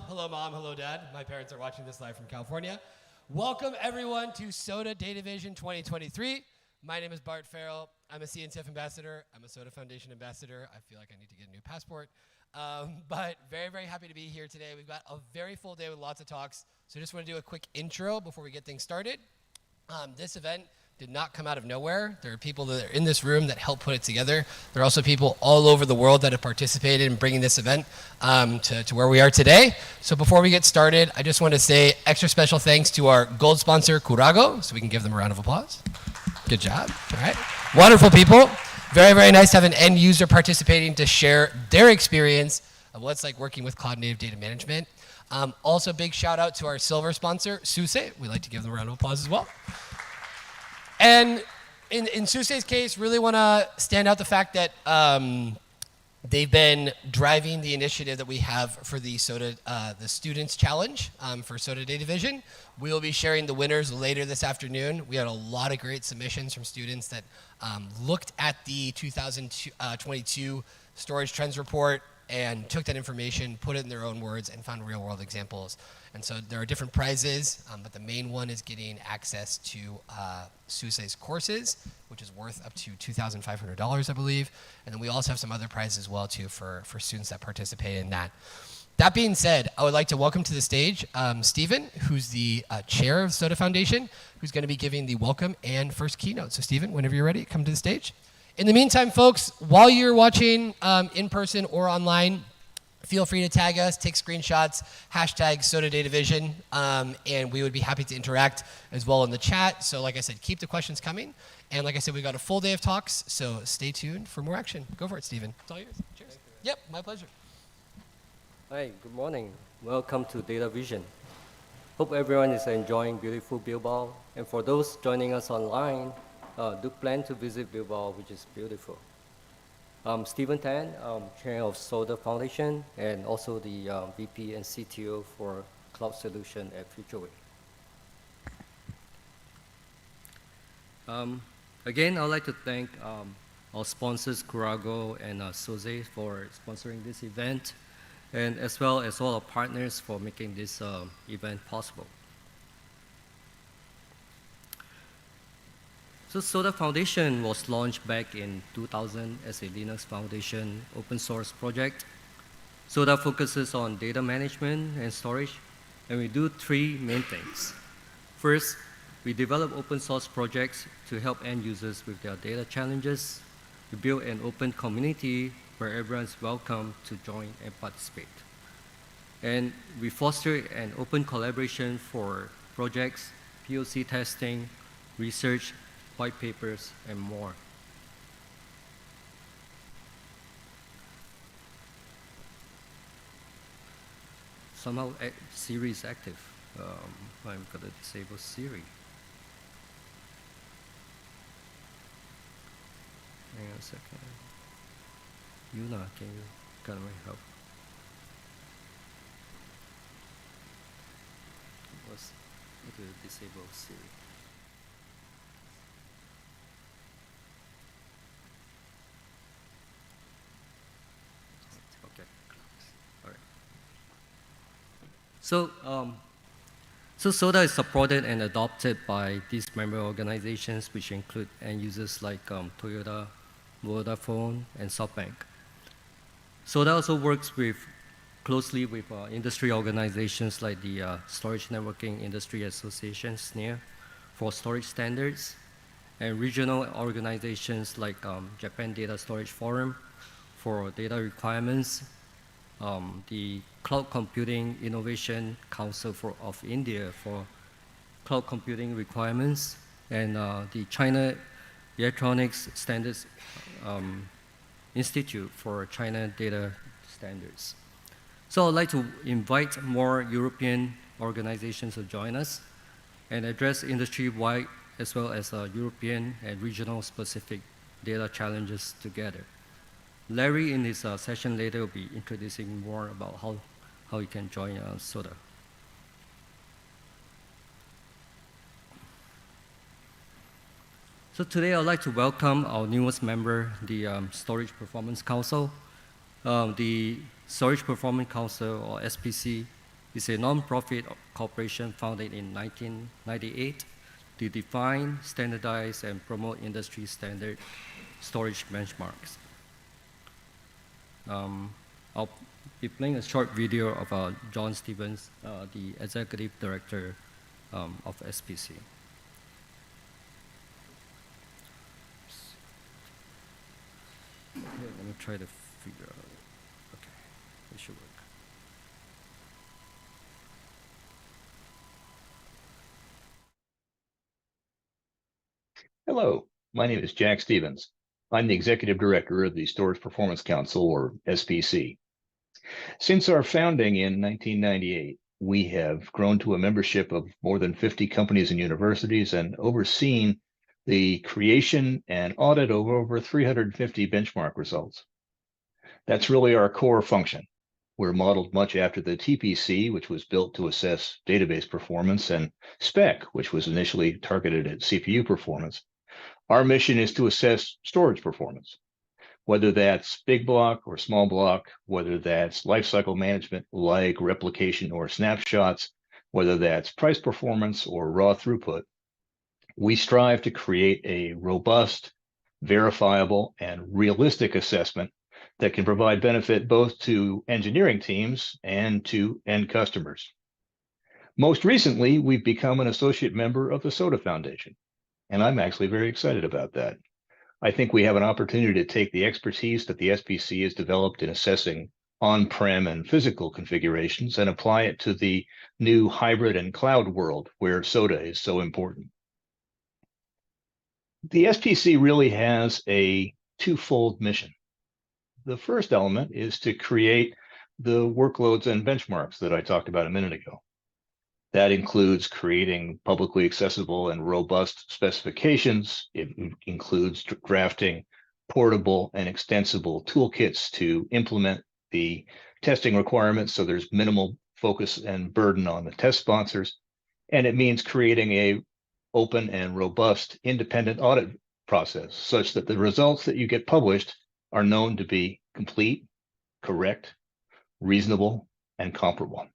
Hello, Mom. Hello, Dad. My parents are watching this live from California. Welcome, everyone, to SODA Data Vision 2023. My name is Bart Farrell. I'm a CNCF ambassador. I'm a SODA Foundation ambassador. I feel like I need to get a new passport. But very, very happy to be here today. We've got a very full day with lots of talks. So just want to do a quick intro before we get things started. This event did not come out of nowhere. There are people that are in this room that helped put it together. There are also people all over the world that have participated in bringing this event to where we are today. So before we get started, I just want to say extra special thanks to our gold sponsor, Kurago, so we can give them a round of applause. Good job. All right. Wonderful people. Very, very nice to have an end user participating to share their experience of what it's like working with cloud native data management. Also, big shout out to our silver sponsor, SUSE. We'd like to give them a round of applause as well. And in SUSE's case, really want to stand out the fact that they've been driving the initiative that we have for the SODA, the Students Challenge for SODA Data Vision. We will be sharing the winners later this afternoon. We had a lot of great submissions from students that looked at the 2022 Storage Trends Report and took that information, put it in their own words, and found real-world examples. And so there are different prizes, but the main one is getting access to SUSE's courses, which is worth up to $2,500, I believe. And then we also have some other prizes as well, too, for students that participate in that. That being said, I would like to welcome to the stage Stephen, who's the chair of SODA Foundation, who's going to be giving the welcome and first keynote. So Stephen, whenever you're ready, come to the stage. In the meantime, folks, while you're watching in person or online, feel free to tag us, take screenshots, hashtag SODA Data Vision, and we would be happy to interact as well in the chat. So like I said, keep the questions coming. And like I said, we've got a full day of talks, so stay tuned for more action. Go for it, Stephen. It's all yours. Cheers. Yep, my pleasure. Hi, good morning. Welcome to Data Vision. Hope everyone is enjoying beautiful Bilbao. And for those joining us online, do plan to visit Bilbao, which is beautiful. I'm Stephen Tan, chair of SODA Foundation, and also the VP and CTO for Cloud Solution at FutureWay. Again, I'd like to thank our sponsors, Kurago and SUSE, for sponsoring this event, and as well as all our partners for making this event possible. So SODA Foundation was launched back in 2000 as a Linux Foundation open source project. SODA focuses on data management and storage, and we do three main things. First, we develop open source projects to help end users with their data challenges. We build an open community where everyone's welcome to join and participate. And we foster an open collaboration for projects, POC testing, research, white papers, and more. Somehow Siri is active. I'm going to disable Siri. Hang on a second. Yuna, can you come and help? Let's disable Siri. So SODA is supported and adopted by these member organizations, which include end users like Toyota, Vodafone, and SoftBank. SODA also works closely with industry organizations like the Storage Networking Industry Association, SNIA, for storage standards, and regional organizations like Japan Data Storage Forum for data requirements, the Cloud Computing Innovation Council of India for cloud computing requirements, and the China Electronics Standards Institute for China data standards. So I'd like to invite more European organizations to join us and address industry-wide as well as European and regional specific data challenges together. Larry, in his session later, will be introducing more about how you can join SODA. So today, I'd like to welcome our newest member, the Storage Performance Council. The Storage Performance Council, or SPC, is a nonprofit corporation founded in 1998 to define, standardize, and promote industry standard storage benchmarks. I'll be playing a short video of John Stevens, the executive director of SPC. Okay, let me try to figure out. Okay, it should work. Hello, my name is Jack Stevens. I'm the Executive Director of the Storage Performance Council, or SPC. Since our founding in 1998, we have grown to a membership of more than 50 companies and universities and overseen the creation and audit of over 350 benchmark results. That's really our core function. We're modeled much after the TPC, which was built to assess database performance, and SPEC, which was initially targeted at CPU performance. Our mission is to assess storage performance, whether that's big block or small block, whether that's lifecycle management like replication or snapshots, whether that's price performance or raw throughput. We strive to create a robust, verifiable, and realistic assessment that can provide benefit both to engineering teams and to end customers. Most recently, we've become an associate member of the SOTA Foundation, and I'm actually very excited about that. I think we have an opportunity to take the expertise that the SPC has developed in assessing on-prem and physical configurations and apply it to the new hybrid and cloud world where SOTA is so important. The SPC really has a twofold mission. The first element is to create the workloads and benchmarks that I talked about a minute ago. That includes creating publicly accessible and robust specifications. It includes drafting portable and extensible toolkits to implement the testing requirements so there's minimal focus and burden on the test sponsors. And it means creating a open and robust independent audit process such that the results that you get published are known to be complete, correct, reasonable, and comparable.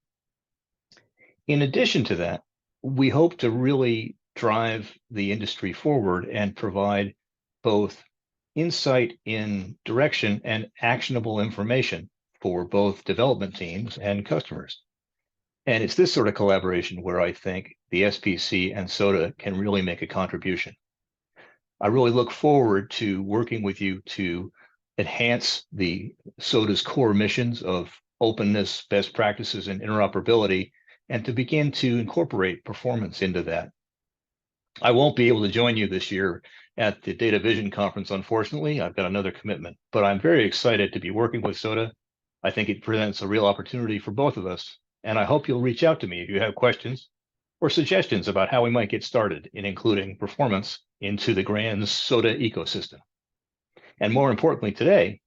In addition to that, we hope to really drive the industry forward and provide both insight in direction and actionable information for both development teams and customers. And it's this sort of collaboration where I think the SPC and SOTA can really make a contribution. I really look forward to working with you to enhance the SOTA's core missions of openness, best practices, and interoperability, and to begin to incorporate performance into that. I won't be able to join you this year at the Data Vision conference, unfortunately. I've got another commitment, but I'm very excited to be working with SOTA. I think it presents a real opportunity for both of us, and I hope you'll reach out to me if you have questions or suggestions about how we might get started in including performance into the grand SOTA ecosystem. And more importantly today,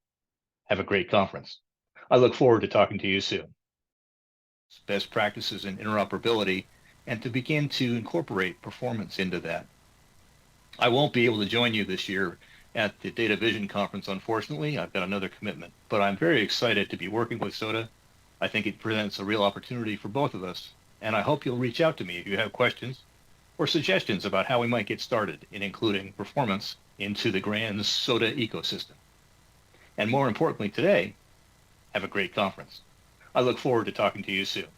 have a great conference. I look forward to talking to you soon. Best practices in interoperability, and to begin to incorporate performance into that. I won't be able to join you this year at the Data Vision conference, unfortunately. I've got another commitment, but I'm very excited to be working with SOTA. I think it presents a real opportunity for both of us, and I hope you'll reach out to me if you have questions or suggestions about how we might get started in including performance into the grand SOTA ecosystem. And more importantly today, have a great conference. I look forward to talking to you soon.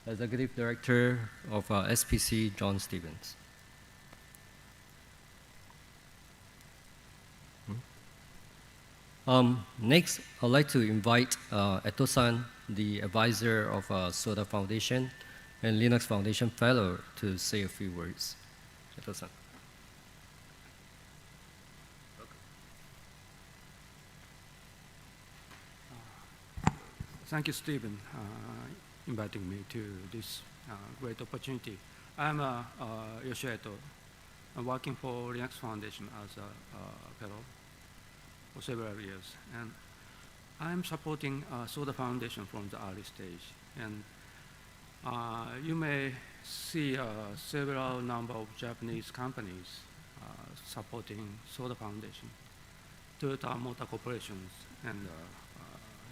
The Executive Director of SPC, John Stevens. Next, I'd like to invite Eto-san, the advisor of SOTA Foundation and Linux Foundation Fellow, to say a few words. Eto-san. Thank you, Stephen, inviting me to this great opportunity. I'm Yoshio Eto. I'm working for Linux Foundation as a fellow for several years. And I'm supporting SOTA Foundation from the early stage. And you may see several number of Japanese companies supporting SOTA Foundation. Toyota Motor Corporations and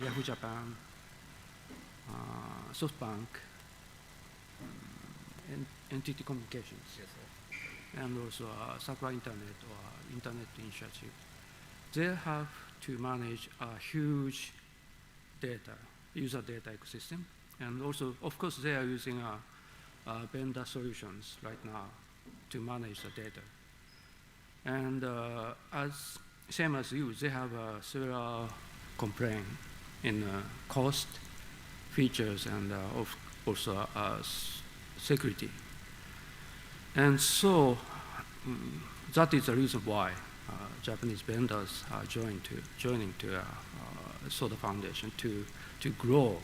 Yahoo Japan, SoftBank, NTT Communications, Yes, sir. and also Sakura Internet or Internet Initiative. They have to manage a huge user data ecosystem. And also, of course, they are using vendor solutions right now to manage the data. And same as you, they have several complaints in cost, features, and also security. And so that is the reason why Japanese vendors are joining to Soda Foundation to grow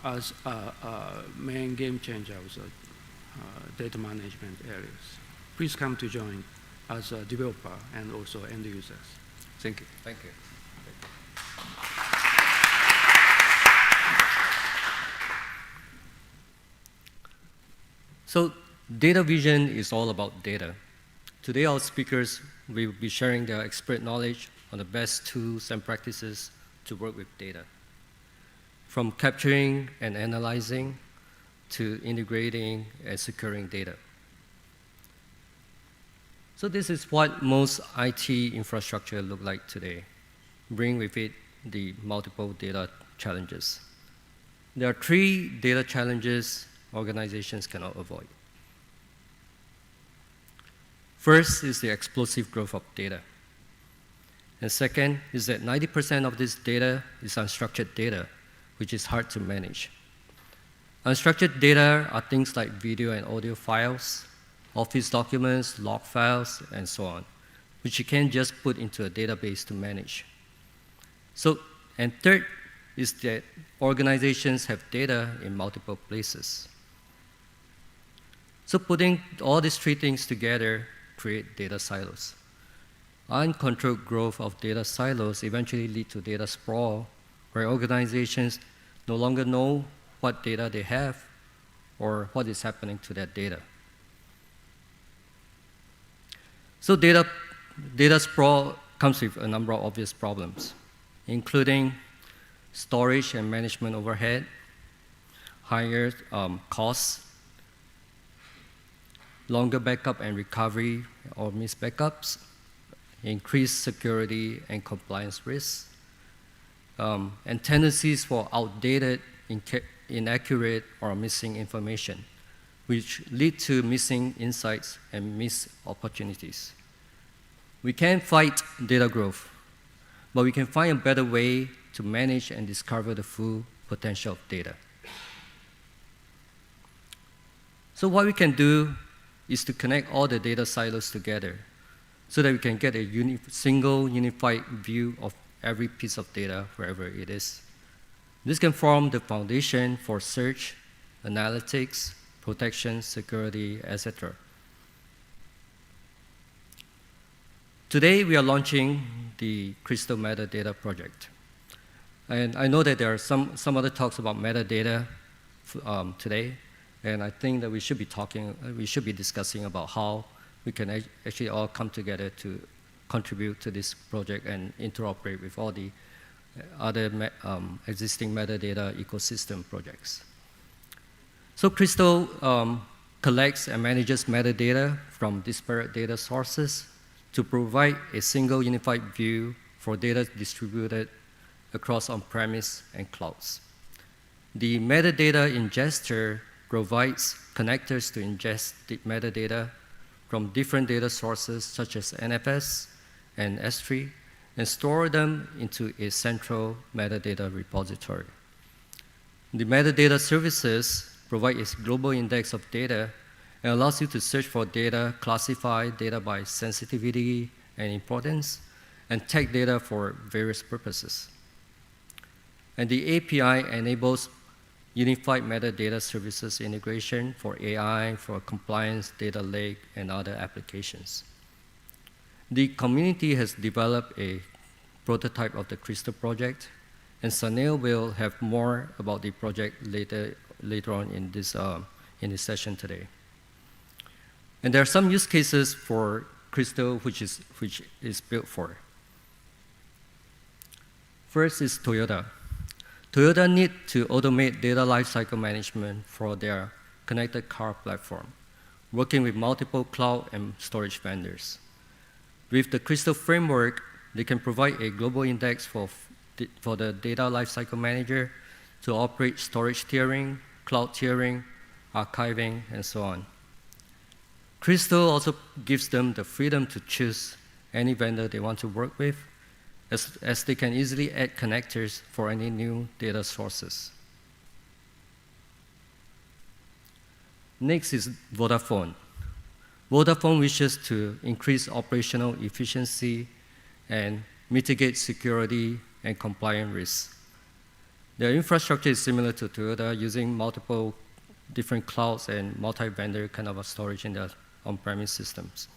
as a main game changer of the data management areas. Please come to join as a developer and also end users. Thank you. Thank you. So data vision is all about data. Today our speakers will be sharing their expert knowledge on the best tools and practices to work with data. From capturing and analyzing to integrating and securing data. So this is what most IT infrastructure look like today, bring with it the multiple data challenges. There are 3 data challenges organizations cannot avoid. First is the explosive growth of data. And second is that 90% of this data is unstructured data, which is hard to manage. Unstructured data are things like video and audio files, office documents, log files, and so on, which you can't just put into a database to manage. So, and third is that organizations have data in multiple places. So putting all these 3 things together create data silos. Uncontrolled growth of data silos eventually lead to data sprawl, where organizations no longer know what data they have or what is happening to that data. So data sprawl comes with a number of obvious problems, including storage and management overhead, higher costs, longer backup and recovery or missed backups, increased security and compliance risks, and tendencies for outdated, inaccurate, or missing information, which lead to missing insights and missed opportunities. We can't fight data growth, but we can find a better way to manage and discover the full potential of data. So what we can do is to connect all the data silos together so that we can get a single unified view of every piece of data wherever it is. This can form the foundation for search, analytics, protection, security, etc. Today we are launching the Crystal Metadata project. And I know that there are some other talks about metadata today, and I think that we should be discussing about how we can actually all come together to contribute to this project and interoperate with all the other existing metadata ecosystem projects. So Crystal collects and manages metadata from disparate data sources to provide a single unified view for data distributed across on-premise and clouds. The metadata ingester provides connectors to ingest the metadata from different data sources such as NFS and S3 and store them into a central metadata repository. The metadata services provide a global index of data and allows you to search for data, classify data by sensitivity and importance, and tag data for various purposes. And the API enables unified metadata services integration for AI, for compliance, data lake, and other applications. The community has developed a prototype of the Crystal project, and Sunil will have more about the project later on in this session today. And there are some use cases for Crystal, which is built for. First is Toyota. Toyota need to automate data lifecycle management for their connected car platform, working with multiple cloud and storage vendors. With the Crystal framework, they can provide a global index for the data lifecycle manager to operate storage tiering, cloud tiering, archiving, and so on. Crystal also gives them the freedom to choose any vendor they want to work with, as they can easily add connectors for any new data sources. Next is Vodafone. Vodafone wishes to increase operational efficiency and mitigate security and compliance risks. Their infrastructure is similar to Toyota, using multiple different clouds and multi-vendor kind of a storage in their on-premise systems.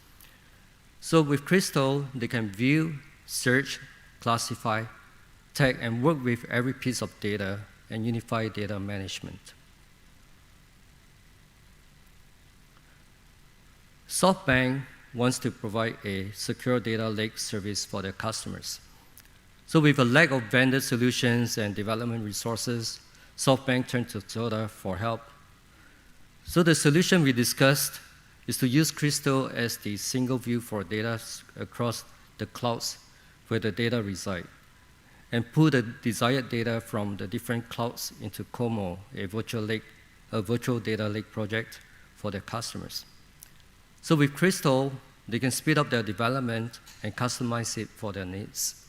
So with Crystal, they can view, search, classify, tag, and work with every piece of data and unify data management. SoftBank wants to provide a secure data lake service for their customers. So with a lack of vendor solutions and development resources, SoftBank turned to Soda for help. So the solution we discussed is to use Crystal as the single view for data across the clouds where the data reside, and pull the desired data from the different clouds into Como, a virtual data lake project for their customers. So with Crystal, they can speed up their development and customize it for their needs.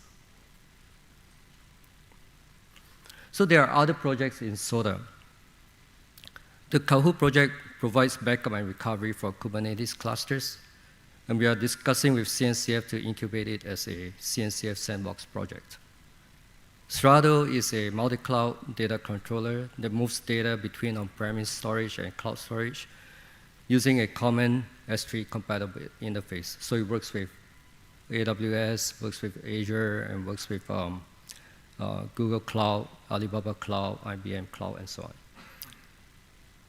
So there are other projects in Soda. The Kahu project provides backup and recovery for Kubernetes clusters, and we are discussing with CNCF to incubate it as a CNCF sandbox project. Strato is a multi-cloud data controller that moves data between on-premise storage and cloud storage using a common S3 compatible interface. So it works with AWS, works with Azure, and works with Google Cloud, Alibaba Cloud, IBM Cloud, and so on.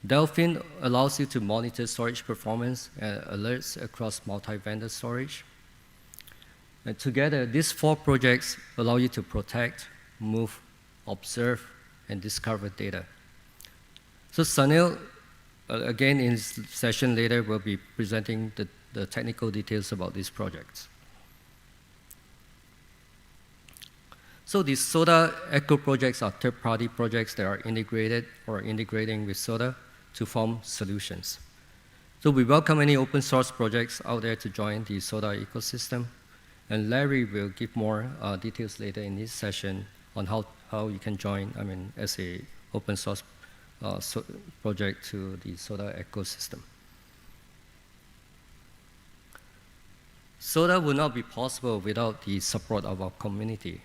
Delphin allows you to monitor storage performance and alerts across multi-vendor storage. And together, these 4 projects allow you to protect, move, observe, and discover data. So Sunil, again in his session later, will be presenting the technical details about these projects. So these Soda Echo projects are third-party projects that are integrated or integrating with Soda to form solutions. So we welcome any open source projects out there to join the Soda ecosystem. And Larry will give more details later in this session on how you can join, as a open source project to the Soda ecosystem. Soda would not be possible without the support of our community.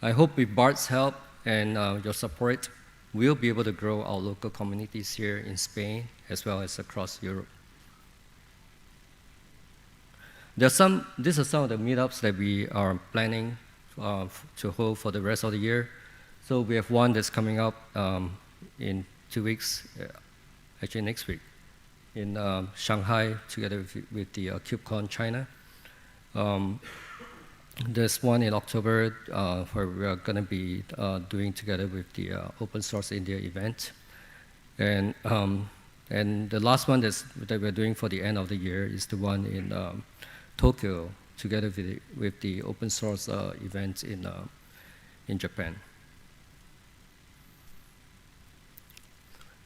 I hope with Bart's help and your support, we'll be able to grow our local communities here in Spain as well as across Europe. These are some of the meetups that we are planning to hold for the rest of the year. So we have one that's coming up in 2 weeks, actually next week, in Shanghai together with the KubeCon China. There's one in October where we are going to be doing together with the Open Source India event. And the last one that we're doing for the end of the year is the one in Tokyo together with the Open Source event in Japan.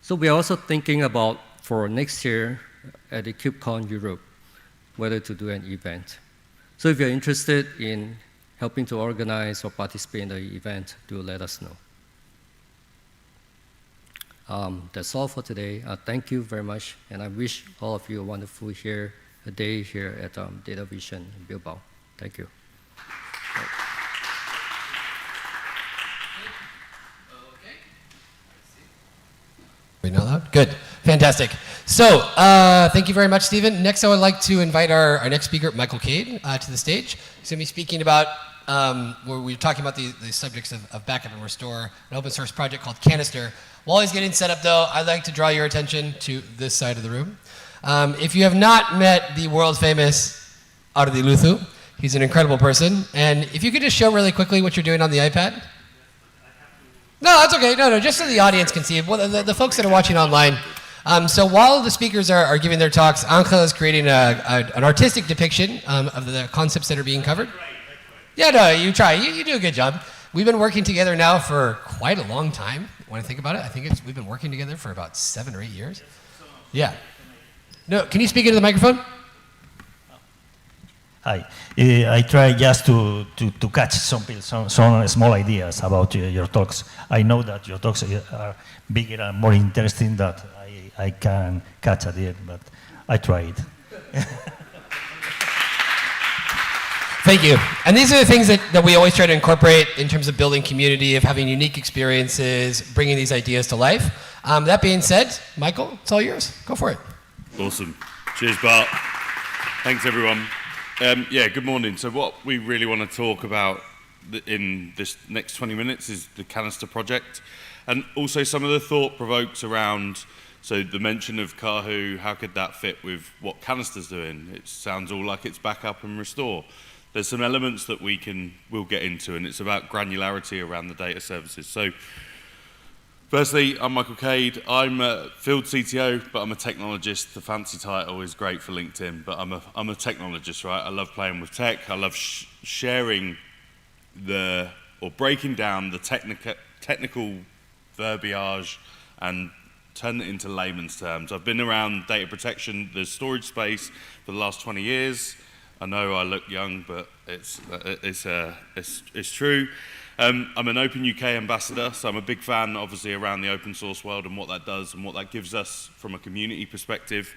So we are also thinking about, for next year at the KubeCon Europe, whether to do an event. So if you're interested in helping to organize or participate in the event, do let us know. That's all for today. Thank you very much, and I wish all of you a wonderful day here at Data Vision in Bilbao. Thank you. Reading out loud? Good. Fantastic. So, thank you very much, Stephen. Next, I would like to invite our next speaker, Michael Cade, to the stage. He's going to be speaking about, where we're talking about the subjects of backup and restore, an open source project called Canister. While he's getting set up, though, I'd like to draw your attention to this side of the room. If you have not met the world famous Ardiluthu. He's an incredible person. And if you could just show really quickly what you're doing on the iPad. No, that's okay. No, just so the audience can see it. Well, the folks that are watching online. So while the speakers are giving their talks, Angel is creating an artistic depiction of the concepts that are being covered. Yeah, no, you try. You do a good job. We've been working together now for quite a long time. When I think about it, I think we've been working together for about 7 or 8 years. Yeah. No, can you speak into the microphone? Hi. I try just to catch some small ideas about your talks. I know that your talks are bigger and more interesting than I can catch at the end, but I tried. Thank you. And these are the things that we always try to incorporate in terms of building community, of having unique experiences, bringing these ideas to life. That being said, Michael, it's all yours. Go for it. Awesome. Cheers, Bart. Thanks, everyone. Yeah, good morning. So what we really want to talk about in this next 20 minutes is the Canister project, and also some of the thought provokes around, so the mention of Kahu, how could that fit with what Canister's doing? It sounds all like it's backup and restore. There's some elements that we'll get into, and it's about granularity around the data services. So firstly, I'm Michael Cade. I'm a field CTO, but I'm a technologist. The fancy title is great for LinkedIn, but I'm a technologist, right? I love playing with tech. I love sharing or breaking down the technical verbiage and turning it into layman's terms. I've been around data protection, the storage space, for the last 20 years. I know I look young, but it's true. I'm an Open UK ambassador, so I'm a big fan, obviously, around the open source world and what that does and what that gives us from a community perspective.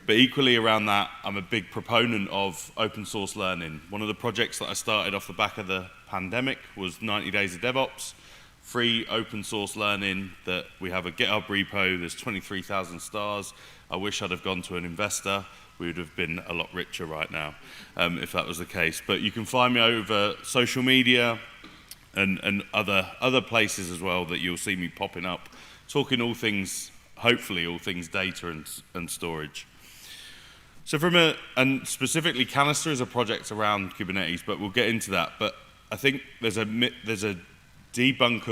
But equally around that, I'm a big proponent of open source learning. One of the projects that I started off the back of the pandemic was 90 Days of DevOps, free open source learning that we have a GitHub repo. There's 23,000 stars. I wish I'd have gone to an investor. We would have been a lot richer right now if that was the case. But you can find me over social media and other places as well that you'll see me popping up, talking all things, hopefully all things data and storage. So and specifically Canister is a project around Kubernetes, but we'll get into that. But I think there's a debunk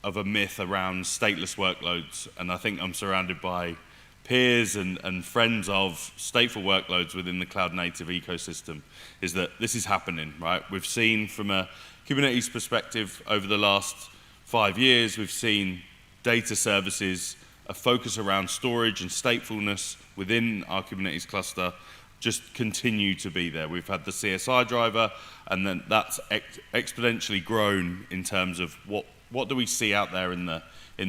of a myth around stateless workloads, and I think I'm surrounded by peers and friends of stateful workloads within the cloud native ecosystem, is that this is happening, right? We've seen from a Kubernetes perspective over the last 5 years, we've seen data services, a focus around storage and statefulness within our Kubernetes cluster just continue to be there. We've had the CSI driver, and then that's exponentially grown in terms of what do we see out there in the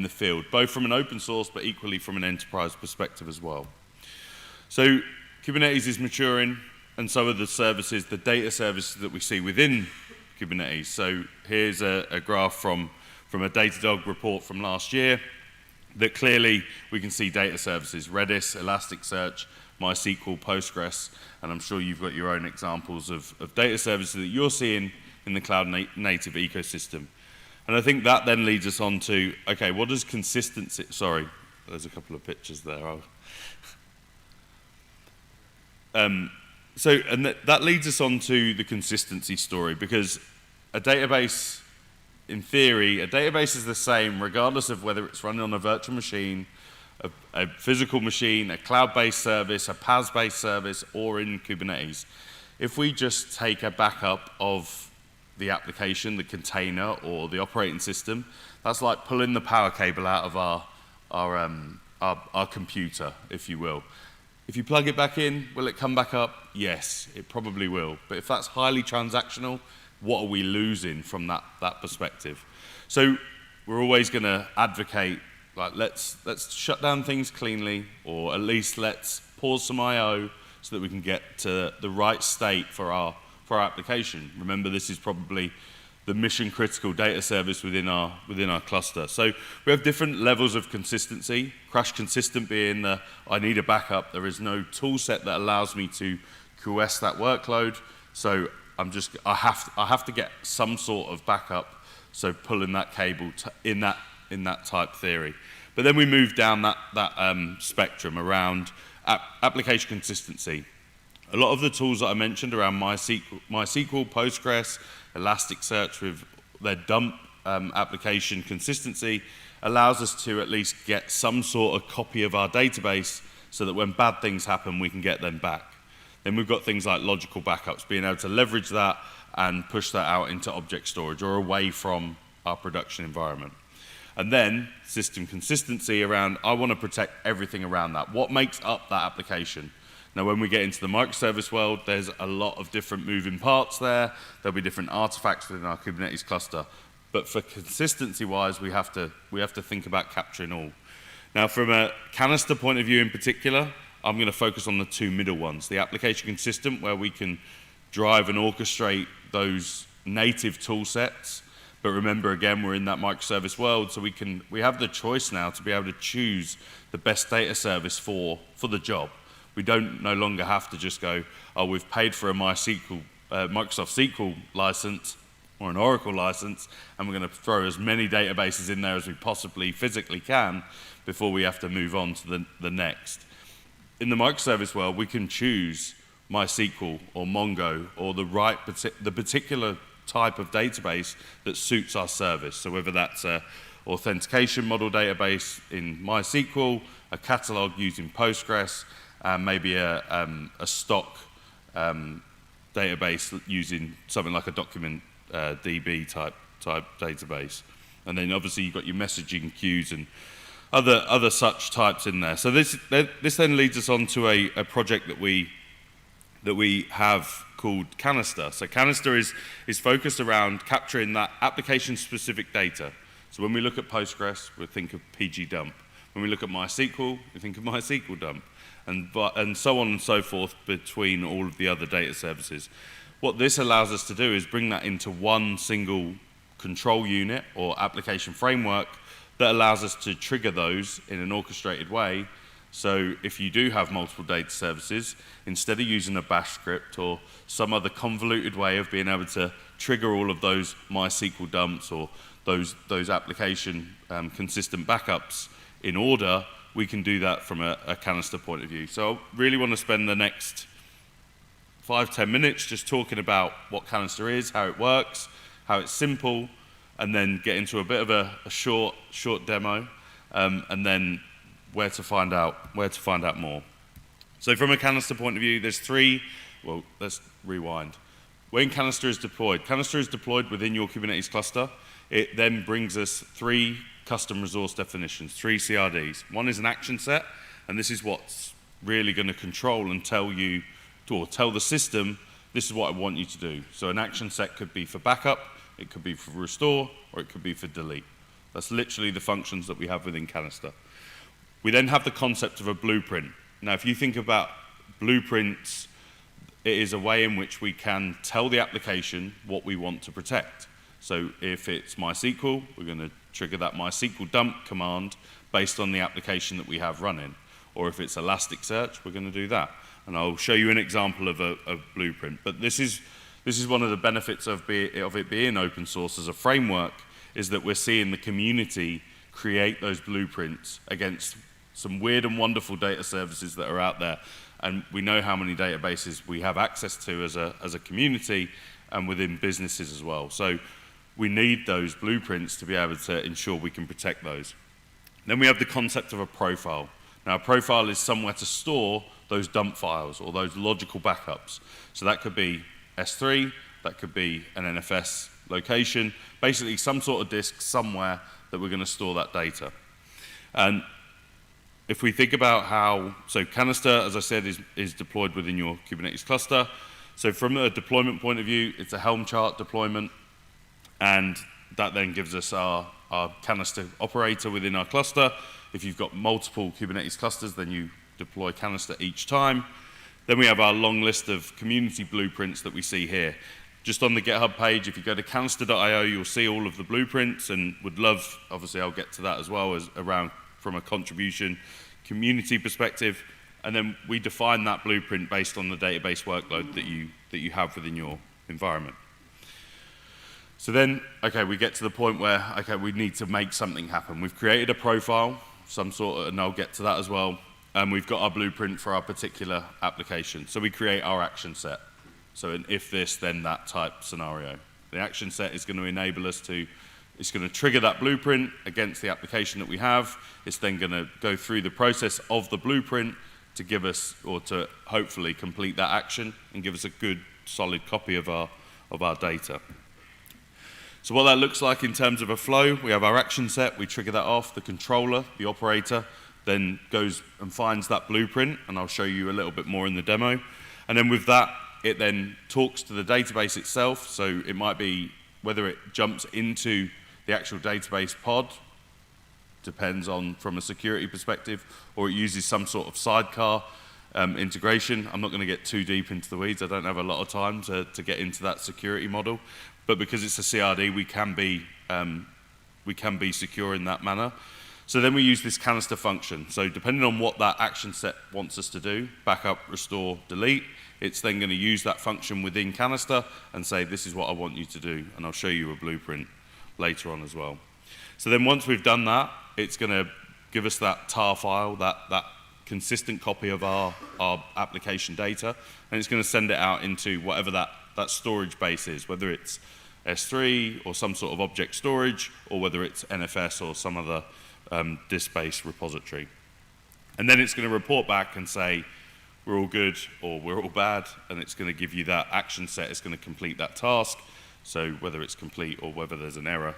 field, both from an open source, but equally from an enterprise perspective as well. So Kubernetes is maturing, and so are the services, the data services that we see within Kubernetes. So here's a graph from a Datadog report from last year that clearly we can see data services, Redis, Elasticsearch, MySQL, Postgres, and I'm sure you've got your own examples of data services that you're seeing in the cloud native ecosystem. And I think that then leads us on to, okay, what does consistency, sorry, there's a couple of pictures there. That leads us on to the consistency story, because a database, in theory, a database is the same regardless of whether it's running on a virtual machine, a physical machine, a cloud-based service, a PaaS-based service, or in Kubernetes. If we just take a backup of the application, the container, or the operating system, that's like pulling the power cable out of our computer, if you will. If you plug it back in, will it come back up? Yes, it probably will. But if that's highly transactional, what are we losing from that perspective? So we're always going to advocate, like, let's shut down things cleanly, or at least let's pause some I/O so that we can get to the right state for our application. Remember, this is probably the mission critical data service within our cluster. So we have different levels of consistency. Crash consistent being I need a backup. There is no tool set that allows me to QoS that workload. So I have to get some sort of backup. So pulling that cable in that type theory. But then we move down that spectrum around application consistency. A lot of the tools that I mentioned around MySQL, Postgres, Elasticsearch with their dump application consistency allows us to at least get some sort of copy of our database so that when bad things happen, we can get them back. Then we've got things like logical backups, being able to leverage that and push that out into object storage or away from our production environment. And then system consistency around, I want to protect everything around that. What makes up that application? Now, when we get into the microservice world, there's a lot of different moving parts there. There'll be different artifacts within our Kubernetes cluster. But for consistency-wise, we have to think about capturing all. Now, from a Canister point of view in particular, I'm going to focus on the two middle ones. The application consistent, where we can drive and orchestrate those native tool sets. But remember, again, we're in that microservice world, so we have the choice now to be able to choose the best data service for the job. We don't no longer have to just go, oh, we've paid for a Microsoft SQL license or an Oracle license, and we're going to throw as many databases in there as we possibly physically can before we have to move on to the next. In the microservice world, we can choose MySQL or Mongo or the particular type of database that suits our service. So whether that's a authentication model database in MySQL, a catalog using Postgres, maybe a stock database using something like a document DB type database. And then obviously you've got your messaging queues and other such types in there. So this then leads us on to a project that we have called Canister. So Canister is focused around capturing that application-specific data. So when we look at Postgres, we think of PG dump. When we look at MySQL, we think of MySQL dump, and so on and so forth between all of the other data services. What this allows us to do is bring that into one single control unit or application framework that allows us to trigger those in an orchestrated way. So if you do have multiple data services, instead of using a bash script or some other convoluted way of being able to trigger all of those MySQL dumps or those application consistent backups in order, we can do that from a Canister point of view. So I really want to spend the next 5-10 minutes just talking about what Canister is, how it works, how it's simple, and then get into a bit of a short demo, and then where to find out more. So from a Canister point of view, there's well, let's rewind. When Canister is deployed within your Kubernetes cluster. It then brings us 3 custom resource definitions, 3 CRDs. One is an action set, and this is what's really going to control and tell you, or tell the system, this is what I want you to do. So an action set could be for backup, it could be for restore, or it could be for delete. That's literally the functions that we have within Canister. We then have the concept of a blueprint. Now, if you think about blueprints, it is a way in which we can tell the application what we want to protect. So if it's MySQL, we're going to trigger that MySQL dump command based on the application that we have running. Or if it's Elasticsearch, we're going to do that. And I'll show you an example of a blueprint. But this is one of the benefits of it being open source as a framework, is that we're seeing the community create those blueprints against some weird and wonderful data services that are out there. And we know how many databases we have access to as a community and within businesses as well. So we need those blueprints to be able to ensure we can protect those. Then we have the concept of a profile. Now, a profile is somewhere to store those dump files or those logical backups. So that could be S3, that could be an NFS location, basically some sort of disk somewhere that we're going to store that data. And if we think about so Canister, as I said, is deployed within your Kubernetes cluster. So from a deployment point of view, it's a Helm chart deployment, and that then gives us our Canister operator within our cluster. If you've got multiple Kubernetes clusters, then you deploy Canister each time. Then we have our long list of community blueprints that we see here. Just on the GitHub page, if you go to canister.io, you'll see all of the blueprints, and would love, obviously I'll get to that as well, as around from a contribution community perspective. And then we define that blueprint based on the database workload that you have within your environment. So then, okay, we get to the point where, okay, we need to make something happen. We've created a profile, some sort of, and I'll get to that as well. and we've got our blueprint for our particular application. So we create our action set. So an if this, then that type scenario. The action set is going to enable us to, it's going to trigger that blueprint against the application that we have. It's then going to go through the process of the blueprint to give us, or to hopefully complete that action and give us a good, solid copy of our data. So what that looks like in terms of a flow, we have our action set, we trigger that off, the controller, the operator, then goes and finds that blueprint, and I'll show you a little bit more in the demo. And then with that, it then talks to the database itself, so it might be whether it jumps into the actual database pod, depends on from a security perspective, or it uses some sort of sidecar integration. I'm not going to get too deep into the weeds, I don't have a lot of time to get into that security model, but because it's a CRD, we can be secure in that manner. So then we use this canister function. So depending on what that action set wants us to do, backup, restore, delete, it's then going to use that function within Canister and say, this is what I want you to do, and I'll show you a blueprint later on as well. So then once we've done that, it's going to give us that tar file, that consistent copy of our application data, and it's going to send it out into whatever that storage base is, whether it's S3 or some sort of object storage, or whether it's NFS or some other disk-based repository. And then it's going to report back and say, we're all good or we're all bad, and it's going to give you that action set. It's going to complete that task, so whether it's complete or whether there's an error.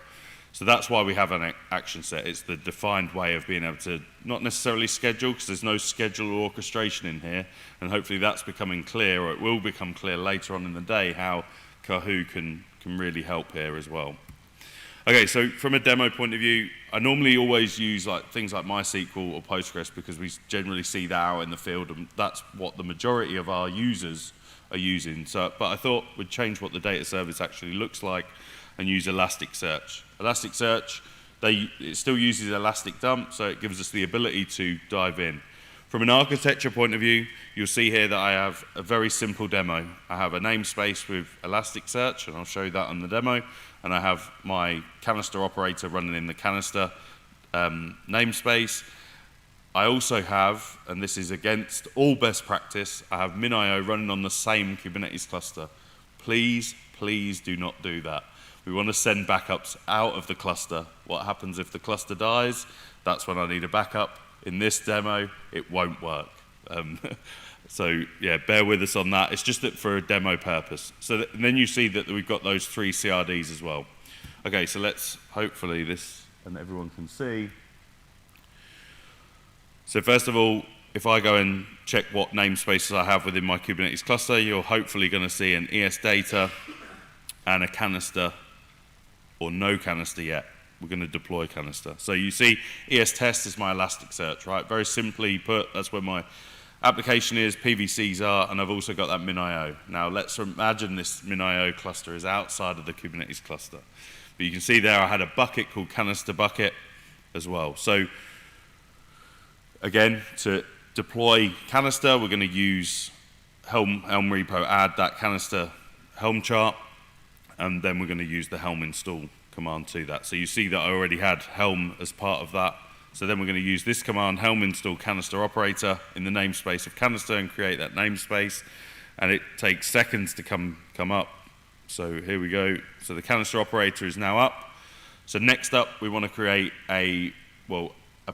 So that's why we have an action set. It's the defined way of being able to not necessarily schedule, because there's no schedule or orchestration in here, and hopefully that's becoming clear, or it will become clear later on in the day how Kahu can really help here as well. Okay, so from a demo point of view, I normally always use things like MySQL or Postgres because we generally see that out in the field, and that's what the majority of our users are using. So, but I thought we'd change what the data service actually looks like and use Elasticsearch. Elasticsearch, it still uses Elastic Dump, so it gives us the ability to dive in. From an architecture point of view, you'll see here that I have a very simple demo. I have a namespace with Elasticsearch, and I'll show you that on the demo, and I have my Canister operator running in the Canister namespace. I also have, and this is against all best practice, I have MinIO running on the same Kubernetes cluster. Please, please do not do that. We want to send backups out of the cluster. What happens if the cluster dies? That's when I need a backup. In this demo, it won't work. So yeah, bear with us on that. It's just that for a demo purpose. So and then you see that we've got those 3 CRDs as well. Okay, so let's hopefully this, and everyone can see. So first of all, if I go and check what namespaces I have within my Kubernetes cluster, you're hopefully going to see an ES data and a Canister, or no Canister yet. We're going to deploy Canister. So you see ES test is my Elasticsearch, right? Very simply put, that's where my application is, PVCs are, and I've also got that MinIO. Now let's imagine this MinIO cluster is outside of the Kubernetes cluster. But you can see there I had a bucket called Canister bucket as well. So again, to deploy Canister, we're going to use Helm repo, add that Canister Helm chart, and then we're going to use the Helm install command to that. So you see that I already had Helm as part of that. So then we're going to use this command, Helm install Canister operator, in the namespace of Canister and create that namespace. And it takes seconds to come up. So here we go. So the Canister operator is now up. So next up, we want to create a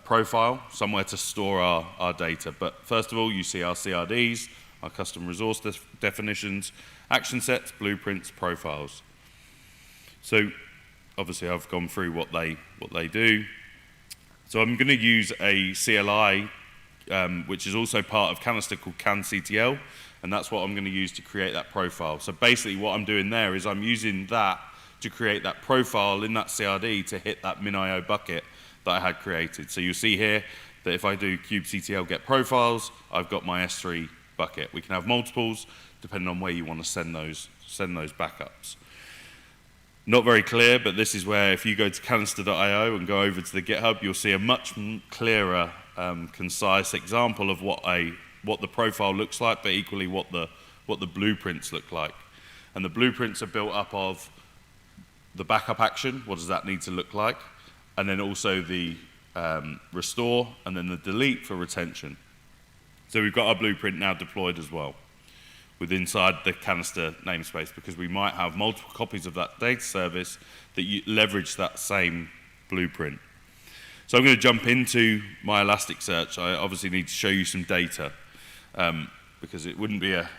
profile, somewhere to store our data. But first of all, you see our CRDs, our custom resource definitions, action sets, blueprints, profiles. So obviously I've gone through what they do. So I'm going to use a CLI, which is also part of Canister, called CanCTL, and that's what I'm going to use to create that profile. So basically what I'm doing there is I'm using that to create that profile in that CRD to hit that MinIO bucket that I had created. So you'll see here that if I do kubectl get profiles, I've got my S3 bucket. We can have multiples depending on where you want to send those backups. Not very clear, but this is where if you go to canister.io and go over to the GitHub, you'll see a much clearer, concise example of what the profile looks like, but equally what the blueprints look like. And the blueprints are built up of the backup action, what does that need to look like, and then also the restore, and then the delete for retention. So we've got our blueprint now deployed as well inside the Canister namespace, because we might have multiple copies of that data service that leverage that same blueprint. So I'm going to jump into my Elasticsearch. I obviously need to show you some data, because it wouldn't be a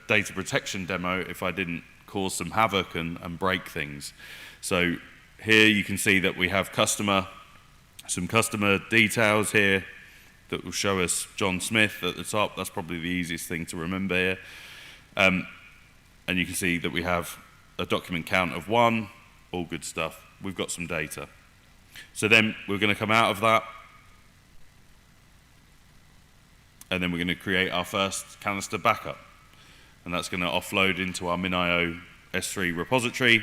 data protection demo if I didn't cause some havoc and break things. So here you can see that we have some customer details here that will show us John Smith at the top. That's probably the easiest thing to remember here. And you can see that we have a document count of 1, all good stuff. We've got some data. So then we're going to come out of that, and then we're going to create our first Canister backup. And that's going to offload into our MinIO S3 repository,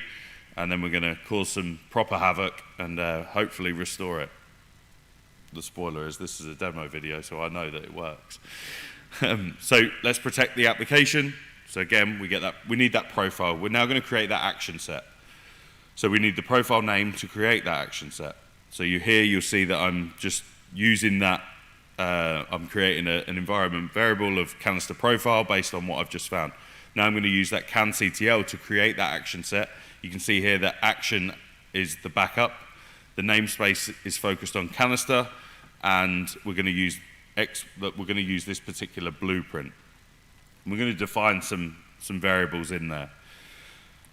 and then we're going to cause some proper havoc and hopefully restore it. The spoiler is this is a demo video, so I know that it works. So let's protect the application. So again, we need that profile. We're now going to create that action set. So we need the profile name to create that action set. So you'll see that I'm just using that. I'm creating an environment variable of Canister profile based on what I've just found. Now I'm going to use that CanCTL to create that action set. You can see here that action is the backup. The namespace is focused on Canister, and we're going to use this particular blueprint. We're going to define some variables in there.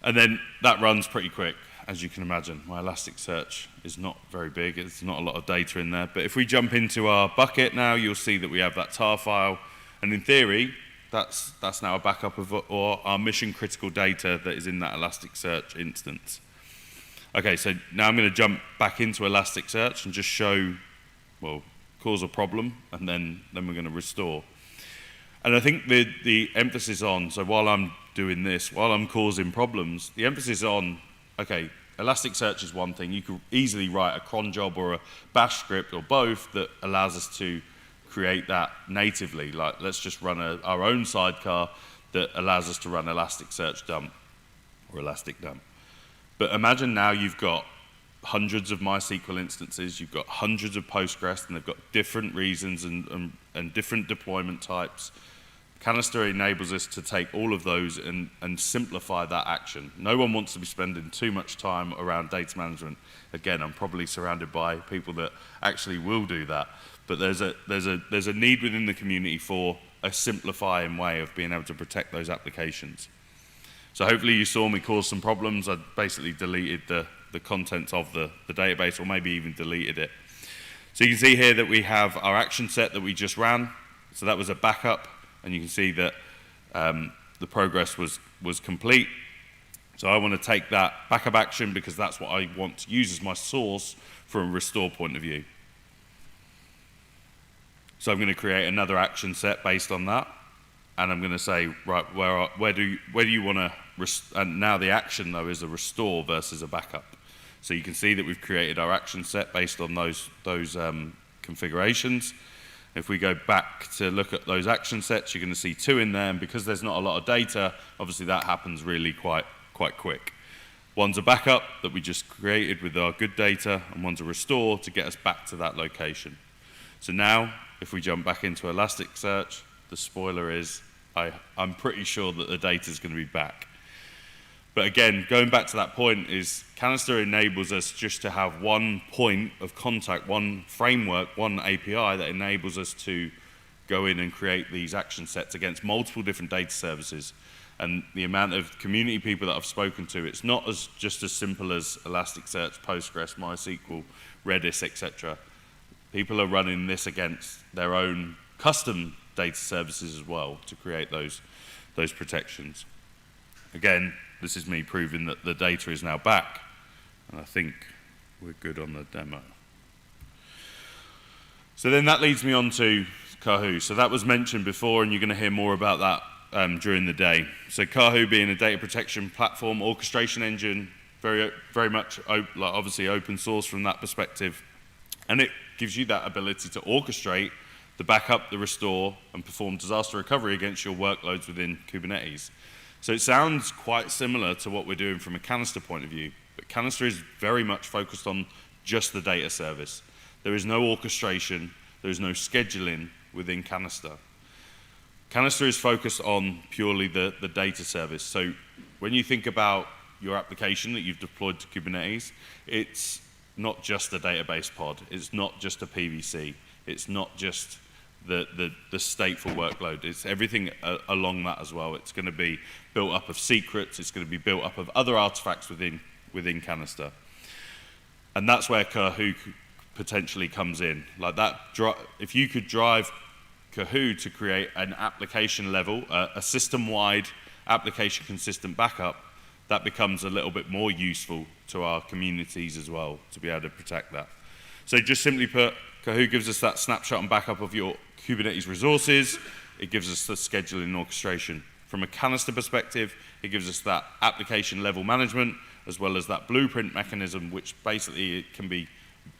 And then that runs pretty quick, as you can imagine. My Elasticsearch is not very big. There's not a lot of data in there. But if we jump into our bucket now, you'll see that we have that tar file. And in theory, that's now a backup of our mission critical data that is in that Elasticsearch instance. Okay, so now I'm going to jump back into Elasticsearch and just show, well, cause a problem, and then we're going to restore. And I think the emphasis on, so while I'm doing this, while I'm causing problems, the emphasis on, okay, Elasticsearch is one thing. You could easily write a cron job or a bash script or both that allows us to create that natively. Like, let's just run our own sidecar that allows us to run Elasticsearch dump or Elastic dump. But imagine now you've got hundreds of MySQL instances, you've got hundreds of Postgres, and they've got different reasons and different deployment types. Canister enables us to take all of those and simplify that action. No one wants to be spending too much time around data management. Again, I'm probably surrounded by people that actually will do that. But there's a need within the community for a simplifying way of being able to protect those applications. So hopefully you saw me cause some problems. I basically deleted the contents of the database, or maybe even deleted it. So you can see here that we have our action set that we just ran. So that was a backup. And you can see that the progress was complete. So I want to take that backup action because that's what I want to use as my source from a restore point of view. So I'm going to create another action set based on that. And I'm going to say, right, where do you want to, and now the action though is a restore versus a backup. So you can see that we've created our action set based on those configurations. If we go back to look at those action sets, you're going to see 2 in there, and because there's not a lot of data, obviously that happens really quite quick. One's a backup that we just created with our good data, and one's a restore to get us back to that location. So now, if we jump back into Elasticsearch, the spoiler is I'm pretty sure that the data is going to be back. But again, going back to that point is Canister enables us just to have one point of contact, one framework, one API that enables us to go in and create these action sets against multiple different data services. And the amount of community people that I've spoken to, it's not just as simple as Elasticsearch, Postgres, MySQL, Redis, etc. People are running this against their own custom data services as well to create those protections. Again, this is me proving that the data is now back, and I think we're good on the demo. So then that leads me on to Kahu. So that was mentioned before, and you're going to hear more about that during the day. So Kahu being a data protection platform, orchestration engine, very much obviously open source from that perspective, and it gives you that ability to orchestrate the backup, the restore, and perform disaster recovery against your workloads within Kubernetes. So it sounds quite similar to what we're doing from a Canister point of view, but Canister is very much focused on just the data service. There is no orchestration, there is no scheduling within Canister. Canister is focused on purely the data service. So when you think about your application that you've deployed to Kubernetes, it's not just a database pod, it's not just a PVC, it's not just the stateful workload, it's everything along that as well. It's going to be built up of secrets, it's going to be built up of other artifacts within Canister. And that's where Kahu potentially comes in. Like that, if you could drive Kahu to create an application level, a system-wide application consistent backup, that becomes a little bit more useful to our communities as well to be able to protect that. So just simply put, Kahu gives us that snapshot and backup of your Kubernetes resources. It gives us the scheduling and orchestration. From a Canister perspective, it gives us that application level management as well as that blueprint mechanism, which basically it can be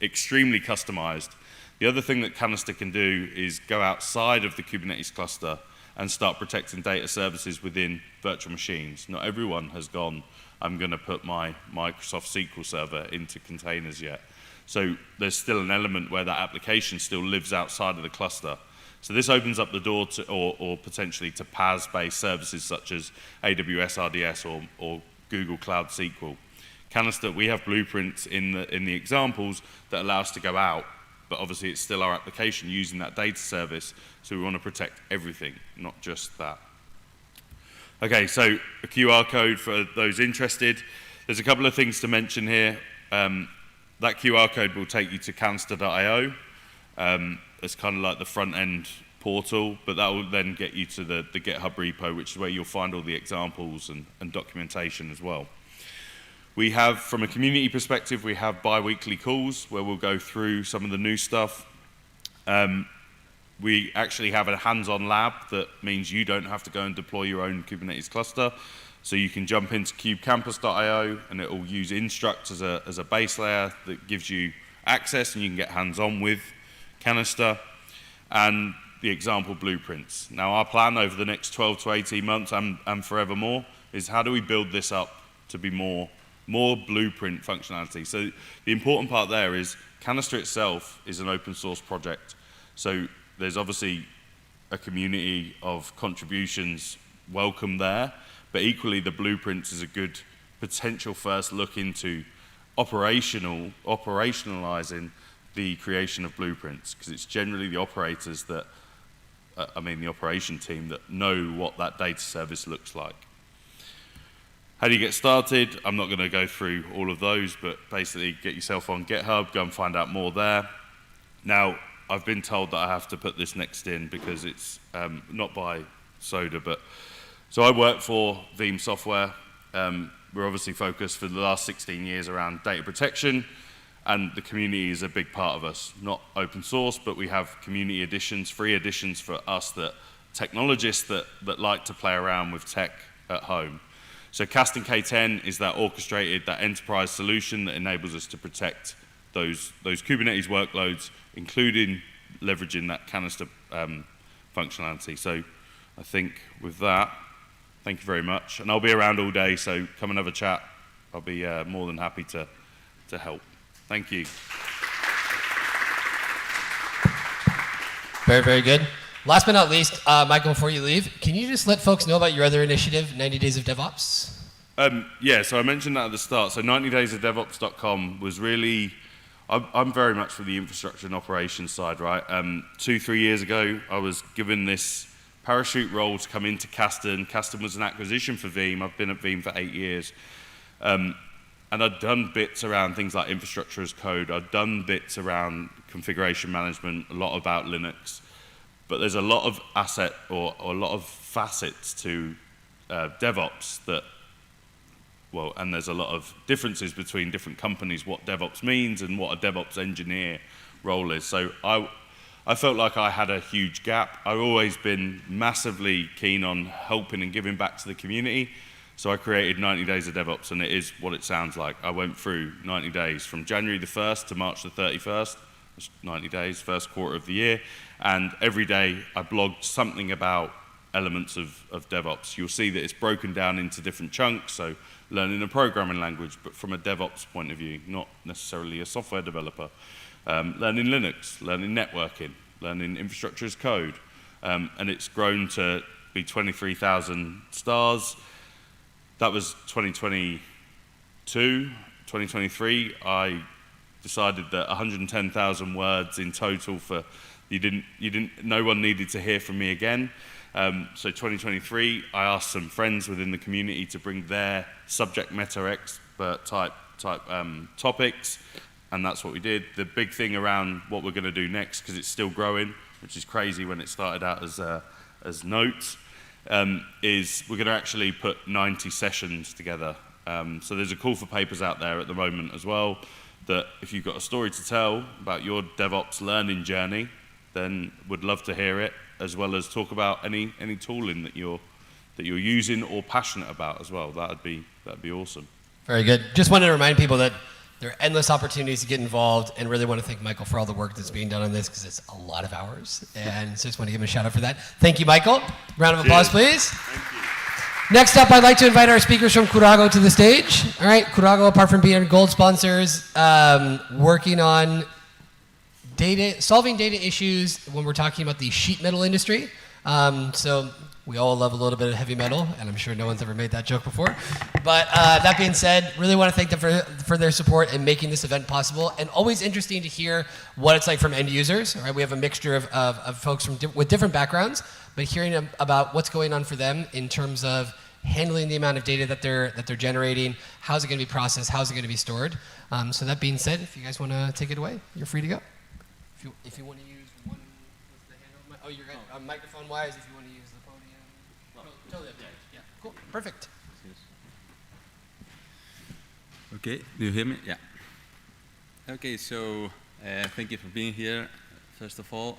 extremely customized. The other thing that Canister can do is go outside of the Kubernetes cluster and start protecting data services within virtual machines. Not everyone has gone, I'm going to put my Microsoft SQL Server into containers yet. So there's still an element where that application still lives outside of the cluster. So this opens up the door to, or potentially to PaaS-based services such as AWS RDS or Google Cloud SQL. Canister, we have blueprints in the examples that allow us to go out, but obviously it's still our application using that data service, so we want to protect everything, not just that. Okay, so a QR code for those interested. There's a couple of things to mention here. That QR code will take you to canister.io. It's kind of like the front-end portal, but that will then get you to the GitHub repo, which is where you'll find all the examples and documentation as well. We have, from a community perspective, we have bi-weekly calls where we'll go through some of the new stuff. We actually have a hands-on lab that means you don't have to go and deploy your own Kubernetes cluster. So you can jump into kubecampus.io and it will use Instruct as a base layer that gives you access and you can get hands-on with Canister and the example blueprints. Now our plan over the next 12 to 18 months and forevermore is how do we build this up to be more blueprint functionality. So the important part there is Canister itself is an open source project. So there's obviously a community of contributions welcome there, but equally the blueprints is a good potential first look into operationalizing the creation of blueprints, because it's generally the operators that, the operation team that know what that data service looks like. How do you get started? I'm not going to go through all of those, but basically get yourself on GitHub, go and find out more there. Now, I've been told that I have to put this next in because it's not by Soda, but so I work for Veeam Software. We're obviously focused for the last 16 years around data protection, and the community is a big part of us. Not open source, but we have community editions, free editions for us that technologists that like to play around with tech at home. So Casting K10 is that orchestrated, that enterprise solution that enables us to protect those Kubernetes workloads, including leveraging that Canister functionality. So I think with that, thank you very much. And I'll be around all day, so come and have a chat. I'll be more than happy to help. Thank you. Very, very good. Last but not least, Michael, before you leave, can you just let folks know about your other initiative, 90 Days of DevOps? Yeah, so I mentioned that at the start. So 90daysofdevops.com was really, I'm very much for the infrastructure and operations side, right? 2-3 years ago, I was given this parachute role to come into Kasten. Kasten was an acquisition for Veeam. I've been at Veeam for 8 years. And I'd done bits around things like infrastructure as code. I'd done bits around configuration management, a lot about Linux. But there's a lot of asset or a lot of facets to DevOps that, well, and there's a lot of differences between different companies, what DevOps means and what a DevOps engineer role is. So I felt like I had a huge gap. I've always been massively keen on helping and giving back to the community. So I created 90 Days of DevOps, and it is what it sounds like. I went through 90 days from January the 1st to March the 31st. 90 days, first quarter of the year, and every day I blogged something about elements of DevOps. You'll see that it's broken down into different chunks, so learning a programming language, but from a DevOps point of view, not necessarily a software developer. Learning Linux, learning networking, learning infrastructure as code, and it's grown to be 23,000 stars. That was 2022. 2023, I decided that 110,000 words in total for no one needed to hear from me again. So 2023, I asked some friends within the community to bring their subject matter expert type topics, and that's what we did. The big thing around what we're going to do next, because it's still growing, which is crazy when it started out as notes, is we're going to actually put 90 sessions together. So there's a call for papers out there at the moment as well, that if you've got a story to tell about your DevOps learning journey, then would love to hear it, as well as talk about any tooling that you're using or passionate about as well. That'd be awesome. Very good. Just wanted to remind people that there are endless opportunities to get involved, and really want to thank Michael for all the work that's being done on this, because it's a lot of hours, and so just want to give him a shout out for that. Thank you, Michael. Round of applause, please. Thank you. Next up, I'd like to invite our speakers from Kurago to the stage. All right, Kurago, apart from being gold sponsors, working on solving data issues when we're talking about the sheet metal industry. So we all love a little bit of heavy metal, and I'm sure no one's ever made that joke before. But that being said, really want to thank them for their support in making this event possible, and always interesting to hear what it's like from end users. All right, we have a mixture of folks with different backgrounds, but hearing about what's going on for them in terms of handling the amount of data that they're generating, how's it going to be processed, how's it going to be stored. So that being said, if you guys want to take it away, you're free to go. If you want to use one, what's the handle? Oh, you're good. Microphone-wise, if you want to use the podium. Oh, totally up there. Yeah, cool, perfect. Okay, do you hear me? Yeah. Okay, so thank you for being here. First of all,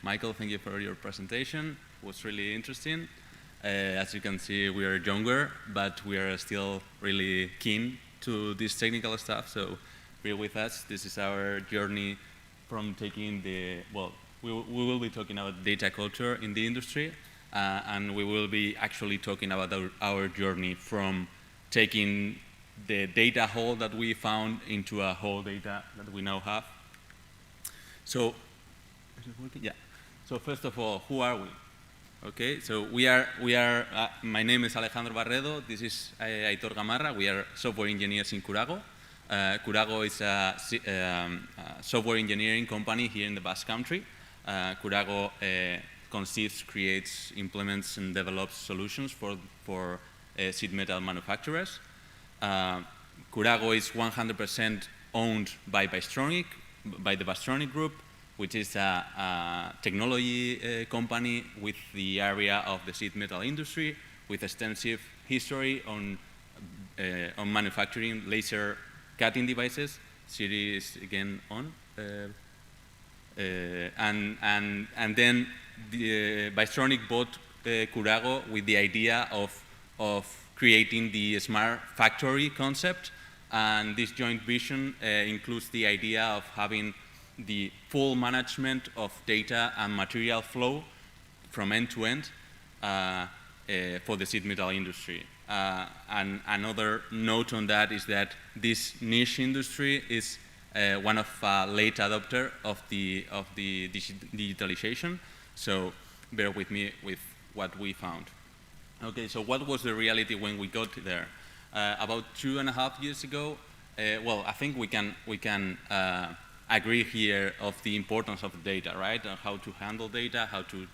Michael, thank you for your presentation. It was really interesting. As you can see, we are younger, but we are still really keen to this technical stuff. So bear with us. This is our journey from taking we will be talking about data culture in the industry, and we will be actually talking about our journey from taking the data hole that we found into a whole data that we now have. So, is it working? Yeah. So first of all, who are we? Okay, so we are my name is Alejandro Barredo, this is Aitor Gamarra, we are software engineers in Kurago. Kurago is a software engineering company here in the Basque Country. Kurago conceives, creates, implements, and develops solutions for sheet metal manufacturers. Kurago is 100% owned by Bystronic, by the Bystronic Group, which is a technology company with the area of the sheet metal industry, with extensive history on manufacturing laser cutting devices. Siri is again on. And then Bystronic bought Kurago with the idea of creating the smart factory concept, and this joint vision includes the idea of having the full management of data and material flow from end to end for the sheet metal industry. And another note on that is that this niche industry is one of late adopter of the digitalization. So bear with me with what we found. Okay, so what was the reality when we got there? About 2.5 years ago, well, I think we can agree here of the importance of the data, right? And how to handle data, how to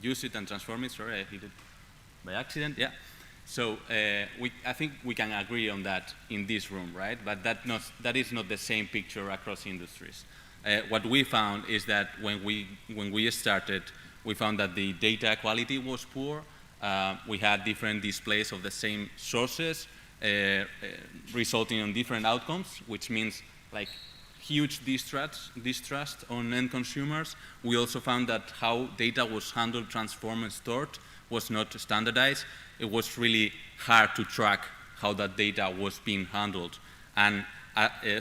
use it and transform it. Sorry, I hit it by accident. Yeah. So I think we can agree on that in this room, right? But that is not the same picture across industries. What we found is that when we started, we found that the data quality was poor. We had different displays of the same sources, resulting in different outcomes, which means like huge distrust on end consumers. We also found that how data was handled, transformed, and stored was not standardized. It was really hard to track how that data was being handled. And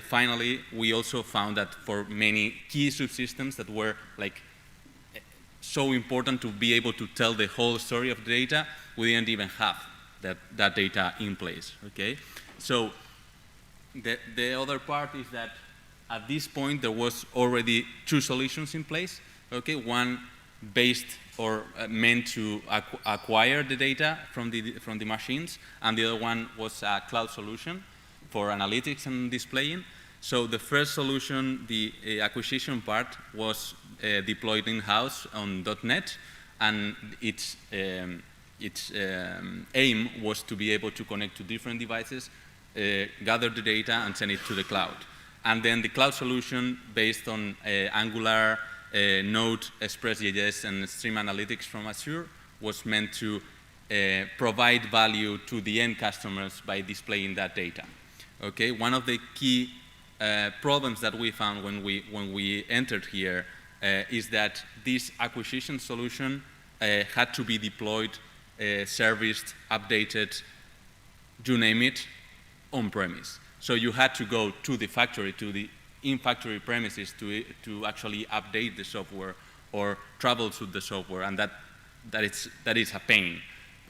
finally, we also found that for many key subsystems that were like so important to be able to tell the whole story of the data, we didn't even have that data in place, okay? So the other part is that at this point there was already 2 solutions in place, okay? One based or meant to acquire the data from the machines, and the other one was a cloud solution for analytics and displaying. So the first solution, the acquisition part, was deployed in-house on .NET, and its aim was to be able to connect to different devices, gather the data, and send it to the cloud. And then the cloud solution, based on Angular, Node, Express.js, and Stream Analytics from Azure, was meant to provide value to the end customers by displaying that data. Okay, one of the key problems that we found when we entered here is that this acquisition solution had to be deployed, serviced, updated, you name it, on-premise. So you had to go to the factory, to the in-factory premises to actually update the software or troubleshoot the software, and that is a pain,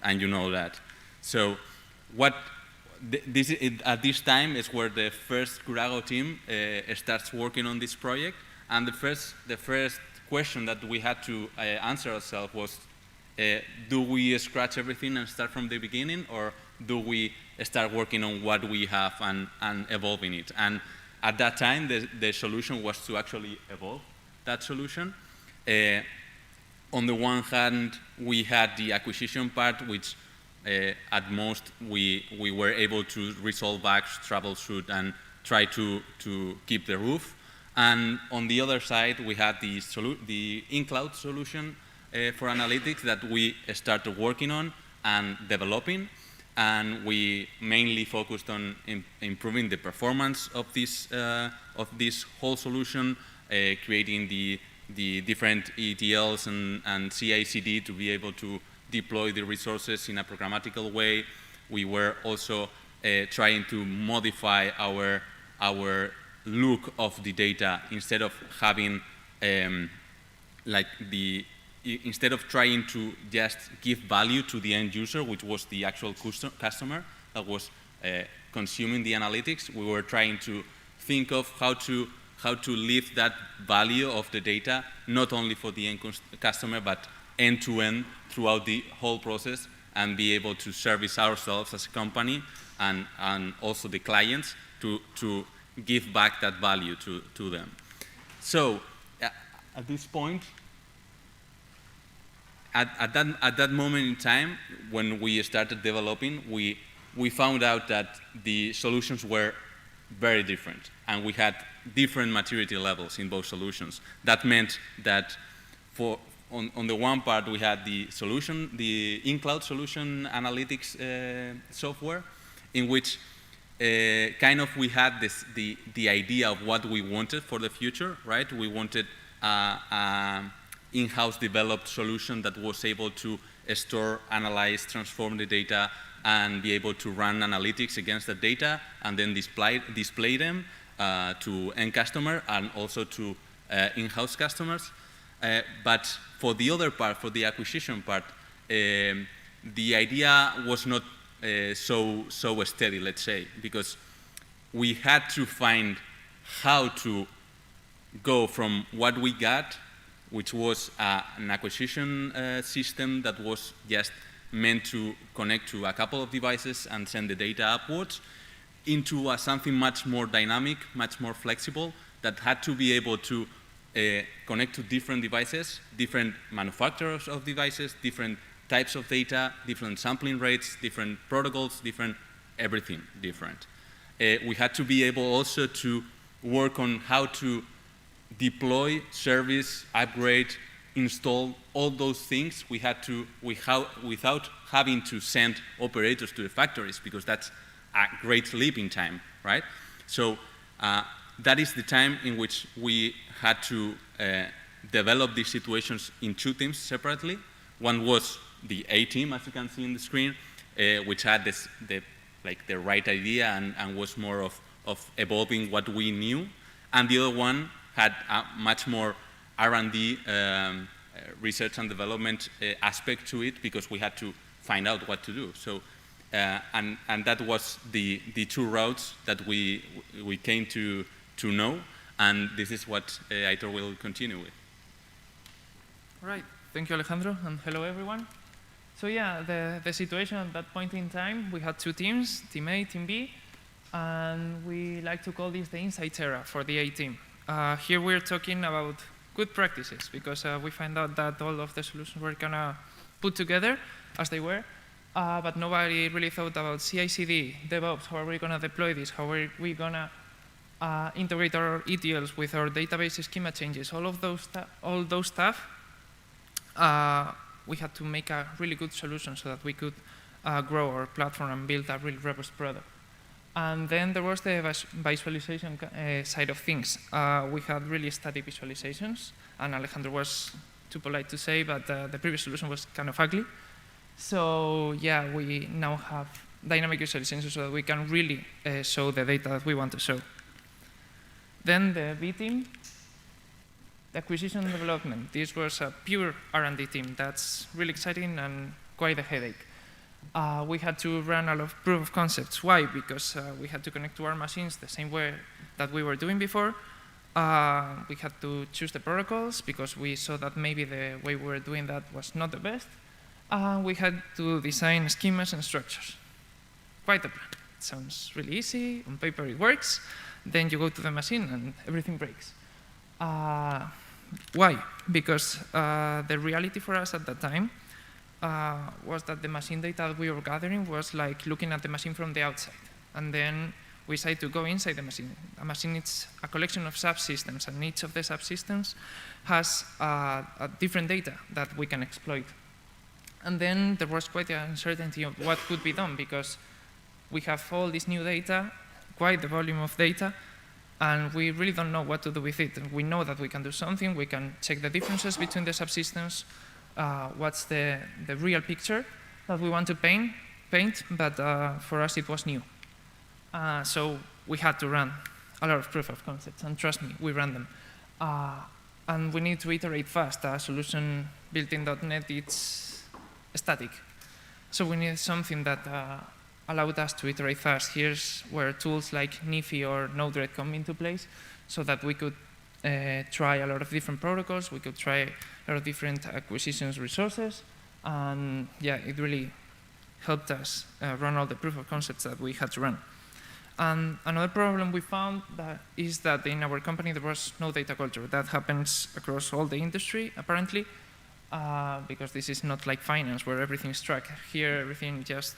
and you know that. So at this time is where the first Kurago team starts working on this project, and the first question that we had to answer ourselves was, do we scratch everything and start from the beginning, or do we start working on what we have and evolving it? And at that time, the solution was to actually evolve that solution. On the one hand, we had the acquisition part, which at most we were able to resolve bugs, troubleshoot, and try to keep the roof. And on the other side, we had the in-cloud solution for analytics that we started working on and developing. And we mainly focused on improving the performance of this whole solution, creating the different ETLs and CI/CD to be able to deploy the resources in a programmatical way. We were also trying to modify our look of the data instead of having instead of trying to just give value to the end user, which was the actual customer that was consuming the analytics. We were trying to think of how to lift that value of the data, not only for the end customer, but end-to-end throughout the whole process, and be able to service ourselves as a company and also the clients to give back that value to them. So at this point, at that moment in time, when we started developing, we found out that the solutions were very different, and we had different maturity levels in both solutions. That meant that on the one part, we had the solution, the in-cloud solution analytics software, in which kind of we had the idea of what we wanted for the future, right? We wanted in-house developed solution that was able to store, analyze, transform the data, and be able to run analytics against the data, and then display them to end customer and also to in-house customers. But for the other part, for the acquisition part, the idea was not so steady, let's say, because we had to find how to go from what we got, which was an acquisition system that was just meant to connect to a couple of devices and send the data upwards, into something much more dynamic, much more flexible, that had to be able to connect to different devices, different manufacturers of devices, different types of data, different sampling rates, different protocols, everything different. We had to be able also to work on how to deploy, service, upgrade, install, all those things. We had to, without having to send operators to the factories, because that's a great leap in time, right? So that is the time in which we had to develop these situations in two teams separately. One was the A team, as you can see on the screen, which had the right idea and was more of evolving what we knew. And the other one had a much more R&D, research and development aspect to it, because we had to find out what to do. So, and that was the two routes that we came to know, and this is what Aitor will continue with. All right, Thank you, Alejandro, and hello, everyone. So yeah, the situation at that point in time, we had two teams, Team A, Team B, and we like to call this the insights era for the A team. Here we're talking about good practices, because we find out that all of the solutions were kind of put together as they were, but nobody really thought about CI/CD, DevOps, how are we going to deploy this, how are we going to integrate our ETLs with our database schema changes, all those stuff. We had to make a really good solution so that we could grow our platform and build a really robust product. And then there was the visualization side of things. We had really static visualizations, and Alejandro was too polite to say, but the previous solution was kind of ugly. So yeah, we now have dynamic visualizations so that we can really show the data that we want to show. Then the B team, the acquisition and development. This was a pure R&D team. That's really exciting and quite a headache. We had to run a lot of proof of concepts. Why? Because we had to connect to our machines the same way that we were doing before. We had to choose the protocols because we saw that maybe the way we were doing that was not the best. We had to design schemas and structures. Quite a plan. It sounds really easy. On paper it works. Then you go to the machine and everything breaks. Why? Because the reality for us at that time was that the machine data that we were gathering was like looking at the machine from the outside. And then we decided to go inside the machine. A machine is a collection of subsystems, and each of the subsystems has a different data that we can exploit. And then there was quite an uncertainty of what could be done, because we have all this new data, quite the volume of data, and we really don't know what to do with it. We know that we can do something, we can check the differences between the subsystems, what's the real picture that we want to paint, but for us it was new. So we had to run a lot of proof of concepts, and trust me, we ran them. And we need to iterate fast. A solution built in .NET, it's static. So we needed something that allowed us to iterate fast. Here's where tools like Nifi or Node-RED come into place, so that we could try a lot of different protocols, we could try a lot of different acquisitions resources, and yeah, it really helped us run all the proof of concepts that we had to run. And another problem we found is that in our company there was no data culture. That happens across all the industry, apparently, because this is not like finance where everything is tracked. Here, everything just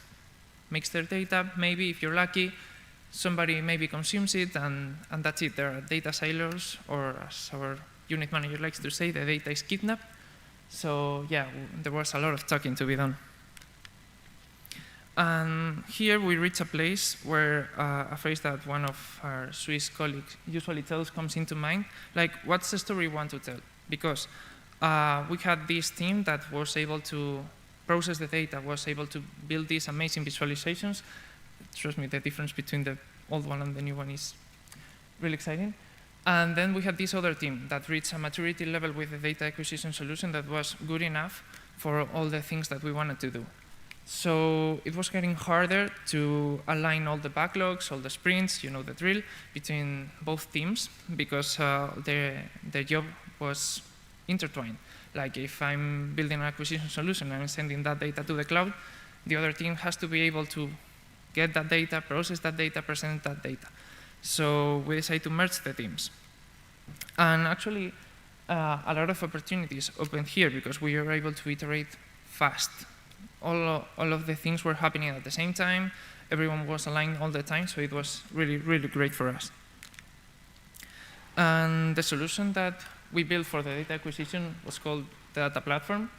makes their data. Maybe, if you're lucky, somebody maybe consumes it, and that's it. There are data silos, or as our unit manager likes to say, the data is kidnapped. So yeah, there was a lot of talking to be done. And here we reach a place where a phrase that one of our Swiss colleagues usually tells comes into mind, like, what's the story we want to tell? Because we had this team that was able to process the data, was able to build these amazing visualizations. Trust me, the difference between the old one and the new one is really exciting. And then we had this other team that reached a maturity level with the data acquisition solution that was good enough for all the things that we wanted to do. So it was getting harder to align all the backlogs, all the sprints, you know the drill, between both teams, because their job was intertwined. Like, if I'm building an acquisition solution and I'm sending that data to the cloud, the other team has to be able to get that data, process that data, present that data. So we decided to merge the teams. And actually, a lot of opportunities opened here because we were able to iterate fast. All of the things were happening at the same time. Everyone was aligned all the time, so it was really, really great for us. And the solution that we built for the data acquisition was called the data platform.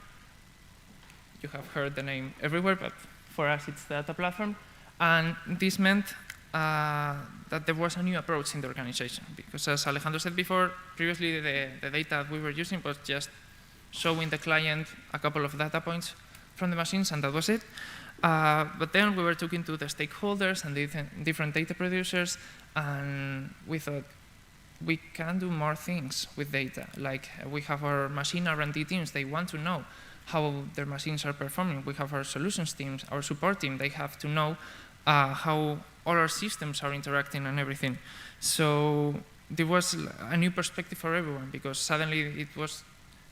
You have heard the name everywhere, but for us it's the data platform. And this meant that there was a new approach in the organization, because as Alejandro said before, previously the data that we were using was just showing the client a couple of data points from the machines, and that was it. But then we were talking to the stakeholders and the different data producers, and we thought, we can do more things with data. Like, we have our machine R&D teams, they want to know how their machines are performing. We have our solutions teams, our support team, they have to know how all our systems are interacting and everything. So there was a new perspective for everyone, because suddenly it was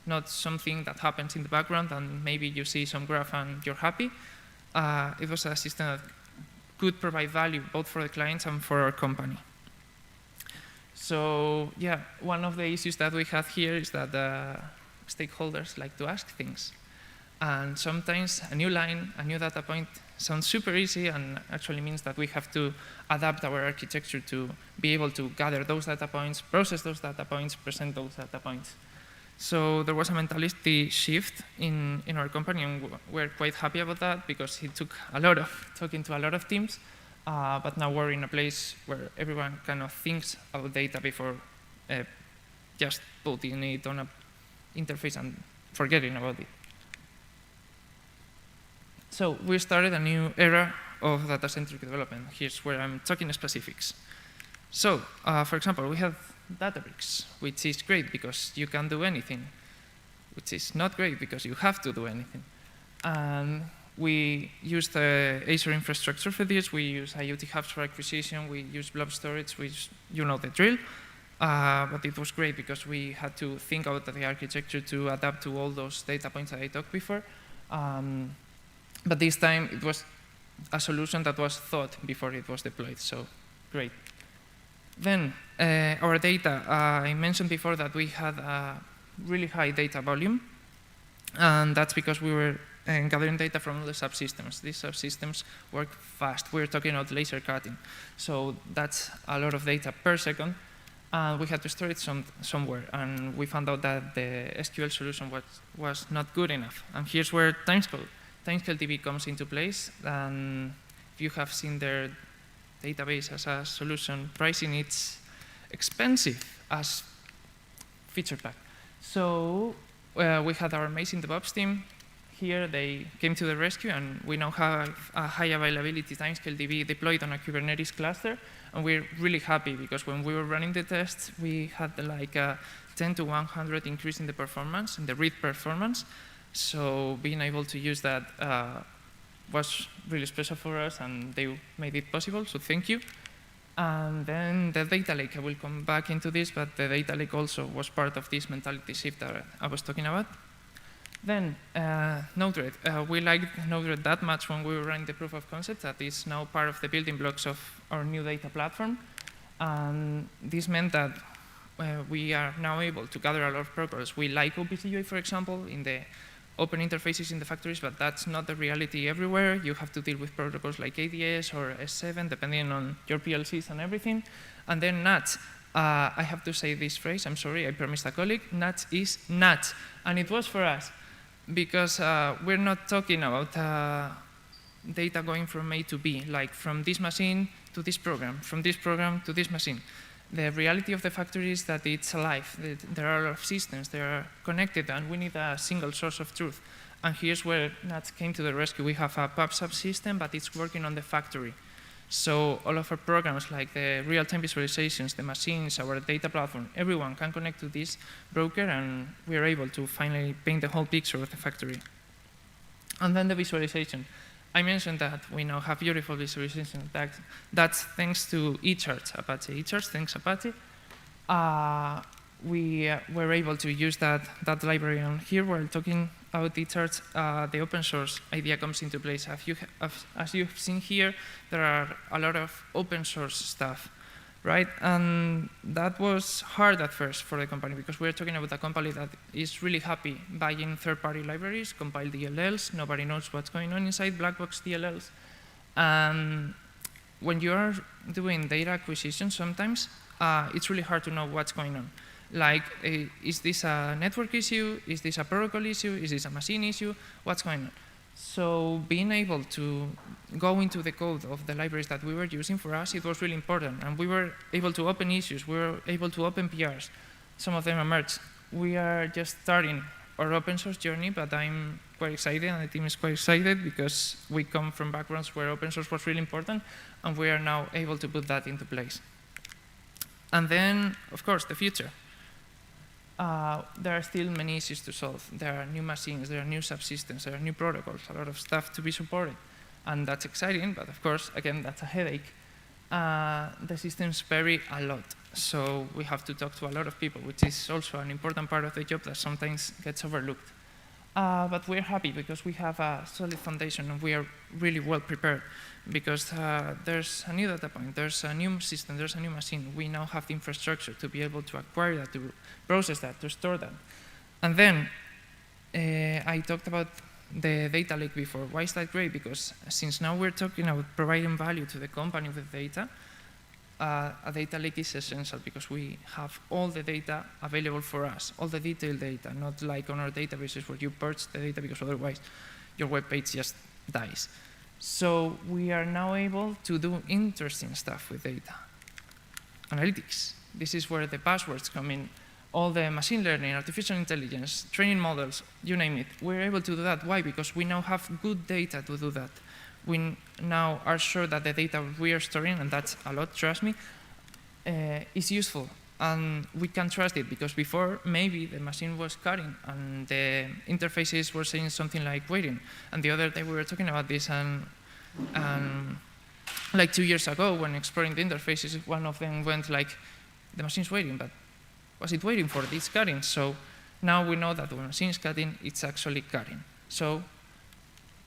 not something that happens in the background and maybe you see some graph and you're happy. It was a system that could provide value both for the clients and for our company. So yeah, one of the issues that we have here is that stakeholders like to ask things. And sometimes a new line, a new data point sounds super easy and actually means that we have to adapt our architecture to be able to gather those data points, process those data points, present those data points. So there was a mentality shift in our company, and we're quite happy about that because it took a lot of talking to a lot of teams, but now we're in a place where everyone kind of thinks about data before just putting it on an interface and forgetting about it. So we started a new era of data-centric development. Here's where I'm talking specifics. So, for example, we have Databricks, which is great because you can do anything, which is not great because you have to do anything. And we use the Azure infrastructure for this. We use IoT hubs for acquisition. We use blob storage, which you know the drill. But it was great because we had to think about the architecture to adapt to all those data points that I talked before. But this time, it was a solution that was thought before it was deployed, so great. Then, our data. I mentioned before that we had a really high data volume, and that's because we were gathering data from the subsystems. These subsystems work fast. We're talking about laser cutting. So that's a lot of data per second, and we had to store it somewhere, and we found out that the SQL solution was not good enough. And here's where TimescaleDB comes into place, and if you have seen their database as a solution pricing, it's expensive as feature pack. So we had our amazing DevOps team here. They came to the rescue, and we now have a high availability TimescaleDB deployed on a Kubernetes cluster, and we're really happy because when we were running the tests, we had like a 10 to 100 increase in the performance, in the read performance. So being able to use that was really special for us, and they made it possible, so thank you. And then the data lake, I will come back into this, but the data lake also was part of this mentality shift that I was talking about. Then Node-RED. We liked Node-RED that much when we were running the proof of concept that is now part of the building blocks of our new data platform. And this meant that we are now able to gather a lot of protocols. We like OPC-UA, for example, in the open interfaces in the factories, but that's not the reality everywhere. You have to deal with protocols like ADS or S7, depending on your PLCs and everything. And then NAT. I have to say this phrase, I'm sorry, I promised a colleague. NAT is NAT, and it was for us, because we're not talking about data going from A to B, like from this machine to this program, from this program to this machine. The reality of the factory is that it's alive. There are a lot of systems, they are connected, and we need a single source of truth. And here's where NAT came to the rescue. We have a pub subsystem, but it's working on the factory. So all of our programs, like the real-time visualizations, the machines, our data platform, everyone can connect to this broker, and we are able to finally paint the whole picture of the factory. And then the visualization. I mentioned that we now have beautiful visualization. That's thanks to eCharts, Apache eCharts, thanks Apache. We were able to use that library, and here we're talking about eCharts. The open source idea comes into place. As you've seen here, there are a lot of open source stuff, right? And that was hard at first for the company because we're talking about a company that is really happy buying third-party libraries, compiled DLLs. Nobody knows what's going on inside black box DLLs. And when you are doing data acquisition, sometimes it's really hard to know what's going on. Like, is this a network issue? Is this a protocol issue? Is this a machine issue? What's going on? So being able to go into the code of the libraries that we were using, for us, it was really important. And we were able to open issues. We were able to open PRs. Some of them emerged. We are just starting our open source journey, but I'm quite excited, and the team is quite excited because we come from backgrounds where open source was really important, and we are now able to put that into place. And then, of course, the future. There are still many issues to solve. There are new machines, there are new subsystems, there are new protocols, a lot of stuff to be supported. And that's exciting, but of course, again, that's a headache. the systems vary a lot. So we have to talk to a lot of people, which is also an important part of the job that sometimes gets overlooked. But we're happy because we have a solid foundation and we are really well prepared because there's a new data point, there's a new system, there's a new machine. We now have the infrastructure to be able to acquire that, to process that, to store that. And then I talked about the data lake before. Why is that great? Because since now we're talking about providing value to the company with data, a data lake is essential because we have all the data available for us, all the detailed data, not like on our databases where you purge the data because otherwise your web page just dies. So we are now able to do interesting stuff with data. Analytics. This is where the buzzwords come in. All the machine learning, artificial intelligence, training models, you name it. We're able to do that. Why? Because we now have good data to do that. We now are sure that the data we are storing, and that's a lot, trust me, is useful. And we can trust it because before, maybe the machine was cutting and the interfaces were saying something like waiting. And the other day we were talking about this and like 2 years ago when exploring the interfaces, one of them went like, the machine's waiting, but was it waiting for this cutting? So now we know that when the machine is cutting, it's actually cutting. So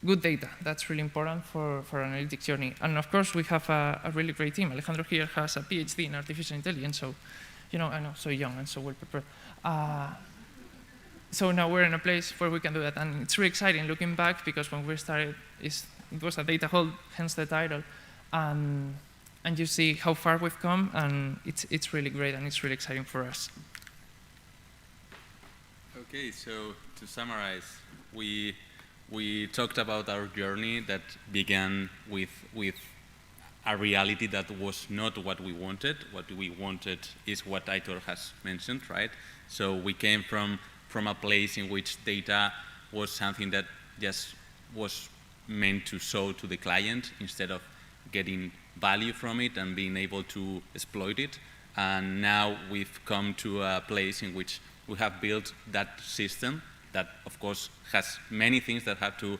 good data, that's really important for analytics journey. And of course, we have a really great team. Alejandro here has a PhD in artificial intelligence, so, you know, I know, so young and so well prepared. So now we're in a place where we can do that. And it's really exciting looking back because when we started, it was a data hole, hence the title. And you see how far we've come, and it's really great and it's really exciting for us. Okay, so to summarize, we talked about our journey that began with a reality that was not what we wanted. What we wanted is what Aitor has mentioned, right? So we came from a place in which data was something that just was meant to show to the client instead of getting value from it and being able to exploit it. And now we've come to a place in which we have built that system that, of course, has many things that have to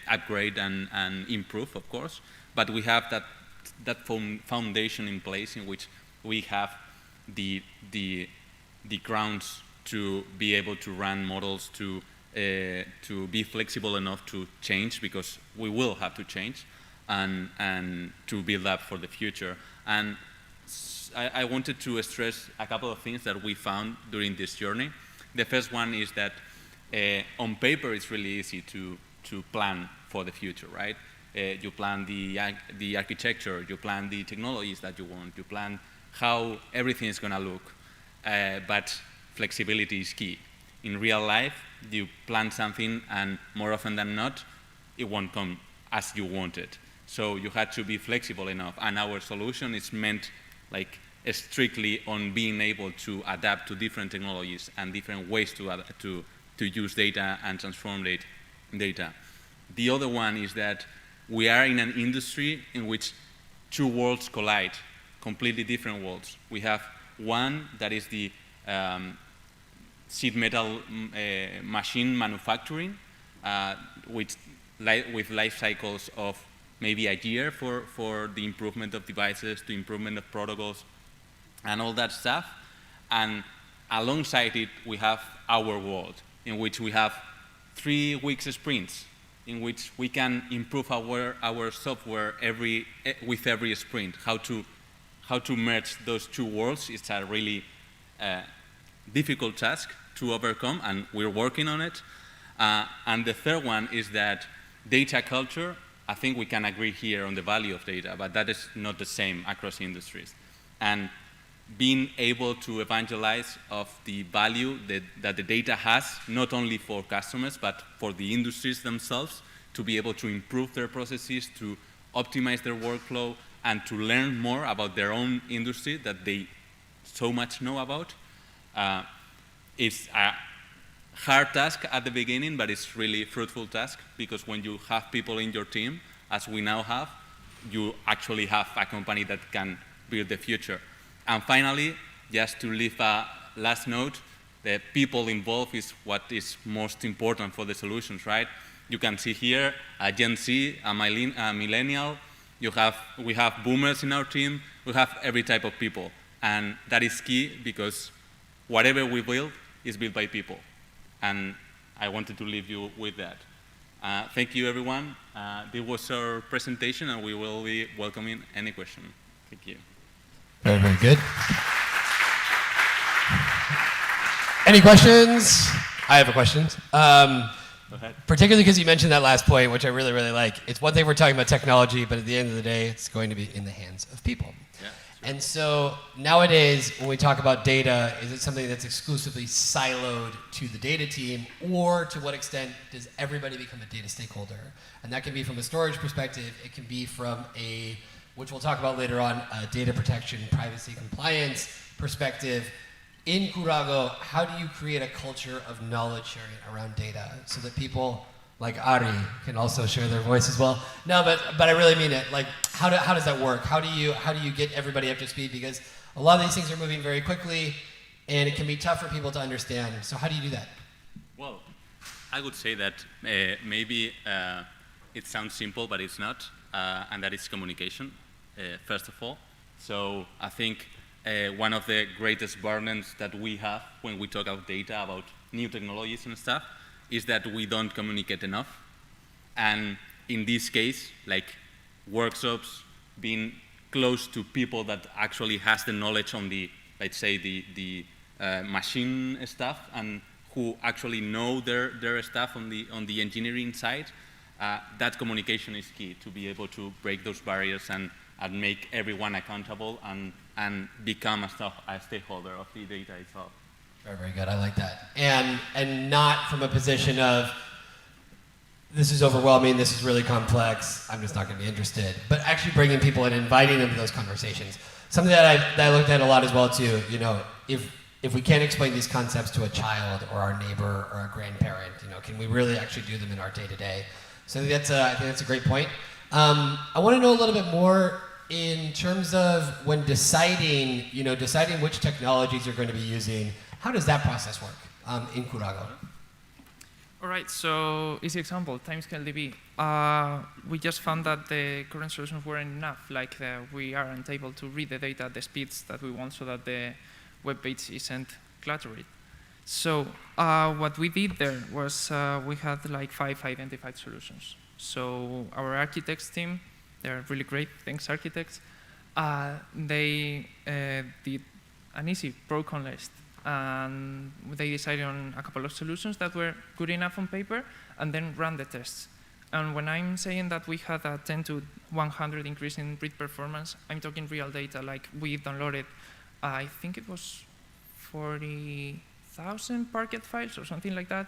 upgrade and improve, of course. But we have that foundation in place in which we have the grounds to be able to run models, to be flexible enough to change, because we will have to change, and to build up for the future. And I wanted to stress a couple of things that we found during this journey. The first one is that on paper, it's really easy to plan for the future, right? You plan the architecture, you plan the technologies that you want, you plan how everything is going to look, but flexibility is key. In real life, you plan something, and more often than not, it won't come as you want it. So you had to be flexible enough, and our solution is meant like strictly on being able to adapt to different technologies and different ways to use data and transform data. The other one is that we are in an industry in which two worlds collide, completely different worlds. We have one that is the sheet metal machine manufacturing, with life cycles of maybe a year for the improvement of devices, the improvement of protocols, and all that stuff. And alongside it, we have our world, in which we have 3 weeks sprints, in which we can improve our software with every sprint. How to merge those two worlds is a really difficult task to overcome, and we're working on it. And the third one is that data culture, I think we can agree here on the value of data, but that is not the same across industries. And being able to evangelize of the value that the data has, not only for customers, but for the industries themselves, to be able to improve their processes, to optimize their workflow, and to learn more about their own industry that they so much know about. It's a hard task at the beginning, but it's really a fruitful task, because when you have people in your team, as we now have, you actually have a company that can build the future. And finally, just to leave a last note, the people involved is what is most important for the solutions, right? You can see here a Gen Z, a millennial, We have boomers in our team. We have every type of people. And that is key because whatever we build is built by people. And I wanted to leave you with that. Thank you, everyone. This was our presentation, and we will be welcoming any question. Thank you. Very, very good. Any questions? I have a question. Go ahead. Particularly because you mentioned that last point, which I really, really like. It's one thing we're talking about technology, but at the end of the day, it's going to be in the hands of people. Yeah, sure. And so nowadays, when we talk about data, is it something that's exclusively siloed to the data team, or to what extent does everybody become a data stakeholder? And that can be from a storage perspective, it can be from a, which we'll talk about later on, a data protection, privacy compliance perspective. In Kurago, how do you create a culture of knowledge sharing around data so that people like Ari can also share their voice as well? No, but I really mean it. Like, how does that work? How do you get everybody up to speed? Because a lot of these things are moving very quickly, and it can be tough for people to understand. So how do you do that? Well, I would say that maybe it sounds simple, but it's not, and that is communication, first of all. So I think one of the greatest burdens that we have when we talk about data, about new technologies and stuff, is that we don't communicate enough. And in this case, like workshops, being close to people that actually has the knowledge on the, let's say, the machine stuff, and who actually know their stuff on the engineering side, that communication is key to be able to break those barriers and make everyone accountable and become a stakeholder of the data itself. Very, very good. I like that. And not from a position of, this is overwhelming, this is really complex, I'm just not going to be interested. But actually bringing people and inviting them to those conversations. Something that I looked at a lot as well too. You know, if we can't explain these concepts to a child or our neighbor or a grandparent, you know, can we really actually do them in our day-to-day? So I think that's a great point. I want to know a little bit more in terms of when deciding which technologies you're going to be using. How does that process work in Kurago? All right, so easy example, timescale DB. We just found that the current solutions weren't enough, like we aren't able to read the data at the speeds that we want so that the web page isn't cluttered. So what we did there was we had like 5 identified solutions. So our architects team, they're really great, thanks architects, they did an easy pro-con list. And they decided on a couple of solutions that were good enough on paper, and then ran the tests. And when I'm saying that we had a 10 to 100 increase in read performance, I'm talking real data. Like we downloaded, I think it was 40,000 Parquet files or something like that.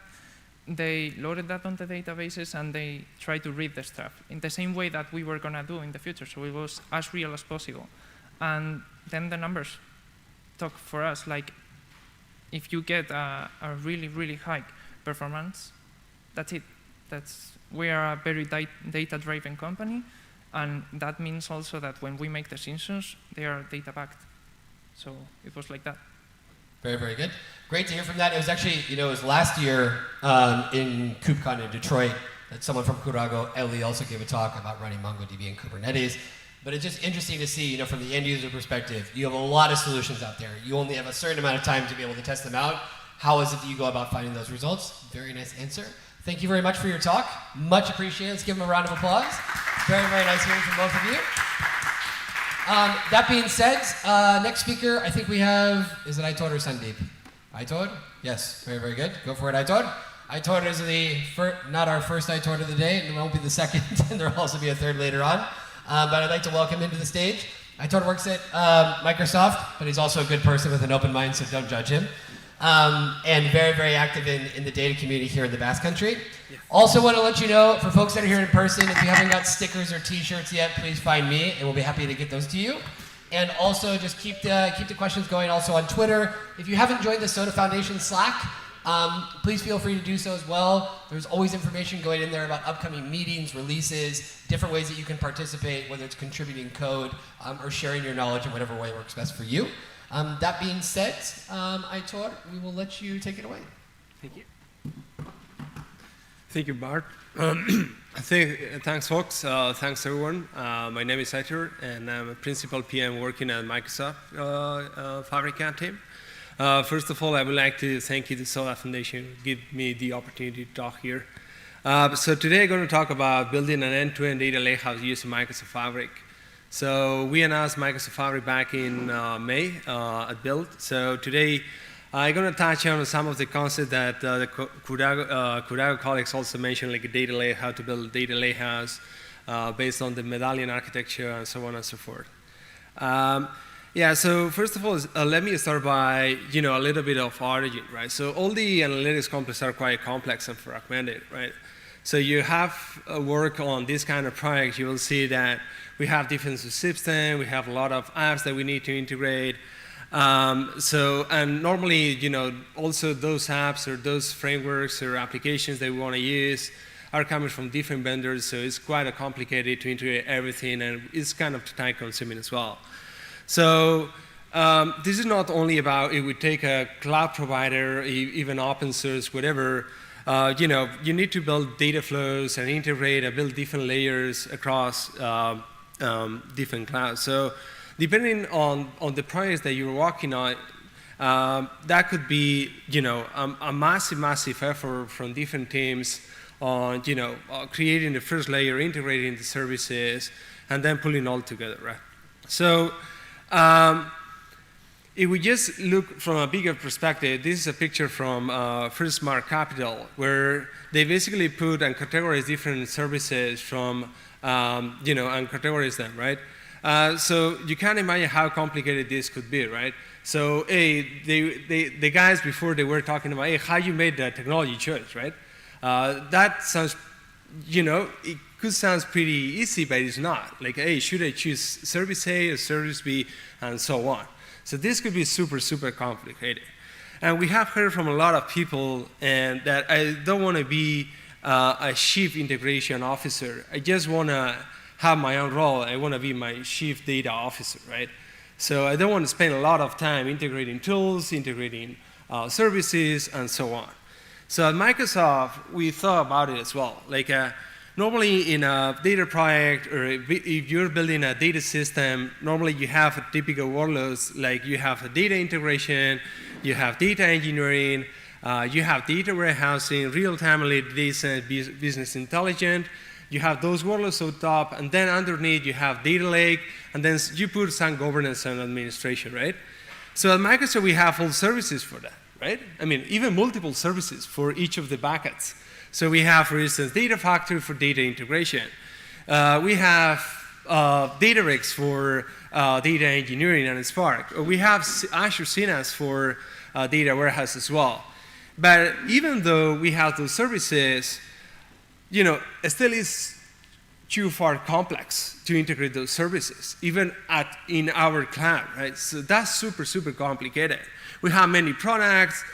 They loaded that on the databases, and they tried to read the stuff in the same way that we were going to do in the future. So it was as real as possible. And then the numbers talk for us. Like, if you get a really, really high performance, that's it. We are a very data-driven company, and that means also that when we make decisions, they are data-backed. So it was like that. Very, very good. Great to hear from that. It was actually, it was last year in KubeCon in Detroit that someone from Kurago, Ellie, also gave a talk about running MongoDB and Kubernetes. But it's just interesting to see, from the end user perspective, you have a lot of solutions out there. You only have a certain amount of time to be able to test them out. How is it that you go about finding those results? Very nice answer. Thank you very much for your talk. Much appreciated. Let's give them a round of applause. Very, very nice hearing from both of you. That being said, next speaker, I think we have, is it Aitor or Sandeep? Aitor? Yes, very, very good. Go for it, Aitor. Aitor is not our first Aitor of the day, and it won't be the second, and there will also be a third later on. But I'd like to welcome him to the stage. Aitor works at Microsoft, but he's also a good person with an open mind, so don't judge him. And very, very active in the data community here in the Basque Country. Yeah. Also want to let you know, for folks that are here in person, if you haven't got stickers or t-shirts yet, please find me, and we'll be happy to get those to you. And also just keep the questions going also on Twitter. If you haven't joined the Soda Foundation Slack, please feel free to do so as well. There's always information going in there about upcoming meetings, releases, different ways that you can participate, whether it's contributing code or sharing your knowledge in whatever way works best for you. That being said, Aitor, we will let you take it away. Thank you. Thank you, Bart. Thanks, folks. Thanks, everyone. My name is Aitor, and I'm a principal PM working at Microsoft Fabric team. First of all, I would like to thank you, the Soda Foundation, give me the opportunity to talk here. So today I'm going to talk about building an end-to-end data lakehouse using Microsoft Fabric. So we announced Microsoft Fabric back in May at Build. So today I'm going to touch on some of the concepts that the Kurago colleagues also mentioned, like a data lake, how to build a data lakehouse based on the medallion architecture and so on and so forth. Yeah, so first of all, let me start by a little bit of origin, right? So all the analytics complex are quite complex and fragmented, right? So you have work on this kind of project, you will see that we have different systems, we have a lot of apps that we need to integrate. And normally, also those apps or those frameworks or applications that we want to use are coming from different vendors, so it's quite complicated to integrate everything, and it's kind of time consuming as well. So this is not only about if we take a cloud provider, even open source, whatever, you need to build data flows and integrate and build different layers across different clouds. So depending on the projects that you're working on, that could be a massive effort from different teams on creating the first layer, integrating the services, and then pulling it all together, right? So if we just look from a bigger perspective, this is a picture from First Smart Capital, where they basically put and categorize different services from and categorize them, right? So you can imagine how complicated this could be, right? So, the guys before, they were talking about, how you made the technology choice, right? That sounds, it could sound pretty easy, but it's not. Like, should I choose service A or service B, and so on. So this could be super complicated. And we have heard from a lot of people and that I don't want to be a chief integration officer. I just want to have my own role. I want to be my chief data officer, right? So I don't want to spend a lot of time integrating tools, integrating services, and so on. So at Microsoft, we thought about it as well. Like normally in a data project, or if you're building a data system, normally you have a typical workloads, like you have a data integration, you have data engineering, you have data warehousing, real-time analytics, business intelligence. You have those workloads on top, and then underneath you have data lake, and then you put some governance and administration, right? So at Microsoft, we have full services for that, right? I mean, even multiple services for each of the buckets. So we have, for instance, Data Factory for data integration. We have Databricks for data engineering and Spark. We have Azure Synapse for data warehouse as well. But even though we have those services, it still is too far complex to integrate those services, even in our cloud, right? So that's super complicated. We have many products.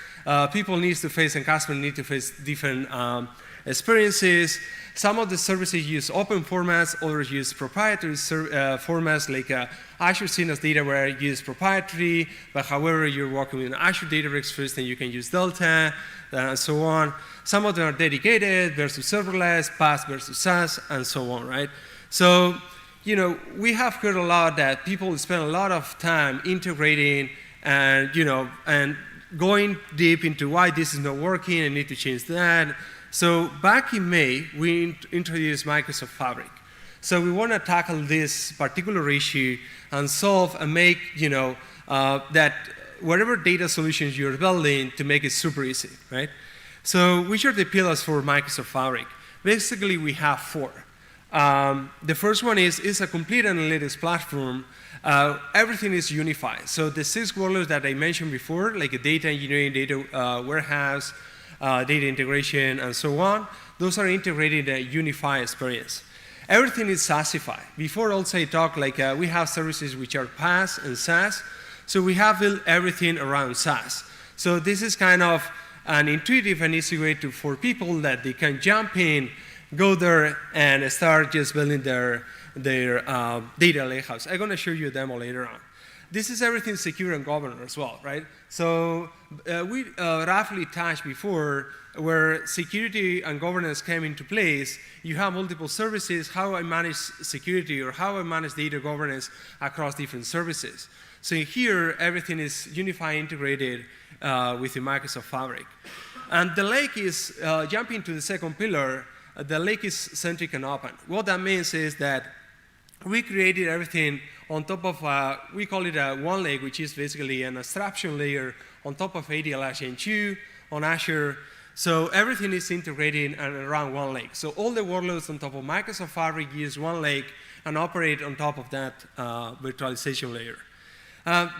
People need to face, and customers need to face different experiences. Some of the services use open formats, others use proprietary formats, like Azure Synapse Dataware use proprietary, but however you're working with Azure Databricks first, then you can use Delta, and so on. Some of them are dedicated versus serverless, PaaS versus SaaS, and so on, right? So, we have heard a lot that people spend a lot of time integrating and, and going deep into why this is not working and need to change that. So back in May, we introduced Microsoft Fabric. So we want to tackle this particular issue and solve and make, that whatever data solutions you're building to make it super easy, right? So which are the pillars for Microsoft Fabric? Basically, we have 4. The first one is a complete analytics platform. Everything is unified. So the 6 workloads that I mentioned before, like a data engineering, data warehouse, data integration, and so on, those are integrated in a unified experience. Everything is SaaSified. Before also I talked like we have services which are PaaS and SaaS, so we have built everything around SaaS. So this is kind of an intuitive and easy way for people that they can jump in, go there, and start just building their data lakehouse. I'm going to show you a demo later on. this is everything secure and governed as well, right? So we roughly touched before where security and governance came into place. You have multiple services, how I manage security or how I manage data governance across different services. So here, everything is unified, integrated with the Microsoft Fabric. And the lake is, jumping to the second pillar, the lake is centric and open. What that means is that we created everything on top of, we call it a one lake, which is basically an abstraction layer on top of ADLS Gen 2 on Azure. So everything is integrated around one lake. So all the workloads on top of Microsoft Fabric use one lake and operate on top of that virtualization layer.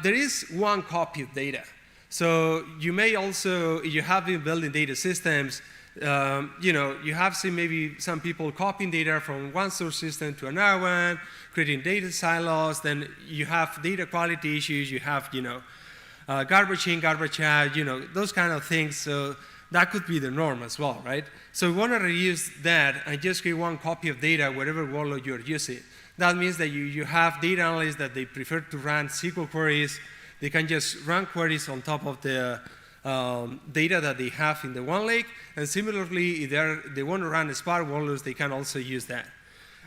There is one copy of data. So you may also, if you have been building data systems, you have seen maybe some people copying data from one source system to another one, creating data silos. Then you have data quality issues. You have, garbage in, garbage out, those kind of things. So that could be the norm as well, right? So we want to reuse that and just create one copy of data, whatever workload you're using. That means that you have data analysts that they prefer to run SQL queries. They can just run queries on top of the data that they have in the one lake. And similarly, if they want to run Spark workloads, they can also use that.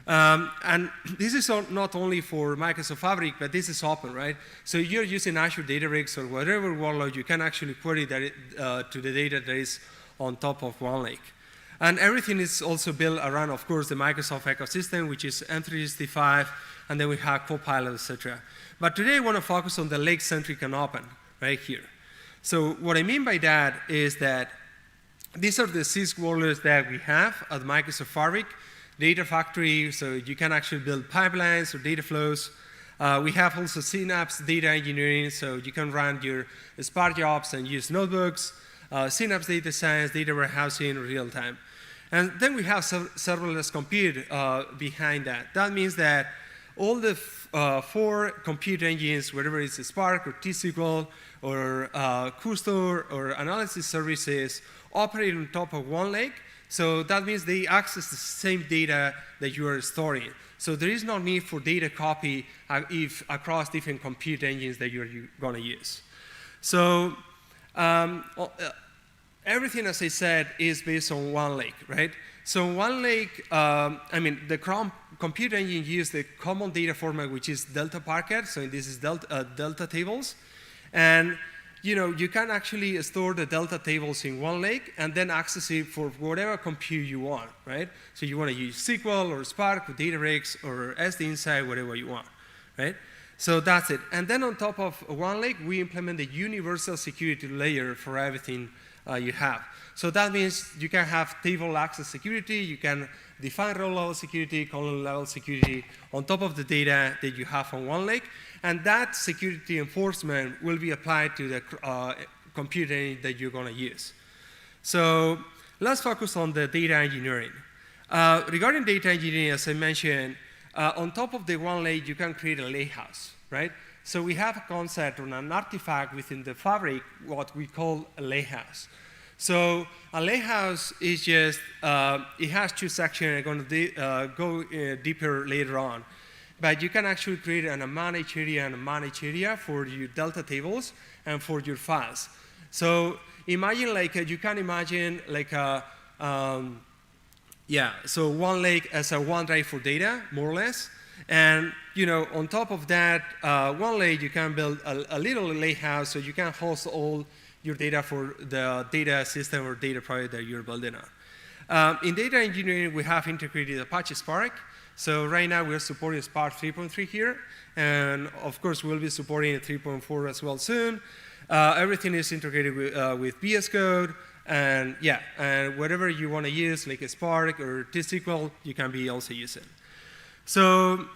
And this is not only for Microsoft Fabric, but this is open, right? So you're using Azure Databricks or whatever workload, you can actually query that to the data that is on top of one lake. And everything is also built around, of course, the Microsoft ecosystem, which is M365, and then we have Copilot, et cetera. But today I want to focus on the lake-centric and open, right here. So what I mean by that is that these are the 6 workloads that we have at Microsoft Fabric. Data Factory, so you can actually build pipelines or data flows. We have also Synapse Data Engineering, so you can run your Spark jobs and use notebooks. Synapse Data Science, Data Warehousing, real time. And then we have serverless compute behind that. That means that all the 4 compute engines, whether it's Spark or T-SQL or Custor or analysis services, operate on top of one lake. So that means they access the same data that you are storing. So there is no need for data copy across different compute engines that you're going to use. So everything, as I said, is based on one lake, right? So one lake, the compute engine uses the common data format, which is Delta Parquet. So this is Delta tables. And you can actually store the Delta tables in one lake and then access it for whatever compute you want, right? So you want to use SQL or Spark or Databricks or SD Insight, whatever you want, right? So that's it. And then on top of one lake, we implement the universal security layer for everything you have. So that means you can have table access security, you can define row level security, column level security on top of the data that you have on one lake. And that security enforcement will be applied to the compute engine that you're going to use. So let's focus on the data engineering. Regarding data engineering, as I mentioned, on top of the one lake, you can create a lakehouse, right? So we have a concept or an artifact within the fabric, what we call a lakehouse. So a lakehouse is just, it has 2 sections. I'm going to go deeper later on. But you can actually create a managed area and a managed area for your Delta tables and for your files. So imagine you can imagine so one lake as a OneDrive for data, more or less. And on top of that one lake, you can build a little lakehouse so you can host all your data for the data system or data project that you're building on. In data engineering, we have integrated Apache Spark. So right now, we're supporting Spark 3.3 here. And of course, we'll be supporting 3.4 as well soon. Everything is integrated with VS Code. And and whatever you want to use, like a Spark or T-SQL, you can be also using. So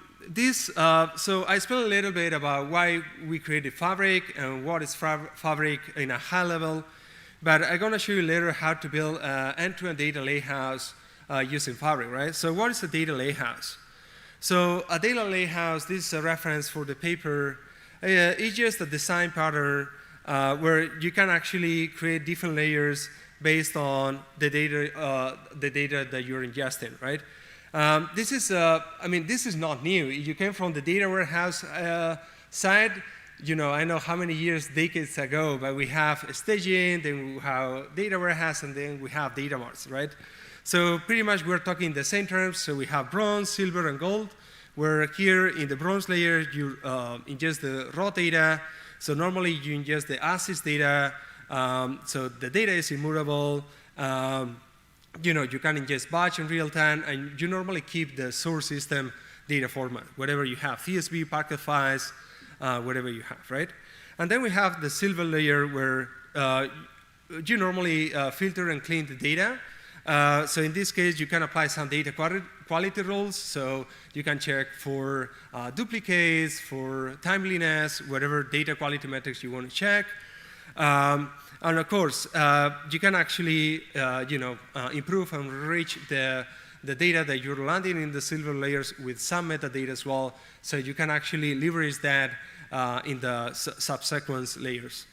so I spent a little bit about why we created Fabric and what is Fabric in a high level. But I'm going to show you later how to build an end-to-end data lakehouse using Fabric, right? So what is a data lakehouse? So a data lakehouse, this is a reference for the paper. It's just a design pattern where you can actually create different layers based on the data that you're ingesting, right? This is not new. You came from the data warehouse side. I know how many years, decades ago, but we have staging, then we have data warehouse, and then we have data marts, right? So pretty much we're talking the same terms. So we have bronze, silver, and gold, where here in the bronze layer, you ingest the raw data. So normally you ingest the ASIS data. So the data is immutable. You can ingest batch in real time, and you normally keep the source system data format, whatever you have, CSV, Parquet files, whatever you have, right? And then we have the silver layer where you normally filter and clean the data. So in this case, you can apply some data quality rules. So you can check for duplicates, for timeliness, whatever data quality metrics you want to check. And of course, you can actually improve and enrich the data that you're landing in the silver layers with some metadata as well. So you can actually leverage that in the subsequent layers.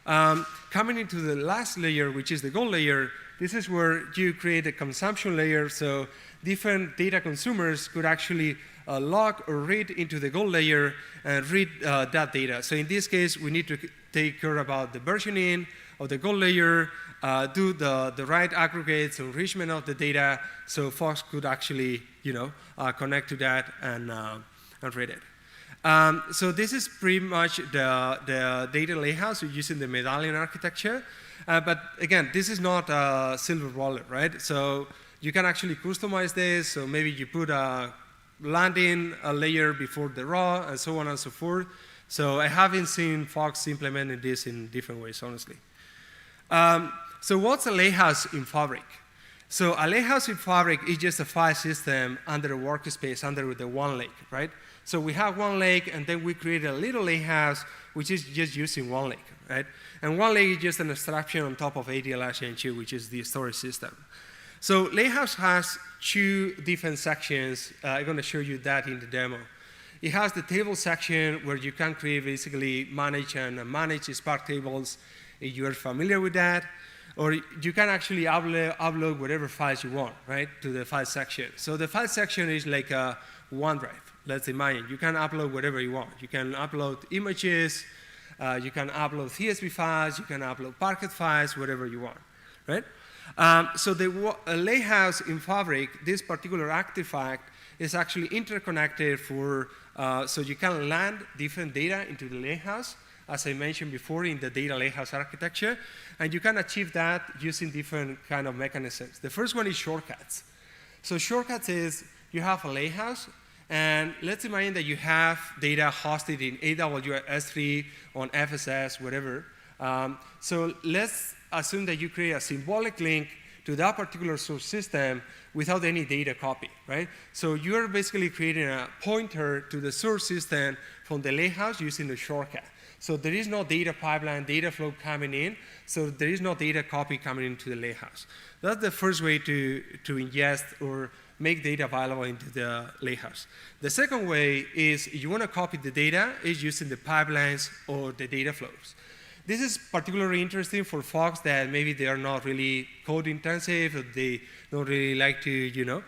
Coming into the last layer, which is the gold layer, this is where you create a consumption layer. So different data consumers could actually log or read into the gold layer and read that data. So in this case, we need to take care about the versioning of the gold layer, do the right aggregates, enrichment of the data, so folks could actually, connect to that and read it. So this is pretty much the data lakehouse using the medallion architecture. But again, this is not a silver bullet, right? So you can actually customize this. So maybe you put a landing a layer before the raw, and so on and so forth. So I haven't seen folks implementing this in different ways, honestly. So what's a lakehouse in Fabric? So a lakehouse in Fabric is just a file system under a workspace, under the one lake, right? So we have one lake, and then we create a little lakehouse, which is just using one lake, right? And one lake is just an abstraction on top of ADLS-2, which is the storage system. So lakehouse has two different sections. I'm going to show you that in the demo. It has the table section where you can create, basically manage Spark tables if you are familiar with that. Or you can actually upload whatever files you want, right, to the file section. So the file section is like a OneDrive. Let's imagine. You can upload whatever you want. You can upload images. You can upload CSV files. You can upload Parquet files, whatever you want, right? So the lakehouse in Fabric, this particular artifact, is actually interconnected so you can land different data into the lakehouse, as I mentioned before in the data lakehouse architecture, and you can achieve that using different kind of mechanisms. The first one is shortcuts. So shortcuts is you have a lakehouse, and let's imagine that you have data hosted in AWS S3, on FSS, whatever. So let's assume that you create a symbolic link to that particular source system without any data copy, right? So you're basically creating a pointer to the source system from the lakehouse using the shortcut. So there is no data pipeline, data flow coming in, so there is no data copy coming into the lakehouse. That's the first way to ingest or make data available into the lakehouse. The second way is you want to copy the data is using the pipelines or the data flows. This is particularly interesting for folks that maybe they are not really code intensive, or they don't really like to, deal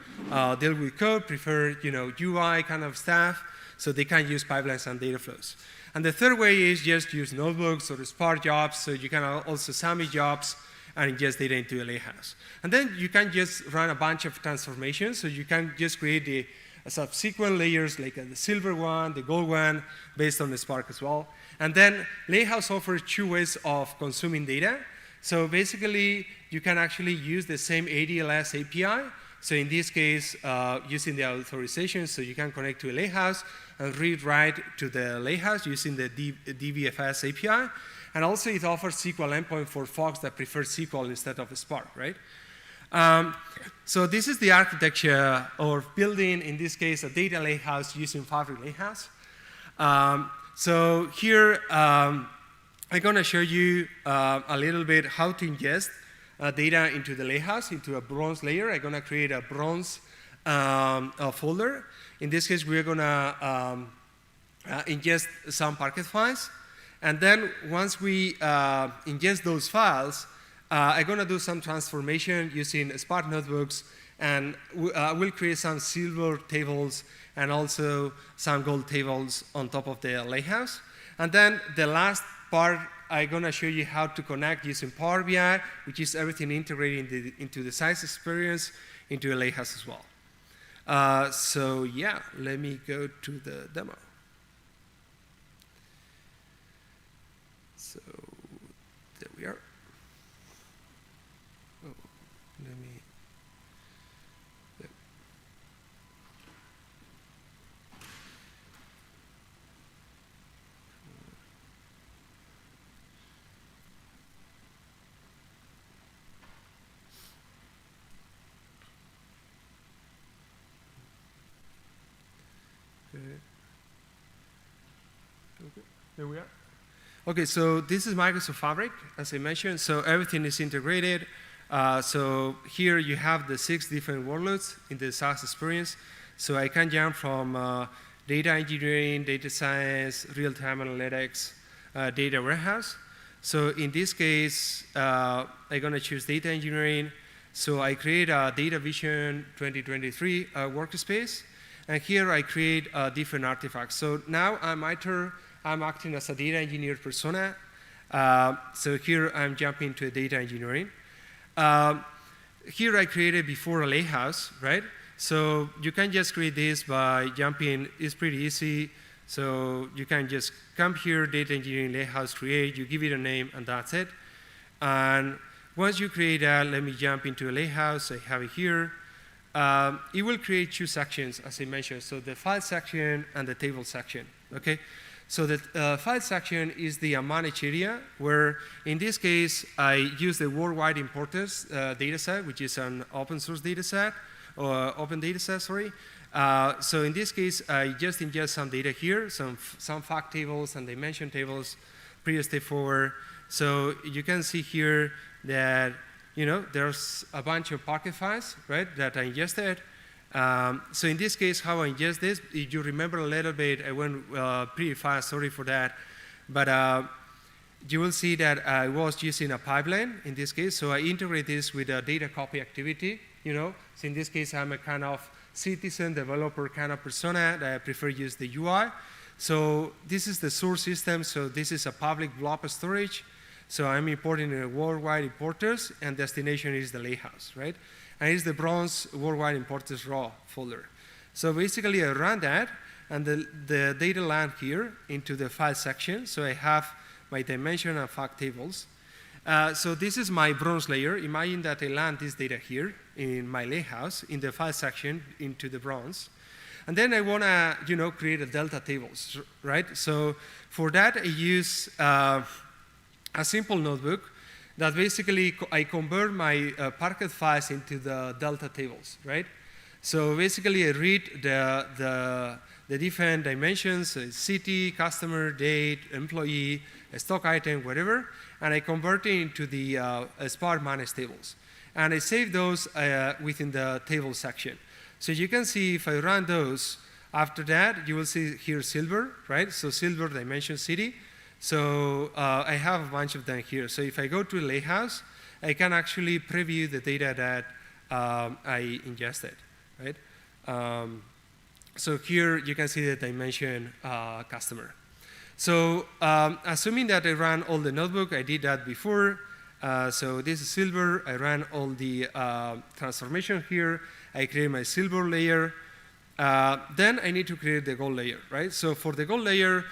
with code, prefer, UI kind of stuff, so they can use pipelines and data flows. And the third way is just use notebooks or Spark jobs, so you can also submit jobs and ingest data into a lakehouse. And then you can just run a bunch of transformations, so you can just create the subsequent layers, like the silver one, the gold one, based on the Spark as well. And then lakehouse offers two ways of consuming data. So basically, you can actually use the same ADLS API. So in this case, using the authorization, so you can connect to a lakehouse and read-write to the lakehouse using the DBFS API. And also, it offers SQL endpoint for folks that prefer SQL instead of Spark, right? So this is the architecture or building, in this case, a data lakehouse using Fabric Lakehouse. So here, I'm going to show you a little bit how to ingest data into the lakehouse, into a bronze layer. I'm going to create a bronze folder. In this case, we're going to ingest some Parquet files. And then once we ingest those files, I'm going to do some transformation using Spark notebooks, and we'll create some silver tables and also some gold tables on top of the lakehouse. And then the last part, I'm going to show you how to connect using Power BI, which is everything integrated into the science experience, into a Lakehouse as well. So yeah, let me go to the demo. So there we are. Oh, let me. Yep. Okay. There we are. Okay, so this is Microsoft Fabric, as I mentioned. So everything is integrated. So here you have the 6 different workloads in the SaaS experience. So I can jump from data engineering, data science, real-time analytics, data warehouse. So in this case, I'm going to choose data engineering. So I create a Data Vision 2023 workspace. And here I create different artifacts. So now I'm acting as a data engineer persona. So here I'm jumping to data engineering. Here I created before a Lakehouse, right? So you can just create this by jumping. It's pretty easy. So you can just come here, data engineering Lakehouse, create. You give it a name, and that's it. And once you create that, let me jump into a Lakehouse. I have it here. It will create 2 sections, as I mentioned. So the file section and the table section, okay? So the file section is the managed area, where in this case, I use the worldwide importers dataset, which is an open source dataset, or open dataset, sorry. So in this case, I just ingest some data here, some fact tables and dimension tables, pretty straightforward. So you can see here that there's a bunch of Parquet files, right, that I ingested. So in this case, how I ingest this, if you remember a little bit, I went pretty fast, sorry for that. But you will see that I was using a pipeline in this case. So I integrate this with a data copy activity, So in this case, I'm a kind of citizen, developer kind of persona that I prefer use the UI. So this is the source system. So this is a public blob storage. So I'm importing the worldwide importers, and destination is the Lakehouse, right? And it's the bronze worldwide importers raw folder. So basically, I run that, and the data land here into the file section. So I have my dimension and fact tables. So this is my bronze layer. Imagine that I land this data here in my Lakehouse in the file section into the bronze. And then I want to, create a delta tables, right? So for that, I use a simple notebook that basically I convert my Parquet files into the delta tables, right? So basically, I read the different dimensions: city, customer, date, employee, stock item, whatever, and I convert it into the Spark managed tables. And I save those within the table section. So you can see if I run those, after that, you will see here silver, right? So silver dimension city. So I have a bunch of them here. So if I go to Lakehouse, I can actually preview the data that I ingested, right? So here you can see the dimension customer. So assuming that I ran all the notebook, I did that before. So this is silver. I ran all the transformation here. I create my silver layer. Then I need to create the gold layer, right? So for the gold layer,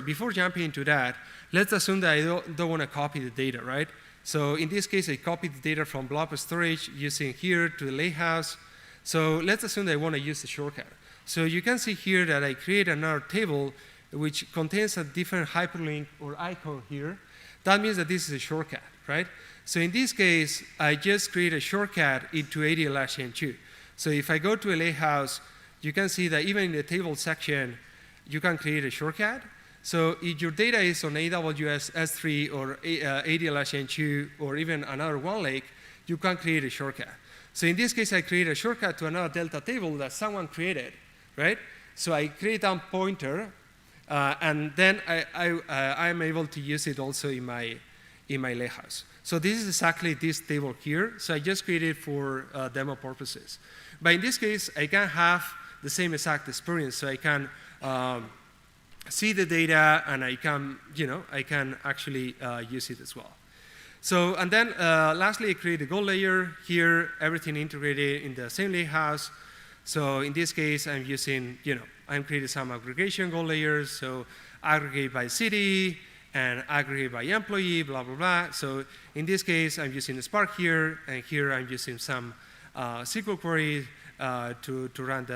before jumping into that, let's assume that I don't want to copy the data, right? So in this case, I copied the data from blob storage using here to the Lakehouse. So let's assume that I want to use the shortcut. So you can see here that I create another table which contains a different hyperlink or icon here. That means that this is a shortcut, right? So in this case, I just create a shortcut into ADLS-N2. So if I go to a Lakehouse, you can see that even in the table section, you can create a shortcut. So if your data is on AWS S3 or ADLS-N2 or even another OneLake, you can create a shortcut. So in this case, I create a shortcut to another Delta table that someone created, right? So I create a pointer, and then I'm able to use it also in my Lakehouse. So this is exactly this table here. So I just created for demo purposes. But in this case, I can have the same exact experience. So I can see the data, and I can, I can actually use it as well. So, and then lastly, I create a goal layer here, everything integrated in the same lakehouse. So in this case, I'm using, I'm creating some aggregation goal layers. So aggregate by city and aggregate by employee, blah, blah, blah. So in this case, I'm using Spark here, and here I'm using some SQL query to run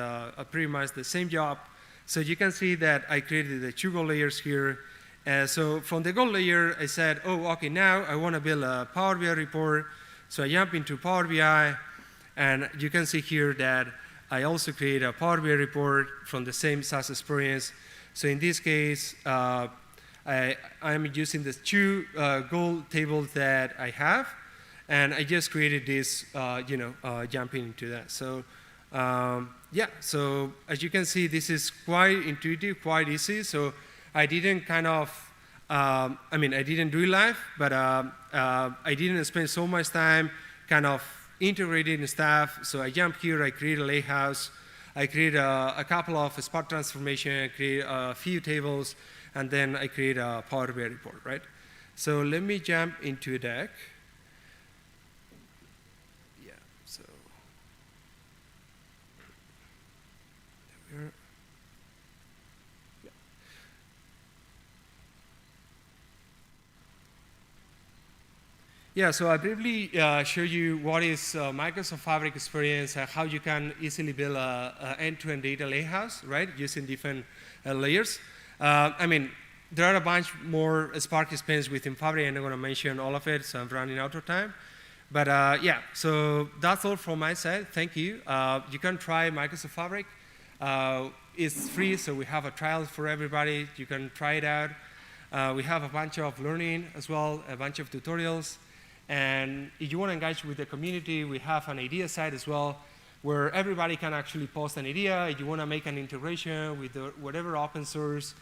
pretty much the same job. So you can see that I created the 2 goal layers here. So from the goal layer, I said, oh, okay, now I want to build a Power BI report. So I jump into Power BI, and you can see here that I also create a Power BI report from the same SaaS experience. So in this case, I'm using the 2 goal tables that I have, and I just created this, jumping into that. So yeah, so as you can see, this is quite intuitive, quite easy. So I didn't kind of, I didn't do it live, but I didn't spend so much time kind of integrating stuff. So I jump here, I create a lakehouse, I create a couple of Spark transformation, I create a few tables, and then I create a Power BI report, right? So let me jump into a deck. Yeah, so there we are. Yeah, so I briefly show you what is Microsoft Fabric experience, how you can easily build an end-to-end data lakehouse, right, using different layers. There are a bunch more Spark experience within Fabric, and I'm going to mention all of it, so I'm running out of time. But yeah, so that's all from my side. Thank you. You can try Microsoft Fabric. It's free, so we have a trial for everybody. You can try it out. We have a bunch of learning as well, a bunch of tutorials. And if you want to engage with the community, we have an idea site as well, where everybody can actually post an idea. If you want to make an integration with whatever open source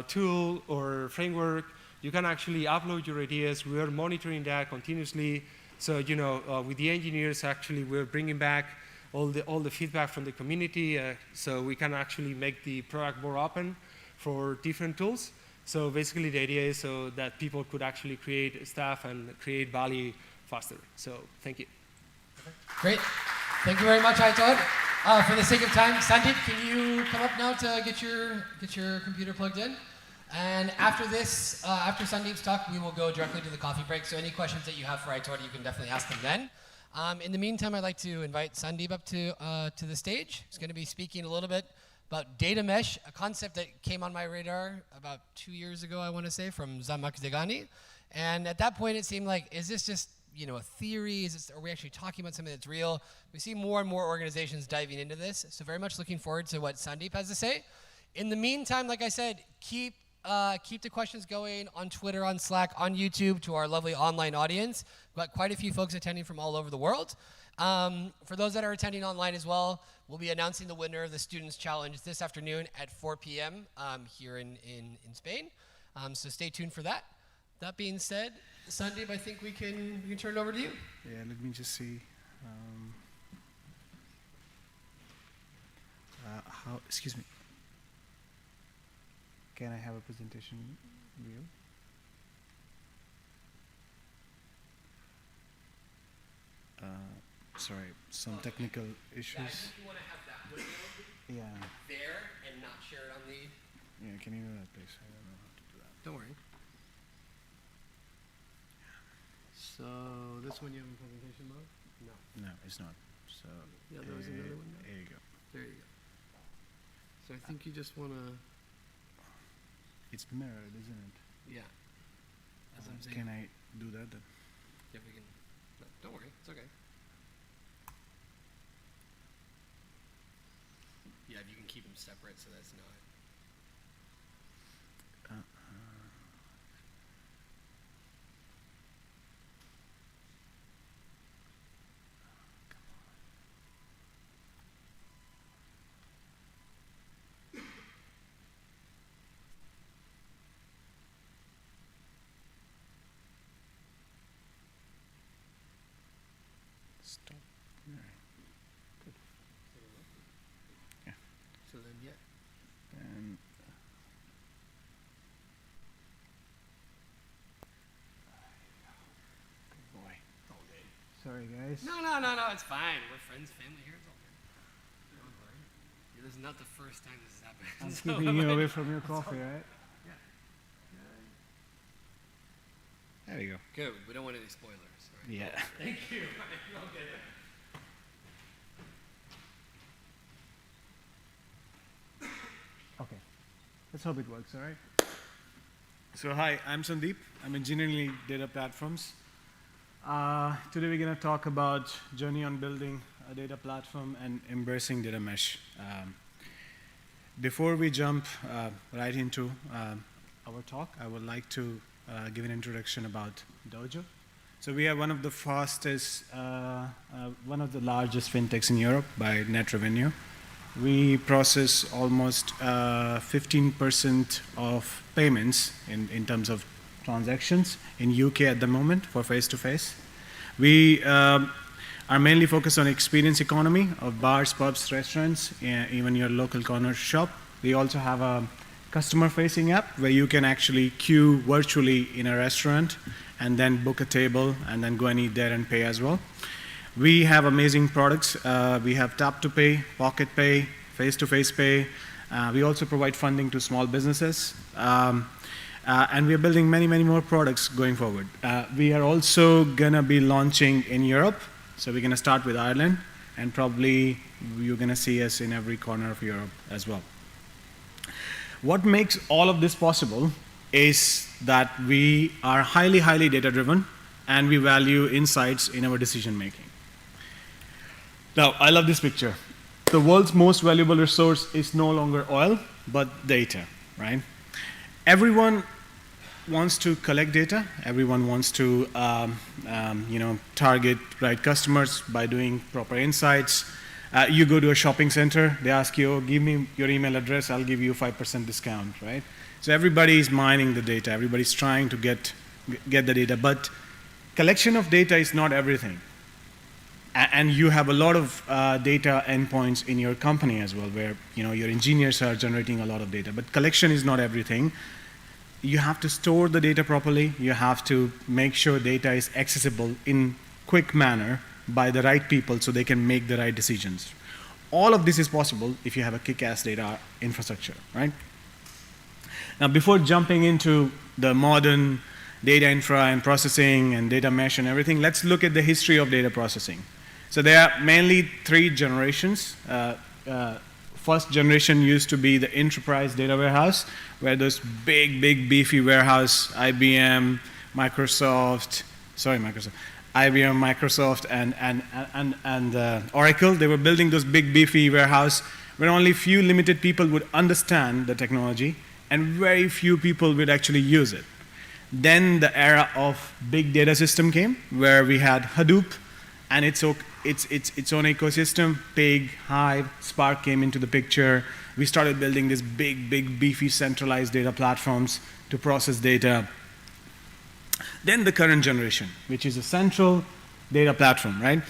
tool or framework, you can actually upload your ideas. We are monitoring that continuously. So, with the engineers, actually, we're bringing back all the feedback from the community, so we can actually make the product more open for different tools. So basically, the idea is so that people could actually create stuff and create value faster. So thank you. Great. Thank you very much, Aitor. For the sake of time, Sandeep, can you come up now to get your computer plugged in? And after this, after Sandeep's talk, we will go directly to the coffee break. So any questions that you have for Aitor, you can definitely ask them then. In the meantime, I'd like to invite Sandeep up to the stage. He's going to be speaking a little bit about data mesh, a concept that came on my radar about 2 years ago, I want to say, from Zhamak Degani. And at that point, it seemed like, is this just a theory? Are we actually talking about something that's real? We see more and more organizations diving into this. So very much looking forward to what Sandeep has to say. In the meantime, like I said, keep the questions going on Twitter, on Slack, on YouTube to our lovely online audience. We've got quite a few folks attending from all over the world. For those that are attending online as well, we'll be announcing the winner of the Students' Challenge this afternoon at 4 p.m. Here in Spain. So stay tuned for that. That being said, Sandeep, I think we can turn it over to you. Yeah, let me just see. Excuse me. Can I have a presentation view? Sorry, some technical issues. Yeah, I think you want to have that window there and not share it on the... Yeah, can you do that, please? I don't know how to do that. Don't worry. So this one you have in presentation mode? No. No, it's not. So Yeah, there was another window. There you go. There you go. So I think you just want to... It's mirrored, isn't it? Yeah. As I'm saying. Can I do that then? If we can... No, don't worry. It's okay. Yeah, if you can keep them separate so that's not... Stop mirroring. So then, yeah. And Sorry, guys. No, it's fine. We're friends, family here. It's all good. Don't worry. This is not the first time this has happened. I'm So keeping you away from your coffee, right? There you go. Good. We don't want any spoilers. Right? Yeah. Thank you. Okay. Let's hope it works, all right? So hi, I'm Sandeep. I'm engineering data platforms. Today we're going to talk about journey on building a data platform and embracing data mesh. Before we jump right into our talk, I would like to give an introduction about Dojo. So we are one of the fastest, one of the largest fintechs in Europe by net revenue. We process almost 15% of payments in terms of transactions in UK at the moment for face-to-face. We are mainly focused on experience economy of bars, pubs, restaurants, even your local corner shop. We also have a customer-facing app where you can actually queue virtually in a restaurant and then book a table and then go and eat there and pay as well. We have amazing products. We have tap to pay, pocket pay, face-to-face pay. We also provide funding to small businesses. And we are building many, many more products going forward. We are also going to be launching in Europe. So we're going to start with Ireland, and probably you're going to see us in every corner of Europe as well. What makes all of this possible is that we are highly, highly data-driven, and we value insights in our decision-making. Now, I love this picture. The world's most valuable resource is no longer oil, but data, right? Everyone wants to collect data. Everyone wants to target right customers by doing proper insights. You go to a shopping center, they ask you, oh, give me your email address, I'll give you a 5% discount, right? So everybody is mining the data. Everybody's trying to get the data, but collection of data is not everything. And you have a lot of data endpoints in your company as well, where your engineers are generating a lot of data. But collection is not everything. You have to store the data properly. You have to make sure data is accessible in quick manner by the right people so they can make the right decisions. All of this is possible if you have a kick-ass data infrastructure, right? Now, before jumping into the modern data infra and processing and data mesh and everything, let's look at the history of data processing. So there are mainly 3 generations. First generation used to be the enterprise data warehouse, where those big, beefy warehouse, IBM, Microsoft, and Oracle, they were building those big, beefy warehouse where only few limited people would understand the technology and very few people would actually use it. Then the era of big data system came, where we had Hadoop and its own ecosystem. Pig, Hive, Spark came into the picture. We started building these big, beefy centralized data platforms to process data. Then the current generation, which is a central data platform, right?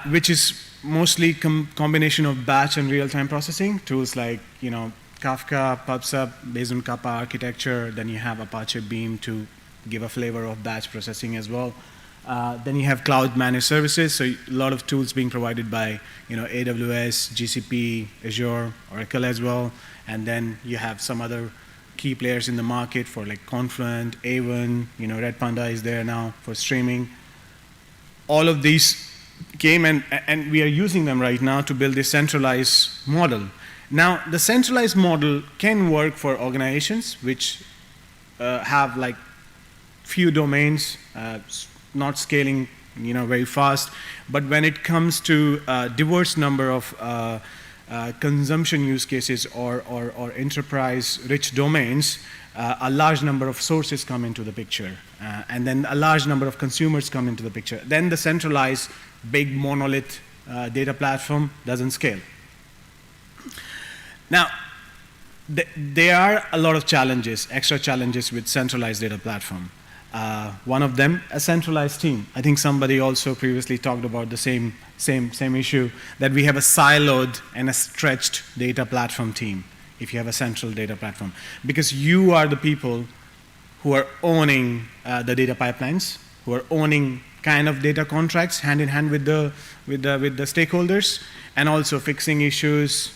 Which is mostly combination of batch and real-time processing tools like Kafka, PubSub, based on Kappa architecture. Then you have Apache Beam to give a flavor of batch processing as well. Then you have cloud managed services, so a lot of tools being provided by AWS, GCP, Azure, Oracle as well. And then you have some other key players in the market for like Confluent, Avon, Red Panda is there now for streaming. All of these came and we are using them right now to build this centralized model. Now, the centralized model can work for organizations which have like few domains, not scaling very fast. But when it comes to a diverse number of consumption use cases or enterprise-rich domains, a large number of sources come into the picture. And then a large number of consumers come into the picture. Then the centralized big monolith data platform doesn't scale. Now, there are a lot of challenges, extra challenges with centralized data platform. One of them, a centralized team. I think somebody also previously talked about the same issue, that we have a siloed and a stretched data platform team if you have a central data platform. Because you are the people who are owning the data pipelines, who are owning kind of data contracts hand in hand with the stakeholders, and also fixing issues,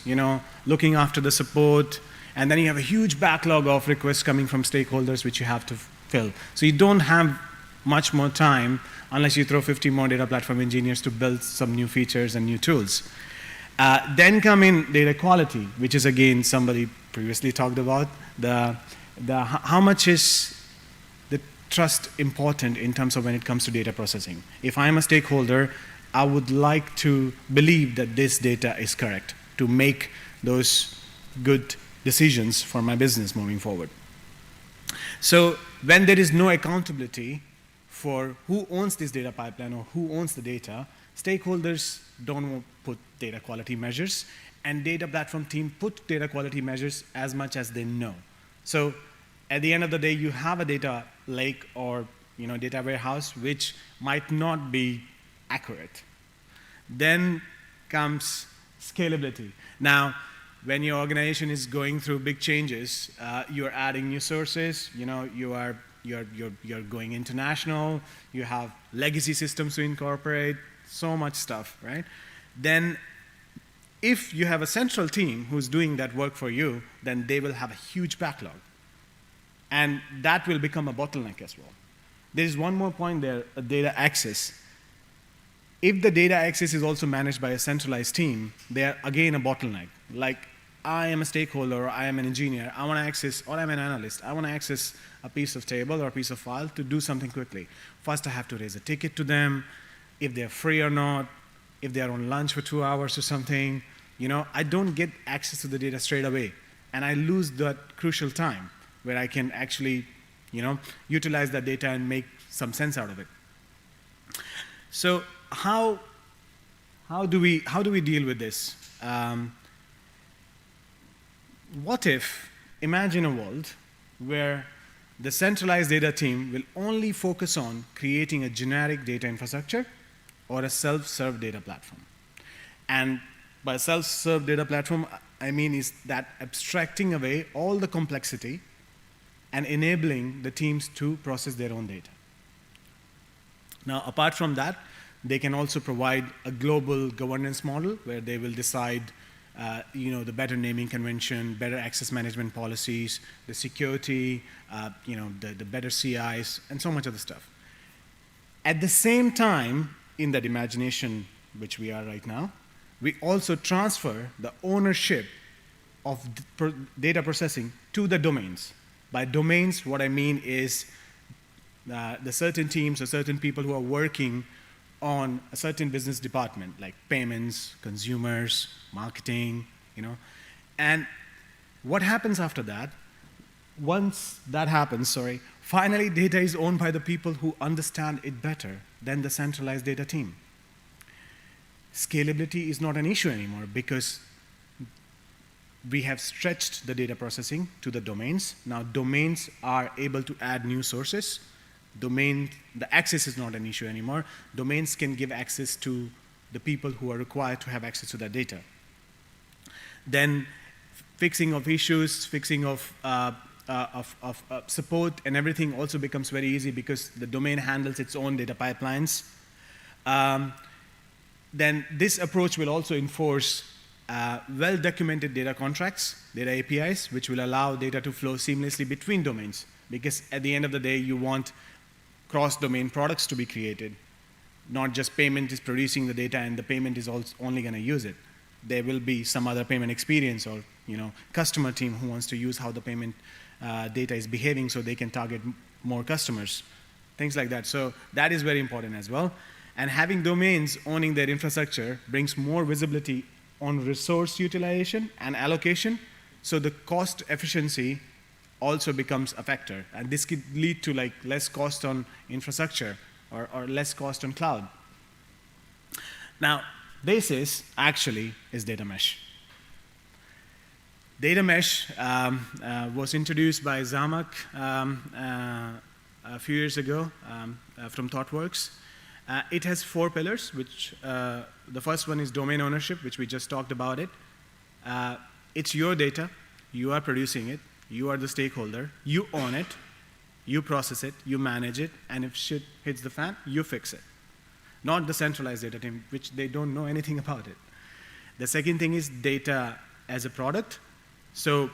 looking after the support, and then you have a huge backlog of requests coming from stakeholders which you have to fill. So you don't have much more time unless you throw 50 more data platform engineers to build some new features and new tools. Then come in data quality, which is again somebody previously talked about. How much is the trust important in terms of when it comes to data processing? If I'm a stakeholder, I would like to believe that this data is correct to make those good decisions for my business moving forward. So when there is no accountability for who owns this data pipeline or who owns the data, stakeholders don't put data quality measures, and data platform team put data quality measures as much as they know. So at the end of the day, you have a data lake or data warehouse which might not be accurate. Then comes scalability. Now, when your organization is going through big changes, you're adding new sources, you're going international, you have legacy systems to incorporate, so much stuff, right? Then if you have a central team who's doing that work for you, then they will have a huge backlog. And that will become a bottleneck as well. There is one more point there, data access. If the data access is also managed by a centralized team, they are again a bottleneck. Like, I am a stakeholder, or I am an engineer, I want to access, or I'm an analyst, I want to access a piece of table or a piece of file to do something quickly. First, I have to raise a ticket to them, if they're free or not, if they're on lunch for 2 hours or something. I don't get access to the data straight away, and I lose that crucial time where I can actually, utilize that data and make some sense out of it. So how do we deal with this? What if, imagine a world where the centralized data team will only focus on creating a generic data infrastructure or a self-serve data platform. And by self-serve data platform, I mean is that abstracting away all the complexity and enabling the teams to process their own data. Now, apart from that, they can also provide a global governance model where they will decide the better naming convention, better access management policies, the security, the better CIs, and so much other stuff. At the same time, in that imagination which we are right now, we also transfer the ownership of data processing to the domains. By domains, what I mean is the certain teams or certain people who are working on a certain business department, like payments, consumers, marketing, And what happens after that? Once that happens, finally data is owned by the people who understand it better than the centralized data team. Scalability is not an issue anymore because we have stretched the data processing to the domains. Now domains are able to add new sources. The access is not an issue anymore. Domains can give access to the people who are required to have access to that data. Then fixing of issues, fixing of support and everything also becomes very easy because the domain handles its own data pipelines. Then this approach will also enforce well-documented data contracts, data APIs, which will allow data to flow seamlessly between domains. Because at the end of the day, you want cross-domain products to be created. Not just payment is producing the data and the payment is only going to use it. There will be some other payment experience or customer team who wants to use how the payment data is behaving so they can target more customers, things like that. So that is very important as well. And having domains owning their infrastructure brings more visibility on resource utilization and allocation, so the cost efficiency also becomes a factor. And this could lead to less cost on infrastructure or less cost on cloud. Now, basis actually is data mesh. Data mesh was introduced by Zhamak a few years ago from ThoughtWorks. It has 4 pillars, which the first one is domain ownership, which we just talked about it. It's your data, you are producing it, you are the stakeholder, you own it, you process it, you manage it, and if shit hits the fan, you fix it. not the centralized data team, which they don't know anything about it. The second thing is data as a product. So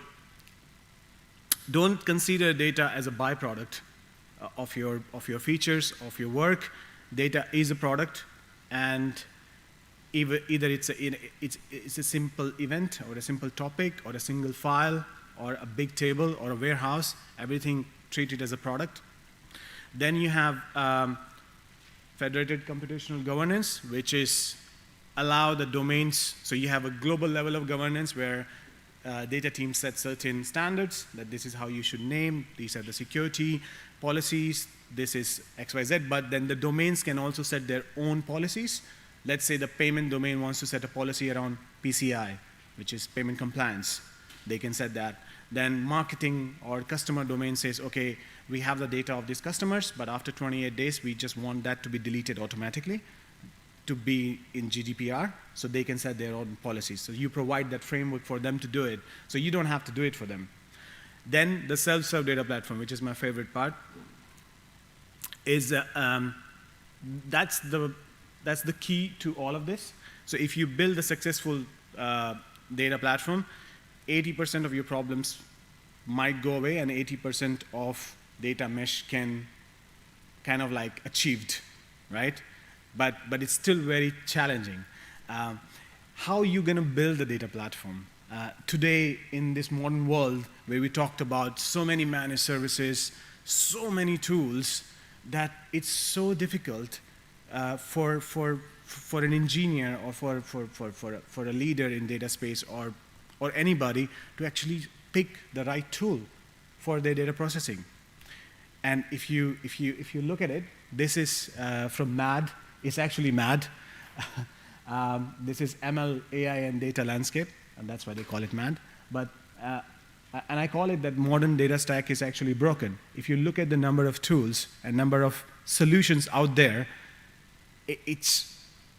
don't consider data as a byproduct of your features, of your work. Data is a product, and either it's a simple event or a simple topic or a single file or a big table or a warehouse, everything treated as a product. Then you have federated computational governance, which is allow the domains, so you have a global level of governance where data teams set certain standards, that this is how you should name, these are the security policies, this is XYZ, but then the domains can also set their own policies. Let's say the payment domain wants to set a policy around PCI, which is payment compliance. They can set that. Then marketing or customer domain says, okay, we have the data of these customers, but after 28 days, we just want that to be deleted automatically to be in GDPR, so they can set their own policies. So you provide that framework for them to do it, so you don't have to do it for them. Then the self-serve data platform, which is my favorite part, is that's the key to all of this. So if you build a successful data platform, 80% of your problems might go away, and 80% of data mesh can kind of like achieved, right? But it's still very challenging. How are you going to build a data platform? Today, in this modern world, where we talked about so many managed services, so many tools, that it's so difficult for an engineer or for a leader in data space or anybody to actually pick the right tool for their data processing. And if you look at it, this is from MAD. It's actually MAD. This is ML, AI, and data landscape, and that's why they call it MAD. But and I call it that modern data stack is actually broken. If you look at the number of tools and number of solutions out there, it's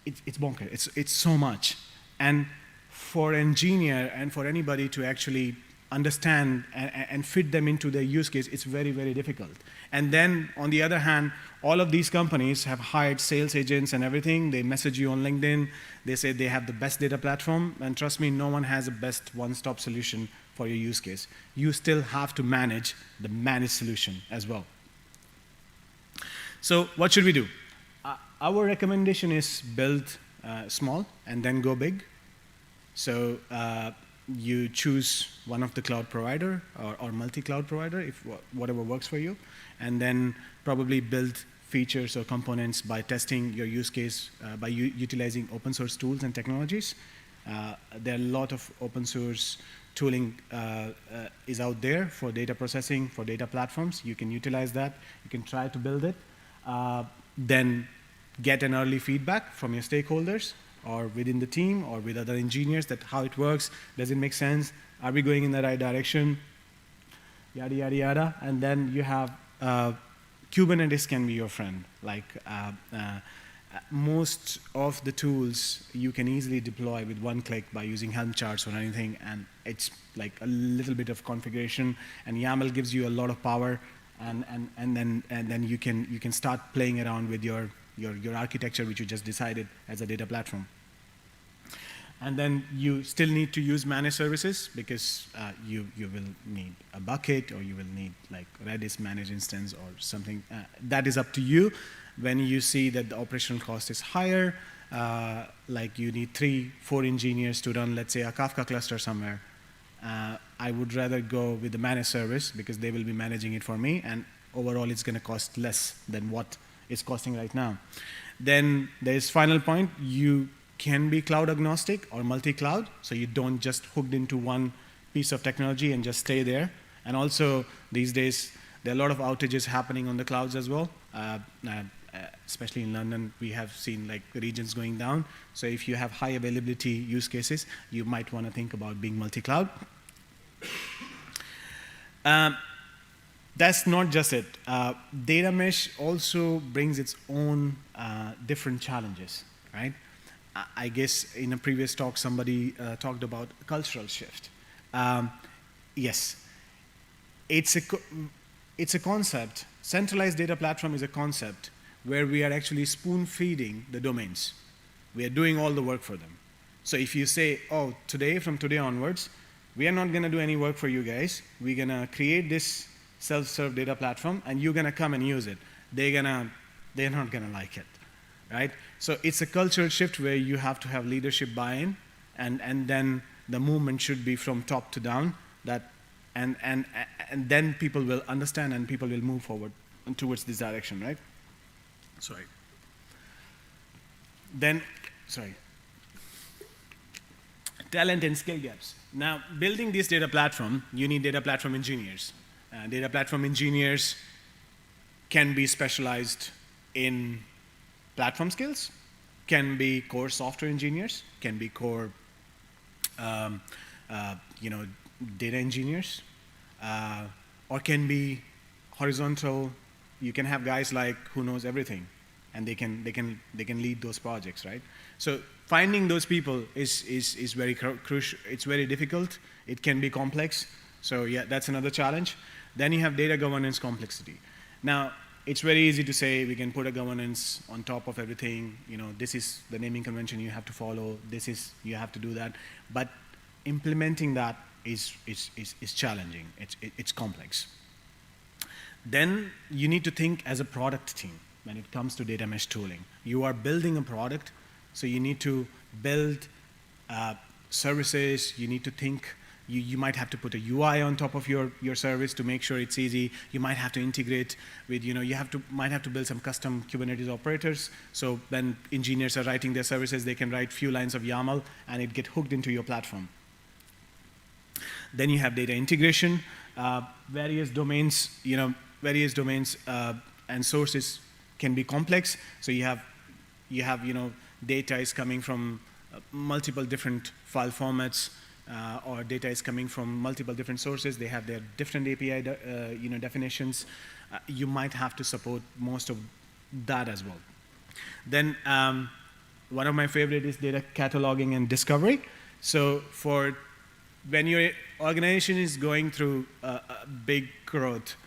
bonkers. It's so much. And for an engineer and for anybody to actually understand and fit them into their use case, it's very, very difficult. And then, on the other hand, all of these companies have hired sales agents and everything. They message you on LinkedIn. They say they have the best data platform. And trust me, no one has a best one-stop solution for your use case. You still have to manage the managed solution as well. So what should we do? Our recommendation is build small and then go big. So you choose one of the cloud provider or multi-cloud provider, if whatever works for you, and then probably build features or components by testing your use case by utilizing open source tools and technologies. There are a lot of open source tooling is out there for data processing, for data platforms. You can utilize that. You can try to build it. Then get an early feedback from your stakeholders or within the team or with other engineers that how it works, does it make sense, are we going in the right direction, yada, yada, yada. And then you have Kubernetes can be your friend. Like most of the tools you can easily deploy with one click by using Helm charts or anything, and it's like a little bit of configuration, and YAML gives you a lot of power, and then you can start playing around with your architecture which you just decided as a data platform. And then you still need to use managed services because you will need a bucket or you will need like Redis managed instance or something. That is up to you. When you see that the operational cost is higher, like you need 3-4 engineers to run, let's say, a Kafka cluster somewhere, I would rather go with the managed service because they will be managing it for me, and overall it's going to cost less than what it's costing right now. Then there's final point, you can be cloud agnostic or multi-cloud, so you don't just hooked into one piece of technology and just stay there. And also these days, there are a lot of outages happening on the clouds as well. Especially in London, we have seen like regions going down. So if you have high availability use cases, you might want to think about being multi-cloud. That's not just it. Data mesh also brings its own different challenges, right? I guess in a previous talk, somebody talked about cultural shift. Yes, it's a concept. Centralized data platform is a concept where we are actually spoon-feeding the domains. We are doing all the work for them. So if you say, oh, from today onwards, we are not going to do any work for you guys. We're going to create this self-serve data platform, and you're going to come and use it. They're not going to like it, right? So it's a cultural shift where you have to have leadership buy-in, and then the movement should be from top to down, and then people will understand and people will move forward towards this direction, right? Talent and skill gaps. Now, building this data platform, you need data platform engineers. Data platform engineers can be specialized in platform skills, can be core software engineers, can be core data engineers, or can be horizontal. You can have guys like who knows everything, and they can lead those projects, right? So finding those people is very crucial. It's very difficult. It can be complex. So yeah, that's another challenge. Then you have data governance complexity. Now, it's very easy to say we can put a governance on top of everything. This is the naming convention you have to follow. You have to do that. But implementing that is challenging. It's complex. Then you need to think as a product team when it comes to data mesh tooling. You are building a product, so you need to build services. You need to think. You might have to put a UI on top of your service to make sure it's easy. You might have to integrate with, might have to build some custom Kubernetes operators. So when engineers are writing their services, they can write few lines of YAML and it get hooked into your platform. Then you have data integration, various domains, and sources can be complex. So you have data is coming from multiple different file formats, or data is coming from multiple different sources. They have their different API definitions. You might have to support most of that as well. Then one of my favorite is data cataloging and discovery. So when your organization is going through a big growth,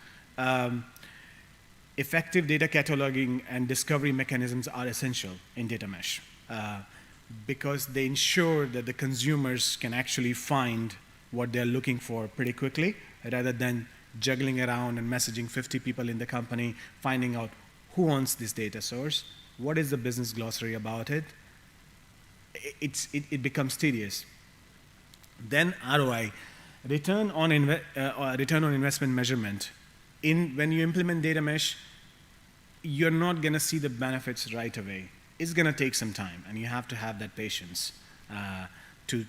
effective data cataloging and discovery mechanisms are essential in data mesh. Because they ensure that the consumers can actually find what they're looking for pretty quickly, rather than juggling around and messaging 50 people in the company, finding out who wants this data source, what is the business glossary about it. It becomes tedious. Then ROI, return on investment measurement. When you implement data mesh, you're not going to see the benefits right away. It's going to take some time, and you have to have that patience to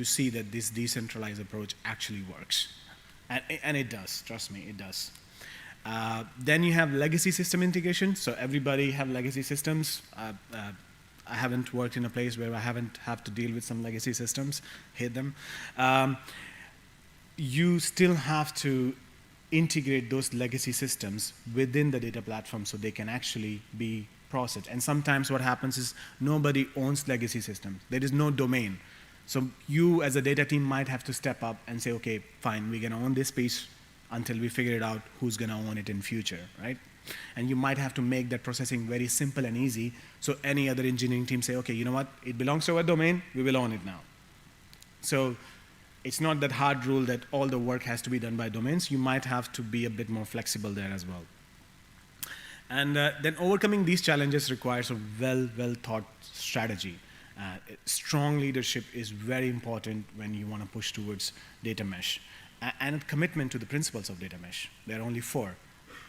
see that this decentralized approach actually works. And it does, trust me, it does. Then you have legacy system integration. So everybody have legacy systems. I haven't worked in a place where I haven't had to deal with some legacy systems, hate them. You still have to integrate those legacy systems within the data platform so they can actually be processed. And sometimes what happens is nobody owns legacy systems. There is no domain. So you as a data team might have to step up and say, okay, fine, we're going to own this piece until we figure it out who's going to own it in future, right? And you might have to make that processing very simple and easy, so any other engineering team say, okay, you know what, it belongs to our domain, we will own it now. So it's not that hard rule that all the work has to be done by domains. You might have to be a bit more flexible there as well. And then overcoming these challenges requires a well thought strategy. Strong leadership is very important when you want to push towards data mesh. And a commitment to the principles of data mesh. There are only 4.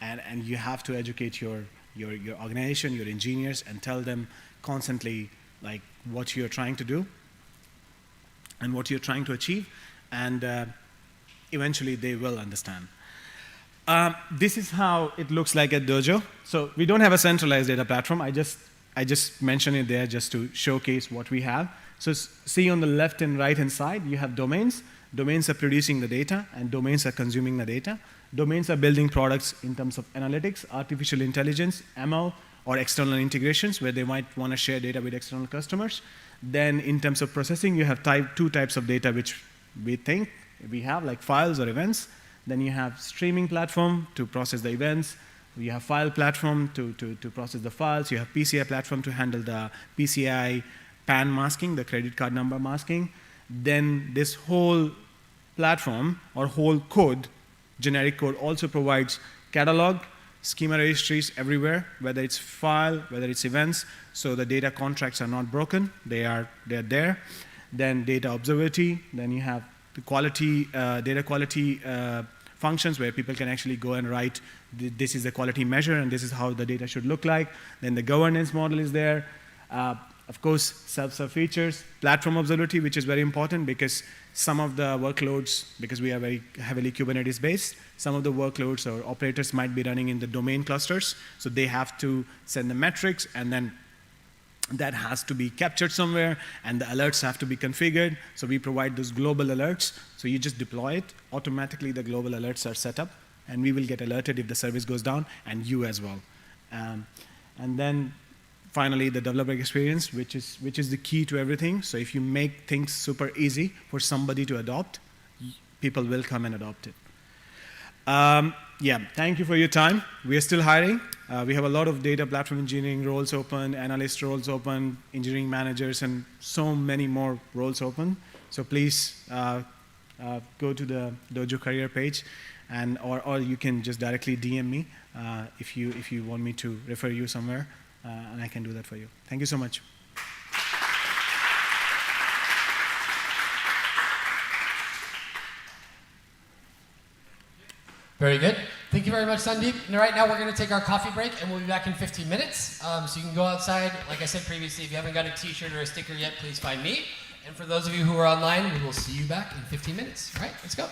And you have to educate your organization, your engineers, and tell them constantly like what you're trying to do and what you're trying to achieve, and eventually they will understand. This is how it looks like at Dojo. So we don't have a centralized data platform. I just mentioned it there just to showcase what we have. So see on the left and right hand side, you have domains. Domains are producing the data, and domains are consuming the data. Domains are building products in terms of analytics, artificial intelligence, ML, or external integrations where they might want to share data with external customers. Then in terms of processing, you have 2 types of data which we think we have, like files or events. Then you have streaming platform to process the events, You have file platform to process the files. You have PCI platform to handle the PCI PAN masking, the credit card number masking. Then this whole platform or whole code, generic code, also provides catalog, schema registries everywhere, whether it's file, whether it's events, so the data contracts are not broken, they're there. Then data observability, then you have the quality, data quality functions where people can actually go and write, this is the quality measure and this is how the data should look like. Then the governance model is there. Of course, self-serve features, platform observability, which is very important because some of the workloads, because we are very heavily Kubernetes based, some of the workloads or operators might be running in the domain clusters, so they have to send the metrics and then that has to be captured somewhere and the alerts have to be configured. So we provide those global alerts. So you just deploy it, automatically the global alerts are set up and we will get alerted if the service goes down and you as well. And then finally, the developer experience, which is the key to everything. So if you make things super easy for somebody to adopt, people will come and adopt it. Yeah, thank you for your time. We are still hiring. We have a lot of data platform engineering roles open, analyst roles open, engineering managers, and so many more roles open. So please go to the Dojo career page, and or you can just directly DM me if you want me to refer you somewhere. And I can do that for you. Thank you so much. Very good. Thank you very much, Sandeep. And right now we're going to take our coffee break and we'll be back in 15 minutes. So you can go outside. Like I said previously, if you haven't got a t-shirt or a sticker yet, please find me. And for those of you who are online, we will see you back in 15 minutes. All right, let's go.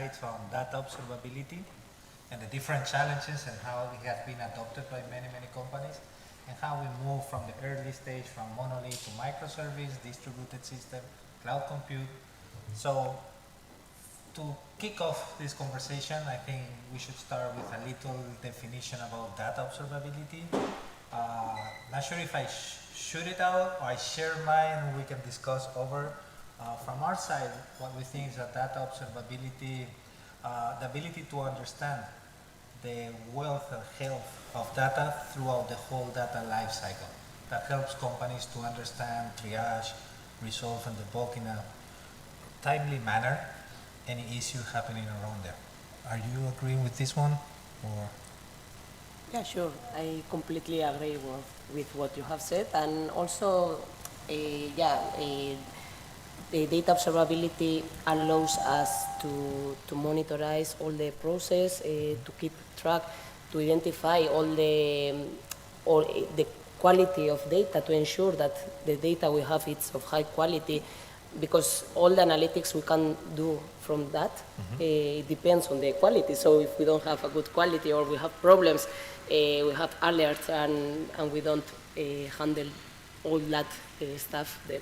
insights on data observability and the different challenges and how it has been adopted by many, many companies, and how we move from the early stage from monolith to microservice, distributed system, cloud compute. So to kick off this conversation, I think we should start with a little definition about data observability. Not sure if I shoot it out or I share mine and we can discuss over. From our side, what we think is that data observability, the ability to understand the wealth or health of data throughout the whole data life cycle. That helps companies to understand, triage, resolve, and debug in a timely manner any issue happening around them. Are you agreeing with this one? Or? Yeah, sure. I completely agree with what you have said. And also, the data observability allows us to monitorize all the process, to keep track, to identify all the quality of data, to ensure that the data we have is of high quality, because all the analytics we can do from that, it depends on the quality. So if we don't have a good quality or we have problems, we have alerts and we don't handle all that stuff then.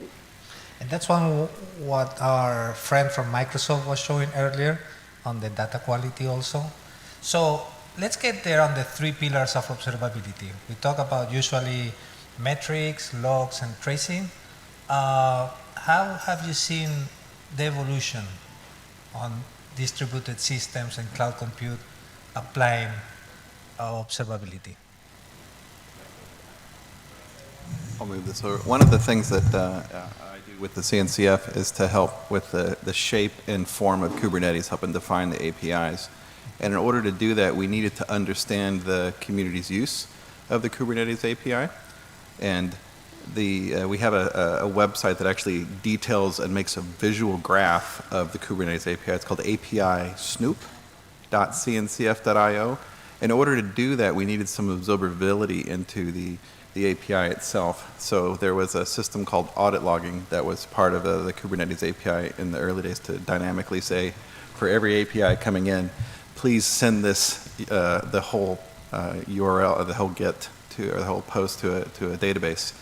And that's what our friend from Microsoft was showing earlier on the data quality also. So let's get there on the 3 pillars of observability. We talk about usually metrics, logs, and tracing. How have you seen the evolution on distributed systems and cloud compute applying observability? I'll move this over. One of the things that I do with the CNCF is to help with the shape and form of Kubernetes, helping define the APIs. And in order to do that, we needed to understand the community's use of the Kubernetes API. And we have a website that actually details and makes a visual graph of the Kubernetes API. It's called apsnoop.cncf.io. In order to do that, we needed some observability into the API itself. So there was a system called audit logging that was part of the Kubernetes API in the early days to dynamically say, for every API coming in, please send this, the whole URL, or the whole GET to, or the whole post to a database.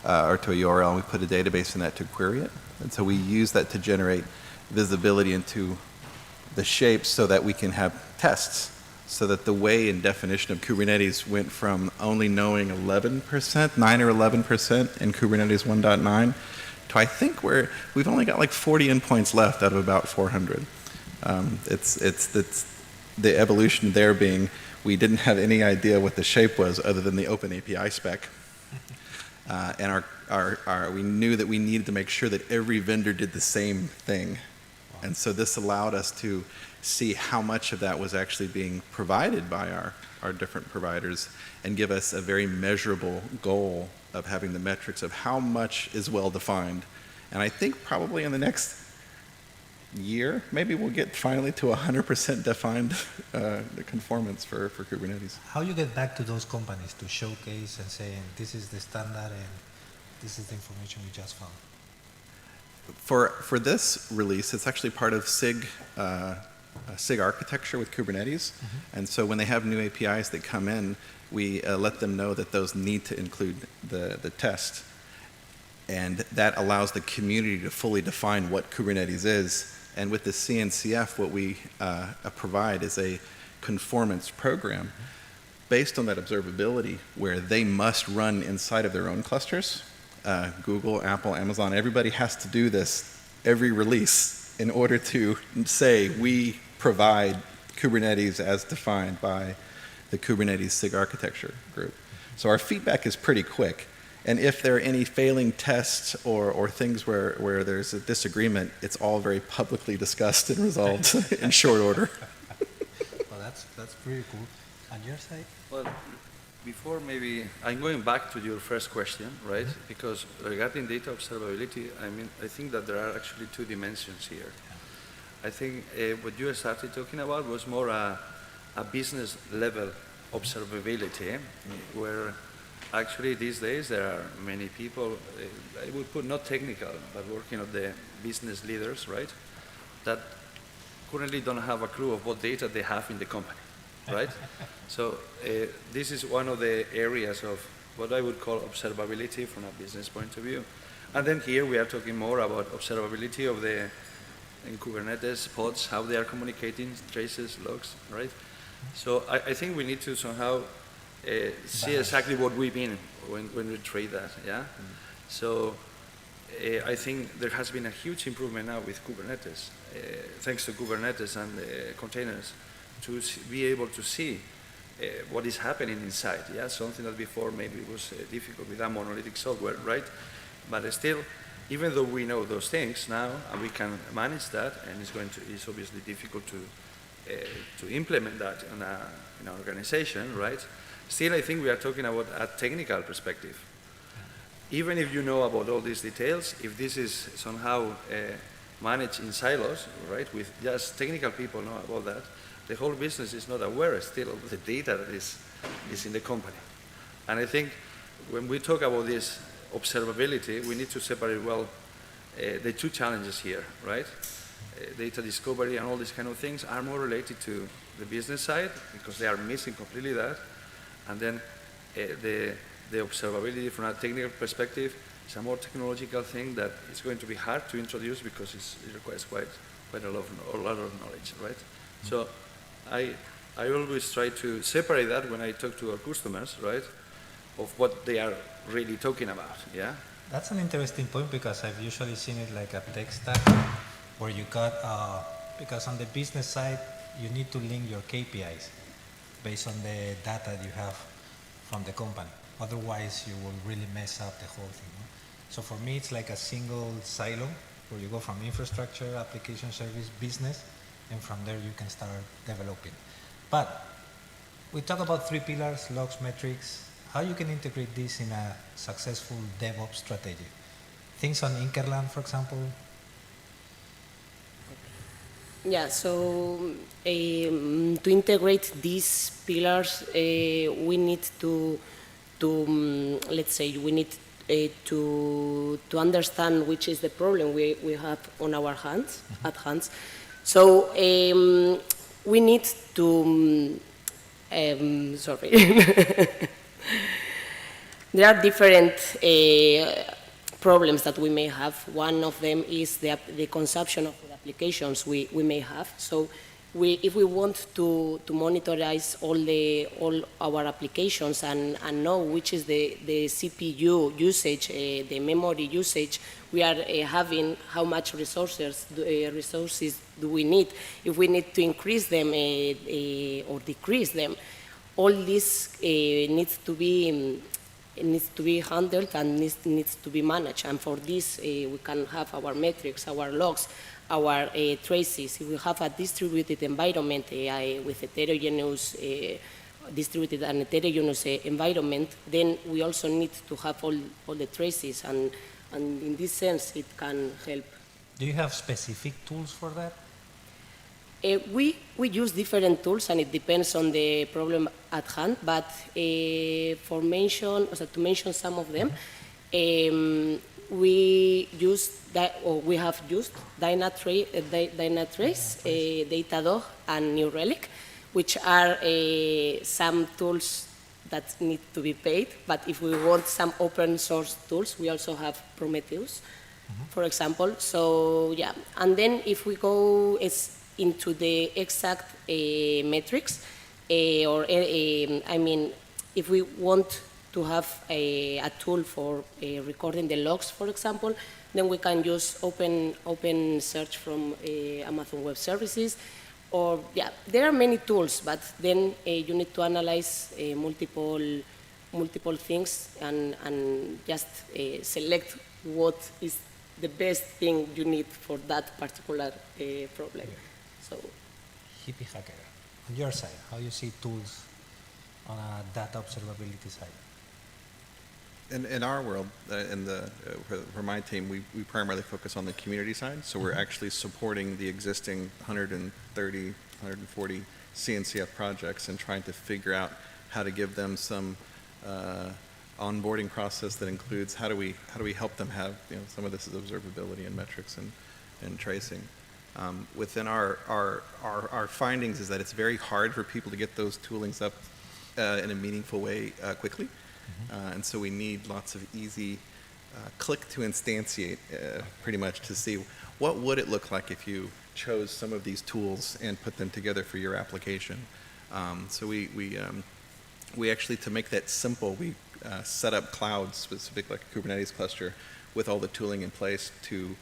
Or to a URL, and we put a database in that to query it. And so we use that to generate visibility into the shapes so that we can have tests. So that the way and definition of Kubernetes went from only knowing 11%, 9 or 11% in Kubernetes 1.9 to I think we've only got like 40 endpoints left out of about 400. It's the evolution there being we didn't have any idea what the shape was other than the open API spec. And we knew that we needed to make sure that every vendor did the same thing. And so this allowed us to see how much of that was actually being provided by our different providers and give us a very measurable goal of having the metrics of how much is well defined. And I think probably in the next year, maybe we'll get finally to 100% defined conformance for Kubernetes. How you get back to those companies to showcase and saying this is the standard and this is the information we just found? For this release, it's actually part of SIG architecture with Kubernetes. And so when they have new APIs that come in, we let them know that those need to include the test. And that allows the community to fully define what Kubernetes is. And with the CNCF, what we provide is a conformance program based on that observability where they must run inside of their own clusters. Google, Apple, Amazon, everybody has to do this every release in order to say we provide Kubernetes as defined by the Kubernetes SIG architecture group. So our feedback is pretty quick. And if there are any failing tests or things where there's a disagreement, it's all very publicly discussed and resolved in short order. Well, that's pretty cool. On your side? Well, before maybe, I'm going back to your first question, right? Because regarding data observability, I think that there are actually 2 dimensions here. I think what you started talking about was more a business level observability, where actually these days there are many people, I would put not technical, but working on the business leaders, right? That currently don't have a clue of what data they have in the company, right? So this is one of the areas of what I would call observability from a business point of view. And then here we are talking more about observability of the in Kubernetes pods, how they are communicating, traces, logs, right? So I think we need to somehow see exactly what we mean when we trade that, yeah? So I think there has been a huge improvement now with Kubernetes, thanks to Kubernetes and containers, to be able to see what is happening inside, yeah? Something that before maybe was difficult with a monolithic software, right? But still, even though we know those things now, and we can manage that, and it's obviously difficult to implement that in an organization, right? Still, I think we are talking about a technical perspective. Even if you know about all these details, if this is somehow managed in silos, right, with just technical people know about that, the whole business is not aware still of the data that is in the company. And I think when we talk about this observability, we need to separate well the two challenges here, right? Data discovery and all these kind of things are more related to the business side because they are missing completely that. And then the observability from a technical perspective is a more technological thing that is going to be hard to introduce because it requires quite a lot of knowledge, right? So I always try to separate that when I talk to our customers, right, of what they are really talking about, yeah? That's an interesting point because I've usually seen it like a tech stack where you got, because on the business side, you need to link your KPIs based on the data you have from the company. Otherwise, you will really mess up the whole thing. No? So for me, it's like a single silo where you go from infrastructure, application service, business, and from there you can start developing. But we talk about 3 pillars, logs, metrics, how you can integrate this in a successful DevOps strategy. Things on Inkerland, for example. Yeah, so to integrate these pillars, we need to let's say, we need to understand which is the problem we have on our hands, at hands. So we need to, sorry. There are different problems that we may have. One of them is the consumption of the applications we may have. So if we want to monitorize all our applications and know which is the CPU usage, the memory usage we are having, how much resources do we need, if we need to increase them or decrease them, all this needs to be handled and needs to be managed. And for this, we can have our metrics, our logs, our traces. If we have a distributed environment with heterogeneous, distributed and heterogeneous environment, then we also need to have all the traces. And in this sense, it can help. Do you have specific tools for that? We use different tools, and it depends on the problem at hand. But to mention some of them, we have used Dynatrace, Datadog, and New Relic, which are some tools that need to be paid. But if we want some open source tools, we also have Prometheus, for example. So yeah, and then if we go into the exact metrics, I mean, if we want to have a tool for recording the logs, for example, then we can use open search from Amazon Web Services. Or yeah, there are many tools, but then you need to analyze multiple things and just select what is the best thing you need for that particular problem. So, Hippie hacker, on your side, how you see tools on a data observability side? In our world, for my team, we primarily focus on the community side. So we're actually supporting the existing 130, 140 CNCF projects and trying to figure out how to give them some onboarding process that includes how do we help them have, some of this is observability and metrics and tracing. Within our findings is that it's very hard for people to get those toolings up in a meaningful way quickly. And so we need lots of easy click to instantiate pretty much to see what would it look like if you chose some of these tools and put them together for your application. So we actually, to make that simple, we set up clouds specific like a Kubernetes cluster with all the tooling in place to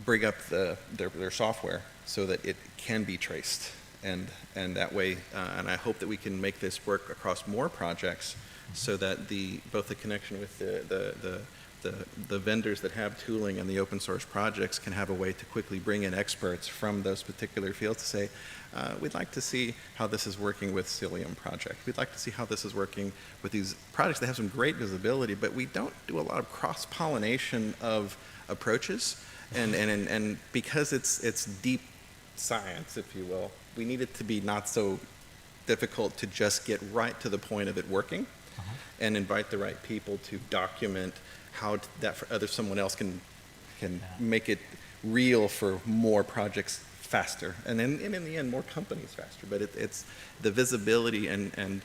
bring up their software so that it can be traced. And that way, and I hope that we can make this work across more projects so that both the connection with the vendors that have tooling and the open source projects can have a way to quickly bring in experts from those particular fields to say, we'd like to see how this is working with Cilium project. We'd like to see how this is working with these projects that have some great visibility, but we don't do a lot of cross-pollination of approaches. And because it's deep science, if you will, we need it to be not so difficult to just get right to the point of it working and invite the right people to document how someone else can make it real for more projects faster, and in the end, more companies faster. But it's the visibility and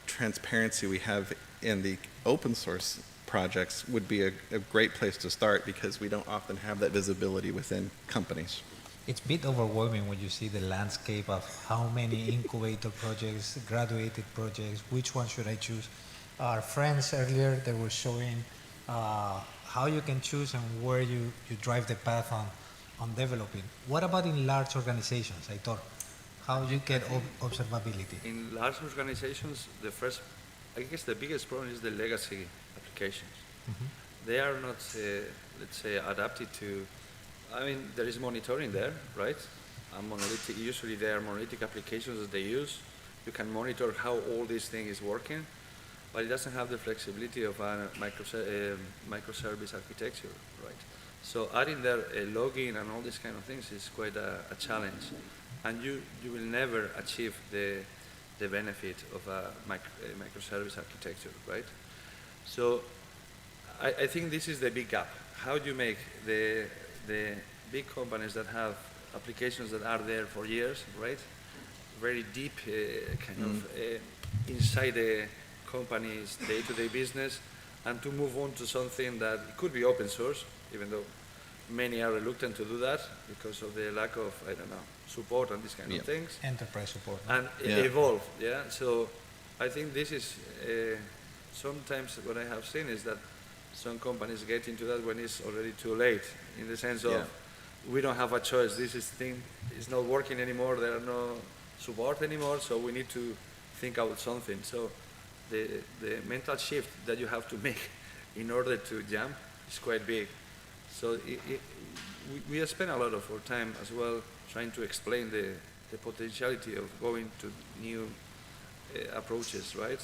transparency we have in the open source projects would be a great place to start, because we don't often have that visibility within companies. It's a bit overwhelming when you see the landscape of how many incubator projects, graduated projects, which one should I choose? Our friends earlier, they were showing how you can choose and where you drive the path on developing. What about in large organizations, I thought? How you get observability? In large organizations, I guess the biggest problem is the legacy applications. They are not, let's say, adapted to, there is monitoring there, right? Usually there are monolithic applications that they use. You can monitor how all this thing is working, but it doesn't have the flexibility of a microservice architecture, right? So adding there logging and all these kind of things is quite a challenge, and you will never achieve the benefit of a microservice architecture, right? So I think this is the big gap. How do you make the big companies that have applications that are there for years, right? Very deep, inside the company's day-to-day business, and to move on to something that could be open source, even though many are reluctant to do that because of the lack of, support and these kind of things. Enterprise support. And evolve, So I think this is, sometimes what I have seen is that some companies get into that when it's already too late, in the sense of, we don't have a choice, this thing is not working anymore, there are no support anymore, so we need to think out something. So the mental shift that you have to make in order to jump is quite big. So we spend a lot of our time as well trying to explain the potentiality of going to new approaches, right?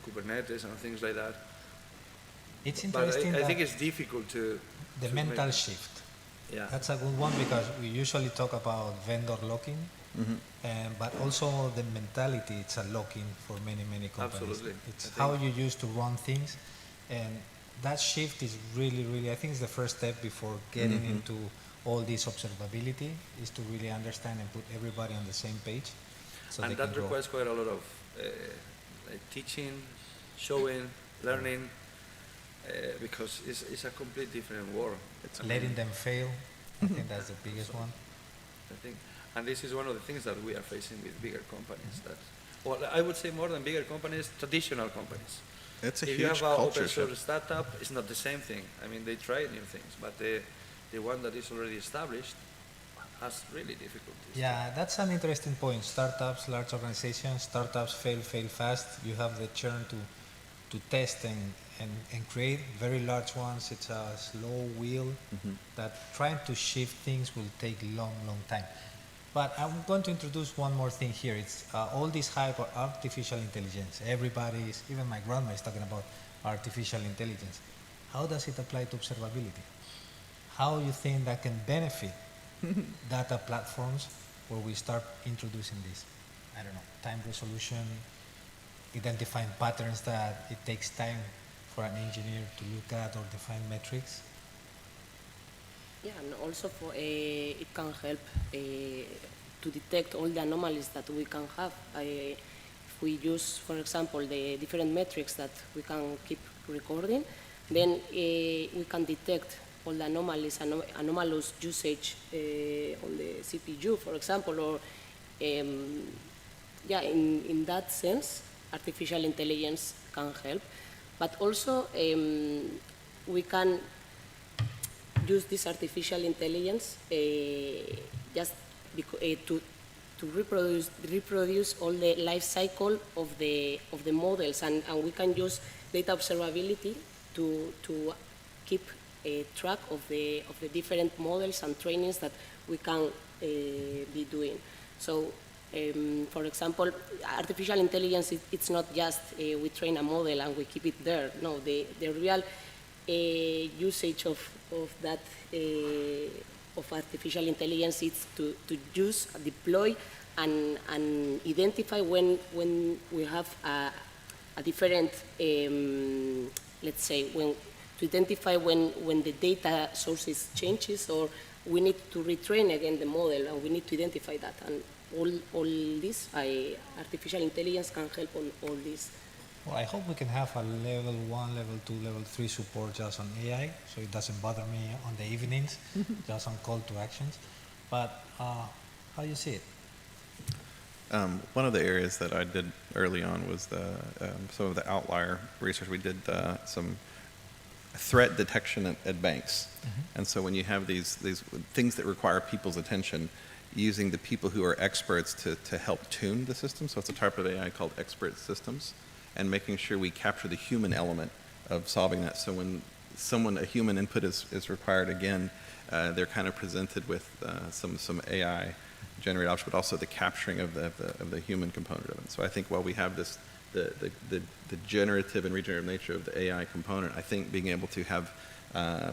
Kubernetes and things like that. It's interesting. But I think it's difficult to mental shift. Yeah. That's a good one, because we usually talk about vendor locking, but also the mentality, it's a locking for many companies. Absolutely. It's how you used to run things, and that shift is really, I think it's the first step before getting into all this observability, is to really understand and put everybody on the same page. So and that requires quite a lot of teaching, showing, learning, because it's a complete different world. Letting them fail, I think that's the biggest one. I think, and this is one of the things that we are facing with bigger companies. That, well, I would say more than bigger companies, traditional companies. It's a if huge you have an culture open source shift. startup, it's not the same thing. They try new things, but the one that is already established has really difficulties. Yeah, that's an interesting point. Startups, large organizations, startups fail fast. You have the churn to test and create. Very large ones, it's a slow wheel that trying to shift things will take long time. But I'm going to introduce one more thing here. It's all this hype of artificial intelligence. Everybody's, even my grandma is talking about artificial intelligence. How does it apply to observability? How you think that can benefit data platforms where we start introducing this? I don't know, time resolution, identifying patterns that it takes time for an engineer to look at or define metrics? Yeah, and also for it can help to detect all the anomalies that we can have. If we use, for example, the different metrics that we can keep recording, then we can detect all the anomalies, anomalous usage on the CPU, for example, or yeah, in that sense, artificial intelligence can help. But also, we can use this artificial intelligence just to reproduce all the life cycle of the models, and we can use data observability to keep track of the different models and trainings that we can be doing. So, for example, artificial intelligence, it's not just we train a model and we keep it there. No, the real usage of that of artificial intelligence is to use, deploy, and identify when we have a different, let's say, to identify when the data sources changes, or we need to retrain again the model, and we need to identify that. And all this, artificial intelligence can help on all this. Well, I hope we can have a level 1, level 2, level 3 support just on AI, so it doesn't bother me on the evenings, just on call to actions. But how do you see it? One of the areas that I did early on was some of the outlier research. We did some threat detection at banks. And so when you have these things that require people's attention, using the people who are experts to help tune the system. So it's a type of AI called expert systems, and making sure we capture the human element of solving that. So when a human input is required, again, they're kind of presented with some AI generated options, but also the capturing of the human component of it. So I think while we have this, the generative and regenerative nature of the AI component, I think being able to have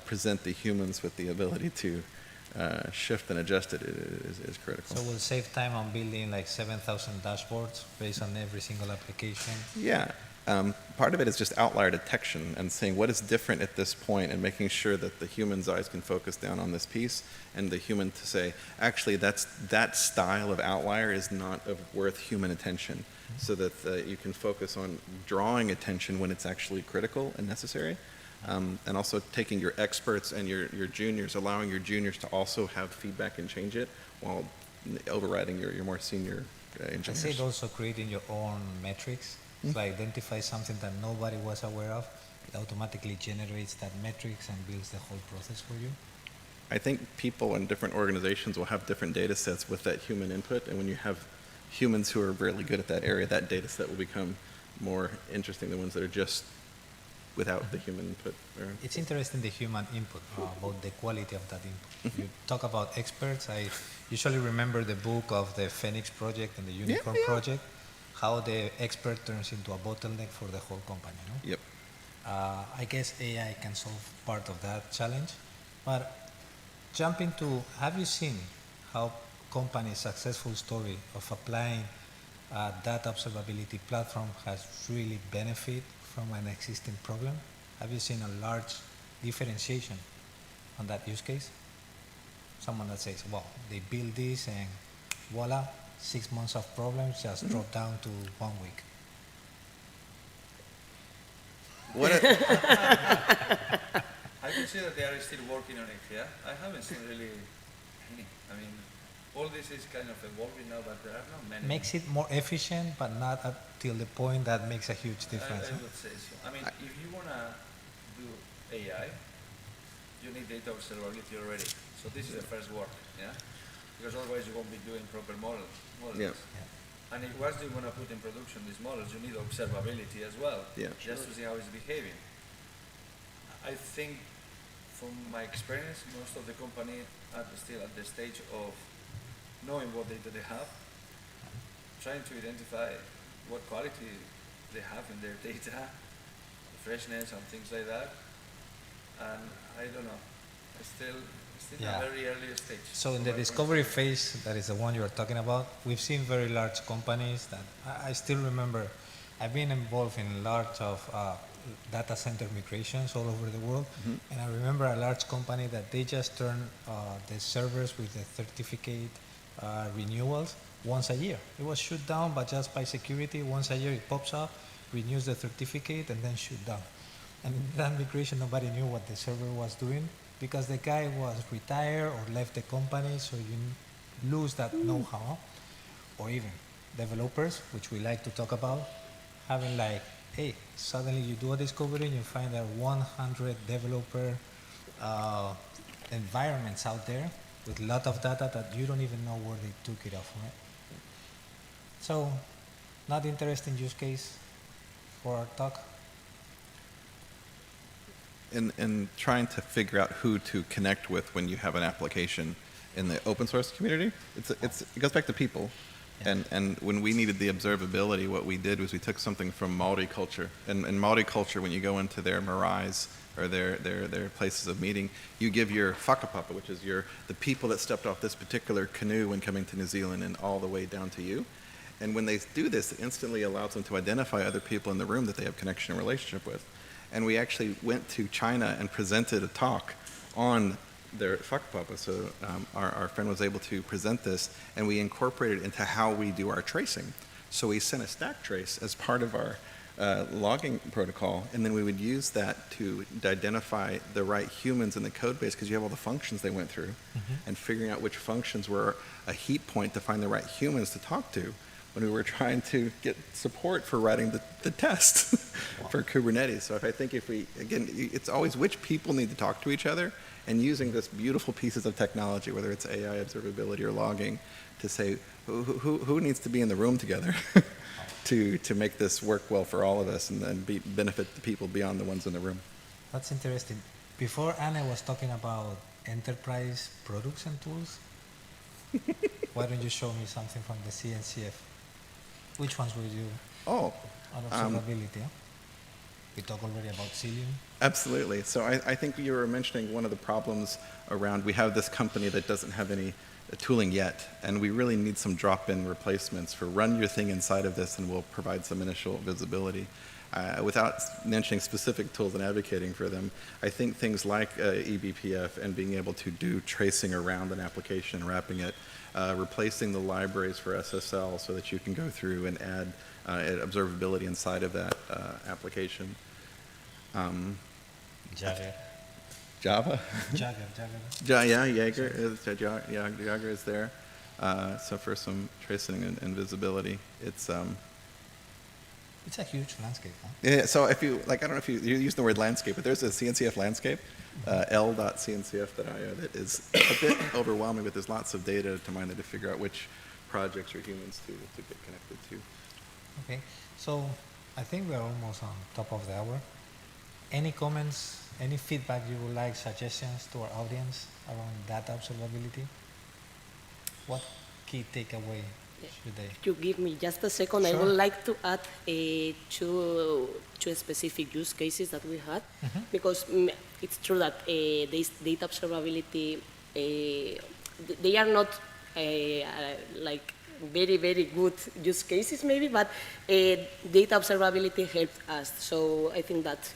present the humans with the ability to shift and adjust it is critical. So we'll save time on building like 7,000 dashboards based on every single application? Yeah. Part of it is just outlier detection and saying what is different at this point, and making sure that the human's eyes can focus down on this piece, and the human to say, actually, that style of outlier is not worth human attention, so that you can focus on drawing attention when it's actually critical and necessary. And also taking your experts and your juniors, allowing your juniors to also have feedback and change it while overriding your more senior engineers. I say also creating your own metrics. So identify something that nobody was aware of, it automatically generates that metrics and builds the whole process for you. I think people in different organizations will have different data sets with that human input, and when you have humans who are really good at that area, that data set will become more interesting than ones that are just without the human input. It's interesting, the human input, about the quality of that input. You talk about experts. I usually remember the book of the Phoenix project and the Unicorn project, how the expert turns into a bottleneck for the whole company. No? Yep. I guess AI can solve part of that challenge. But jumping to, have you seen how companies' successful story of applying data observability platform has really benefited from an existing problem? Have you seen a large differentiation on that use case? Someone that says, well, they build this and voila, 6 months of problems just drop down to 1 week. I can see that they are still working on it, yeah? I haven't seen really any. I mean, all this is kind of evolving now, but there are not many. Makes it more efficient, but not till the point that makes a huge difference. I would say so. I mean, if you want to do AI, you need data observability already. So this is the first work, yeah? Because otherwise you won't be doing proper models. Yeah. And if once you want to put in production these models, you need observability as well, just to see how it's behaving. I think, from my experience, most of the company are still at the stage of knowing what data they have, trying to identify what quality they have in their data, the freshness and things like that. And I don't know, it's still in a very early stage. So in the discovery phase, that is the one you are talking about, we've seen very large companies that I still remember. I've been involved in large of data center migrations all over the world, and I remember a large company that they just turn the servers with the certificate renewals once a year. It was shut down, but just by security, once a year it pops up, renews the certificate, and then shut down. And in that migration, nobody knew what the server was doing because the guy was retired or left the company, so you lose that know-how. Or even developers, which we like to talk about, having like, hey, suddenly you do a discovery and you find that 100 developer environments out there with a lot of data that you don't even know where they took it off, right? So, not interesting use case for our talk. In trying to figure out who to connect with when you have an application in the open source community, it goes back to people. And when we needed the observability, what we did was we took something from Maori culture. And in Maori culture, when you go into their maraes or their places of meeting, you give your whakapapa, which is the people that stepped off this particular canoe when coming to New Zealand and all the way down to you. And when they do this, it instantly allows them to identify other people in the room that they have connection and relationship with. And we actually went to China and presented a talk on their whakapapa. So our friend was able to present this, and we incorporated it into how we do our tracing. So we sent a stack trace as part of our logging protocol, and then we would use that to identify the right humans in the code base, because you have all the functions they went through, and figuring out which functions were a heat point to find the right humans to talk to when we were trying to get support for writing the test for Kubernetes. So again, it's always which people need to talk to each other, and using this beautiful pieces of technology, whether it's AI, observability, or logging, to say who needs to be in the room together to make this work well for all of us and then benefit the people beyond the ones in the room. That's interesting. Before Anna was talking about enterprise products and tools, why don't you show me something from the CNCF? Which ones will you? Oh. On observability. We talked already about Cilium. Absolutely. So I think you were mentioning one of the problems around, we have this company that doesn't have any tooling yet, and we really need some drop-in replacements for run your thing inside of this and we'll provide some initial visibility. Without mentioning specific tools and advocating for them, I think things like eBPF and being able to do tracing around an application, wrapping it, replacing the libraries for SSL so that you can go through and add observability inside of that application. Jagger. Java? Jagger. Yeah, Jagger is there. So for some tracing and visibility, it's a huge landscape, huh? Yeah, so if you, I don't know if you use the word landscape, but there's a CNCF landscape, l.cncf.io, that is a bit overwhelming, but there's lots of data to mine to figure out which projects or humans to get connected to. Okay, so I think we're almost on top of the hour. Any comments, any feedback you would like, suggestions to our audience around data observability? What key takeaway should they? If you give me just a second, Sure. I would like to add two specific use cases that we had, because it's true that these data observability, they are not like very, very good use cases maybe, but data observability helped us. So I think that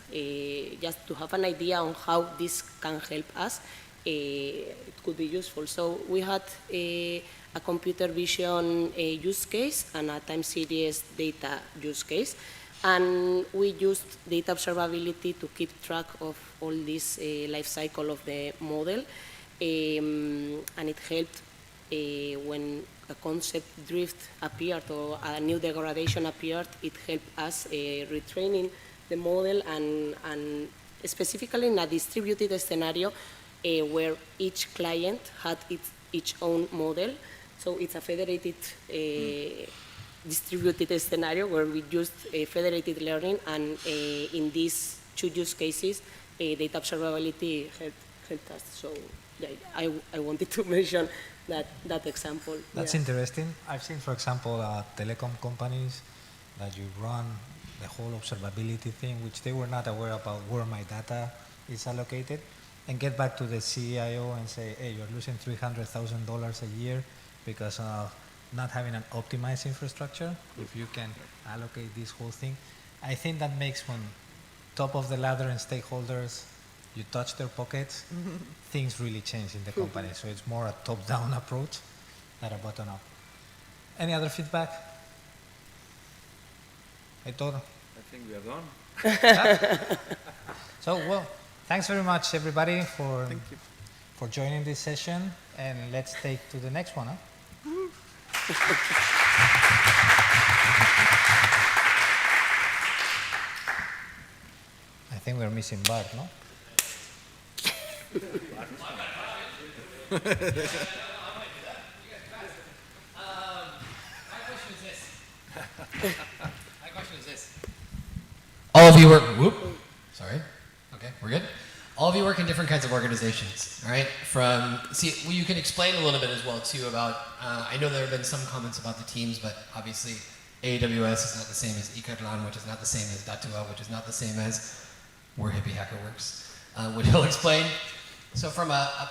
just to have an idea on how this can help us, it could be useful. So we had a computer vision use case and a time series data use case. And we used data observability to keep track of all this life cycle of the model. And it helped when a concept drift appeared or a new degradation appeared, it helped us retraining the model and specifically in a distributed scenario where each client had its own model. So it's a federated distributed scenario where we used federated learning, and in these two use cases, data observability helped us. So yeah, I wanted to mention that example. That's interesting. I've seen, for example, telecom companies that you run the whole observability thing, which they were not aware about where my data is allocated, and get back to the CIO and say, hey, you're losing $300,000 a year because not having an optimized infrastructure. If you can allocate this whole thing, I think that makes when top of the ladder and stakeholders, you touch their pockets, things really change in the company. So it's more a top-down approach than a bottom-up. Any other feedback? Heitor? I think we are done. So, well, thanks very much, everybody, for joining this session. And let's take to the next one. I think we're missing Bart, no? My question is this. All of you work, sorry. Okay, we're good. All of you work in different kinds of organizations, all right? You can explain a little bit as well too about, I know there have been some comments about the teams, but obviously AWS is not the same as Icarlan, which is not the same as Datua, which is not the same as where Hippie Hacker works, which he'll explain. So from I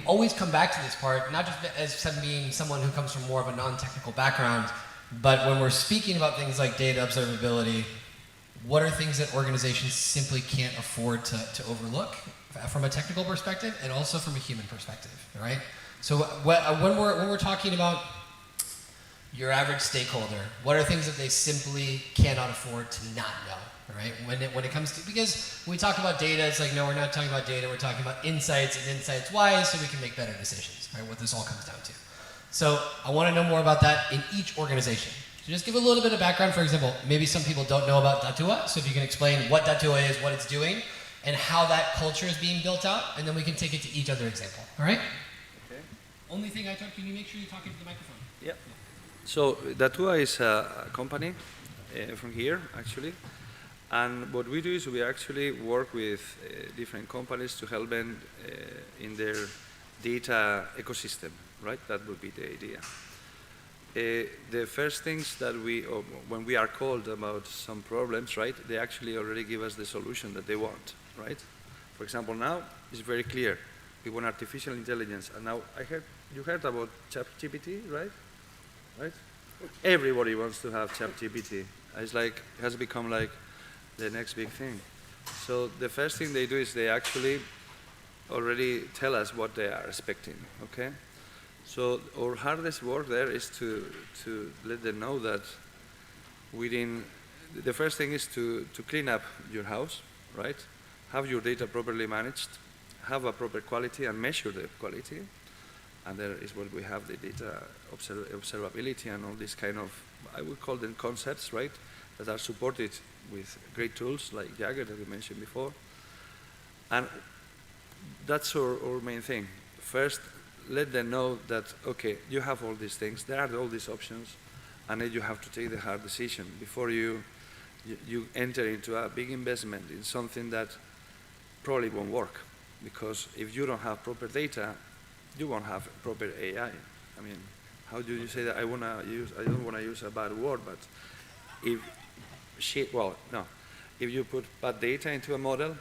always come back to this part, not just as being someone who comes from more of a non-technical background, but when we're speaking about things like data observability, what are things that organizations simply can't afford to overlook from a technical perspective and also from a human perspective, right? So when we're talking about your average stakeholder, what are things that they simply cannot afford to not know, right? When it comes to, because when we talk about data, it's like, no, we're not talking about data, we're talking about insights and insights why, so we can make better decisions, right? What this all comes down to. So I want to know more about that in each organization. So just give a little bit of background. For example, maybe some people don't know about Datua, so if you can explain what Datua is, what it's doing, and how that culture is being built out, and then we can take it to each other example, all right? Okay. Only thing can you make sure you're talking to the microphone? Yeah. So Datua is a company from here, actually. And what we do is we actually work with different companies to help them in their data ecosystem, right? That would be the idea. The first things that when we are called about some problems, right, they actually already give us the solution that they want, right? For example, now it's very clear. We want artificial intelligence. And now you heard about ChatGPT, right? Right? Everybody wants to have ChatGPT. It's like, it has become like the next big thing. So the first thing they do is they actually already tell us what they are expecting, okay? So our hardest work there is to let them know that the first thing is to clean up your house, right? Have your data properly managed, have a proper quality and measure the quality. And there is what we have, the data observability and all these kind of, I would call them concepts, right? That are supported with great tools like Jagger that we mentioned before. And that's our main thing. First, let them know that, okay, you have all these things, there are all these options, and then you have to take the hard decision before you enter into a big investment in something that probably won't work. Because if you don't have proper data, you won't have proper AI. I mean, how do you say that? I don't want to use a bad word, but if you put bad data into a model,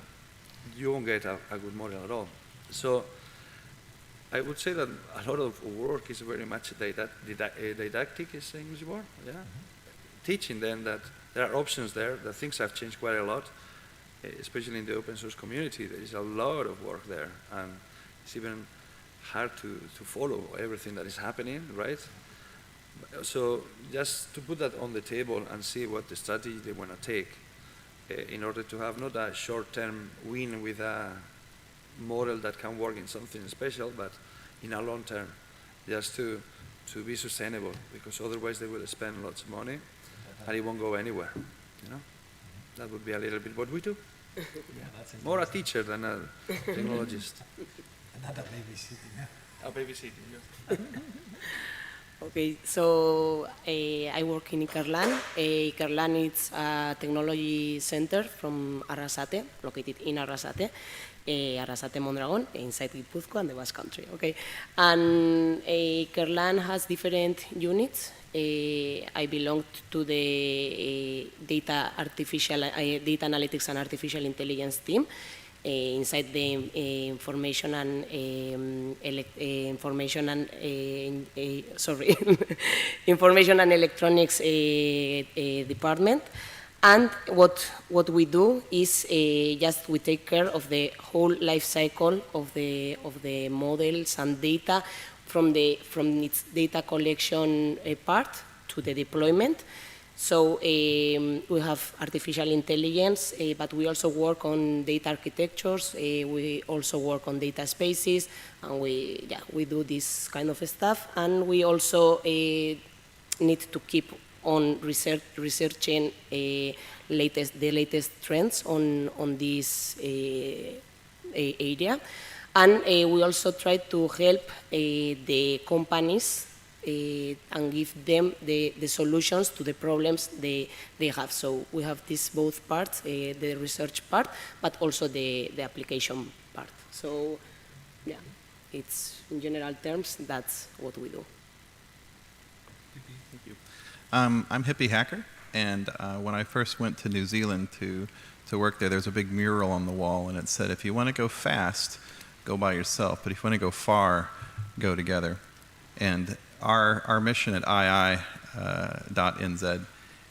you won't get a good model at all. So I would say that a lot of work is very much didactic, is the English word, yeah? Teaching them that there are options there, that things have changed quite a lot, especially in the open source community. There is a lot of work there, and it's even hard to follow everything that is happening, right? So just to put that on the table and see what the strategy they want to take in order to have not a short-term win with a model that can work in something special, but in a long term, just to be sustainable, because otherwise they will spend lots of money and it won't go anywhere, you know? That would be a little bit what we do. Yeah, that's more a teacher than a technologist. Not a babysitting, yeah. A babysitting, yeah. Okay, so I work in Icarlan. Icarlan is a technology center from Arrasate, located in Arrasate. Arrasate Mondragon, inside Guipúzcoa and the Basque Country. Okay, and Icarlan has different units. I belong to the data analytics and artificial intelligence team. inside the information and information and electronics department. And what we do is just we take care of the whole life cycle of the models and data from its data collection part to the deployment. So we have artificial intelligence, but we also work on data architectures. We also work on data spaces, and we do this kind of stuff. And we also need to keep on researching the latest trends on this area. And we also try to help the companies and give them the solutions to the problems they have. So we have this both parts, the research part, but also the application part. So yeah, it's in general terms, that's what we do. Thank you. I'm Hippie Hacker, and when I first went to New Zealand to work there's a big mural on the wall, and it said, if you want to go fast, go by yourself, but if you want to go far, go together. And our mission at II.NZ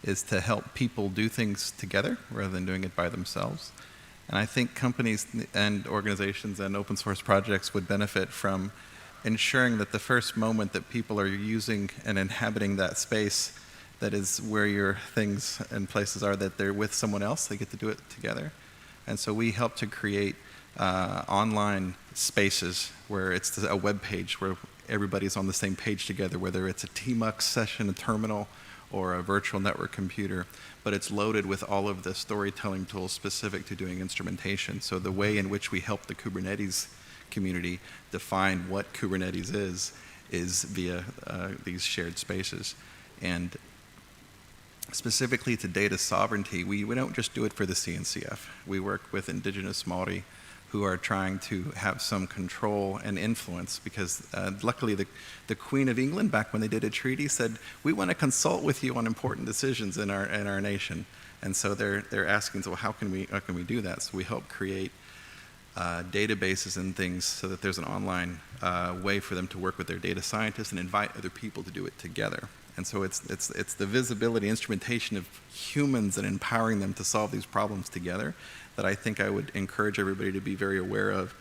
is to help people do things together rather than doing it by themselves. And I think companies and organizations and open source projects would benefit from ensuring that the first moment that people are using and inhabiting that space, that is where your things and places are, that they're with someone else, they get to do it together. And so we help to create online spaces where it's a web page where everybody's on the same page together, whether it's a TMUX session, a terminal, or a virtual network computer, but it's loaded with all of the storytelling tools specific to doing instrumentation. So the way in which we help the Kubernetes community define what Kubernetes is via these shared spaces. And specifically to data sovereignty, we don't just do it for the CNCF. We work with indigenous Māori who are trying to have some control and influence, because luckily the Queen of England, back when they did a treaty, said, we want to consult with you on important decisions in our nation. And so they're asking, so well, how can we do that? So we help create databases and things so that there's an online way for them to work with their data scientists and invite other people to do it together. And so it's the visibility, instrumentation of humans and empowering them to solve these problems together that I think I would encourage everybody to be very aware of,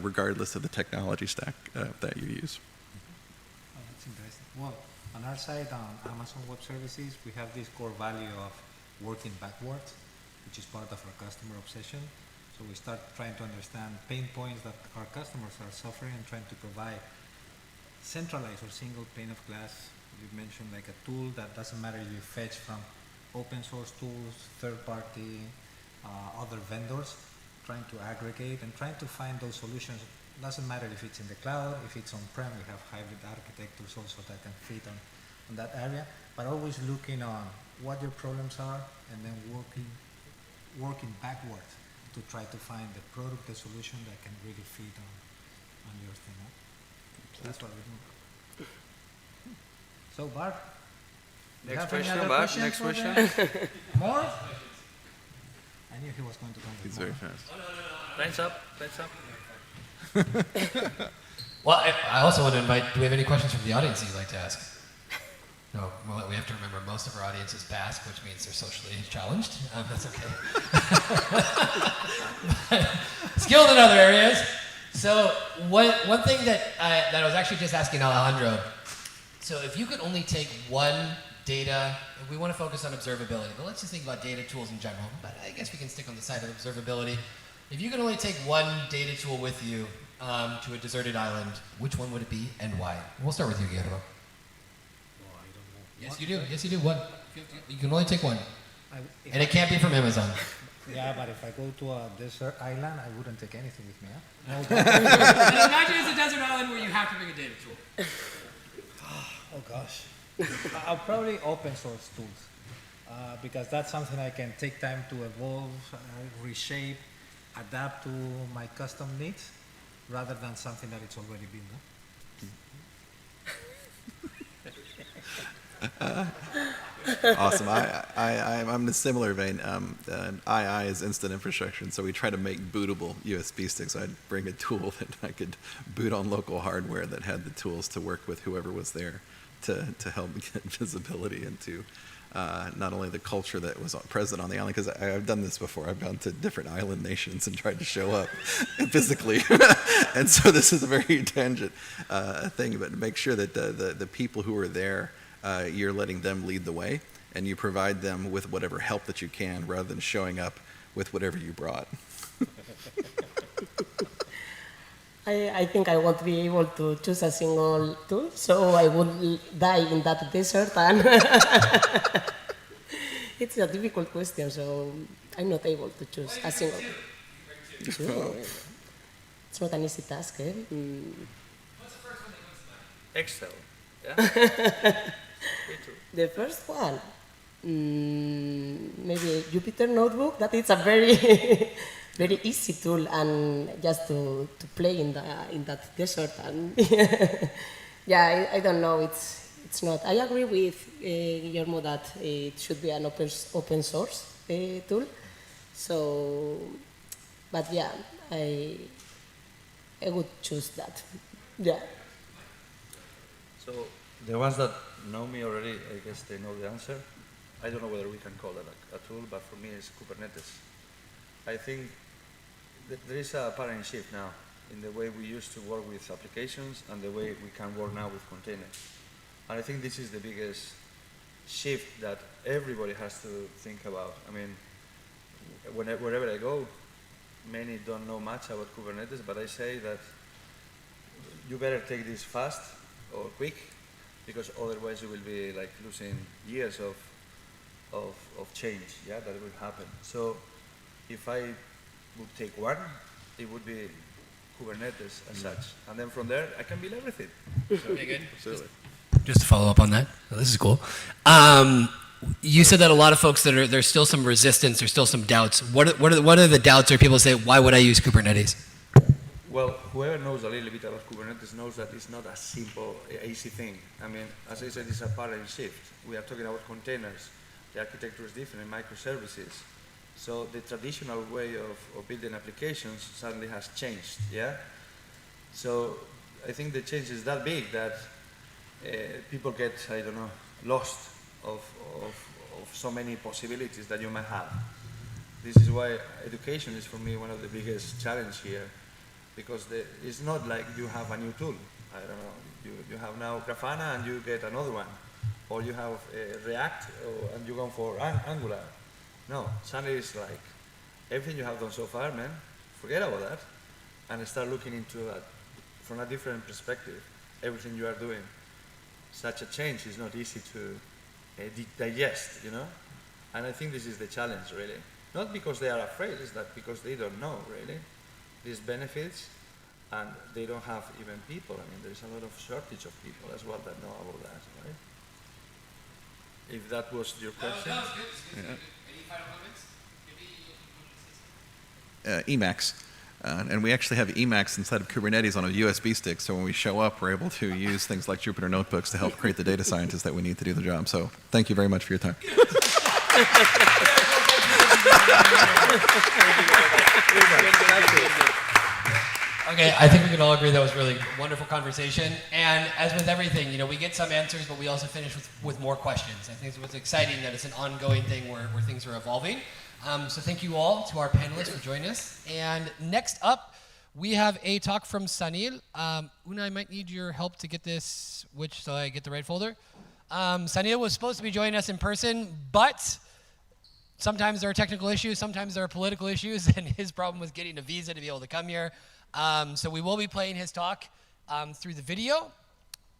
regardless of the technology stack that you use. Oh, that's interesting. Well, on our side, on Amazon Web Services, we have this core value of working backwards, which is part of our customer obsession. So we start trying to understand pain points that our customers are suffering and trying to provide centralized or single pane of glass. You mentioned like a tool that doesn't matter if you fetch from open source tools, third party, other vendors, trying to aggregate and trying to find those solutions. Doesn't matter if it's in the cloud, if it's on-prem, we have hybrid architectures also that can fit on that area, but always looking on what your problems are and then working backwards to try to find the product, the solution that can really fit on your thing. Huh? So that's what we do. So Bart, next question, Bart. Next question. More? I knew he was going to come with He's more. very fast. Time's up. Time's up. Well, I also want to invite, do we have any questions from the audience that you'd like to ask? No, well, we have to remember most of our audience is Basque, which means they're socially challenged. That's okay. Skilled in other areas. So one thing that I was actually just asking Alejandro, so if you could only take one data, we want to focus on observability, but let's just think about data tools in general, but I guess we can stick on the side of observability. If you could only take one data tool with you to a deserted island, which one would it be and why? We'll start with you, Guillermo. Yes, you do. Yes, you do. One. You can only take one. And it can't be from Amazon. Yeah, but if I go to a desert island, I wouldn't take anything with me. Huh? No, imagine it's a desert island where you have to bring a data tool. Oh gosh. I'll probably open source tools because that's something I can take time to evolve, reshape, adapt to my custom needs rather than something that it's already been done. Awesome. I'm in a similar vein. II is instant infrastructure, and so we try to make bootable USB sticks. So I'd bring a tool that I could boot on local hardware that had the tools to work with whoever was there to help get visibility into not only the culture that was present on the island, because I've done this before. I've gone to different island nations and tried to show up physically. And so this is a very tangent thing, but make sure that the people who are there, you're letting them lead the way, and you provide them with whatever help that you can rather than showing up with whatever you brought. I think I won't be able to choose a single tool, so I would die in that desert. And it's a difficult question, so I'm not able to choose a single tool. It's not an easy task, eh? What's the first one that comes to mind? Excel. Yeah? The first one, maybe Jupyter Notebook. That is a very very easy tool, and just to play in that desert. And yeah, I don't know. It's not. I agree with Guillermo that it should be an open source tool. So, but yeah, I would choose that. Yeah. So the ones that know me already, I guess they know the answer. I don't know whether we can call it a tool, but for me it's Kubernetes. I think there is a paradigm shift now in the way we used to work with applications and the way we can work now with containers. And I think this is the biggest shift that everybody has to think about. I mean, wherever I go, many don't know much about Kubernetes, but I say that you better take this fast or quick, because otherwise you will be like losing years of change, yeah, that will happen. So if I would take one, it would be Kubernetes as such. And then from there, I can build everything. Okay, good. Absolutely. Just to follow up on that, this is cool. You said that a lot of folks there's still some resistance, there's still some doubts. What are the doubts, or people say, why would I use Kubernetes? Well, whoever knows a little bit about Kubernetes knows that it's not a simple, easy thing. I mean, as I said, it's a paradigm shift. We are talking about containers. The architecture is different in microservices. So the traditional way of building applications suddenly has changed, yeah? So I think the change is that big that people get, I don't know, lost of so many possibilities that you might have. This is why education is for me one of the biggest challenges here, because it's not like you have a new tool. I don't know, you have now Grafana and you get another one, or you have React and you go for Angular. No, suddenly it's like everything you have done so far, man, forget about that, and start looking into that from a different perspective, everything you are doing. Such a change is not easy to digest, you know? And I think this is the challenge, really. Not because they are afraid, it's that because they don't know, really, these benefits, and they don't have even people. I mean, there's a lot of shortage of people as well that know about that, right? If that was your question. That was good. Yeah. Any final comments? Emacs. And we actually have Emacs inside of Kubernetes on a USB stick, so when we show up, we're able to use things like Jupyter Notebooks to help create the data scientists that we need to do the job. So thank you very much for your time. Okay, I think we can all agree that was really wonderful conversation. And as with everything, you know, we get some answers, but we also finish with more questions. I think it's what's exciting that it's an ongoing thing where things are evolving. So thank you all to our panelists for joining us. And next up, we have a talk from Sunil. Una, I might need your help to get this, so I get the right folder. Sunil was supposed to be joining us in person, but sometimes there are technical issues, sometimes there are political issues, and his problem was getting a visa to be able to come here. So we will be playing his talk through the video.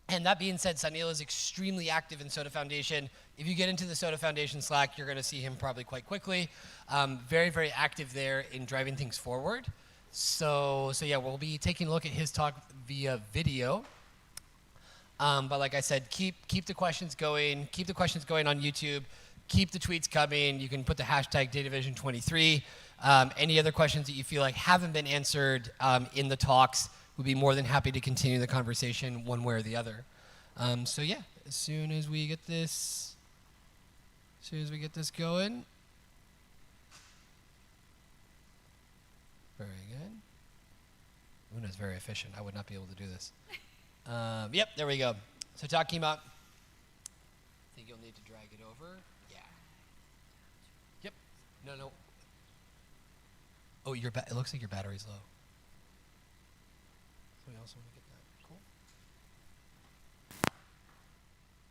And that being said, Sunil is extremely active in Soda Foundation. If you get into the Soda Foundation Slack, you're going to see him probably quite quickly. Very, very active there in driving things forward. So yeah, we'll be taking a look at his talk via video. But like I said, keep the questions going. Keep the questions going on YouTube. Keep the tweets coming. You can put the hashtag DataVision23. Any other questions that you feel like haven't been answered in the talks, we'd be more than happy to continue the conversation one way or the other. So yeah, as soon as we get this As soon as we get this going. Very good. Una's very efficient. I would not be able to do this. Yep, there we go. So talking about, I think you'll need to drag it over. Yeah. Yep. No. Oh, it looks like your battery's low. So we also want to get that. Cool.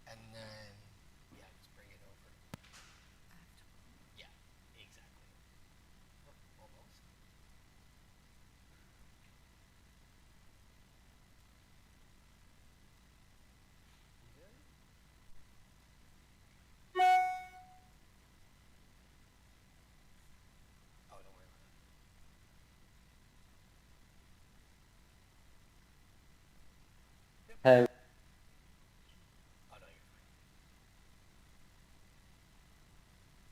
And then, yeah, just bring it over. Yeah, exactly. Oh, almost. Oh, don't worry about it. Hi, Oh, no, you're fine.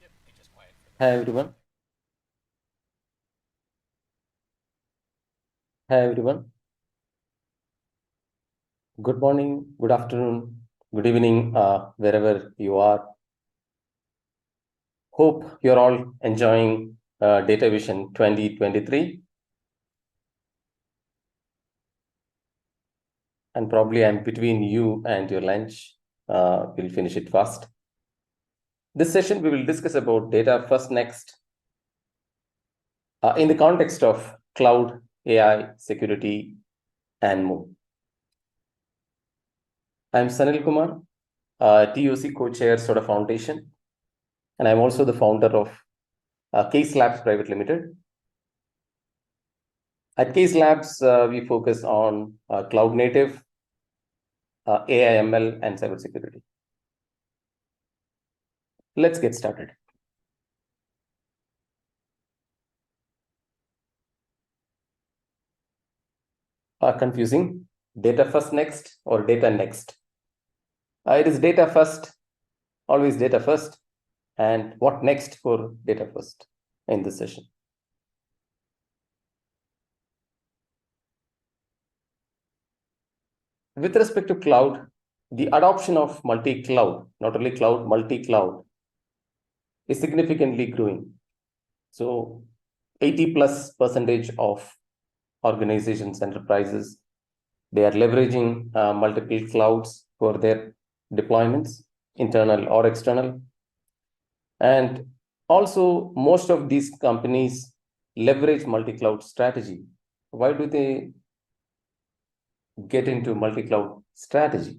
Yep, it's just quiet for hi everyone. Hi everyone. Good morning, good afternoon, good evening, wherever you are. Hope you're all enjoying Data Vision 2023. And probably I'm between you and your lunch. We'll finish it fast. This session, we will discuss about data first next in the context of cloud, AI, security, and more. I'm Sunil Kumar, TOC co-chair Soda Foundation, and I'm also the founder of Case Labs Private Limited. At Case Labs, we focus on cloud native, AI, ML, and cybersecurity. Let's get started. Confusing, data first next or data next? It is data first, always data first, and what next for data first in this session. With respect to cloud, the adoption of multi-cloud, not only cloud, multi-cloud, is significantly growing. So 80+% of organizations, enterprises, they are leveraging multiple clouds for their deployments, internal or external. And also, most of these companies leverage multi-cloud strategy. Why do they get into multi-cloud strategy?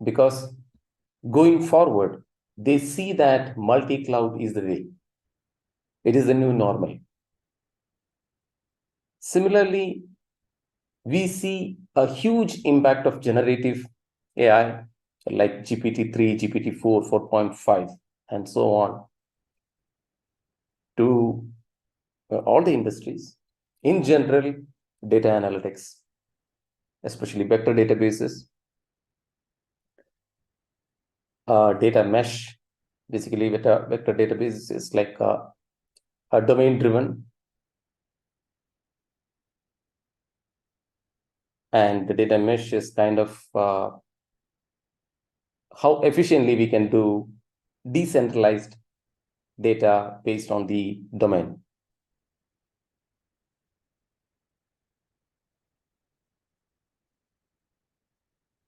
Because going forward, they see that multi-cloud is the way. It is the new normal. Similarly, we see a huge impact of generative AI, like GPT-3, GPT-4, 4.5, and so on, to all the industries. In general, data analytics, especially vector databases, data mesh. Basically, vector database is like a domain-driven, and the data mesh is kind of how efficiently we can do decentralized data based on the domain.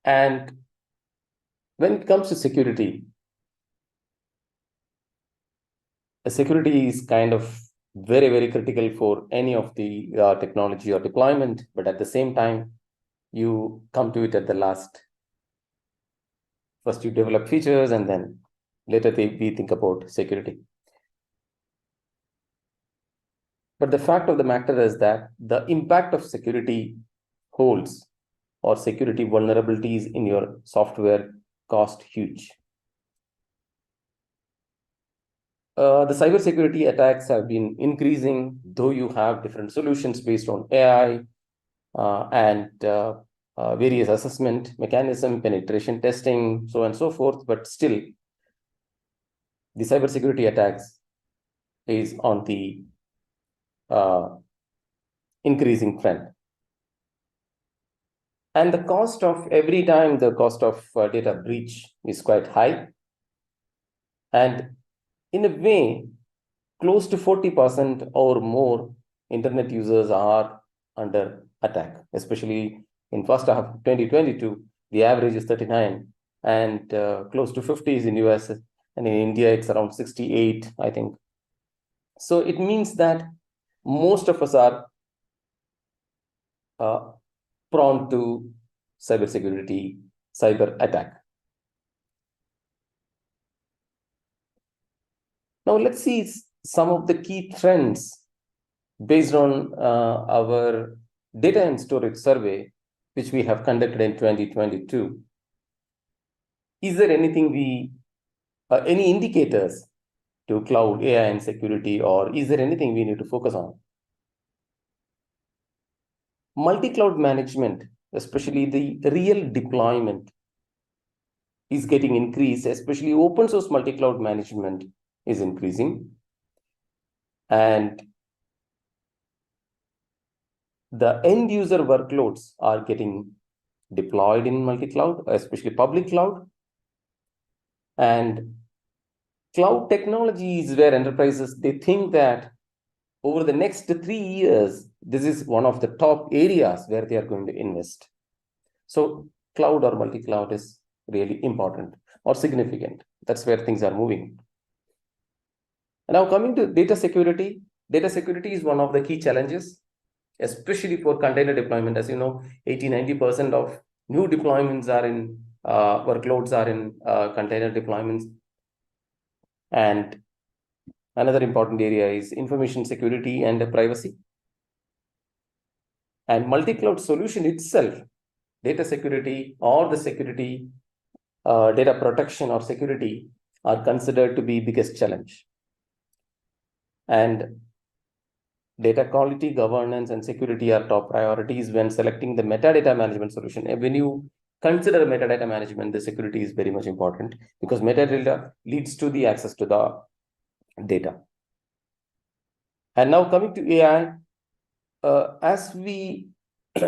And when it comes to security, security is kind of very, very critical for any of the technology or deployment, but at the same time, you come to it at the last. First, you develop features, and then later we think about security. But the fact of the matter is that the impact of security holes or security vulnerabilities in your software cost huge. The cybersecurity attacks have been increasing, though you have different solutions based on AI and various assessment mechanism, penetration testing, so on and so forth. But still, the cybersecurity attacks is on the increasing trend. And the cost of data breach is quite high. And in a way, close to 40% or more internet users are under attack, especially in first half of 2022, the average is 39, and close to 50 is in US, and in India, it's around 68, I think. So it means that most of us are prone to cybersecurity, cyber attack. Now let's see some of the key trends based on our data and storage survey, which we have conducted in 2022. Is there anything any indicators to cloud, AI, and security, or is there anything we need to focus on? Multi-cloud management, especially the real deployment, is getting increased, especially open source multi-cloud management is increasing. And the end user workloads are getting deployed in multi-cloud, especially public cloud. And cloud technology is where enterprises, they think that over the next 3 years, this is one of the top areas where they are going to invest. So cloud or multi-cloud is really important or significant. That's where things are moving. And now coming to data security is one of the key challenges, especially for container deployment. As you know, 80-90% of new deployments are in workloads are in container deployments. And another important area is information security and privacy. And multi-cloud solution itself, data security or the security, data protection or security are considered to be biggest challenge. And data quality, governance, and security are top priorities when selecting the metadata management solution. And when you consider metadata management, the security is very much important because metadata leads to the access to the data. And now coming to AI, as we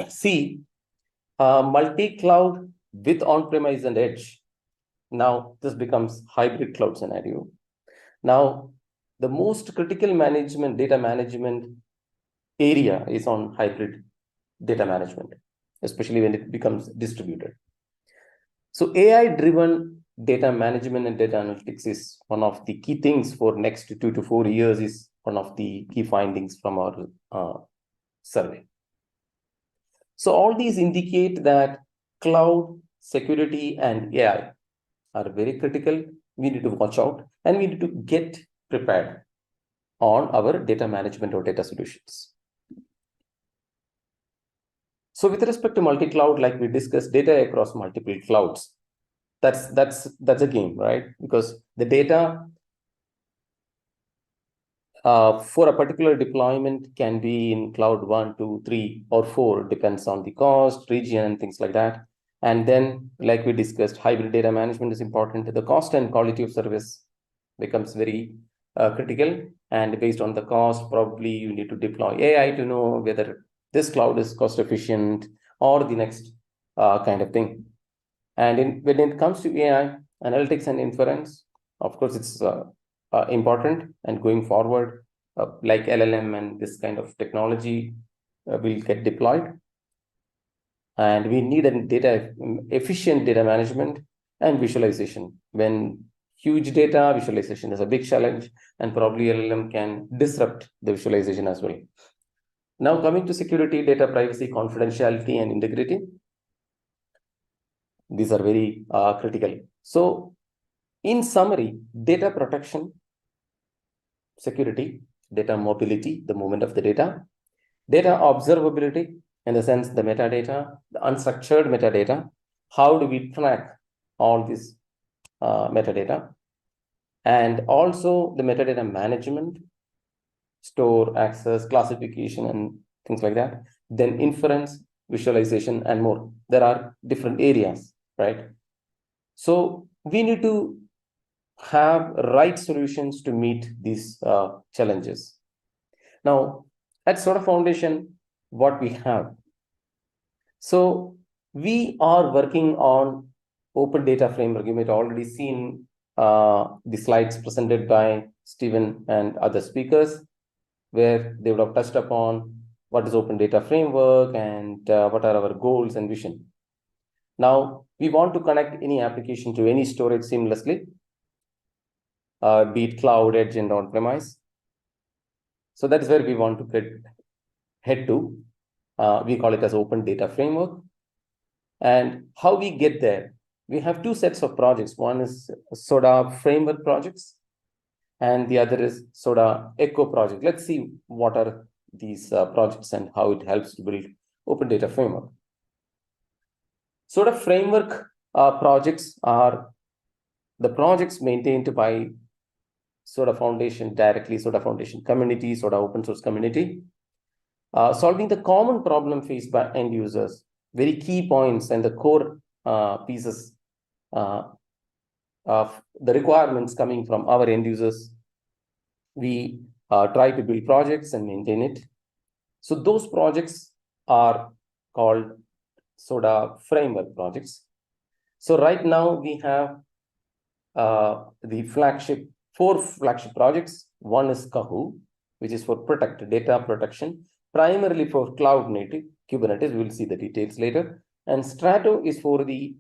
see multi-cloud with on-premise and edge, now this becomes hybrid cloud scenario. Now, the most critical data management area is on hybrid data management, especially when it becomes distributed. So AI-driven data management and data analytics is one of the key things for next 2 to 4 years, is one of the key findings from our survey. So all these indicate that cloud, security, and AI are very critical. We need to watch out and we need to get prepared on our data management or data solutions. So with respect to multi-cloud, like we discussed, data across multiple clouds, that's a game, right? Because the data for a particular deployment can be in cloud 1, 2, 3, or 4, depends on the cost, region, and things like that. And then, like we discussed, hybrid data management is important. The cost and quality of service becomes very critical. And based on the cost, probably you need to deploy AI to know whether this cloud is cost efficient or the next kind of thing. And when it comes to AI, analytics and inference, of course, it's important. And going forward, like LLM and this kind of technology will get deployed. And we need a efficient data management and visualization. When huge data, visualization is a big challenge, and probably LLM can disrupt the visualization as well. Now coming to security, data privacy, confidentiality, and integrity. These are very critical. So in summary, data protection, security, data mobility, the movement of the data observability, in the sense the metadata, the unstructured metadata, how do we track all this metadata, and also the metadata management, store, access, classification, and things like that. Then inference, visualization, and more. There are different areas, right? So we need to have right solutions to meet these challenges. Now, at Soda Foundation, what we have. So we are working on open data framework. You might already seen the slides presented by Stephen and other speakers, where they would have touched upon what is Open Data Framework and what are our goals and vision. Now, we want to connect any application to any storage seamlessly, be it cloud, edge, and on-premise. So that is where we want to head to. We call it as Open Data Framework. And how we get there, we have two sets of projects. One is SODA framework projects, and the other is SODA Echo project. Let's see what are these projects and how it helps to build Open Data Framework. SODA framework projects are the projects maintained by SODA Foundation directly, SODA Foundation community, SODA open source community, solving the common problem faced by end users, very key points and the core pieces of the requirements coming from our end users. We try to build projects and maintain it. So those projects are called SODA framework projects. So right now we have the four flagship projects. One is Kahu, which is for data protection, primarily for cloud native Kubernetes. We will see the details later. And Strato is for the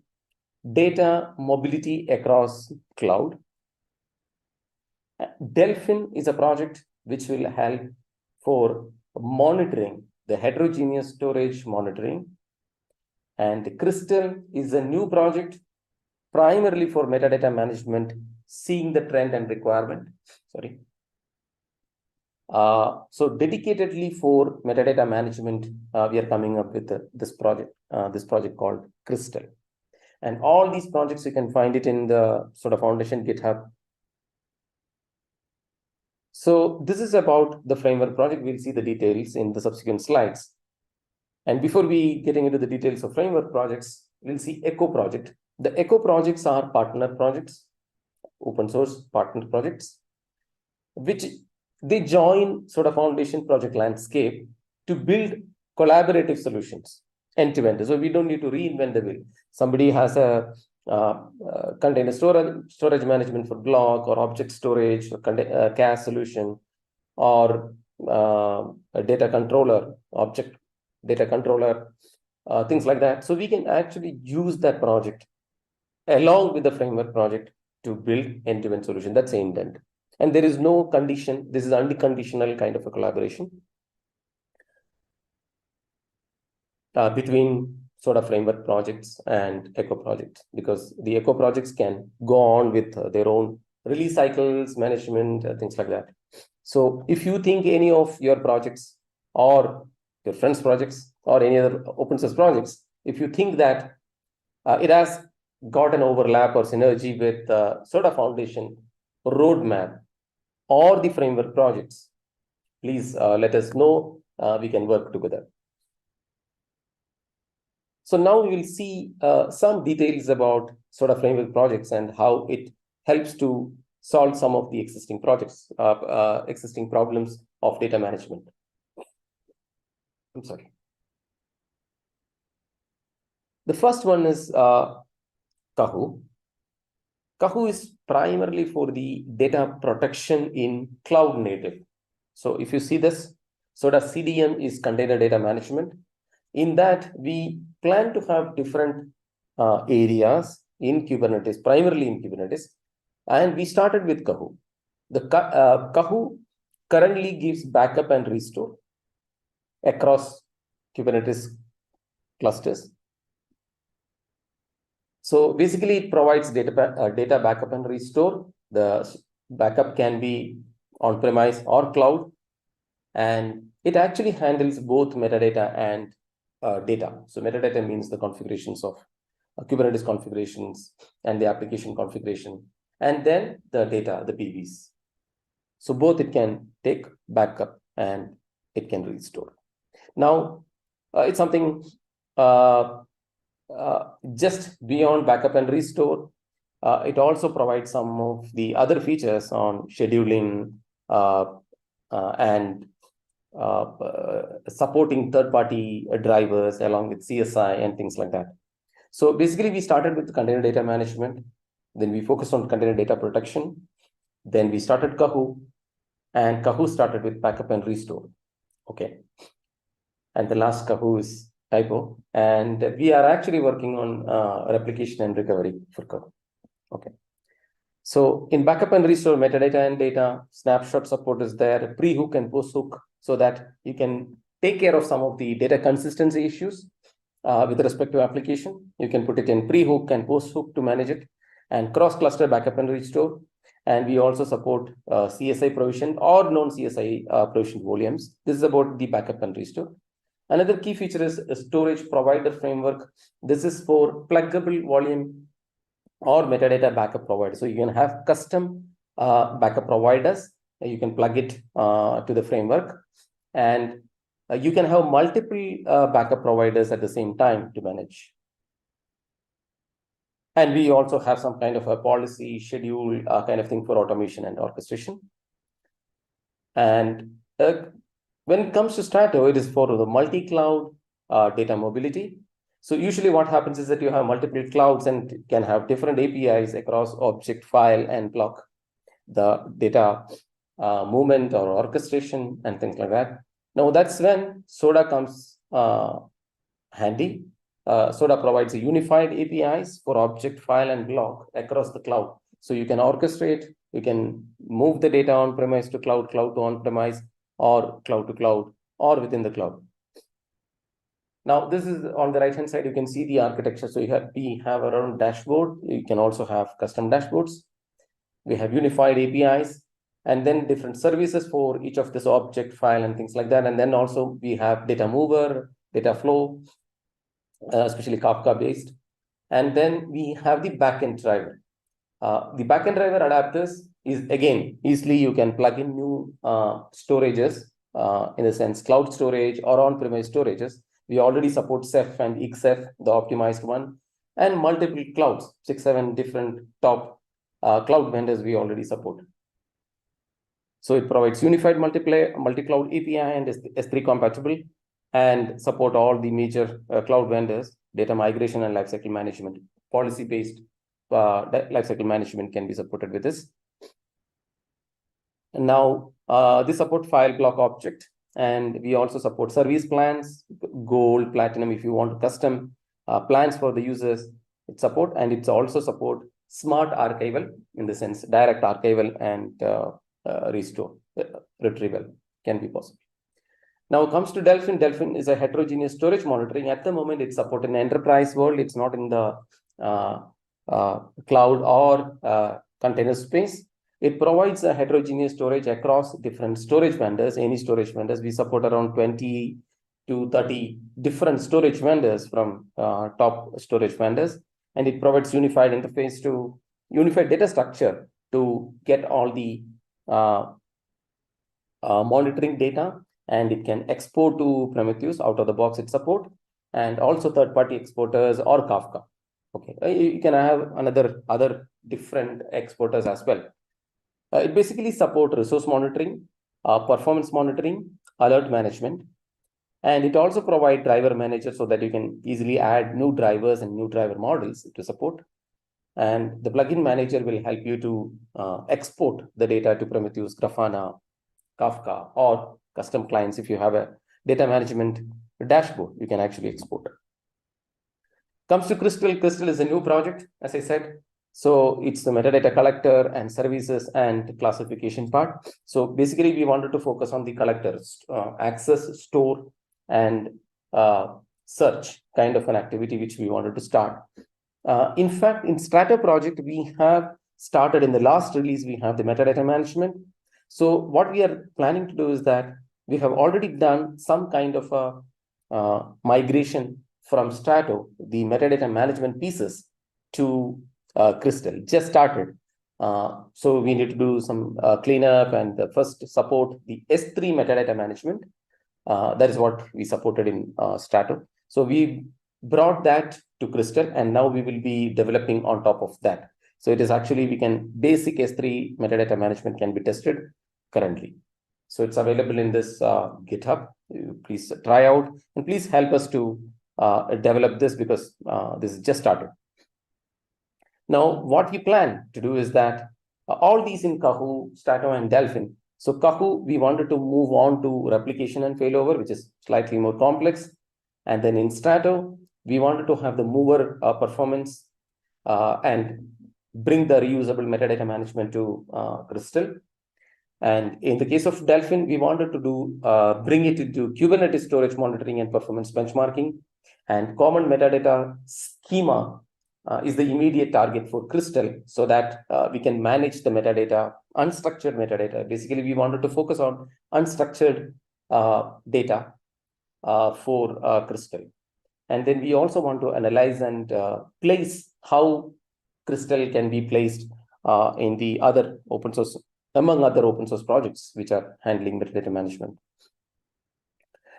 data mobility across cloud. Delphin is a project which will help for monitoring the heterogeneous storage monitoring. And Crystal is a new project primarily for metadata management, seeing the trend and requirement. Sorry. So dedicatedly for metadata management, we are coming up with this project called Crystal. And all these projects, you can find it in the SODA Foundation GitHub. So this is about the framework project. We'll see the details in the subsequent slides. And before we getting into the details of framework projects, we'll see Echo project. The Echo projects are partner projects, open source partner projects, which they join SODA Foundation project landscape to build collaborative solutions end-to-end. So we don't need to reinvent the wheel. Somebody has a container storage management for block or object storage, or cache solution, or a data controller, object data controller, things like that. So we can actually use that project along with the framework project to build end-to-end solution. That's the intent. And there is no condition. This is unconditional kind of a collaboration between SODA framework projects and Echo projects, because the Echo projects can go on with their own release cycles, management, things like that. So if you think any of your projects or your friends' projects or any other open source projects, if you think that it has got an overlap or synergy with SODA Foundation roadmap or the framework projects, please let us know. We can work together. So now we will see some details about SODA framework projects and how it helps to solve some of the existing projects, existing problems of data management. I'm sorry. The first one is Kahu. Kahu is primarily for the data protection in cloud native. So if you see this, SODA CDM is container data management. In that, we plan to have different areas in Kubernetes, primarily in Kubernetes. And we started with Kahu. The Kahu currently gives backup and restore across Kubernetes clusters. So basically, it provides data backup and restore. The backup can be on-premise or cloud. And it actually handles both metadata and data. So metadata means the configurations of Kubernetes configurations and the application configuration, and then the data, the PVs. So both it can take backup and it can restore. Now, it's something just beyond backup and restore. It also provides some of the other features on scheduling and supporting third-party drivers along with CSI and things like that. So basically, we started with container data management. Then we focused on container data protection. Then we started Kahu, and Kahu started with backup and restore. Okay. And the last Kahu is typo. And we are actually working on replication and recovery for Kahu. Okay. So in backup and restore, metadata and data, snapshot support is there, pre-hook and post-hook, so that you can take care of some of the data consistency issues with respect to application. You can put it in pre-hook and post-hook to manage it, and cross-cluster backup and restore. And we also support CSI provision or non-CSI provision volumes. This is about the backup and restore. Another key feature is a storage provider framework. This is for pluggable volume or metadata backup provider. So you can have custom backup providers. You can plug it to the framework, and you can have multiple backup providers at the same time to manage. And we also have some kind of a policy schedule kind of thing for automation and orchestration. And when it comes to Strato, it is for the multi-cloud data mobility. So usually what happens is that you have multiple clouds and can have different APIs across object, file, and block, the data movement or orchestration and things like that. Now that's when Soda comes handy. Soda provides a unified APIs for object, file, and block across the cloud. So you can orchestrate, you can move the data on-premise to cloud, cloud to on-premise, or cloud to cloud, or within the cloud. Now, this is on the right-hand side, you can see the architecture. So we have our own dashboard. You can also have custom dashboards. We have unified APIs, and then different services for each of this object, file, and things like that. And then also we have data mover, data flow, especially Kafka-based. And then we have the backend driver. The backend driver adapters is, again, easily you can plug in new storages, in a sense, cloud storage or on-premise storages. We already support Ceph and XF, the optimized one, and multiple clouds, 6-7 different top cloud vendors we already support. So it provides unified multi-cloud API and S3 compatible, and support all the major cloud vendors. Data migration and lifecycle management, policy-based lifecycle management can be supported with this. And now this support file, block, object. And we also support service plans, gold, platinum, if you want custom plans for the users, it support. And it's also support smart archival, in the sense direct archival and retrieval can be possible. Now it comes to Delphin. Delphin is a heterogeneous storage monitoring. At the moment, it's supported in enterprise world. It's not in the cloud or container space. It provides a heterogeneous storage across different storage vendors, any storage vendors. We support around 20 to 30 different storage vendors from top storage vendors. And it provides unified interface to unified data structure to get all the monitoring data, and it can export to Prometheus out of the box it support, and also third-party exporters or Kafka. Okay, you can have other different exporters as well. It basically supports resource monitoring, performance monitoring, alert management, and it also provides driver manager so that you can easily add new drivers and new driver models to support. And the plugin manager will help you to export the data to Prometheus, Grafana, Kafka, or custom clients. If you have a data management dashboard, you can actually export. Comes to Crystal. Crystal is a new project, as I said. So it's the metadata collector and services and classification part. So basically, we wanted to focus on the collectors, access, store, and search kind of an activity which we wanted to start. In fact, in Strato project, we have started in the last release, we have the metadata management. So what we are planning to do is that we have already done some kind of a migration from Strato, the metadata management pieces, to Crystal, just started. So we need to do some cleanup and first support the S3 metadata management. That is what we supported in Strato. So we brought that to Crystal, and now we will be developing on top of that. So it is actually, basic S3 metadata management can be tested currently. So it's available in this GitHub. Please try out, and please help us to develop this, because this is just started. Now, what we plan to do is that all these in Kahu, Strato, and Delphin. So Kahu, we wanted to move on to replication and failover, which is slightly more complex. And then in Strato, we wanted to have the mover performance and bring the reusable metadata management to Crystal. And in the case of Delphin, we wanted to do bring it into Kubernetes storage monitoring and performance benchmarking. And common metadata schema is the immediate target for Crystal, so that we can manage the metadata, unstructured metadata. Basically, we wanted to focus on unstructured data for Crystal. And then we also want to analyze and place how Crystal can be placed in the other open source, among other open source projects which are handling metadata management.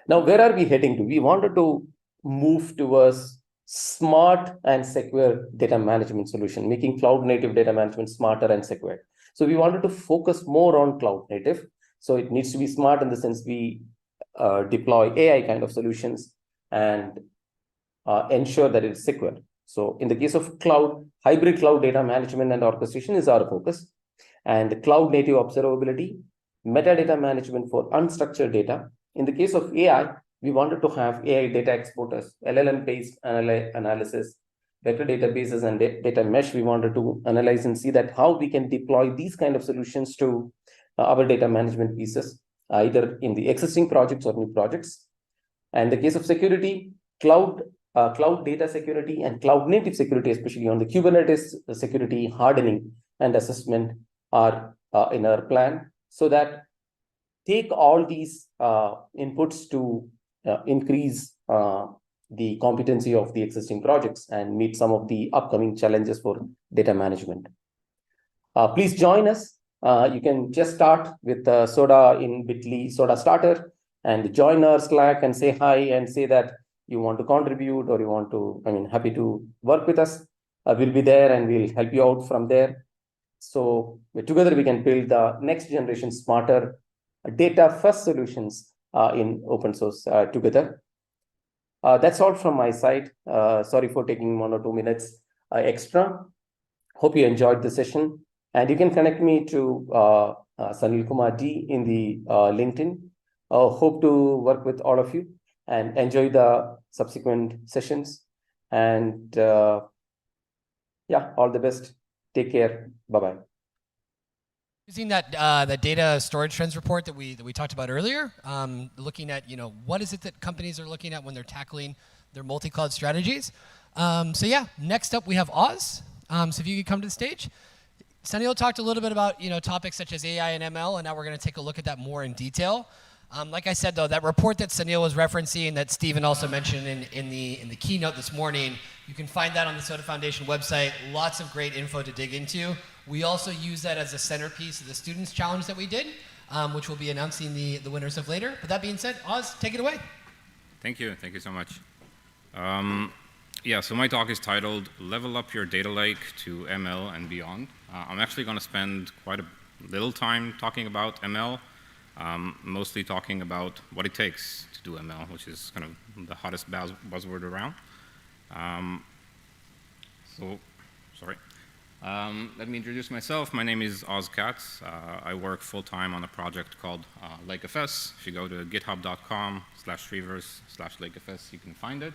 Now, where are we heading to? We wanted to move towards smart and secure data management solution, making cloud native data management smarter and secure. So we wanted to focus more on cloud native. So it needs to be smart in the sense we deploy AI kind of solutions and ensure that it's secure. So in the case of cloud, hybrid cloud data management and orchestration is our focus. And cloud native observability, metadata management for unstructured data. In the case of AI, we wanted to have AI data exporters, LLM-based analysis, vector databases, and data mesh. We wanted to analyze and see that how we can deploy these kind of solutions to our data management pieces, either in the existing projects or new projects. And in the case of security, cloud data security and cloud native security, especially on the Kubernetes security hardening and assessment are in our plan, so that take all these inputs to increase the competency of the existing projects and meet some of the upcoming challenges for data management. Please join us. You can just start with Soda in Bitly Soda Starter and join our Slack and say hi and say that you want to contribute or you want to, happy to work with us. We'll be there and we'll help you out from there. So together we can build the next generation smarter data first solutions in open source together. That's all from my side. Sorry for taking 1 or 2 minutes extra. Hope you enjoyed the session. And you can connect me to Sunil Kumar D in the LinkedIn. Hope to work with all of you and enjoy the subsequent sessions. And yeah, all the best. Take care. Bye-bye. Using that that data storage trends report that we talked about earlier, looking at what is it that companies are looking at when they're tackling their multi-cloud strategies. So yeah, next up we have Oz. So if you could come to the stage. Sunil talked a little bit about topics such as AI and ML, and now we're going to take a look at that more in detail. Like I said though, that report that Sunil was referencing, that Stephen also mentioned in the keynote this morning, you can find that on the Soda Foundation website. Lots of great info to dig into. We also use that as a centerpiece of the students challenge that we did, which we'll be announcing the winners of later. But that being said, Oz, take it away. Thank you so much. Yeah, so my talk is titled Level Up Your Data Lake to ML and Beyond. I'm actually going to spend quite a little time talking about ML, mostly talking about what it takes to do ML, which is kind of the hottest buzzword around. Let me introduce myself. My name is Oz Katz. I work full-time on a project called LakeFS. If you go to github.com/reverse/LakeFS, you can find it.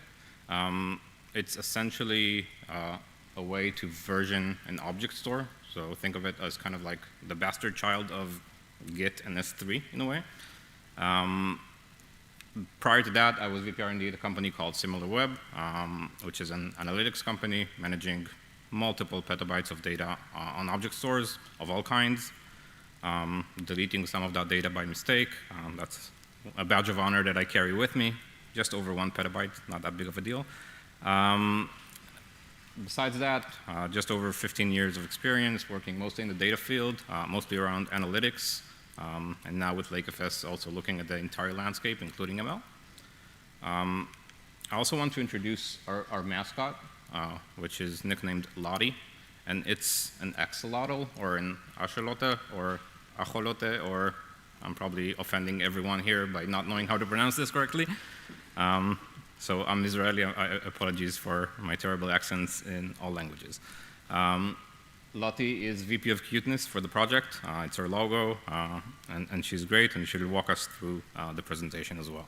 It's essentially a way to version an object store. So think of it as kind of like the bastard child of Git and S3 in a way. Prior to that, I was VP R&D at a company called SimilarWeb, which is an analytics company managing multiple petabytes of data on object stores of all kinds, deleting some of that data by mistake. That's a badge of honor that I carry with me, just over 1 petabyte, not that big of a deal. Besides that, just over 15 years of experience working mostly in the data field, mostly around analytics, and now with LakeFS also looking at the entire landscape, including ML. I also want to introduce our mascot, which is nicknamed Lottie, and it's an axolotl or an axolote or ajolote, or I'm probably offending everyone here by not knowing how to pronounce this correctly. So I'm Israeli, apologies for my terrible accents in all languages. Lottie is VP of Cuteness for the project. It's her logo, and she's great, and she'll walk us through the presentation as well.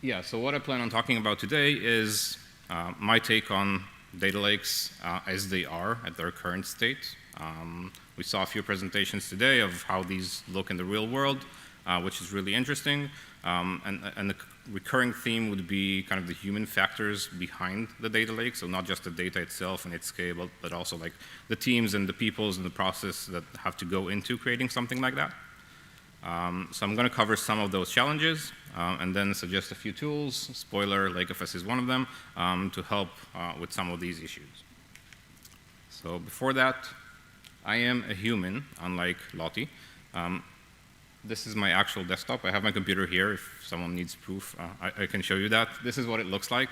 Yeah, so what I plan on talking about today is my take on data lakes as they are at their current state. We saw a few presentations today of how these look in the real world, which is really interesting. And the recurring theme would be kind of the human factors behind the data lake, so not just the data itself and its scale, but also like the teams and the peoples and the process that have to go into creating something like that. So I'm going to cover some of those challenges and then suggest a few tools. Spoiler, LakeFS is one of them, to help with some of these issues. So before that, I am a human, unlike Lottie. This is my actual desktop. I have my computer here. If someone needs proof, I can show you that. This is what it looks like.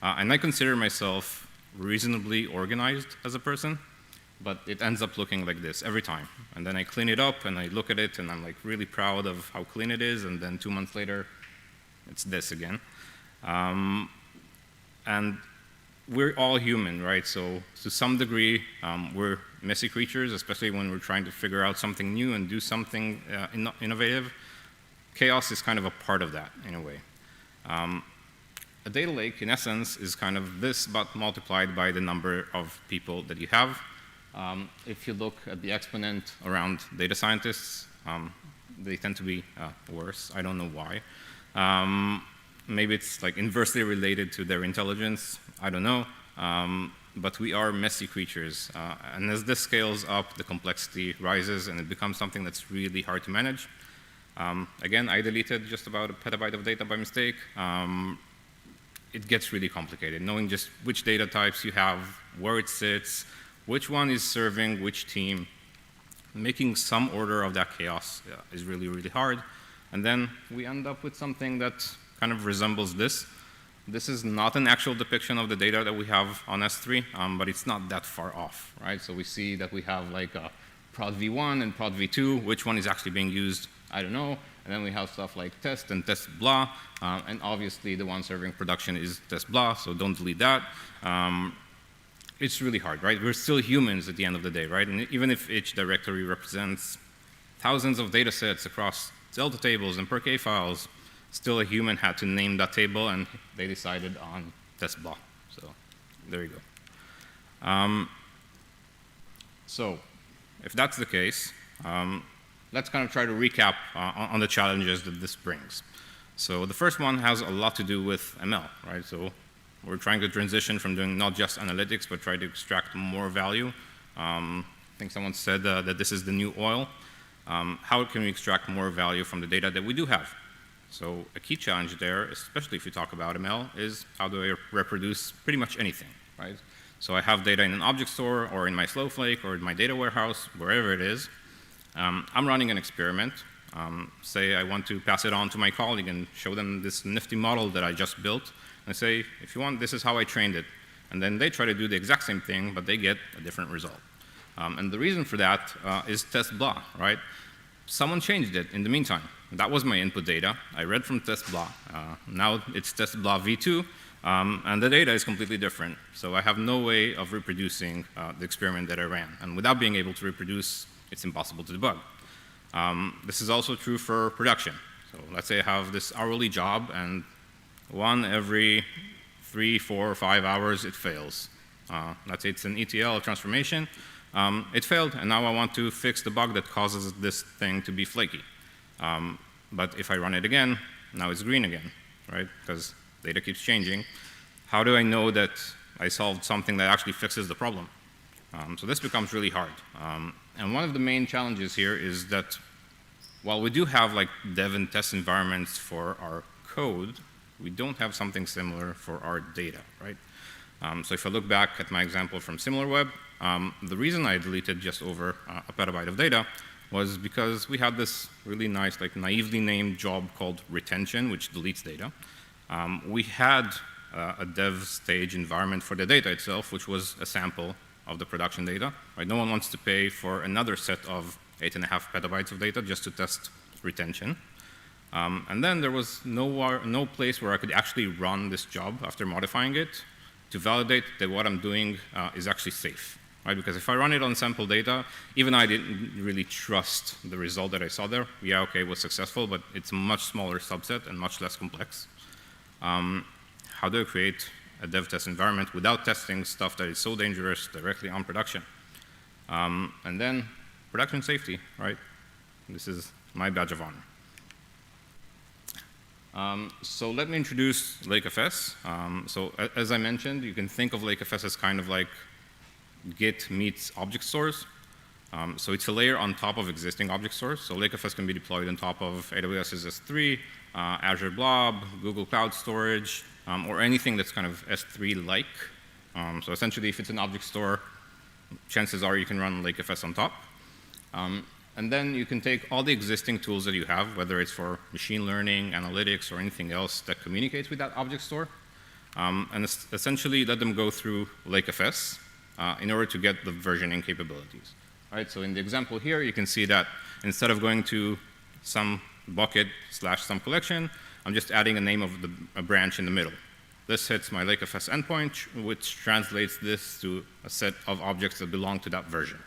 And I consider myself reasonably organized as a person, but it ends up looking like this every time. And then I clean it up, and I look at it, and I'm like really proud of how clean it is, and then 2 months later, it's this again. And we're all human, right? So to some degree, we're messy creatures, especially when we're trying to figure out something new and do something innovative. Chaos is kind of a part of that, in a way. A data lake, in essence, is kind of this, but multiplied by the number of people that you have. If you look at the exponent around data scientists, they tend to be worse. I don't know why. Maybe it's like inversely related to their intelligence. I don't know. But we are messy creatures. And as this scales up, the complexity rises, and it becomes something that's really hard to manage. Again, I deleted just about a petabyte of data by mistake. It gets really complicated, knowing just which data types you have, where it sits, which one is serving which team. Making some order of that chaos is really, really hard. And then we end up with something that kind of resembles this. This is not an actual depiction of the data that we have on S3, but it's not that far off, right? So we see that we have like a prod v1 and prod v2. Which one is actually being used? I don't know. And then we have stuff like test and test blah. And obviously, the one serving production is test blah, so don't delete that. It's really hard, right? We're still humans at the end of the day, right? And even if each directory represents thousands of data sets across Delta tables and Parquet files, still a human had to name that table, and they decided on test blah. So there you go. So if that's the case, let's kind of try to recap on the challenges that this brings. So the first one has a lot to do with ML, right? So we're trying to transition from doing not just analytics, but try to extract more value. I think someone said that this is the new oil. How can we extract more value from the data that we do have? So a key challenge there, especially if you talk about ML, is how do I reproduce pretty much anything, right? So I have data in an object store, or in my Snowflake, or in my data warehouse, wherever it is. I'm running an experiment. Say I want to pass it on to my colleague and show them this nifty model that I just built. And say, if you want, this is how I trained it. And then they try to do the exact same thing, but they get a different result. And the reason for that is test blah, right? Someone changed it in the meantime. That was my input data. I read from test blah. Now it's test blah v2, and the data is completely different. So I have no way of reproducing the experiment that I ran. And without being able to reproduce, it's impossible to debug. This is also true for production. So let's say I have this hourly job, and one every 3, 4, 5 hours, it fails. Let's say it's an ETL transformation. It failed, and now I want to fix the bug that causes this thing to be flaky. But if I run it again, now it's green again, right? Because data keeps changing. How do I know that I solved something that actually fixes the problem? So this becomes really hard. And one of the main challenges here is that while we do have like dev and test environments for our code, we don't have something similar for our data, right? So if I look back at my example from SimilarWeb, the reason I deleted just over a petabyte of data was because we had this really nice, like naively named job called retention, which deletes data. We had a dev stage environment for the data itself, which was a sample of the production data. Right? No one wants to pay for another set of 8.5 petabytes of data just to test retention. And then there was no place where I could actually run this job after modifying it. to validate that what I'm doing is actually safe, right? Because if I run it on sample data, even I didn't really trust the result that I saw there. Yeah, okay, it was successful, but it's a much smaller subset and much less complex. How do I create a dev test environment without testing stuff that is so dangerous directly on production? And then production safety, right? This is my badge of honor. So let me introduce LakeFS. So as I mentioned, you can think of LakeFS as kind of like Git meets object stores. So it's a layer on top of existing object stores. So LakeFS can be deployed on top of AWS's S3, Azure Blob, Google Cloud Storage, or anything that's kind of S3-like. So essentially, if it's an object store, chances are you can run LakeFS on top. And then you can take all the existing tools that you have, whether it's for machine learning, analytics, or anything else that communicates with that object store, and essentially let them go through LakeFS in order to get the versioning capabilities. All right, so in the example here, you can see that instead of going to some bucket / some collection, I'm just adding a name of a branch in the middle. This hits my LakeFS endpoint, which translates this to a set of objects that belong to that version.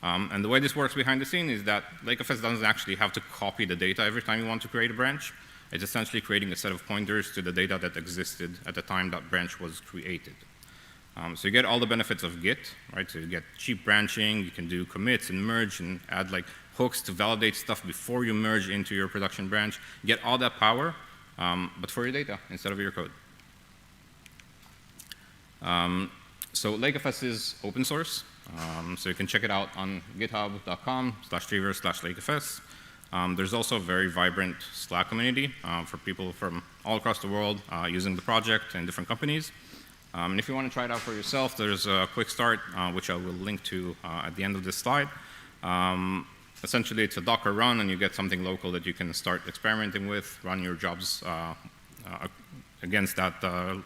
And the way this works behind the scene is that LakeFS doesn't actually have to copy the data every time you want to create a branch. It's essentially creating a set of pointers to the data that existed at the time that branch was created. So you get all the benefits of Git, right? So you get cheap branching, you can do commits and merge and add like hooks to validate stuff before you merge into your production branch. You get all that power, but for your data instead of your code. So LakeFS is open source. So you can check it out on github.com/trivers/LakeFS. There's also a very vibrant Slack community for people from all across the world using the project and different companies. And if you want to try it out for yourself, there's a quick start, which I will link to at the end of this slide. Essentially, it's a Docker run, and you get something local that you can start experimenting with, run your jobs against that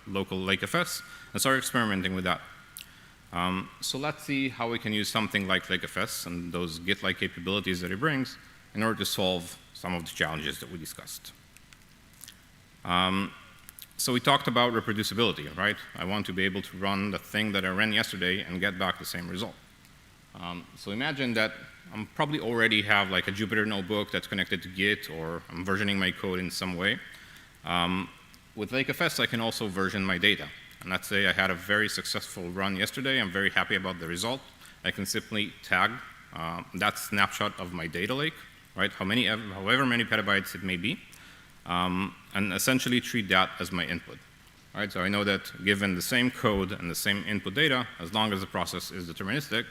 local LakeFS, and start experimenting with that. So let's see how we can use something like LakeFS and those Git-like capabilities that it brings in order to solve some of the challenges that we discussed. So we talked about reproducibility, right? I want to be able to run the thing that I ran yesterday and get back the same result. So imagine that I probably already have like a Jupyter notebook that's connected to Git, or I'm versioning my code in some way. With LakeFS, I can also version my data. And let's say I had a very successful run yesterday. I'm very happy about the result. I can simply tag that snapshot of my data lake, right? However many petabytes it may be, and essentially treat that as my input. All right, so I know that given the same code and the same input data, as long as the process is deterministic,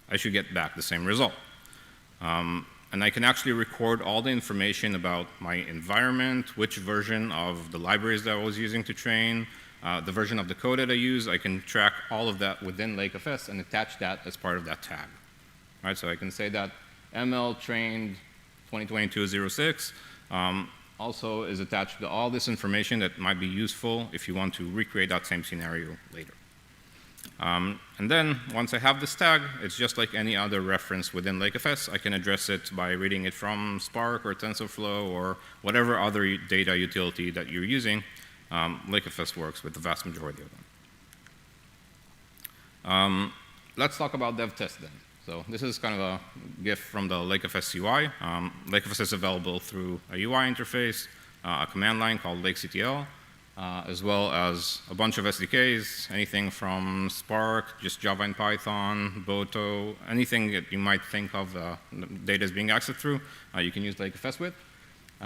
I should get back the same result. And I can actually record all the information about my environment, which version of the libraries that I was using to train, the version of the code that I use. I can track all of that within LakeFS and attach that as part of that tag. All right, so I can say that ML trained 2022-06 also is attached to all this information that might be useful if you want to recreate that same scenario later. And then once I have this tag, it's just like any other reference within LakeFS. I can address it by reading it from Spark or TensorFlow or whatever other data utility that you're using. LakeFS works with the vast majority of them. Let's talk about dev test then. So this is kind of a GIF from the LakeFS UI. LakeFS is available through a UI interface, a command line called LakeCTL, as well as a bunch of SDKs, anything from Spark, just Java and Python, Boto, anything that you might think of data is being accessed through, you can use LakeFS with.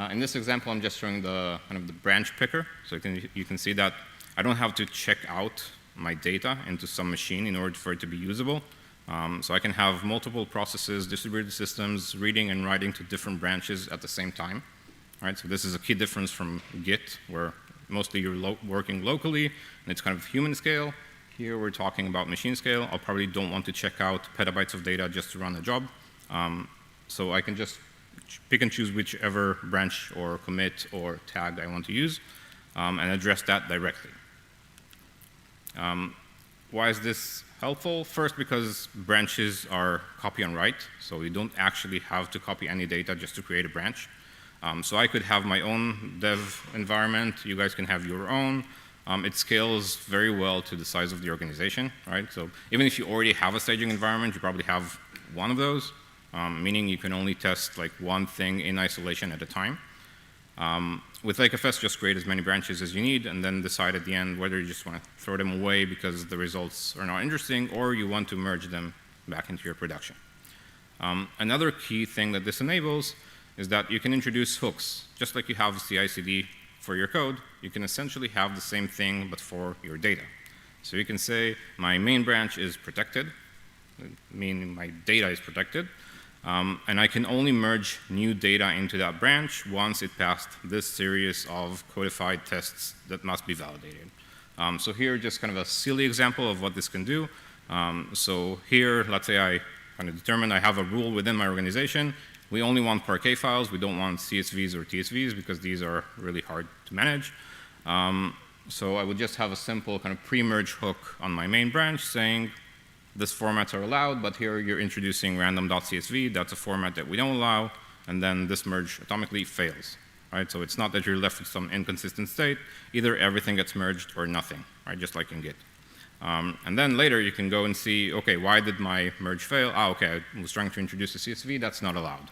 In this example, I'm just showing the kind of the branch picker. So you can see that I don't have to check out my data into some machine in order for it to be usable. So I can have multiple processes, distributed systems, reading and writing to different branches at the same time. All right, so this is a key difference from Git, where mostly you're working locally, and it's kind of human scale. Here we're talking about machine scale. I probably don't want to check out petabytes of data just to run a job. So I can just pick and choose whichever branch or commit or tag I want to use and address that directly. Why is this helpful? First, because branches are copy and write, so you don't actually have to copy any data just to create a branch. So I could have my own dev environment. You guys can have your own. it scales very well to the size of the organization, right? So even if you already have a staging environment, you probably have one of those, meaning you can only test like one thing in isolation at a time. With LakeFS, just create as many branches as you need and then decide at the end whether you just want to throw them away because the results are not interesting or you want to merge them back into your production. Another key thing that this enables is that you can introduce hooks. Just like you have CI/CD for your code, you can essentially have the same thing but for your data. So you can say my main branch is protected, meaning my data is protected, and I can only merge new data into that branch once it passed this series of codified tests that must be validated. So here, just kind of a silly example of what this can do. So here, let's say I kind of determine I have a rule within my organization. We only want Parquet files. We don't want CSVs or TSVs because these are really hard to manage. So I would just have a simple kind of pre-merge hook on my main branch saying, this formats are allowed, but here you're introducing random.csv. That's a format that we don't allow, and then this merge atomically fails, right? So it's not that you're left with some inconsistent state. Either everything gets merged or nothing, right? Just like in Git. And then later you can go and see, okay, why did my merge fail? Ah, okay, I was trying to introduce a CSV. That's not allowed.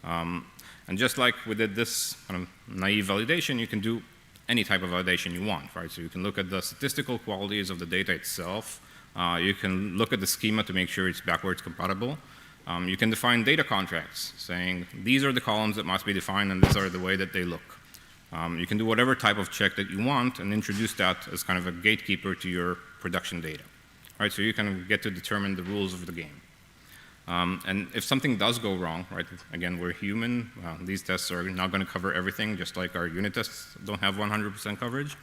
And just like we did this kind of naive validation, you can do any type of validation you want, right? So you can look at the statistical qualities of the data itself. You can look at the schema to make sure it's backwards compatible. You can define data contracts, saying these are the columns that must be defined and these are the way that they look. You can do whatever type of check that you want and introduce that as kind of a gatekeeper to your production data. Right? So you kind of get to determine the rules of the game. And if something does go wrong, right, again, we're human. These tests are not going to cover everything, just like our unit tests don't have 100% coverage.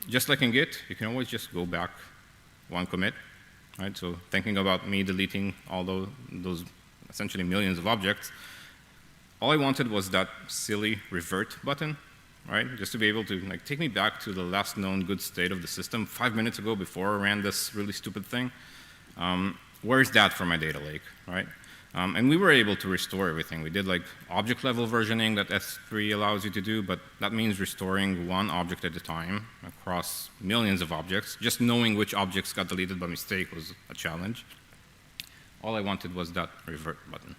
Just like in Git, you can always just go back one commit, right? So thinking about me deleting all those essentially millions of objects, all I wanted was that silly revert button, right? Just to be able to like take me back to the last known good state of the system 5 minutes ago before I ran this really stupid thing. Where's that for my data lake, right? And we were able to restore everything. We did like object level versioning that S3 allows you to do, but that means restoring one object at a time across millions of objects. Just knowing which objects got deleted by mistake was a challenge. All I wanted was that revert button.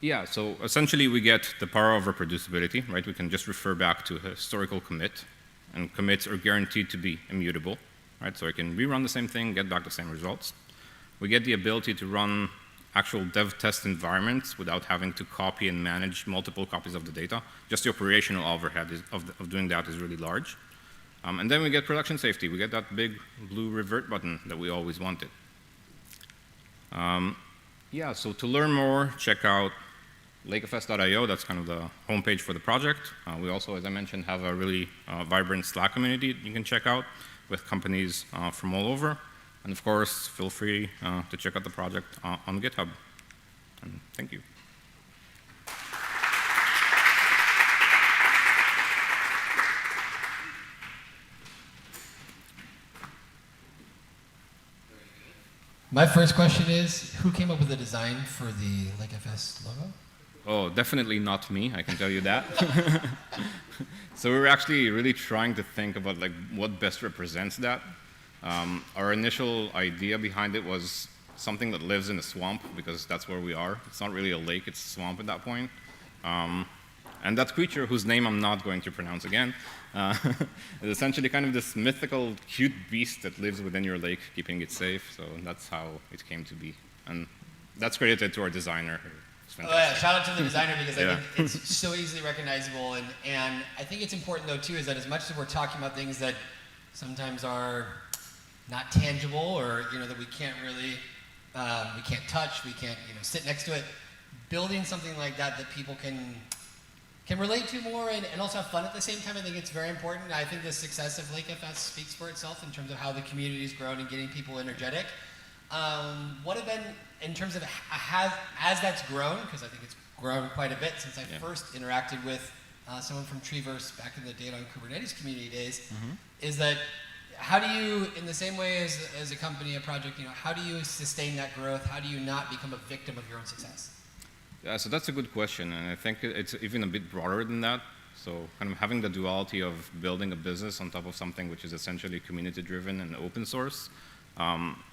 Yeah, so essentially we get the power of reproducibility, right? We can just refer back to a historical commit, and commits are guaranteed to be immutable, right? So I can rerun the same thing, get back the same results. We get the ability to run actual dev test environments without having to copy and manage multiple copies of the data. Just the operational overhead of doing that is really large. And then we get production safety. We get that big blue revert button that we always wanted. Yeah, so to learn more, check out lakefs.io. That's kind of the homepage for the project. We also, as I mentioned, have a really vibrant Slack community you can check out with companies from all over. And of course, feel free to check out the project on GitHub. And thank you. My first question is, who came up with the design for the LakeFS logo? Oh, definitely not me, I can tell you that. So we were actually really trying to think about like what best represents that. Our initial idea behind it was something that lives in a swamp, because that's where we are. It's not really a lake, it's a swamp at that point. And that creature, whose name I'm not going to pronounce again, is essentially kind of this mythical, cute beast that lives within your lake, keeping it safe. So that's how it came to be. And that's credited to our designer. Oh yeah, shout out to the designer, because I think it's so easily recognizable. And I think it's important, though, too, is that as much as we're talking about things that sometimes are not tangible, or that we can't really, we can't touch, we can't sit next to it, building something like that that people can relate to more and also have fun at the same time, I think it's very important. I think the success of LakeFS speaks for itself in terms of how the community's grown and getting people energetic. What have been, in terms of as that's grown, because I think it's grown quite a bit since I first interacted with someone from Treeverse back in the Data on Kubernetes community days, is that how do you, in the same way as a company, a project, how do you sustain that growth? How do you not become a victim of your own success? Yeah, so that's a good question, and I think it's even a bit broader than that. So kind of having the duality of building a business on top of something which is essentially community-driven and open source,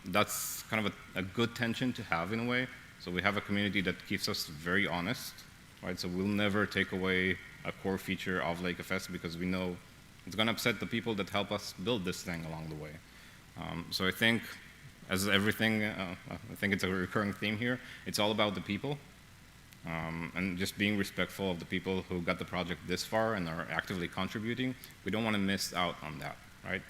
that's kind of a good tension to have in a way. So we have a community that keeps us very honest, right? So we'll never take away a core feature of LakeFS because we know it's going to upset the people that help us build this thing along the way. So I think, as everything, I think it's a recurring theme here, it's all about the people. And just being respectful of the people who got the project this far and are actively contributing. We don't want to miss out on that, right?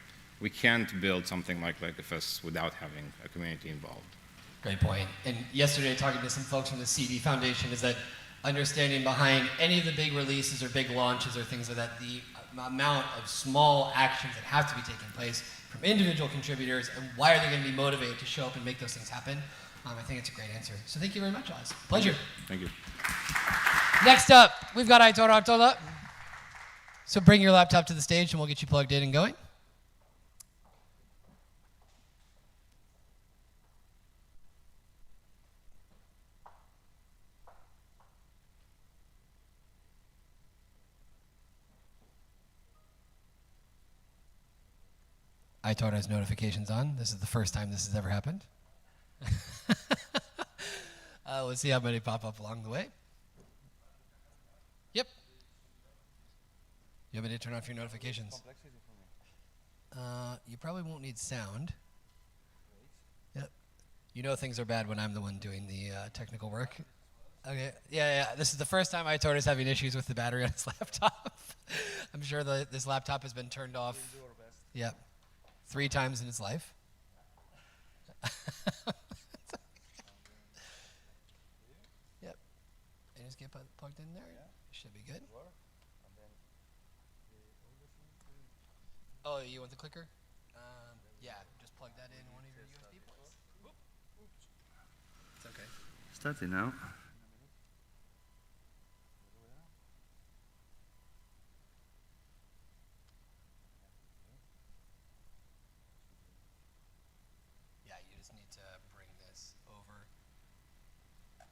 We can't build something like LakeFS without having a community involved. Great point. And yesterday, talking to some folks from the CD Foundation, is that understanding behind any of the big releases or big launches or things like that, the amount of small actions that have to be taking place from individual contributors, and why are they going to be motivated to show up and make those things happen? I think it's a great answer. So thank you very much, Oz. Pleasure. Thank you. Next up, we've got Aitor Artola. So bring your laptop to the stage and we'll get you plugged in and going. Aitor has notifications on. This is the first time this has ever happened. Let's see how many pop up along the way. Yep. You want me to turn off your notifications? You probably won't need sound. Yep. You know things are bad when I'm the one doing the technical work. Okay. Yeah. This is the first time Aitor is having issues with the battery on his laptop. I'm sure this laptop has been turned off. Yep. 3 times in its life. Yep. And just get plugged in there. Should be good. Oh, you want the clicker? Yeah, just plug that in one of your USB ports. It's okay. Starting now. Need to bring this over. Yep,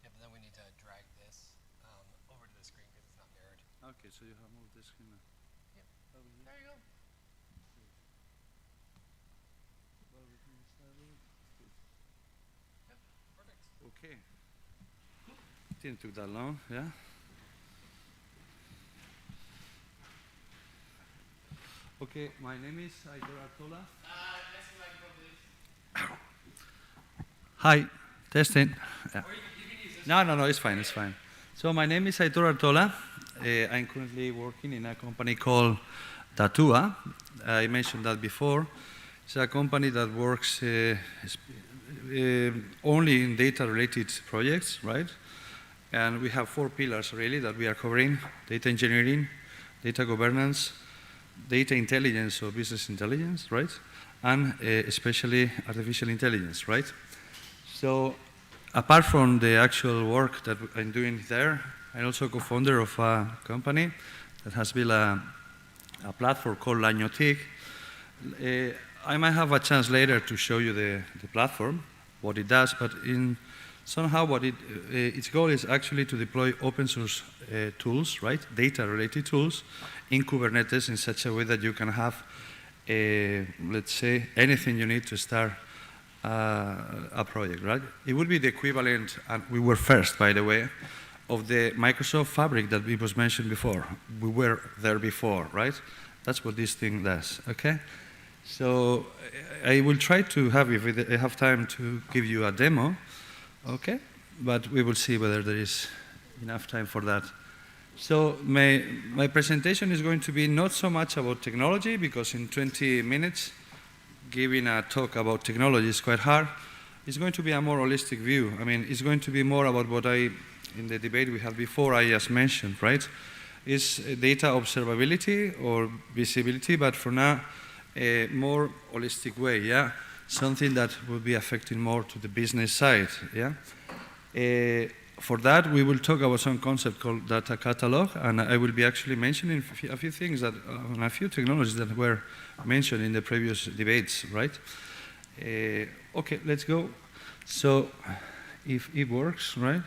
and then we need to drag this over to the screen because it's not mirrored. Okay, so you have moved the screen. Yep. There you go. Yep, perfect. Okay. Didn't take that long, yeah? Okay, my name is Aitor Artola. Hi, testing. Yeah. No, it's fine, it's fine. So my name is Aitor Artola. I'm currently working in a company called Tatua. I mentioned that before. It's a company that works only in data-related projects, right? And we have 4 pillars, really, that we are covering: data engineering, data governance, data intelligence or business intelligence, right? And especially artificial intelligence, right? So apart from the actual work that I'm doing there, I'm also co-founder of a company that has built a platform called Lanyotic. I might have a chance later to show you the platform, what it does, but somehow what its goal is actually to deploy open source tools, right? Data-related tools in Kubernetes in such a way that you can have, let's say, anything you need to start a project, right? It would be the equivalent, and we were first, by the way, of the Microsoft Fabric that it was mentioned before. We were there before, right? That's what this thing does, okay? So I will try to have, if I have time, to give you a demo, okay? But we will see whether there is enough time for that. So my presentation is going to be not so much about technology, because in 20 minutes, giving a talk about technology is quite hard. It's going to be a more holistic view. I mean, it's going to be more about what in the debate we had before, I just mentioned, right? It's data observability or visibility, but for now, a more holistic way, yeah? Something that will be affecting more to the business side, yeah? For that, we will talk about some concept called data catalog, and I will be actually mentioning a few things that, a few technologies that were mentioned in the previous debates, right? Okay, let's go. So, if it works, right?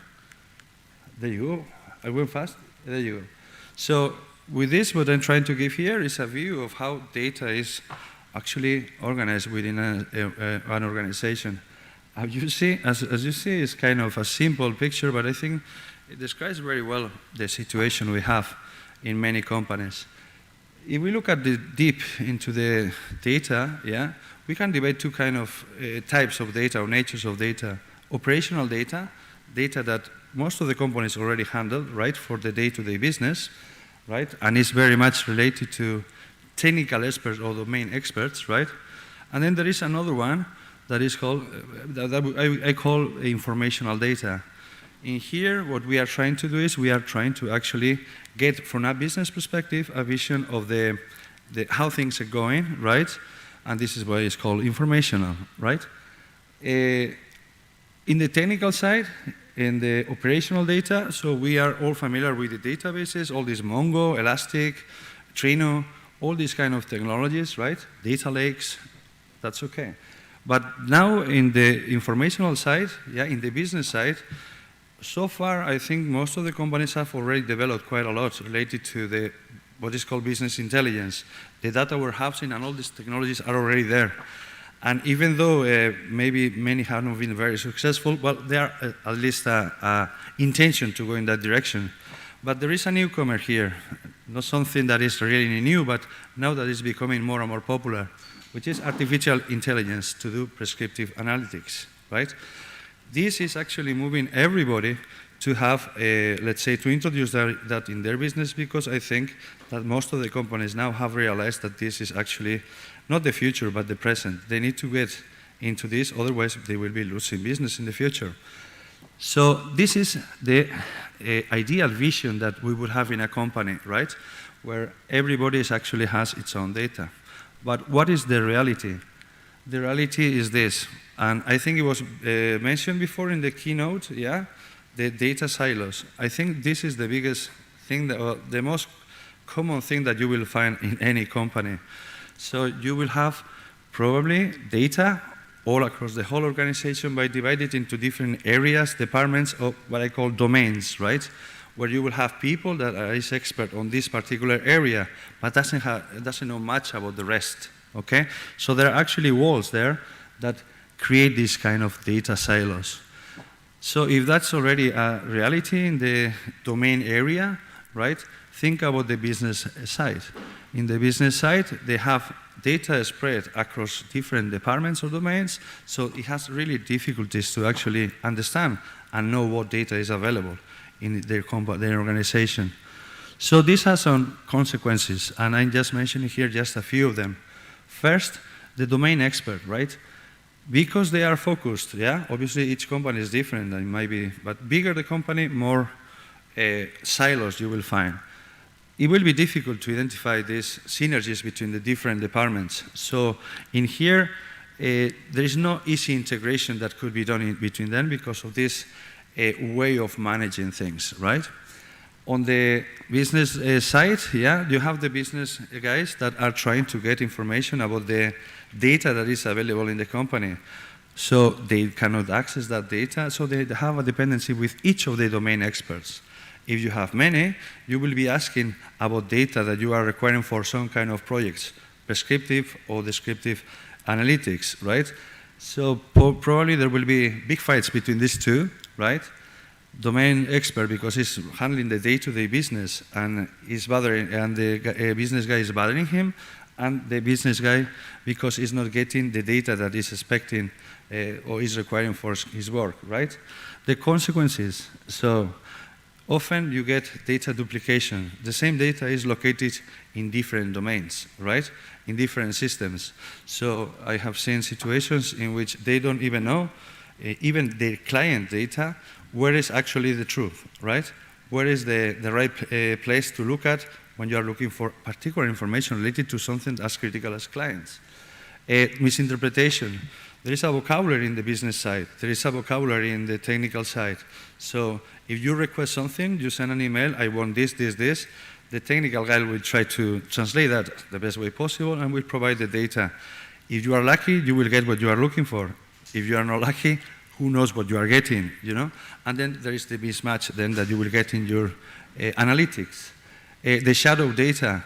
There you go. I went fast. There you go. So with this, what I'm trying to give here is a view of how data is actually organized within an organization. As you see, it's kind of a simple picture, but I think it describes very well the situation we have in many companies. If we look at the deep into the data, yeah, we can divide two kind of types of data or natures of data. Operational data, data that most of the companies already handle, right, for the day-to-day business, right, and is very much related to technical experts or domain experts, right? And then there is another one that is called, I call informational data. In here, what we are trying to do is we are trying to actually get, from a business perspective, a vision of how things are going, right? And this is why it's called informational, right? In the technical side, in the operational data, so we are all familiar with the databases, all these Mongo, Elastic, Trino, all these kind of technologies, right? Data lakes, that's okay. But now in the informational side, yeah, in the business side, so far I think most of the companies have already developed quite a lot related to what is called business intelligence. The data warehousing and all these technologies are already there. And even though maybe many have not been very successful, well, there are at least an intention to go in that direction. But there is a newcomer here, not something that is really new, but now that is becoming more and more popular, which is artificial intelligence to do prescriptive analytics, right? This is actually moving everybody to have, let's say, to introduce that in their business, because I think that most of the companies now have realized that this is actually not the future, but the present. They need to get into this, otherwise they will be losing business in the future. So this is the ideal vision that we would have in a company, right? Where everybody actually has its own data. But what is the reality? The reality is this, and I think it was mentioned before in the keynote, yeah? The data silos. I think this is the biggest thing, the most common thing that you will find in any company. So you will have probably data all across the whole organization, by divided into different areas, departments, or what I call domains, right? Where you will have people that are expert on this particular area, but doesn't know much about the rest, okay? So there are actually walls there that create this kind of data silos. So if that's already a reality in the domain area, right, think about the business side. In the business side, they have data spread across different departments or domains, so it has really difficulties to actually understand and know what data is available in their organization. So this has some consequences, and I'm just mentioning here just a few of them. First, the domain expert, right? Because they are focused, yeah? Obviously each company is different, and it might be, but bigger the company, more silos you will find. It will be difficult to identify these synergies between the different departments. So in here, there is no easy integration that could be done between them because of this way of managing things, right? On the business side, yeah, you have the business guys that are trying to get information about the data that is available in the company. So they cannot access that data, so they have a dependency with each of the domain experts. If you have many, you will be asking about data that you are requiring for some kind of projects, prescriptive or descriptive analytics, right? So probably there will be big fights between these two, right? Domain expert, because he's handling the day-to-day business and is bothering, and the business guy is bothering him, and the business guy because he's not getting the data that he's expecting or is requiring for his work, right? The consequences, so often you get data duplication. The same data is located in different domains, right? In different systems. So I have seen situations in which they don't even know, even their client data, where is actually the truth, right? Where is the right place to look at when you are looking for particular information related to something as critical as clients. Misinterpretation. There is a vocabulary in the business side. There is a vocabulary in the technical side. So if you request something, you send an email, I want this, this, this. The technical guy will try to translate that the best way possible and will provide the data. If you are lucky, you will get what you are looking for. If you are not lucky, who knows what you are getting, you know? And then there is the mismatch then that you will get in your analytics. The shadow data,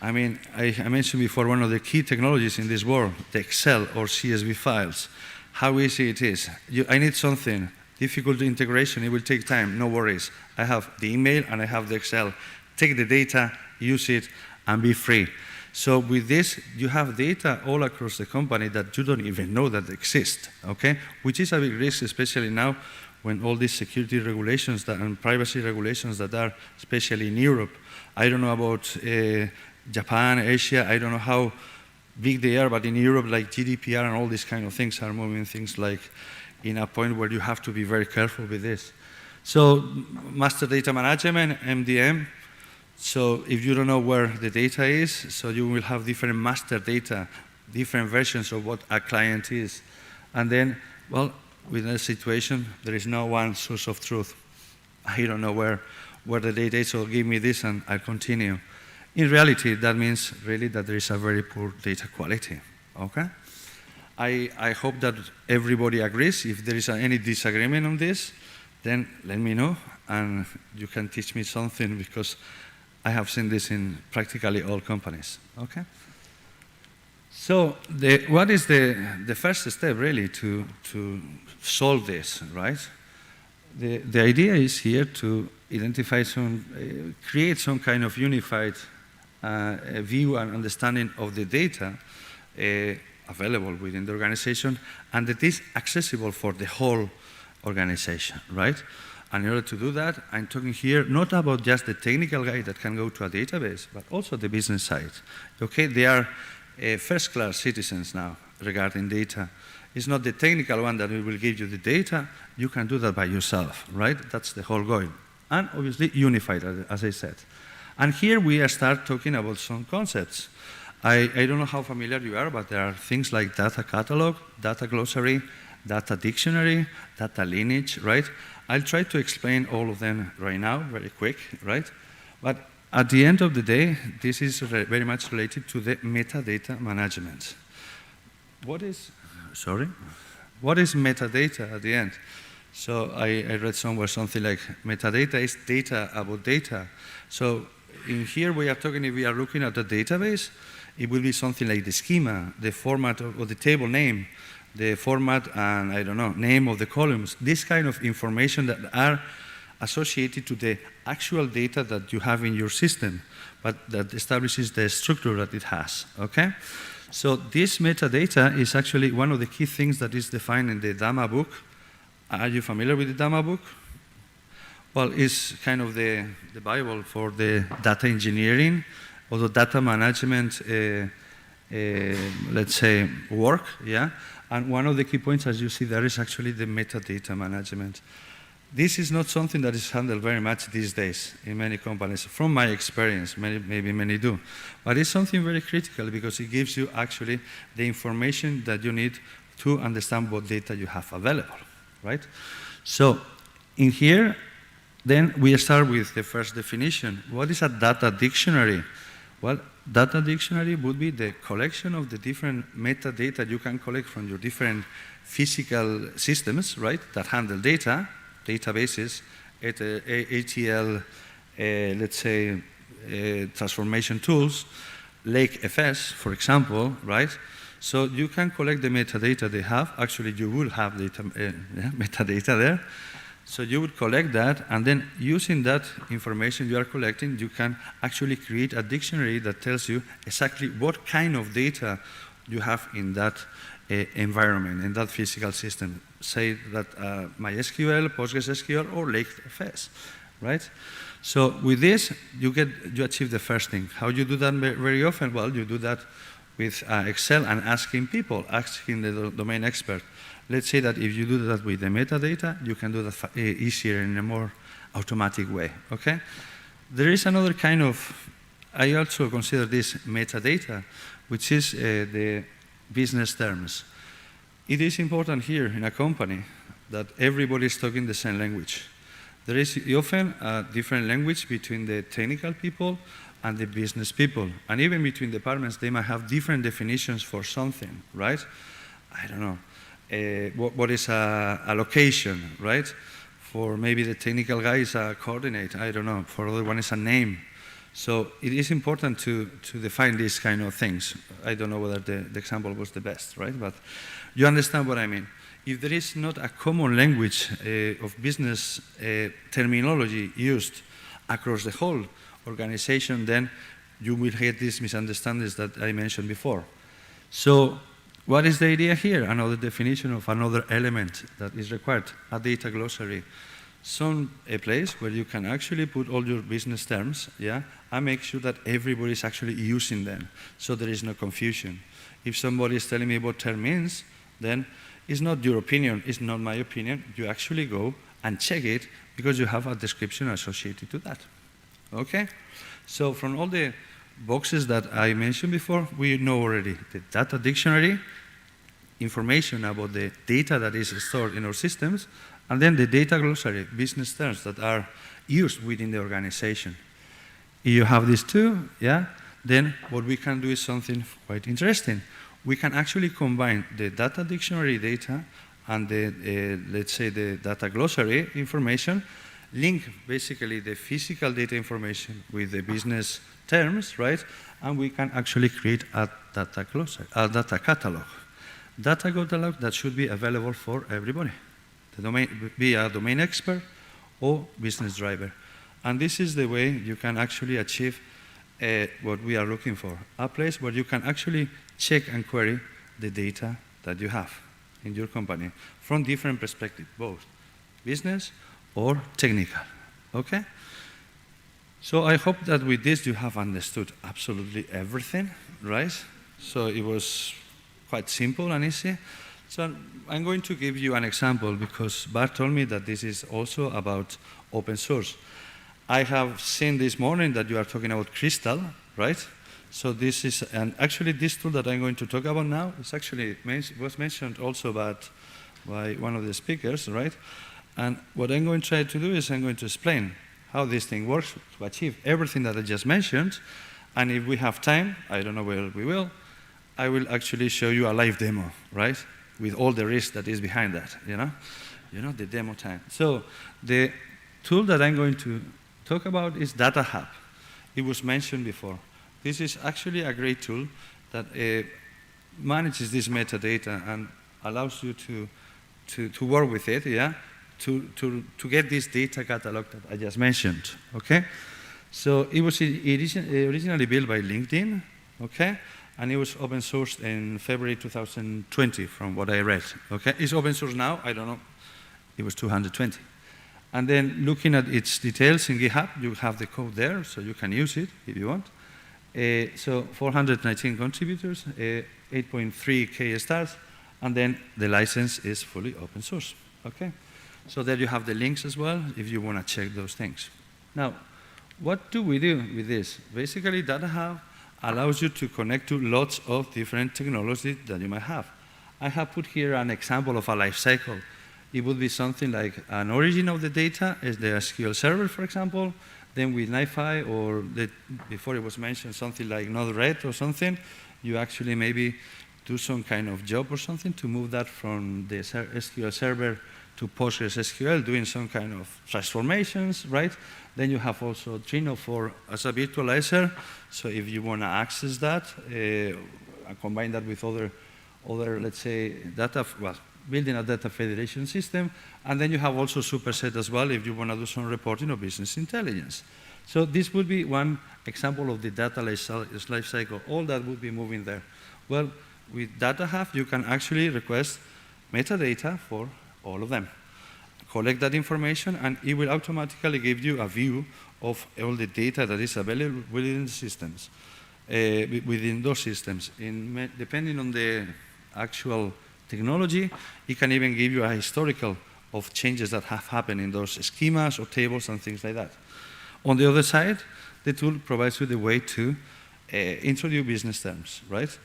I mean, I mentioned before one of the key technologies in this world, the Excel or CSV files. How easy it is. I need something, difficult integration, it will take time, no worries. I have the email and I have the Excel. Take the data, use it, and be free. So with this, you have data all across the company that you don't even know that exist, okay? Which is a big risk, especially now when all these security regulations and privacy regulations that are, especially in Europe. I don't know about Japan, Asia, I don't know how big they are, but in Europe, like GDPR and all these kind of things are moving things like in a point where you have to be very careful with this. So master data management, MDM. So if you don't know where the data is, so you will have different master data, different versions of what a client is. And then, well, within a situation, there is no one source of truth. I don't know where the data is, so give me this and I'll continue. In reality, that means really that there is a very poor data quality, okay? I hope that everybody agrees. If there is any disagreement on this, then let me know and you can teach me something because I have seen this in practically all companies, okay? So what is the first step really to solve this, right? The idea is here to identify create some kind of unified view and understanding of the data available within the organization and that is accessible for the whole organization, right? And in order to do that, I'm talking here not about just the technical guy that can go to a database, but also the business side. Okay, they are first-class citizens now regarding data. It's not the technical one that will give you the data. You can do that by yourself, right? That's the whole goal. And obviously unified, as I said. And here we start talking about some concepts. I don't know how familiar you are, but there are things like data catalog, data glossary, data dictionary, data lineage, right? I'll try to explain all of them right now, very quick, right? But at the end of the day, this is very much related to the metadata management. What is metadata at the end? So I read somewhere something like metadata is data about data. So in here we are talking, if we are looking at the database, it will be something like the schema, the format of the table name, the format and, I don't know, name of the columns, this kind of information that are associated to the actual data that you have in your system, but that establishes the structure that it has, okay? So this metadata is actually one of the key things that is defined in the DAMA book. Are you familiar with the DAMA book? Well, it's kind of the Bible for the data engineering, or the data management, let's say, work, yeah? And one of the key points, as you see, there is actually the metadata management. This is not something that is handled very much these days in many companies. From my experience, maybe many do. But it's something very critical because it gives you actually the information that you need to understand what data you have available, right? So in here, then we start with the first definition. What is a data dictionary? Well, data dictionary would be the collection of the different metadata you can collect from your different physical systems, right, that handle data, databases, ETL, let's say, transformation tools, Lake FS, for example, right? So you can collect the metadata they have. Actually, you will have metadata there. So you would collect that, and then using that information you are collecting, you can actually create a dictionary that tells you exactly what kind of data you have in that environment, in that physical system. Say that MySQL, Postgres SQL, or Lake FS, right? So with this, you achieve the first thing. How you do that very often? Well, you do that with Excel and asking people, asking the domain expert. Let's say that if you do that with the metadata, you can do that easier in a more automatic way, okay? There is another kind of, I also consider this metadata, which is the business terms. It is important here in a company that everybody is talking the same language. There is often a different language between the technical people and the business people. And even between departments, they might have different definitions for something, right? I don't know. what is a location, right? For maybe the technical guy is a coordinate, I don't know. For other one is a name. So it is important to define these kind of things. I don't know whether the example was the best, right? But you understand what I mean. If there is not a common language of business terminology used across the whole organization, then you will get these misunderstandings that I mentioned before. So what is the idea here? Another definition of another element that is required, a data glossary. A place where you can actually put all your business terms, yeah, and make sure that everybody is actually using them, so there is no confusion. If somebody is telling me what term means, then it's not your opinion, it's not my opinion. You actually go and check it because you have a description associated to that. Okay? So from all the boxes that I mentioned before, we know already the data dictionary, information about the data that is stored in our systems, and then the data glossary, business terms that are used within the organization. If you have these two, yeah, then what we can do is something quite interesting. We can actually combine the data dictionary data and the, let's say, the data glossary information, link basically the physical data information with the business terms, right? And we can actually create a data glossary, a data catalog. Data catalog that should be available for everybody. The domain, be a domain expert or business driver. And this is the way you can actually achieve what we are looking for, a place where you can actually check and query the data that you have in your company from different perspectives, both business or technical, okay? So I hope that with this you have understood absolutely everything, right? So it was quite simple and easy. So I'm going to give you an example because Bart told me that this is also about open source. I have seen this morning that you are talking about Crystal, right? So this is, and actually this tool that I'm going to talk about now is actually was mentioned also by one of the speakers, right? And what I'm going to try to do is I'm going to explain how this thing works to achieve everything that I just mentioned. And if we have time, I don't know where we will, I will actually show you a live demo, right? With all the risk that is behind that, you know, the demo time. So the tool that I'm going to talk about is Data Hub. It was mentioned before. This is actually a great tool that manages this metadata and allows you to work with it, yeah, to get this data catalog that I just mentioned, okay? So it was originally built by LinkedIn, okay? And it was open sourced in February 2020, from what I read. Okay, it's open source now. I don't know. It was 220. And then looking at its details in GitHub, you have the code there, so you can use it if you want. So 419 contributors, 8.3K stars, and then the license is fully open source. Okay, so there you have the links as well if you want to check those things. Now, what do we do with this? Basically, Data Hub allows you to connect to lots of different technologies that you might have. I have put here an example of a life cycle. It would be something like an origin of the data is the SQL Server, for example. Then with NiFi, or before it was mentioned, something like Node-RED or something, you actually maybe do some kind of job or something to move that from the SQL Server to Postgres SQL, doing some kind of transformations, right? Then you have also Trino as a virtualizer. So if you want to access that, combine that with other, let's say, building a data federation system. And then you have also Superset as well if you want to do some reporting or business intelligence. So this would be one example of the data life cycle. All that would be moving there. Well, with Data Hub, you can actually request metadata for all of them. Collect that information, and it will automatically give you a view of all the data that is available within the systems, within those systems. Depending on the actual technology, it can even give you a historical of changes that have happened in those schemas or tables and things like that. On the other side, the tool provides you the way to introduce business terms, right?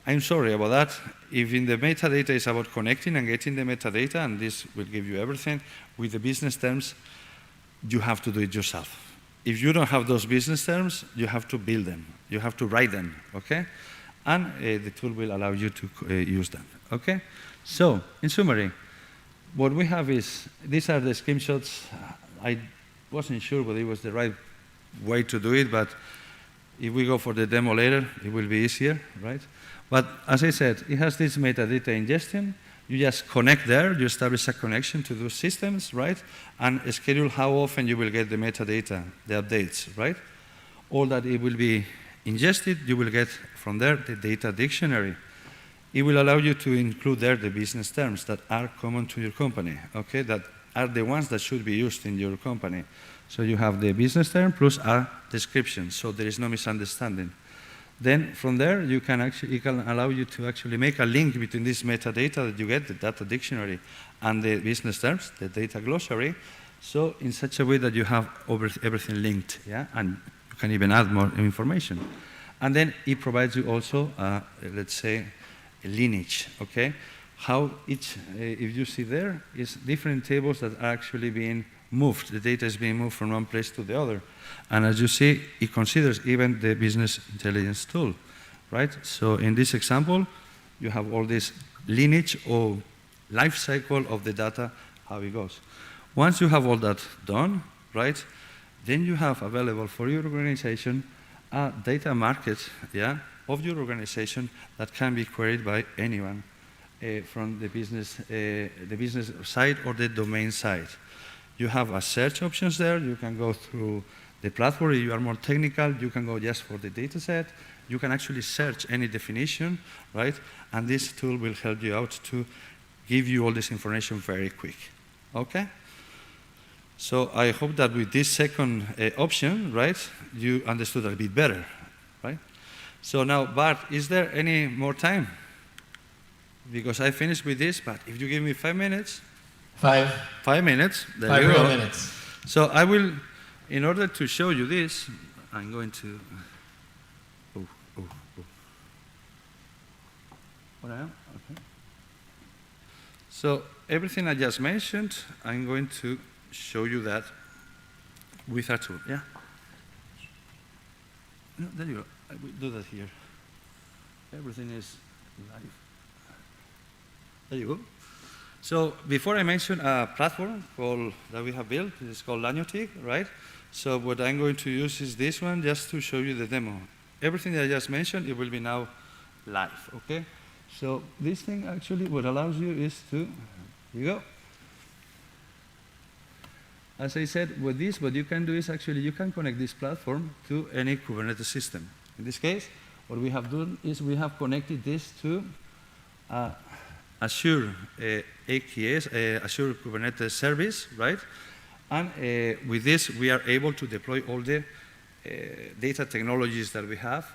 I'm sorry about that. If in the metadata is about connecting and getting the metadata, and this will give you everything, with the business terms, you have to do it yourself. If you don't have those business terms, you have to build them. You have to write them, okay? And the tool will allow you to use them, okay? So, in summary, what we have is, these are the screenshots. I wasn't sure whether it was the right way to do it, but if we go for the demo later, it will be easier, right? But as I said, it has this metadata ingestion. You just connect there, you establish a connection to those systems, right? And schedule how often you will get the metadata, the updates, right? All that it will be ingested, you will get from there the data dictionary. It will allow you to include there the business terms that are common to your company, okay? That are the ones that should be used in your company. So you have the business term plus a description, so there is no misunderstanding. Then from there, it can allow you to actually make a link between this metadata that you get, the data dictionary, and the business terms, the data glossary, so in such a way that you have everything linked, yeah? And you can even add more information. And then it provides you also, let's say, a lineage, okay? How each, if you see there, is different tables that are actually being moved. The data is being moved from one place to the other. And as you see, it considers even the business intelligence tool, right? So in this example, you have all this lineage or life cycle of the data, how it goes. Once you have all that done, right, then you have available for your organization a data market, yeah, of your organization that can be queried by anyone from the business side or the domain side. You have a search options there. You can go through the platform. If you are more technical, you can go just for the data set. You can actually search any definition, right? And this tool will help you out to give you all this information very quick, okay? So I hope that with this second option, right, you understood a bit better, right? So now, Bart, is there any more time? Because I finished with this, but if you give me 5 minutes. 5 minutes. There 5 you real go. minutes. So I will, in order to show you this, I'm going to, What I am? Okay. So everything I just mentioned, I'm going to show you that with a tool. Yeah? No, there you go. I will do that here. Everything is live. There you go. So before I mention a platform that we have built, it's called Laniotic, right? So what I'm going to use is this one just to show you the demo. Everything that I just mentioned, it will be now live, okay? So this thing actually, what allows you is to, here you go. As I said, with this, what you can do is actually you can connect this platform to any Kubernetes system. In this case, what we have done is we have connected this to Azure AKS, Azure Kubernetes Service, right? And with this, we are able to deploy all the data technologies that we have,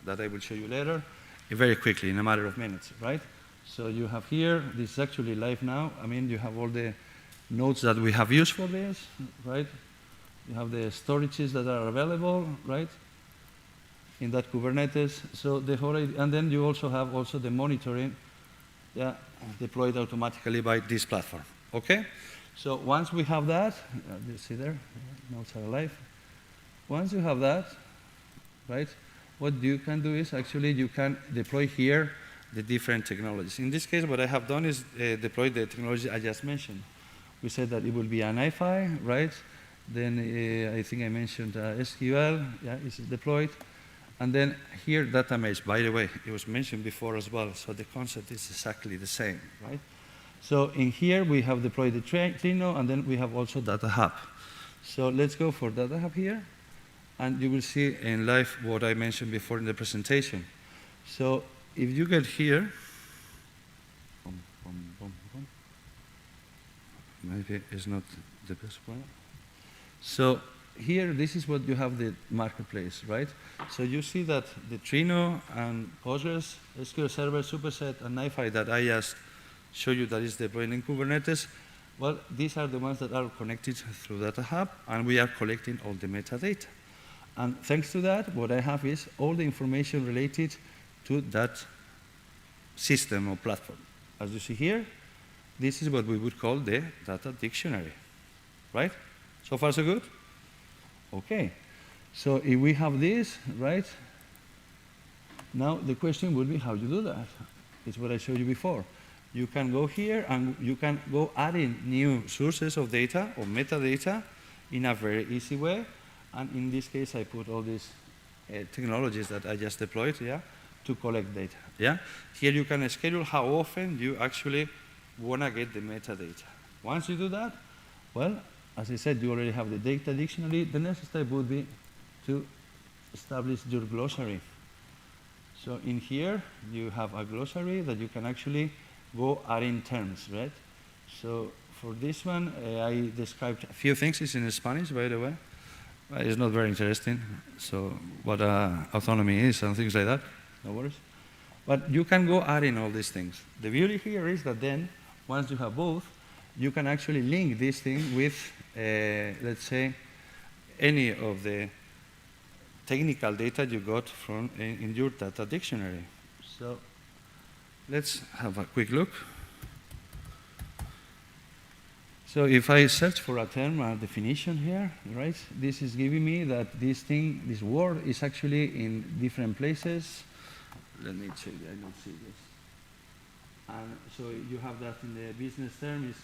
that I will show you later, very quickly, in a matter of minutes, right? So you have here, this is actually live now. I mean, you have all the nodes that we have used for this, right? You have the storages that are available, right? In that Kubernetes. So the whole, and then you also have the monitoring, yeah, deployed automatically by this platform, okay? So once we have that, you see there, nodes are alive. Once you have that, right, what you can do is actually you can deploy here the different technologies. In this case, what I have done is deploy the technology I just mentioned. We said that it will be an IFI, right? Then I think I mentioned SQL, yeah, it's deployed. And then here, data mesh, by the way, it was mentioned before as well, so the concept is exactly the same, right? So in here, we have deployed the Trino, and then we have also Data Hub. So let's go for Data Hub here, and you will see in live what I mentioned before in the presentation. So if you get here, maybe it's not the best one. So here, this is what you have the marketplace, right? So you see that the Trino and Postgres, SQL Server, Superset, and NiFi that I just showed you that is deployed in Kubernetes, well, these are the ones that are connected through Data Hub, and we are collecting all the metadata. And thanks to that, what I have is all the information related to that system or platform. As you see here, this is what we would call the data dictionary, right? So far, so good? Okay. So if we have this, right, now the question would be how you do that. It's what I showed you before. you can go here and you can go adding new sources of data or metadata in a very easy way. And in this case, I put all these technologies that I just deployed, yeah, to collect data. Yeah? Here you can schedule how often you actually want to get the metadata. Once you do that, well, as I said, you already have the data dictionary. The next step would be to establish your glossary. So in here, you have a glossary that you can actually go adding terms, right? So for this one, I described a few things. It's in Spanish, by the way. It's not very interesting. So what autonomy is and things like that, no worries. But you can go adding all these things. The beauty here is that then, once you have both, you can actually link this thing with, let's say, any of the technical data you got from in your data dictionary. So let's have a quick look. So if I search for a term, a definition here, right, this is giving me that this thing, this word is actually in different places. Let me check, I don't see this. And so you have that in the business term,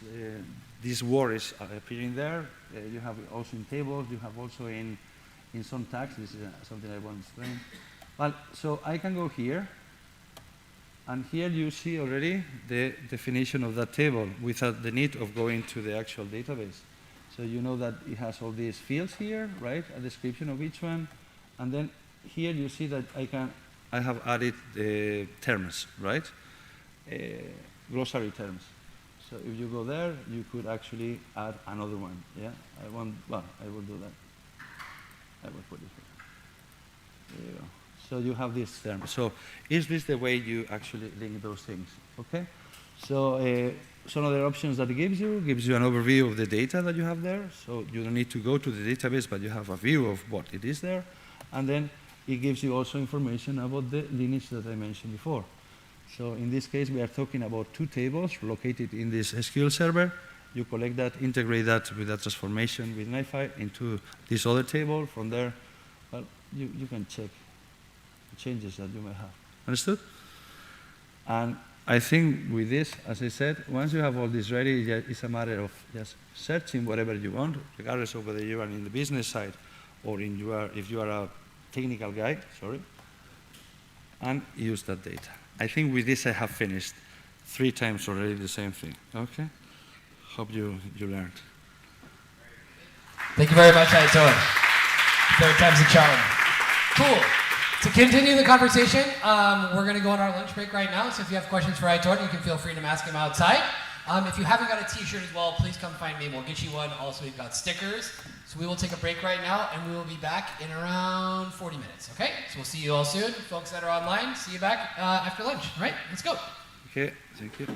this word is appearing there. You have it also in tables, you have also in some tags. This is something I want to explain. Well, so I can go here, and here you see already the definition of that table without the need of going to the actual database. So you know that it has all these fields here, right? A description of each one. And then here you see that I have added the terms, right? Glossary terms. So if you go there, you could actually add another one. Yeah, I will do that. I will put it here. There you go. So you have this term. So is this the way you actually link those things? Okay. So some other options that it gives you an overview of the data that you have there. So you don't need to go to the database, but you have a view of what it is there. And then it gives you also information about the lineage that I mentioned before. So in this case, we are talking about 2 tables located in this SQL server. You collect that, integrate that with that transformation with NiFi into this other table. From there, well, you can check the changes that you may have. Understood? And I think with this, as I said, once you have all this ready, it's a matter of just searching whatever you want, regardless of whether you are in the business side or if you are a technical guy, and use that data. I think with this I have finished 3 times already the same thing. Okay? Hope you learned. Thank you very much, Aitor. 3rd time's a charm. Cool. To continue the conversation, we're going to go on our lunch break right now. So if you have questions for Aitor, you can feel free to ask him outside. If you haven't got a t-shirt as well, please come find me. We'll get you one. Also, we've got stickers. So we will take a break right now, and we will be back in around 40 minutes, okay? So we'll see you all soon. Folks that are online, see you back after lunch. All right, let's go. Okay, thank you.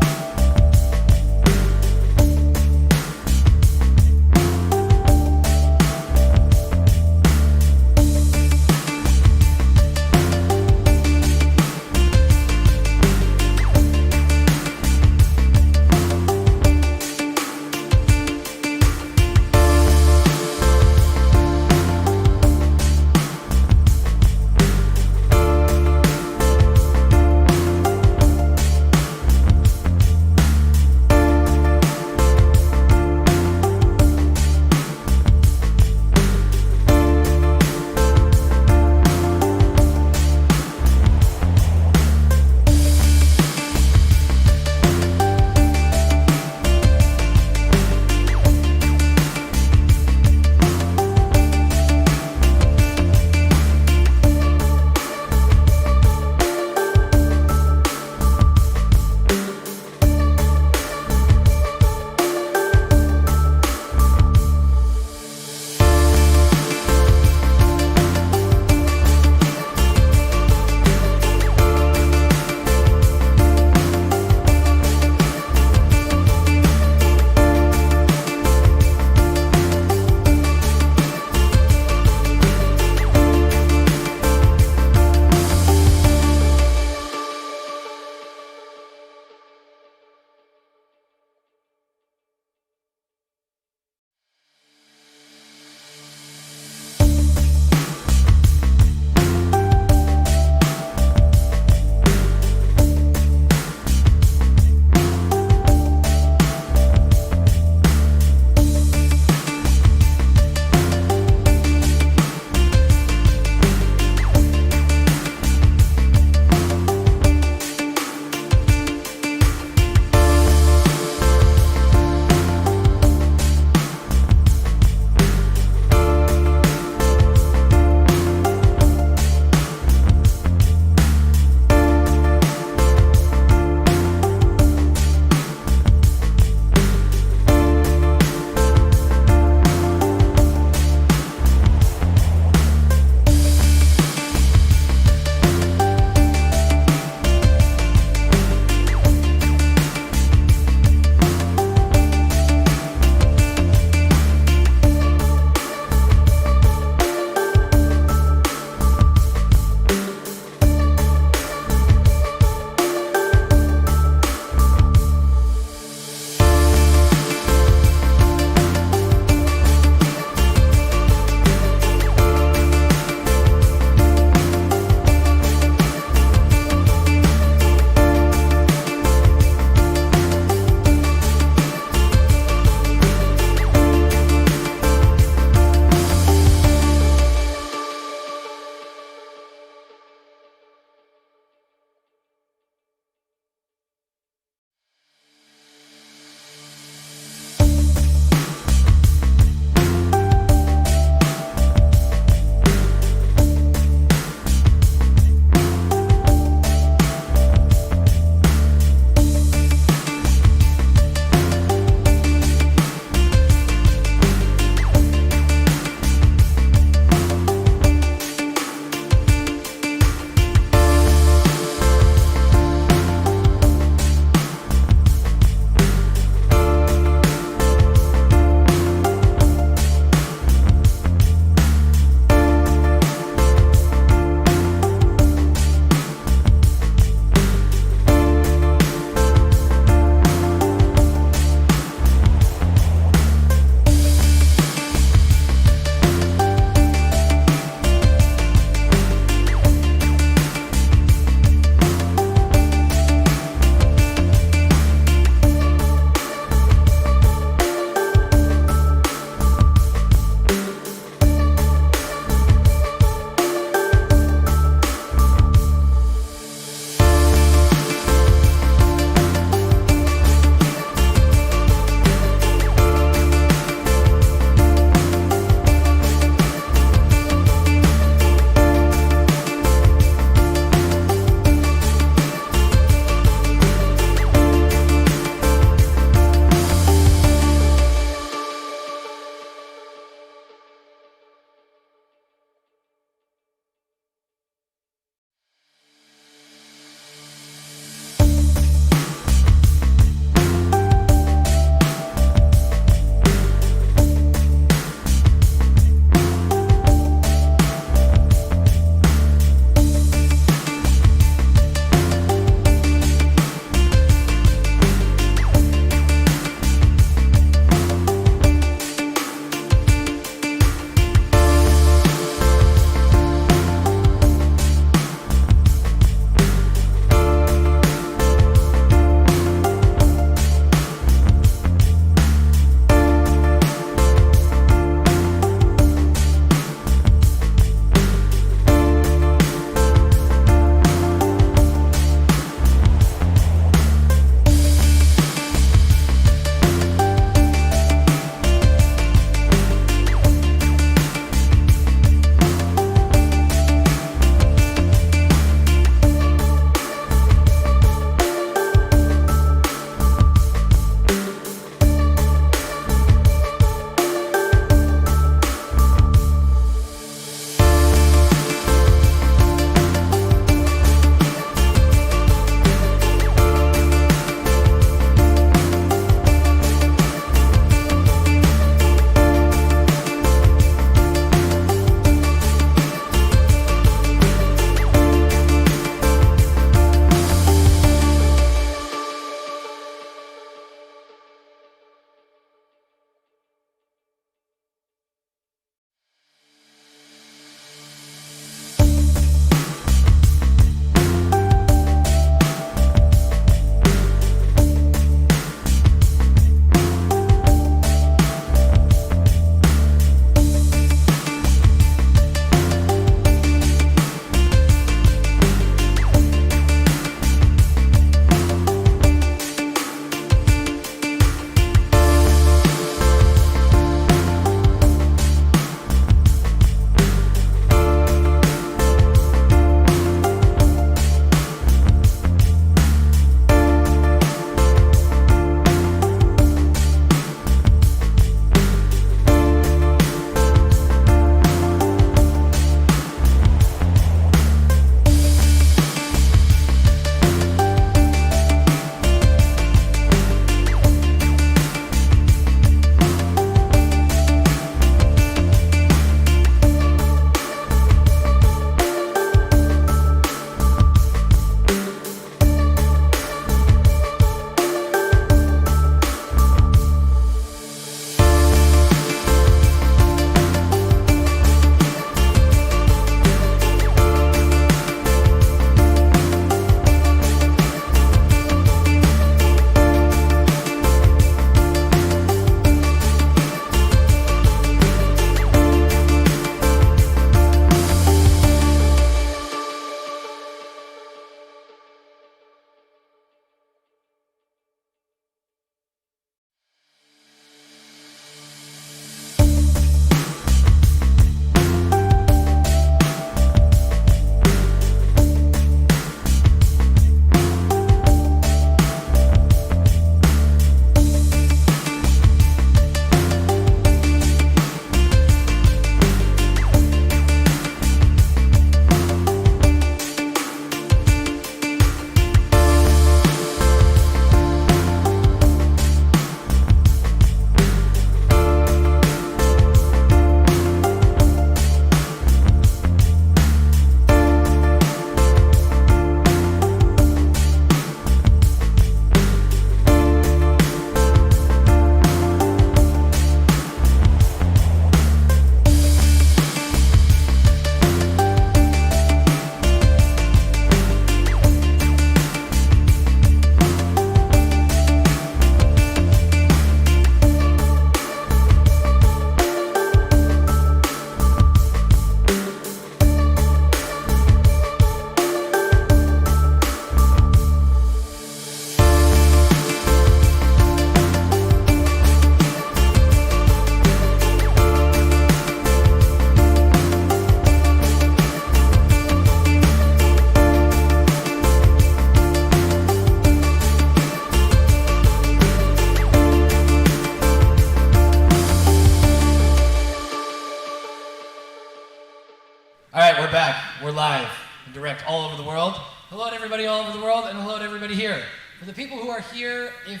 right, we're back. We're live and direct all over the world. Hello to everybody all over the world, and hello to everybody here. For the people who are here, if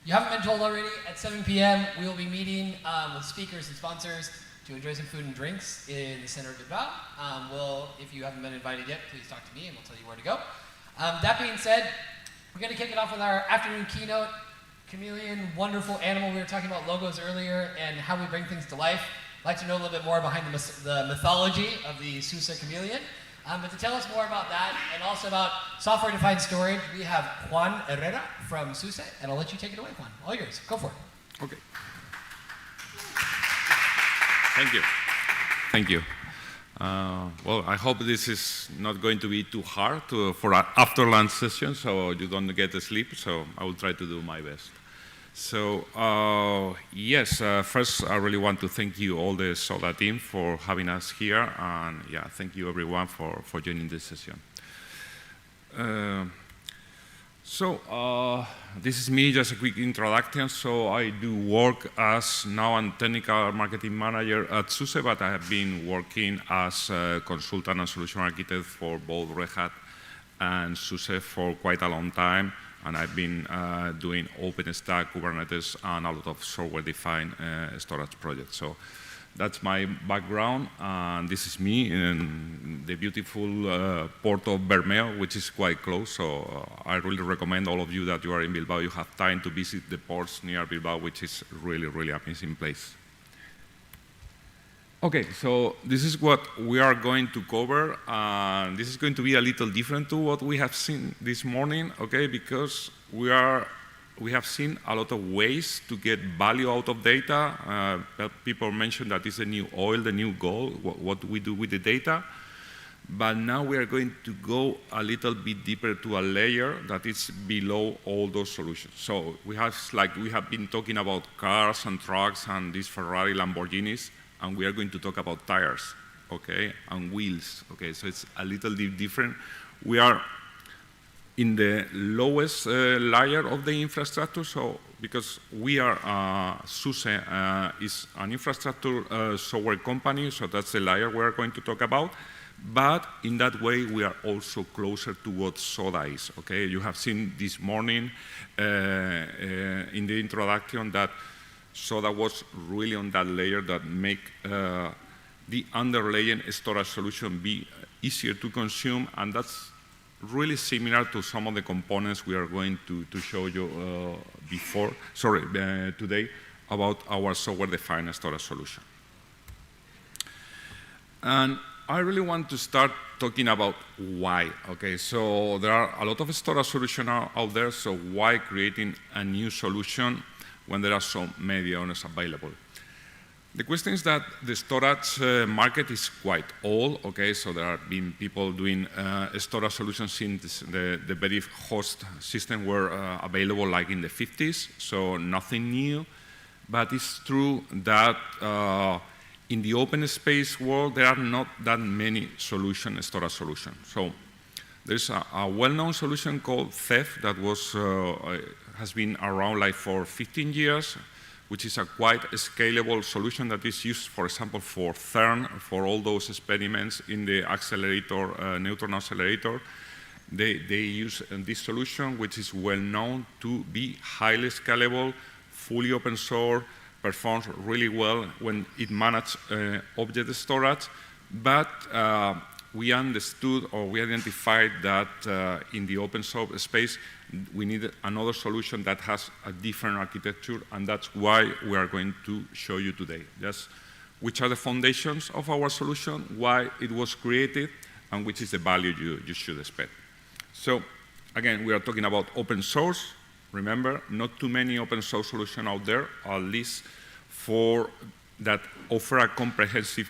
you haven't been told already, at 7 p.m. we will be meeting with speakers and sponsors to enjoy some food and drinks in the center of Bilbao. If you haven't been invited yet, please talk to me and we'll tell you where to go. That being said, we're going to kick it off with our afternoon keynote. Chameleon, wonderful animal. We were talking about logos earlier and how we bring things to life. I'd like to know a little bit more behind the mythology of the SUSE chameleon. But to tell us more about that and also about software-defined storage, we have Juan Herrera from SUSE, and I'll let you take it away, Juan. All yours. Go for it. Okay. Thank you. Thank you. Well, I hope this is not going to be too hard for an after-lunch session, so you don't get asleep, so I will try to do my best. So, yes, first I really want to thank you, all the SODA team, for having us here, and yeah, thank you everyone for joining this session. This is me, just a quick introduction. So I do work as now a technical marketing manager at SUSE, but I have been working as a consultant and solution architect for both Red Hat and SUSE for quite a long time. And I've been doing OpenStack, Kubernetes, and a lot of software-defined storage projects. So that's my background, and this is me in the beautiful port of Bermeo, which is quite close. So I really recommend all of you that you are in Bilbao, you have time to visit the ports near Bilbao, which is really, really amazing place. Okay, so this is what we are going to cover. This is going to be a little different to what we have seen this morning, okay, because we have seen a lot of ways to get value out of data. People mentioned that it's the new oil, the new gold, what we do with the data. But now we are going to go a little bit deeper to a layer that is below all those solutions. So we have been talking about cars and trucks and these Ferrari, Lamborghinis, and we are going to talk about tires, okay, and wheels, okay, so it's a little bit different. We are in the lowest layer of the infrastructure, so because we are, SUSE is an infrastructure software company, so that's the layer we are going to talk about, but in that way we are also closer to what SODA is, okay? You have seen this morning in the introduction that SODA was really on that layer that make the underlying storage solution be easier to consume, and that's really similar to some of the components we are going to show you today about our software-defined storage solution. And I really want to start talking about why, okay? So there are a lot of storage solutions out there, so why creating a new solution when there are so many others available? The question is that the storage market is quite old, okay? So there have been people doing storage solutions since the very host system were available like in the 50s, so nothing new. But it's true that in the open space world, there are not that many storage solutions. So there's a well-known solution called Ceph that has been around like for 15 years, which is a quite scalable solution that is used, for example, for CERN, for all those experiments in the accelerator, neutron accelerator. They use this solution, which is well known to be highly scalable, fully open source, performs really well when it manages object storage, but we understood or we identified that in the open source space, we needed another solution that has a different architecture, and that's why we are going to show you today. Just which are the foundations of our solution, why it was created, and which is the value you should expect. So again, we are talking about open source. Remember, not too many open source solutions out there, at least for that offer a comprehensive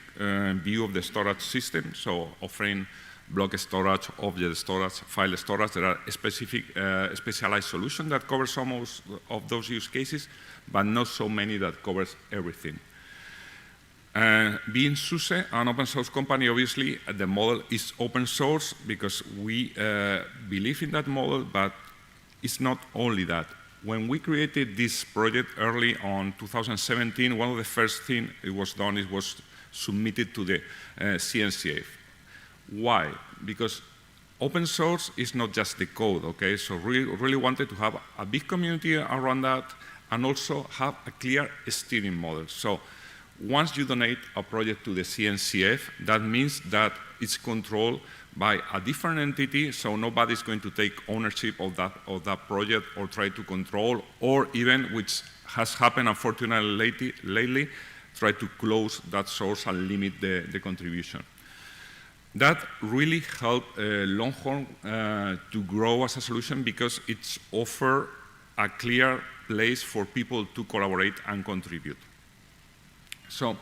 view of the storage system, so offering block storage, object storage, file storage. There are specific specialized solutions that cover some of those use cases, but not so many that covers everything. Being SUSE, an open source company, obviously the model is open source because we believe in that model, but it's not only that. When we created this project early on 2017, one of the first things it was done was submitted to the CNCF. Why? Because open source is not just the code, okay? So really wanted to have a big community around that and also have a clear steering model. So once you donate a project to the CNCF, that means that it's controlled by a different entity, so nobody's going to take ownership of that project or try to control, or even, which has happened unfortunately lately, try to close that source and limit the contribution. That really helped Longhorn to grow as a solution because it's offered a clear place for people to collaborate and contribute. So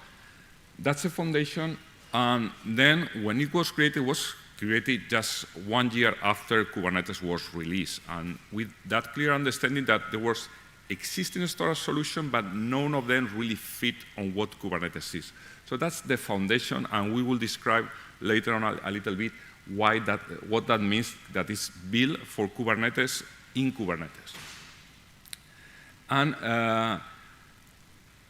that's the foundation. And then when it was created just 1 year after Kubernetes was released. And with that clear understanding that there was existing storage solution, but none of them really fit on what Kubernetes is. So that's the foundation, and we will describe later on a little bit what that means, that is built for Kubernetes in Kubernetes. And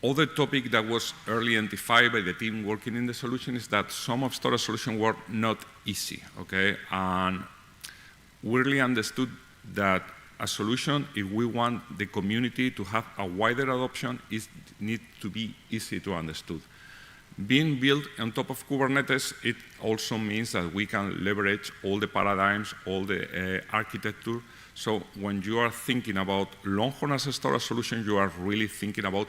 other topic that was early identified by the team working in the solution is that some of storage solutions were not easy, okay? And we really understood that a solution, if we want the community to have a wider adoption, it needs to be easy to understand. Being built on top of Kubernetes, it also means that we can leverage all the paradigms, all the architecture. So when you are thinking about Longhorn as a storage solution, you are really thinking about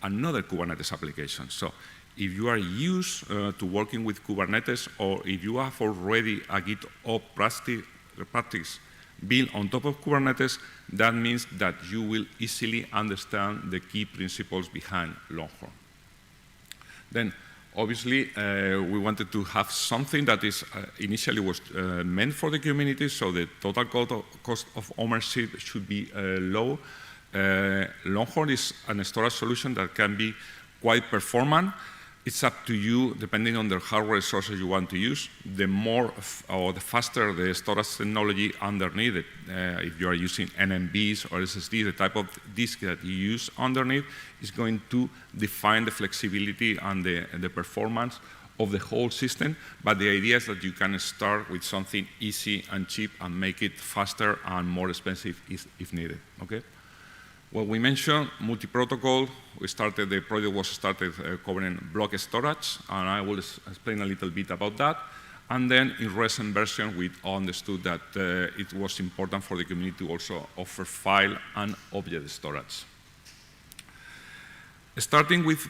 another Kubernetes application. So if you are used to working with Kubernetes, or if you have already a GitOps practice built on top of Kubernetes, that means that you will easily understand the key principles behind Longhorn. Then, obviously, we wanted to have something that is initially was meant for the community, so the total cost of ownership should be low. Longhorn is a storage solution that can be quite performant. It's up to you, depending on the hardware resources you want to use. The more or the faster the storage technology underneath it, if you are using NMBs or SSD, the type of disk that you use underneath is going to define the flexibility and the performance of the whole system. But the idea is that you can start with something easy and cheap and make it faster and more expensive if needed, okay? Well, we mentioned multi-protocol. The project was started covering block storage, and I will explain a little bit about that. And then in recent version, we understood that it was important for the community to also offer file and object storage. Starting with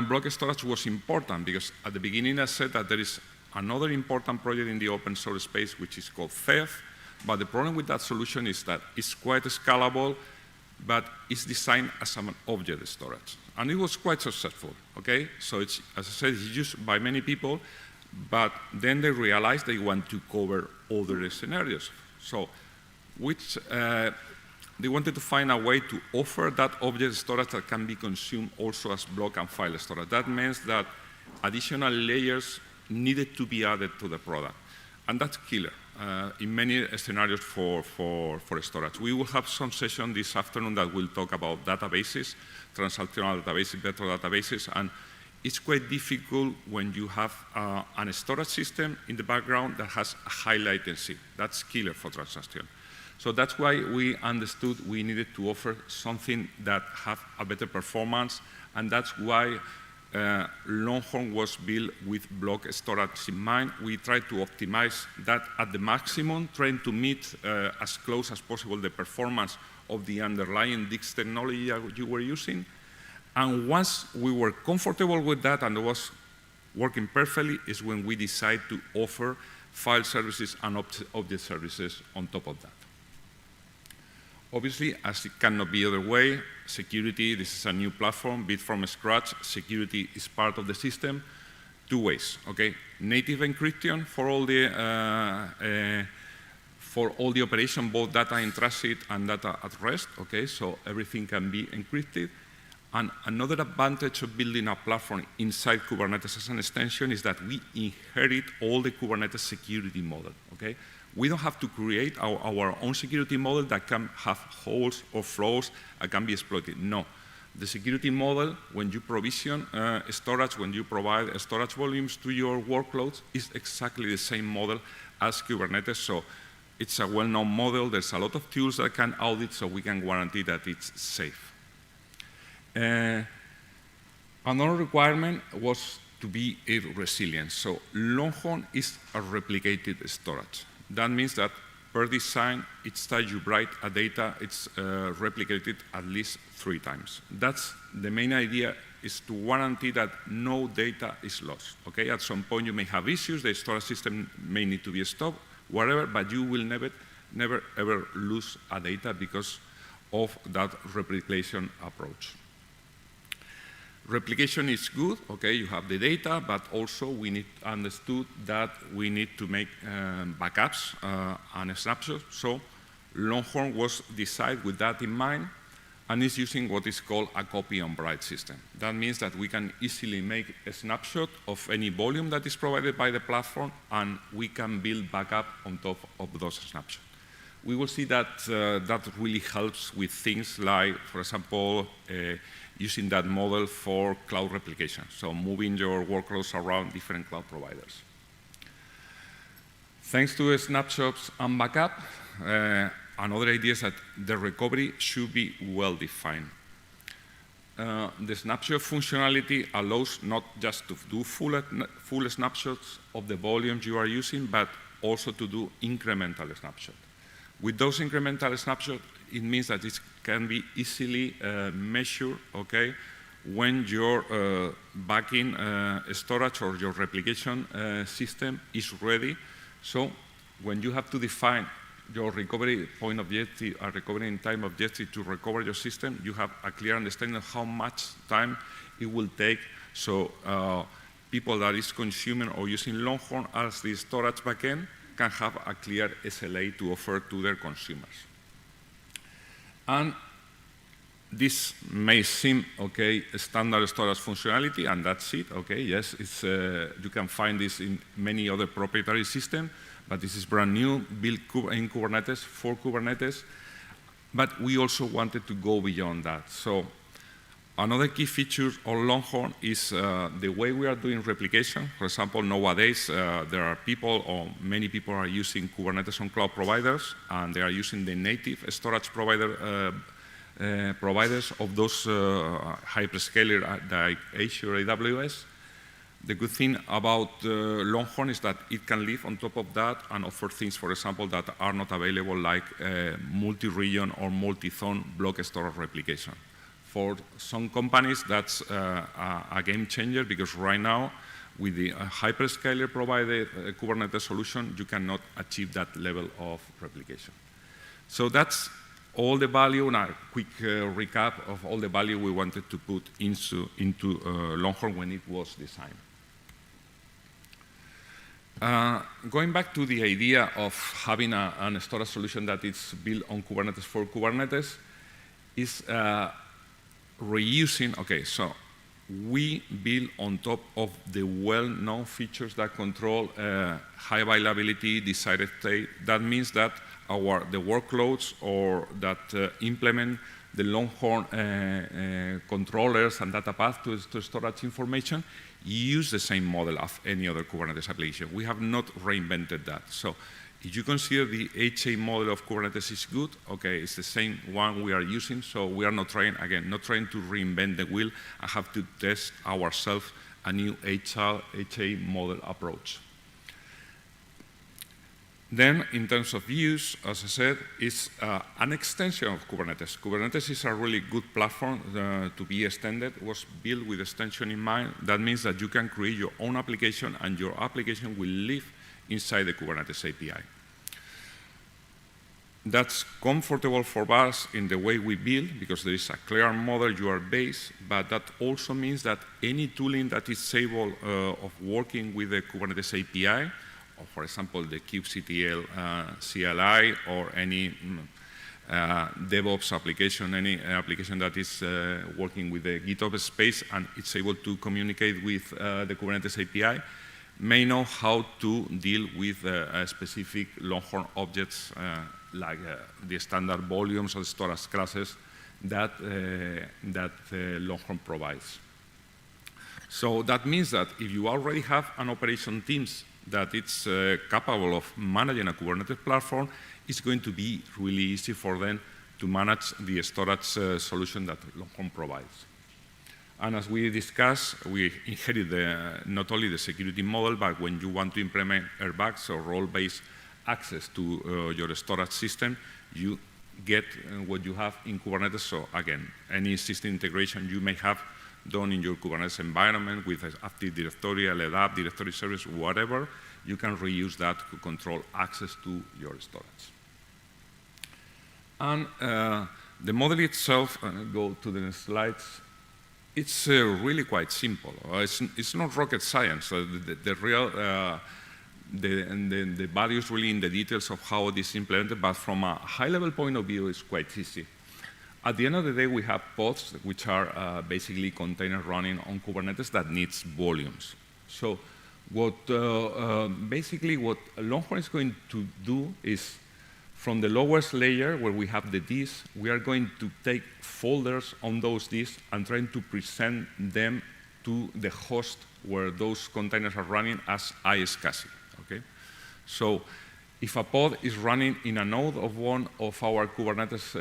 block storage was important because at the beginning I said that there is another important project in the open source space which is called Ceph, but the problem with that solution is that it's quite scalable, but it's designed as an object storage. And it was quite successful, okay? So it's, as I said, it's used by many people, but then they realized they want to cover other scenarios. So they wanted to find a way to offer that object storage that can be consumed also as block and file storage. That means that additional layers needed to be added to the product. And that's killer in many scenarios for storage. We will have some session this afternoon that will talk about databases, transactional databases, vector databases, and it's quite difficult when you have a storage system in the background that has a high latency. That's killer for transaction. So that's why we understood we needed to offer something that have a better performance, and that's why Longhorn was built with block storage in mind. We tried to optimize that at the maximum, trying to meet as close as possible the performance of the underlying disk technology that you were using. And once we were comfortable with that and it was working perfectly is when we decided to offer file services and object services on top of that. Obviously, as it cannot be other way, security, this is a new platform, built from scratch. Security is part of the system. Two ways, okay? Native encryption for all the operation, both data in transit and data at rest, okay? So everything can be encrypted. And another advantage of building a platform inside Kubernetes as an extension is that we inherit all the Kubernetes security model, okay? We don't have to create our own security model that can have holes or flaws and can be exploited. No. The security model, when you provision storage, when you provide storage volumes to your workloads, is exactly the same model as Kubernetes. So it's a well-known model. There's a lot of tools that can audit, so we can guarantee that it's safe. Another requirement was to be resilient. So Longhorn is a replicated storage. That means that per design, each time you write a data, it's replicated at least 3 times. That's the main idea, is to guarantee that no data is lost. Okay, at some point you may have issues, the storage system may need to be stopped, whatever, but you will never ever lose a data because of that replication approach. Replication is good, okay, you have the data, but also we need to understood that we need to make backups and snapshots. So Longhorn was designed with that in mind, and is using what is called a copy on write system. That means that we can easily make a snapshot of any volume that is provided by the platform, and we can build backup on top of those snapshots. We will see that that really helps with things like, for example, using that model for cloud replication, so moving your workloads around different cloud providers. Thanks to snapshots and backup, another idea is that the recovery should be well defined. The snapshot functionality allows not just to do full snapshots of the volumes you are using, but also to do incremental snapshots. With those incremental snapshots, it means that it can be easily measured, okay, when your backing storage or your replication system is ready. So when you have to define your recovery point objective, a recovery in time objective to recover your system, you have a clear understanding of how much time it will take. So people that is consuming or using Longhorn as the storage backend can have a clear SLA to offer to their consumers. And this may seem, okay, a standard storage functionality, and that's it, okay, yes, it's, you can find this in many other proprietary systems, but this is brand new, built in Kubernetes, for Kubernetes, but we also wanted to go beyond that. So another key feature of Longhorn is the way we are doing replication. For example, nowadays, there are people, or many people are using Kubernetes on cloud providers, and they are using the native storage provider providers of those hyperscalers like Azure or AWS. The good thing about Longhorn is that it can live on top of that and offer things, for example, that are not available, like multi-region or multi-zone block storage replication. For some companies, that's a game changer, because right now, with the hyperscaler provided Kubernetes solution, you cannot achieve that level of replication. So that's all the value, and a quick recap of all the value we wanted to put into Longhorn when it was designed. Going back to the idea of having a storage solution that is built on Kubernetes for Kubernetes, is reusing, okay, so we build on top of the well-known features that control high availability, decided state. That means that the workloads or that implement the Longhorn controllers and data path to storage information use the same model of any other Kubernetes application. We have not reinvented that. So if you consider the HA model of Kubernetes is good, okay, it's the same one we are using, so we are not trying, again, not trying to reinvent the wheel and have to test ourselves a new HA model approach. Then, in terms of use, as I said, it's an extension of Kubernetes. Kubernetes is a really good platform to be extended. It was built with extension in mind. That means that you can create your own application, and your application will live inside the Kubernetes API. That's comfortable for us in the way we build, because there is a clear model you are based, but that also means that any tooling that is able of working with the Kubernetes API, or for example, the kubectl CLI, or any DevOps application, any application that is working with the GitOps space and it's able to communicate with the Kubernetes API, may know how to deal with specific Longhorn objects like the standard volumes or storage classes that, Longhorn provides. So that means that if you already have an operation teams that it's capable of managing a Kubernetes platform, it's going to be really easy for them to manage the storage solution that Longhorn provides. And as we discussed, we inherit not only the security model, but when you want to implement airbags or role-based access to your storage system, you get what you have in Kubernetes. So again, any system integration you may have done in your Kubernetes environment with Active Directory, LDAP, directory service, whatever, you can reuse that to control access to your storage. And the model itself, go to the next slides, it's really quite simple. It's not rocket science. The value is really in the details of how this is implemented, but from a high-level point of view, it's quite easy. At the end of the day, we have pods, which are basically containers running on Kubernetes that needs volumes. So basically what Longhorn is going to do is, from the lowest layer where we have the disks, we are going to take folders on those disks and trying to present them to the host where those containers are running as iSCSI. Okay? So if a pod is running in a node of one of our Kubernetes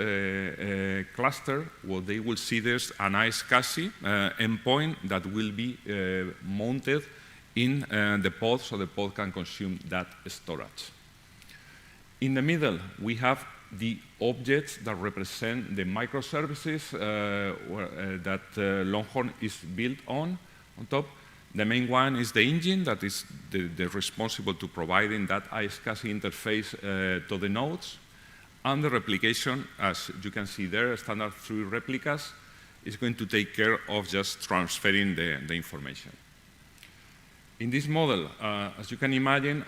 cluster, what they will see there's an iSCSI endpoint that will be mounted in the pod, so the pod can consume that storage. In the middle, we have the objects that represent the microservices that Longhorn is built on top. The main one is the engine that is the responsible to providing that iSCSI interface to the nodes. And the replication, as you can see there, standard 3 replicas, is going to take care of just transferring the information. In this model, as you can imagine,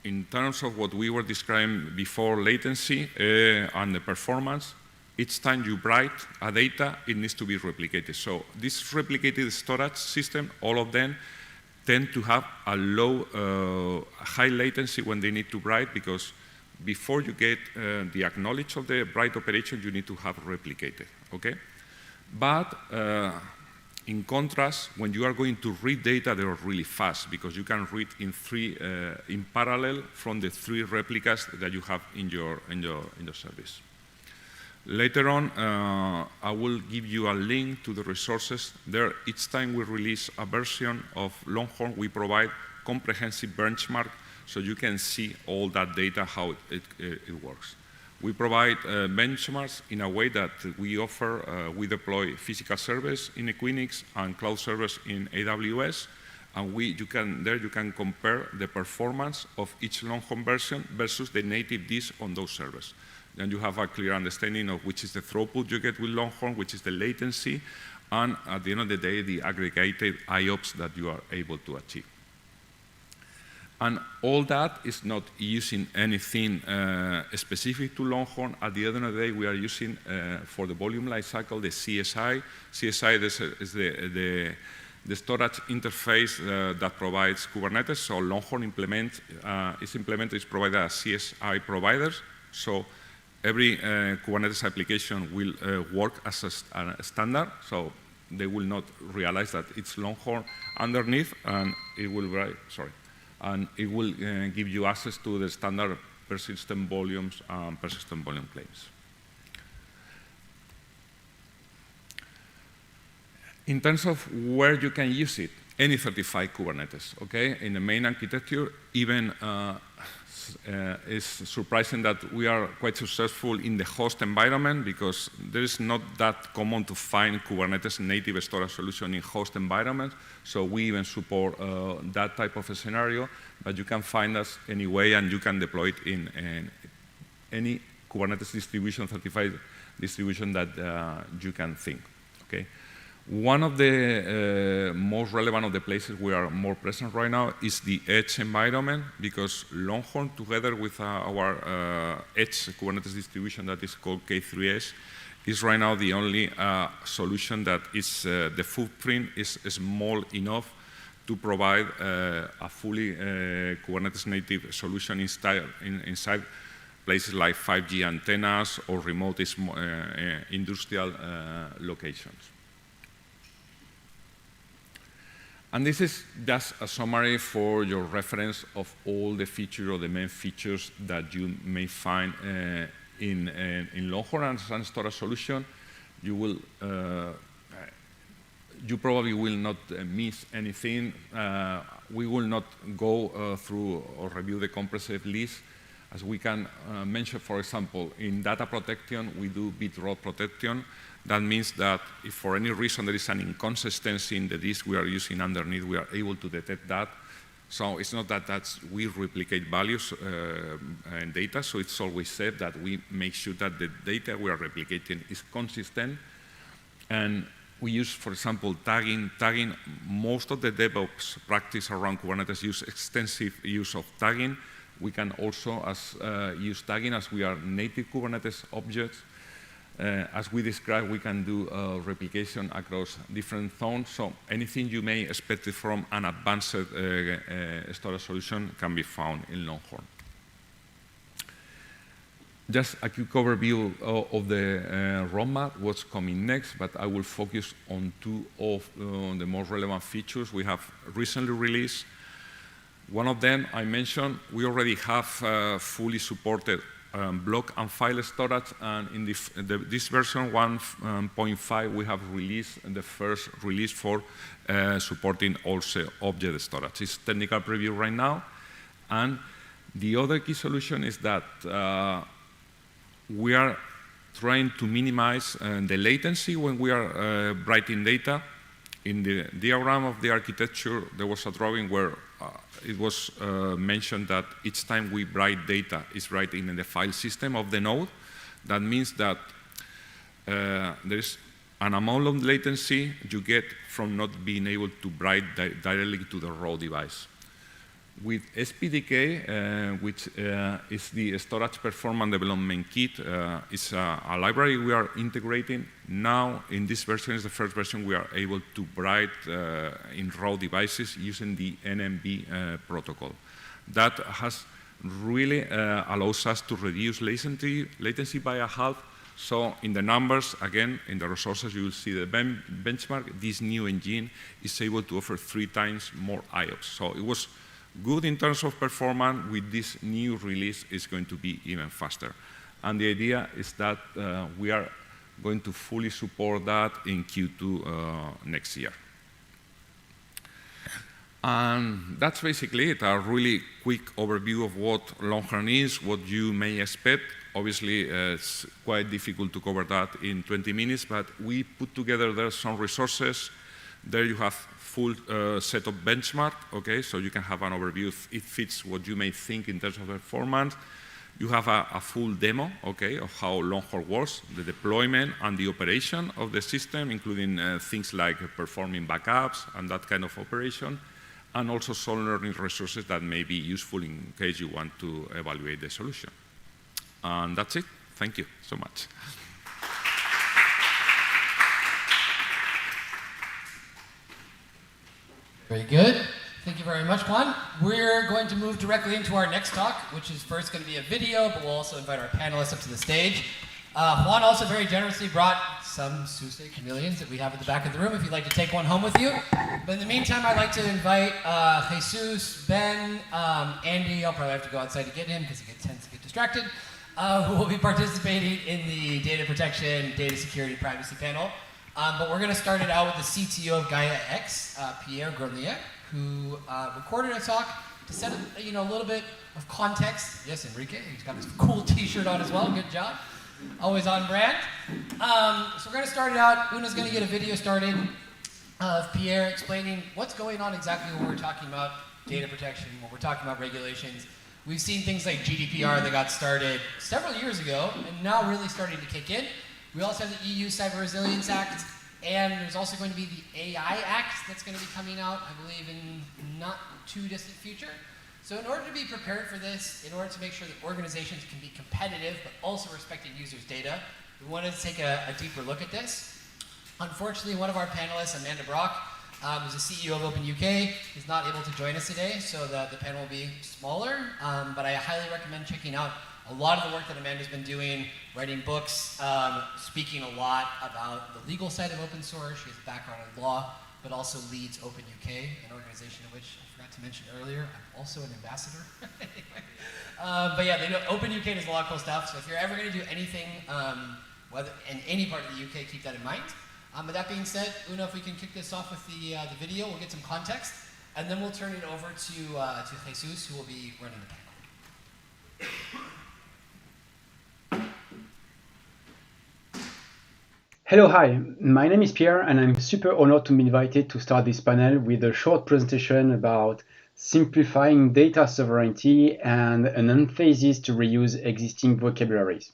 in terms of what we were describing before, latency and the performance, each time you write a data, it needs to be replicated. So this replicated storage system, all of them tend to have a low, high latency when they need to write, because before you get the acknowledge of the write operation, you need to have replicated, okay? But in contrast, when you are going to read data, they are really fast, because you can read in parallel from the 3 replicas that you have in your service. Later on, I will give you a link to the resources. There, each time we release a version of Longhorn, we provide comprehensive benchmark, so you can see all that data, how it works. We provide benchmarks in a way that we offer, we deploy physical servers in Equinix and cloud servers in AWS, and you can compare the performance of each Longhorn version versus the native disk on those servers. Then you have a clear understanding of which is the throughput you get with Longhorn, which is the latency, and at the end of the day, the aggregated IOPS that you are able to achieve. And all that is not using anything specific to Longhorn. At the end of the day, we are using, for the volume lifecycle, the CSI. CSI is the storage interface that provides Kubernetes. So Longhorn is provided as CSI providers. So every Kubernetes application will work as a standard. So they will not realize that it's Longhorn underneath, and it will give you access to the standard persistent volumes and persistent volume claims. In terms of where you can use it, any certified Kubernetes, okay? In the main architecture, even it's surprising that we are quite successful in the host environment, because there is not that common to find Kubernetes native storage solution in host environments. So we even support that type of a scenario, but you can find us anyway, and you can deploy it in any Kubernetes distribution, certified distribution that you can think, okay? One of the most relevant of the places we are more present right now is the edge environment, because Longhorn, together with our edge Kubernetes distribution that is called K3S, is right now the only solution that is the footprint is small enough to provide a fully Kubernetes native solution inside places like 5G antennas or remote industrial locations. And this is just a summary for your reference of all the features or the main features that you may find in Longhorn and storage solution. You probably will not miss anything. We will not go through or review the comprehensive list. As we can mention, for example, in data protection, we do bit row protection. That means that if for any reason there is an inconsistency in the disk we are using underneath, we are able to detect that. So it's not that we replicate values and data, so it's always safe that we make sure that the data we are replicating is consistent. And we use, for example, tagging. Most of the DevOps practice around Kubernetes use extensive use of tagging. We can also use tagging as we are native Kubernetes objects. As we described, we can do replication across different zones. So anything you may expect from an advanced storage solution can be found in Longhorn. Just a quick overview of the roadmap, what's coming next, but I will focus on two of the most relevant features we have recently released. One of them I mentioned, we already have fully supported block and file storage, and in this version 1.5 we have released the first release for supporting also object storage. It's technical preview right now, and the other key solution is that we are trying to minimize the latency when we are writing data. In the diagram of the architecture, there was a drawing where it was mentioned that each time we write data, it's writing in the file system of the node. That means that there is an amount of latency you get from not being able to write directly to the raw device. With SPDK, which is the Storage Performance Development Kit, is a library we are integrating. Now, in this version, is the first version, we are able to write in raw devices using the NMB protocol. That has really allows us to reduce latency by a half. So in the numbers, again, in the resources, you will see the benchmark. This new engine is able to offer 3 times more IOPS. So it was good in terms of performance. With this new release, it's going to be even faster. And the idea is that we are going to fully support that in Q2 next year. And that's basically it, a really quick overview of what Longhorn is, what you may expect. Obviously, it's quite difficult to cover that in 20 minutes, but we put together there some resources. There you have full set of benchmark, okay, so you can have an overview if it fits what you may think in terms of performance. You have a full demo, okay, of how Longhorn works, the deployment and the operation of the system, including things like performing backups and that kind of operation, and also some learning resources that may be useful in case you want to evaluate the solution. And that's it. Thank you so much. Very good. Thank you very much, Juan. We're going to move directly into our next talk, which is first going to be a video, but we'll also invite our panelists up to the stage. Juan also very generously brought some SUSE chameleons that we have at the back of the room if you'd like to take one home with you. But in the meantime, I'd like to invite Jesus, Ben, Andy. I'll probably have to go outside to get him because he tends to get distracted, who will be participating in the data protection, data security, privacy panel. But we're going to start it out with the CTO of Gaia X, Pierre Grelier, who recorded a talk to set a little bit of context. Yes, Enrique, he's got this cool T-shirt on as well. Good job. Always on brand. So we're going to start it out. Una's going to get a video started of Pierre explaining what's going on exactly when we're talking about data protection, when we're talking about regulations. We've seen things like GDPR that got started several years ago and now really starting to kick in. We also have the EU Cyber Resilience Act, and there's also going to be the AI Act that's going to be coming out, I believe, in not too distant future. So in order to be prepared for this, in order to make sure that organizations can be competitive but also respecting users' data, we wanted to take a deeper look at this. Unfortunately, one of our panelists, Amanda Brock, who's the CEO of Open UK, is not able to join us today, so the panel will be smaller, but I highly recommend checking out a lot of the work that Amanda's been doing, writing books, speaking a lot about the legal side of open source. She has a background in law, but also leads Open UK, an organization in which I forgot to mention earlier, I'm also an ambassador. But yeah, they know Open UK does a lot of cool stuff, so if you're ever going to do anything whether in any part of the UK, keep that in mind. But that being said, Una, if we can kick this off with the video, we'll get some context, and then we'll turn it over to Jesus, who will be running the panel. Hello, hi. My name is Pierre, and I'm super honored to be invited to start this panel with a short presentation about simplifying data sovereignty and an emphasis to reuse existing vocabularies.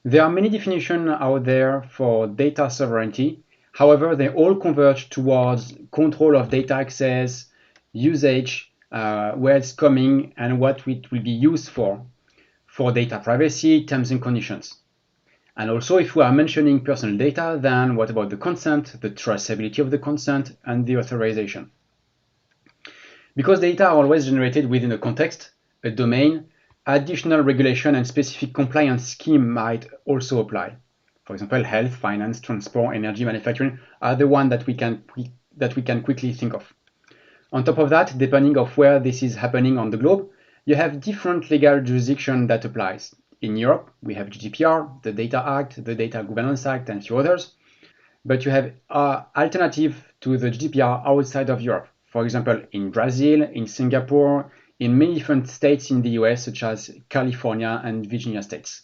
There are many definitions out there for data sovereignty. However, they all converge towards control of data access, usage, where it's coming, and what it will be used for data privacy, terms and conditions. And also, if we are mentioning personal data, then what about the consent, the traceability of the consent, and the authorization? Because data are always generated within a context, a domain, additional regulation and specific compliance scheme might also apply. For example, health, finance, transport, energy, manufacturing are the ones that we can quickly think of. On top of that, depending on where this is happening on the globe, you have different legal jurisdiction that applies. In Europe, we have GDPR, the Data Act, the Data Governance Act, and a few others. But you have alternative to the GDPR outside of Europe. For example, in Brazil, in Singapore, in many different states in the US, such as California and Virginia states.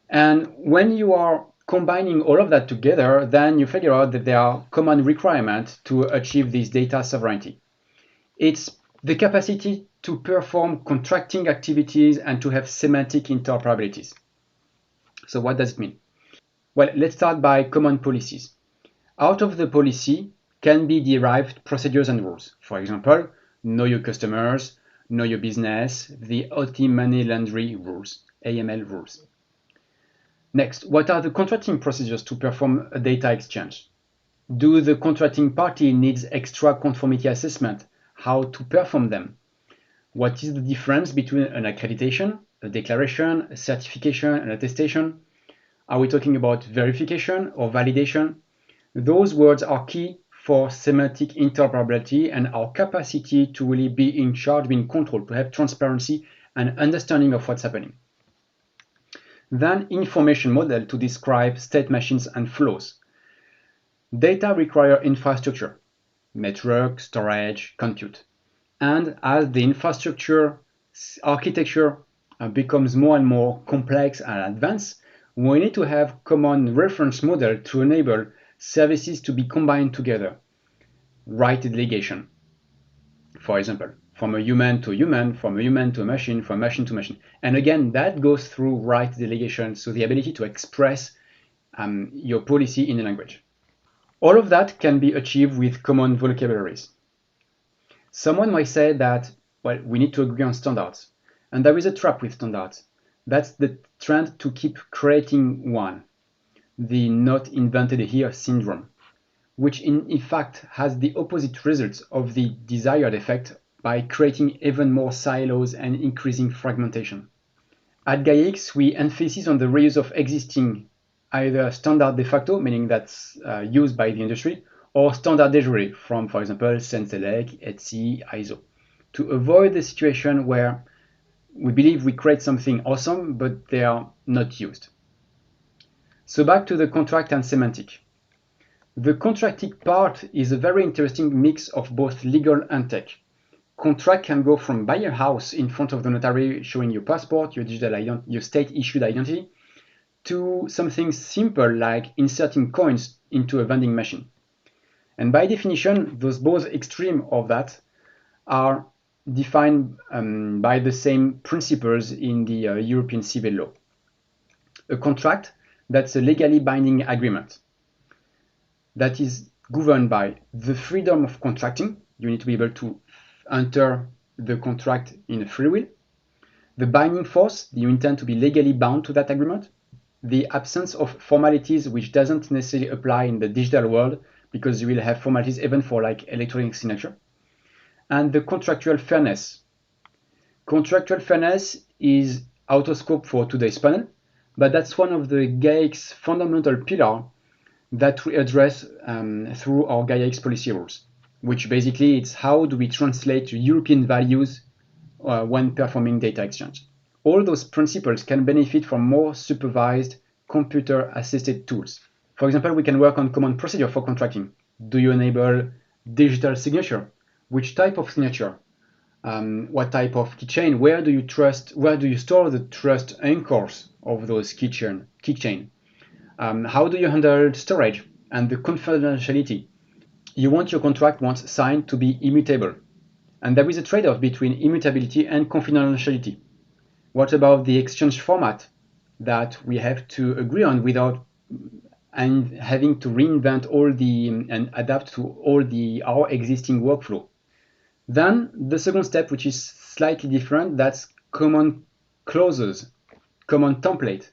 And when you are combining all of that together, then you figure out that there are common requirements to achieve this data sovereignty. It's the capacity to perform contracting activities and to have semantic interoperabilities. So what does it mean? Well, let's start by common policies. Out of the policy can be derived procedures and rules. For example, know your customers, know your business, the anti-money laundering rules, AML rules. Next, what are the contracting procedures to perform a data exchange? Do the contracting party needs extra conformity assessment? How to perform them? What is the difference between an accreditation, a declaration, a certification, an attestation? Are we talking about verification or validation? Those words are key for semantic interoperability and our capacity to really be in charge, be in control, to have transparency and understanding of what's happening. Then information model to describe state machines and flows. Data require infrastructure, network, storage, compute. And as the infrastructure architecture becomes more and more complex and advanced, we need to have common reference model to enable services to be combined together. Right delegation, for example, from a human to a human, from a human to a machine, from machine to machine. And again, that goes through right delegation, so the ability to express your policy in a language. All of that can be achieved with common vocabularies. Someone might say that, well, we need to agree on standards. And there is a trap with standards. That's the trend to keep creating one, the not invented here syndrome, which in fact has the opposite results of the desired effect by creating even more silos and increasing fragmentation. At GaiaX, we emphasize on the reuse of existing either standard de facto, meaning that's used by the industry, or standard de jure from, for example, Senselec, Etsy, ISO, to avoid the situation where we believe we create something awesome, but they are not used. So back to the contract and semantic. The contracting part is a very interesting mix of both legal and tech. Contract can go from buy a house in front of the notary showing your passport, your digital your state-issued identity, to something simple like inserting coins into a vending machine. And by definition, those both extremes of that are defined by the same principles in the European civil law. A contract, that's a legally binding agreement that is governed by the freedom of contracting. You need to be able to enter the contract in a free will. The binding force, you intend to be legally bound to that agreement. The absence of formalities, which doesn't necessarily apply in the digital world, because you will have formalities even for like electronic signature. And the contractual fairness. Contractual fairness is out of scope for today's panel, but that's one of the GAIA's fundamental pillars that we address through our GAIA policy rules, which basically it's how do we translate European values when performing data exchange. All those principles can benefit from more supervised computer-assisted tools. For example, we can work on common procedure for contracting. Do you enable digital signature? Which type of signature? What type of keychain? Where do you store the trust anchors of those keychain? How do you handle storage and the confidentiality? You want your contract once signed to be immutable. And there is a trade-off between immutability and confidentiality. What about the exchange format that we have to agree on without having to reinvent and adapt to our existing workflow? Then the second step, which is slightly different, that's common clauses, common template.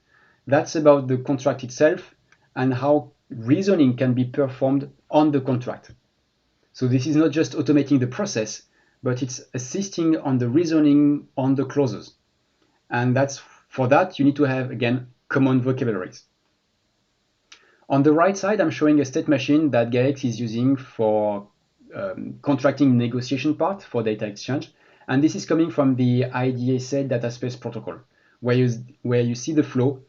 That's about the contract itself and how reasoning can be performed on the contract. So this is not just automating the process, but it's assisting on the reasoning on the clauses. And for that, you need to have, again, common vocabularies. On the right side, I'm showing a state machine that GAIA is using for contracting negotiation part for data exchange. And this is coming from the IDSA data space protocol, where you see the flow,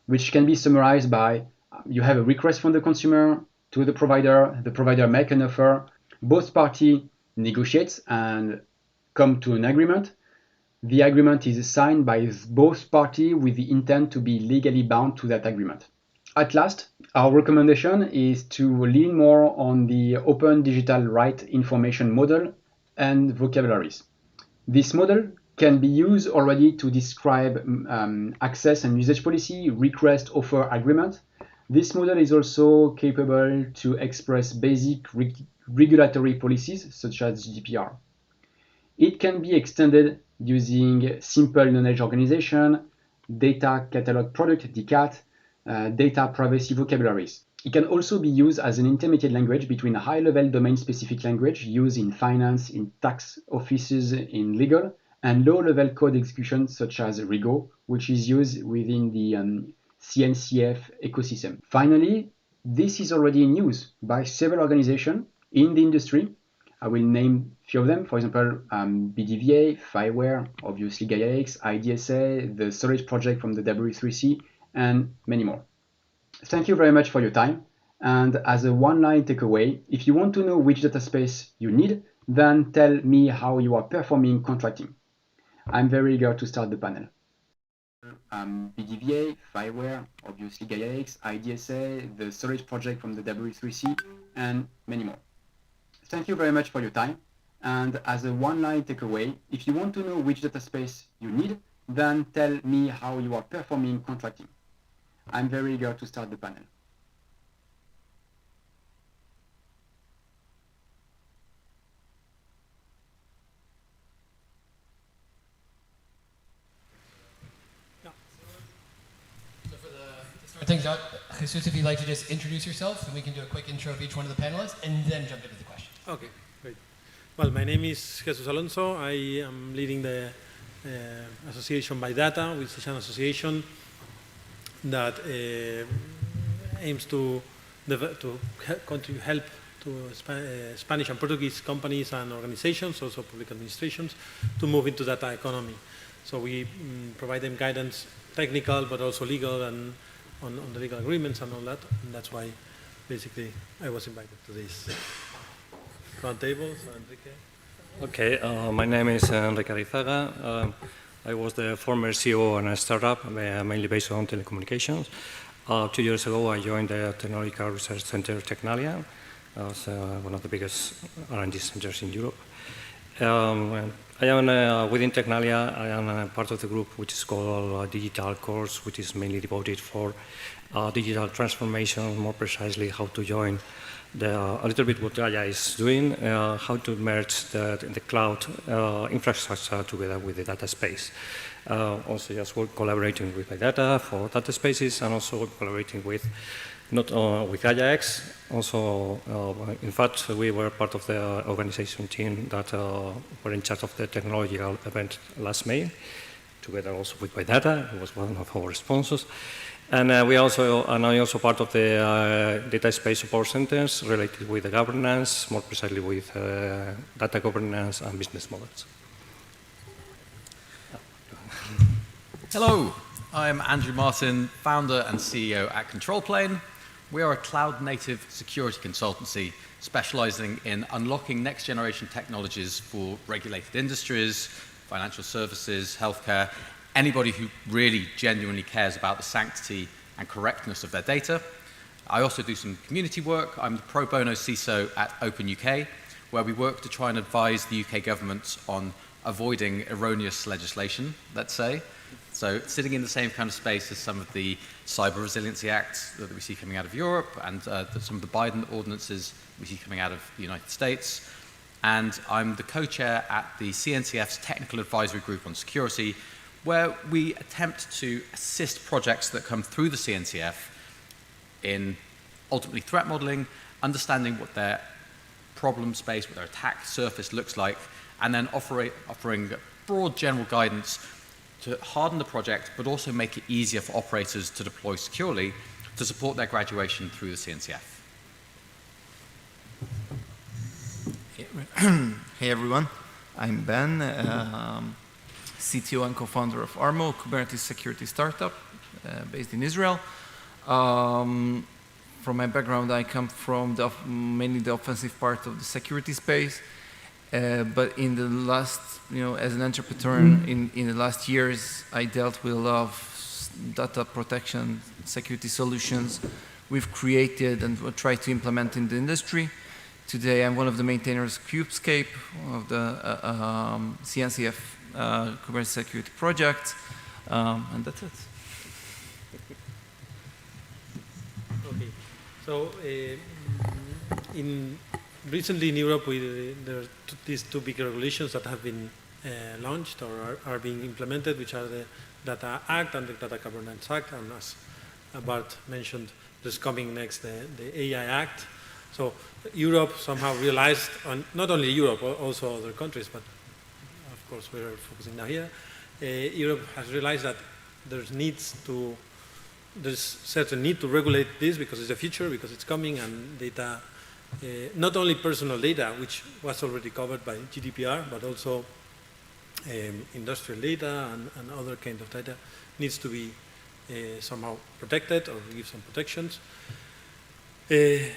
which can be summarized by you have a request from the consumer to the provider make an offer, both parties negotiate and come to an agreement. The agreement is signed by both parties with the intent to be legally bound to that agreement. At last, our recommendation is to lean more on the open digital right information model and vocabularies. This model can be used already to describe access and usage policy, request, offer, agreement. This model is also capable to express basic regulatory policies such as GDPR. It can be extended using simple knowledge organization, data catalog product, DCAT, data privacy vocabularies. It can also be used as an intermediate language between a high-level domain-specific language used in finance, in tax offices, in legal, and low-level code execution such as Rigo, which is used within the CNCF ecosystem. Finally, this is already in use by several organizations in the industry. I will name a few of them. For example, BDVA, Fireware, obviously GAIA-X, IDSA, the storage project from the W3C, and many more. Thank you very much for your time. And as a one-line takeaway, if you want to know which data space you need, then tell me how you are performing contracting. I'm very eager to start the panel. BDVA, Fireware, obviously GAIA-X, IDSA, the storage project from the W3C, and many more. Thank you very much for your time. And as a one-line takeaway, if you want to know which data space you need, then tell me how you are performing contracting. I'm very eager to start the panel. So to start things out, Jesus, if you'd like to just introduce yourself, and we can do a quick intro of each one of the panelists, and then jump into the questions. Okay, great. Well, my name is Jesus Alonso. I am leading the association by Data, which is an association that aims to help to Spanish and Portuguese companies and organizations, also public administrations, to move into data economy. So we provide them guidance, technical, but also legal, and on the legal agreements and all that. And that's why, basically, I was invited to this roundtable. So, Enrique. Okay, my name is Enrique Arizaga. I was the former CEO in a startup, mainly based on telecommunications. 2 years ago, I joined the Technological Research Center Technalia. It's one of the biggest R&D centers in Europe. I am within Technalia. I am part of the group which is called Digital Course, which is mainly devoted for digital transformation, more precisely how to join a little bit what GAIA is doing, how to merge the cloud infrastructure together with the data space. Also just collaborating with my data for data spaces, and also collaborating with not with Ajax. Also, in fact, we were part of the organization team that were in charge of the technological event last May, together also with Data. It was one of our sponsors. And I'm also part of the data space support centers related with the governance, more precisely with data governance and business models. Hello, I'm Andrew Martin, founder and CEO at Control Plane. We are a cloud-native security consultancy specializing in unlocking next-generation technologies for regulated industries, financial services, healthcare, anybody who really genuinely cares about the sanctity and correctness of their data. I also do some community work. I'm the pro bono CISO at Open UK, where we work to try and advise the UK government on avoiding erroneous legislation, let's say. So sitting in the same kind of space as some of the cyber resiliency acts that we see coming out of Europe and some of the Biden ordinances we see coming out of the United States. And I'm the co-chair at the CNCF's Technical Advisory Group on Security, where we attempt to assist projects that come through the CNCF in ultimately threat modeling, understanding what their problem space, what their attack surface looks like, and then offering broad general guidance to harden the project, but also make it easier for operators to deploy securely to support their graduation through the CNCF. Hey everyone, I'm Ben, CTO and co-founder of Armo, Kubernetes security startup based in Israel. From my background, I come from mainly the offensive part of the security space. But in the last, as an entrepreneur, in the last years, I dealt with a lot of data protection, security solutions we've created and tried to implement in the industry. Today, I'm one of the maintainers of Kubescape, of the CNCF Kubernetes security project, and that's it. Okay, so recently in Europe, there are these two big regulations that have been launched or are being implemented, which are the Data Act and the Data Governance Act. And as Bart mentioned, there's coming next the AI Act. So Europe somehow realized, not only Europe, also other countries, but of course we're focusing now here. Europe has realized that there's certain need to regulate this because it's the future, because it's coming, and data. Not only personal data, which was already covered by GDPR, but also industrial data and other kind of data needs to be somehow protected or give some protections. The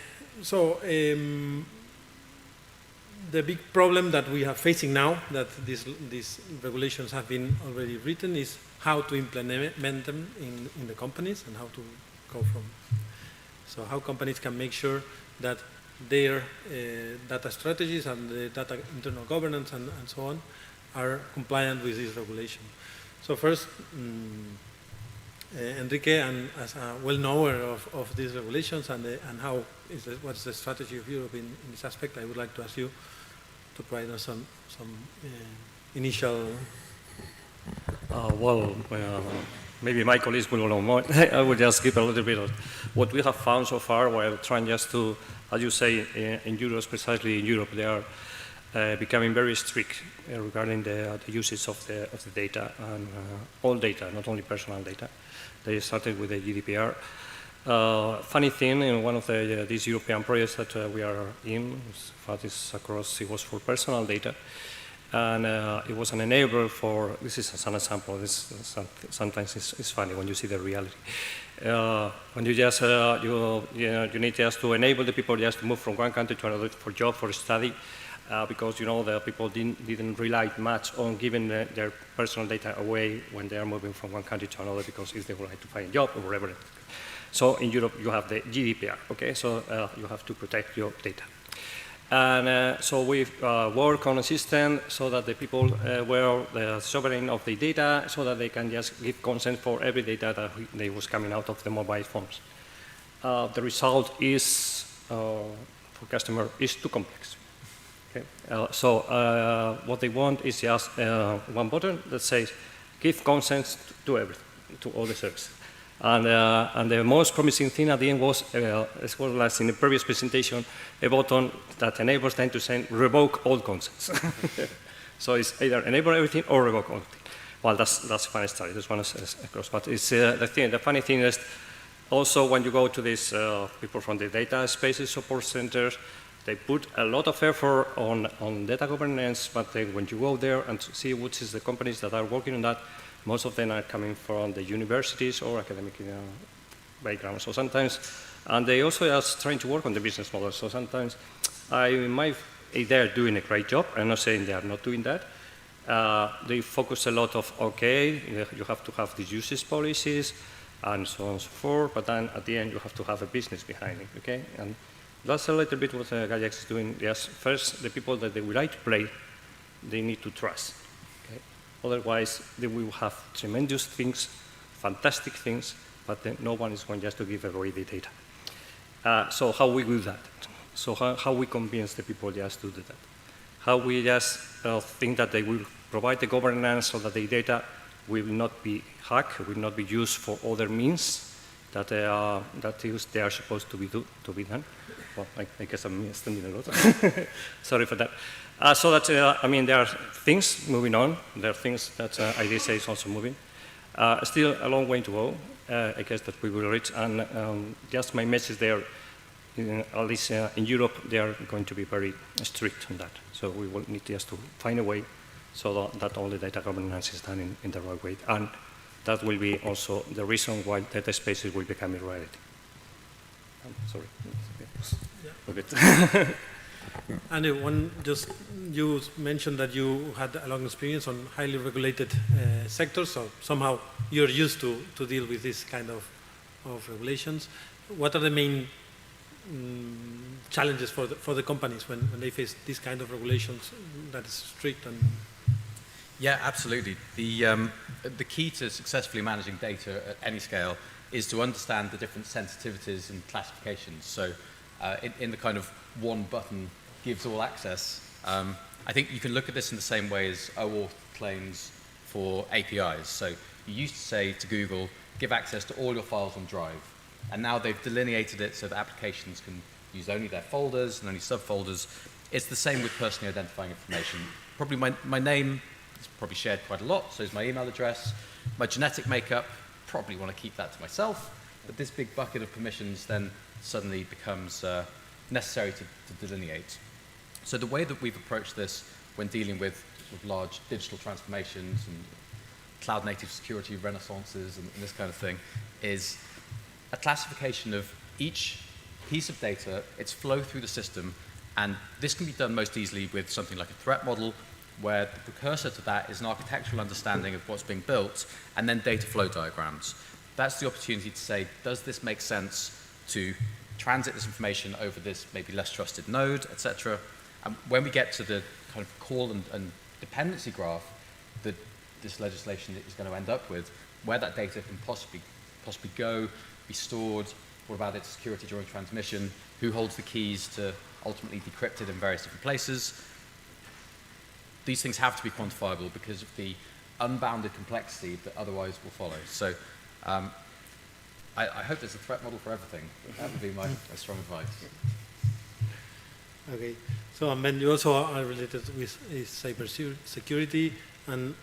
big problem that we are facing now, that these regulations have been already written, is how to implement them in the companies and how to go from. So how companies can make sure that their data strategies and the data internal governance and so on are compliant with this regulation. So first, Enrique, and as a well-knower of these regulations and what's the strategy of Europe in this aspect, I would like to ask you to provide us some initial. Maybe my colleagues will know more. I will just give a little bit of what we have found so far while trying just to, as you say, in Europe, precisely in Europe, they are becoming very strict regarding the usage of the data and all data, not only personal data. They started with the GDPR. Funny thing, in one of these European projects that we are in, it was for personal data. And it was an enabler for, this is an example, sometimes it's funny when you see the reality. When you just, you need just to enable the people just to move from one country to another for job, for study, because the people didn't rely much on giving their personal data away when they are moving from one country to another, because if they would like to find a job or whatever. So in Europe you have the GDPR, okay, so you have to protect your data. And so we work on a system so that the people were the sovereign of the data, so that they can just give consent for every data that was coming out of the mobile phones. The result is, for customer, is too complex. Okay? So what they want is just one button that says, give consent to everything, to all the services. And the most promising thing at the end was, as well as in the previous presentation, a button that enables them to say revoke all concepts. So it's either enable everything or revoke everything. Well, that's a funny story. This one is across. But it's the funny thing is also when you go to these people from the data spaces support centers, they put a lot of effort on data governance, but then when you go there and see which is the companies that are working on that, most of them are coming from the universities or academic backgrounds. So sometimes, and they also are trying to work on the business model. So sometimes they're doing a great job. I'm not saying they are not doing that. They focus a lot of, okay, you have to have these usage policies and so on and so forth, but then at the end you have to have a business behind it, okay? And that's a little bit what Gajex is doing. Yes, first, the people that they would like to play, they need to trust. Okay? Otherwise, they will have tremendous things, fantastic things, but then no one is going just to give away the data. So how we do that? So how we convince the people just to do that? How we just think that they will provide the governance so that the data will not be hacked, will not be used for other means that they are supposed to be done. Well, I guess I'm extending a lot. Sorry for that. So that, I mean, there are things moving on. There are things that IDSA is also moving. Still a long way to go, I guess, that we will reach. And just my message there, at least in Europe, they are going to be very strict on that. So we will need just to find a way so that all the data governance is done in the right way. And that will be also the reason why data spaces will become a reality. Sorry. A bit. And you mentioned that you had a long experience on highly regulated sectors, so somehow you're used to deal with this kind of regulations. What are the main challenges for the companies when they face this kind of regulations that is strict? And yeah, absolutely. The key to successfully managing data at any scale is to understand the different sensitivities and classifications. So in the kind of one button gives all access, I think you can look at this in the same way as OAuth claims for APIs. So you used to say to Google, give access to all your files on Drive. And now they've delineated it so that applications can use only their folders and only subfolders. It's the same with personally identifying information. Probably my name is probably shared quite a lot, so is my email address. My genetic makeup, probably want to keep that to myself. But this big bucket of permissions then suddenly becomes necessary to delineate. So the way that we've approached this when dealing with large digital transformations and cloud-native security renaissances and this kind of thing is a classification of each piece of data, its flow through the system, and this can be done most easily with something like a threat model, where the precursor to that is an architectural understanding of what's being built, and then data flow diagrams. That's the opportunity to say, does this make sense to transit this information over this maybe less trusted node, etc. And when we get to the kind of call and dependency graph that this legislation is going to end up with, where that data can possibly go, be stored, what about its security during transmission, who holds the keys to ultimately decrypt it in various different places. These things have to be quantifiable because of the unbounded complexity that otherwise will follow. So I hope there's a threat model for everything. That would be my strong advice. Okay, so and then you also are related with cybersecurity, and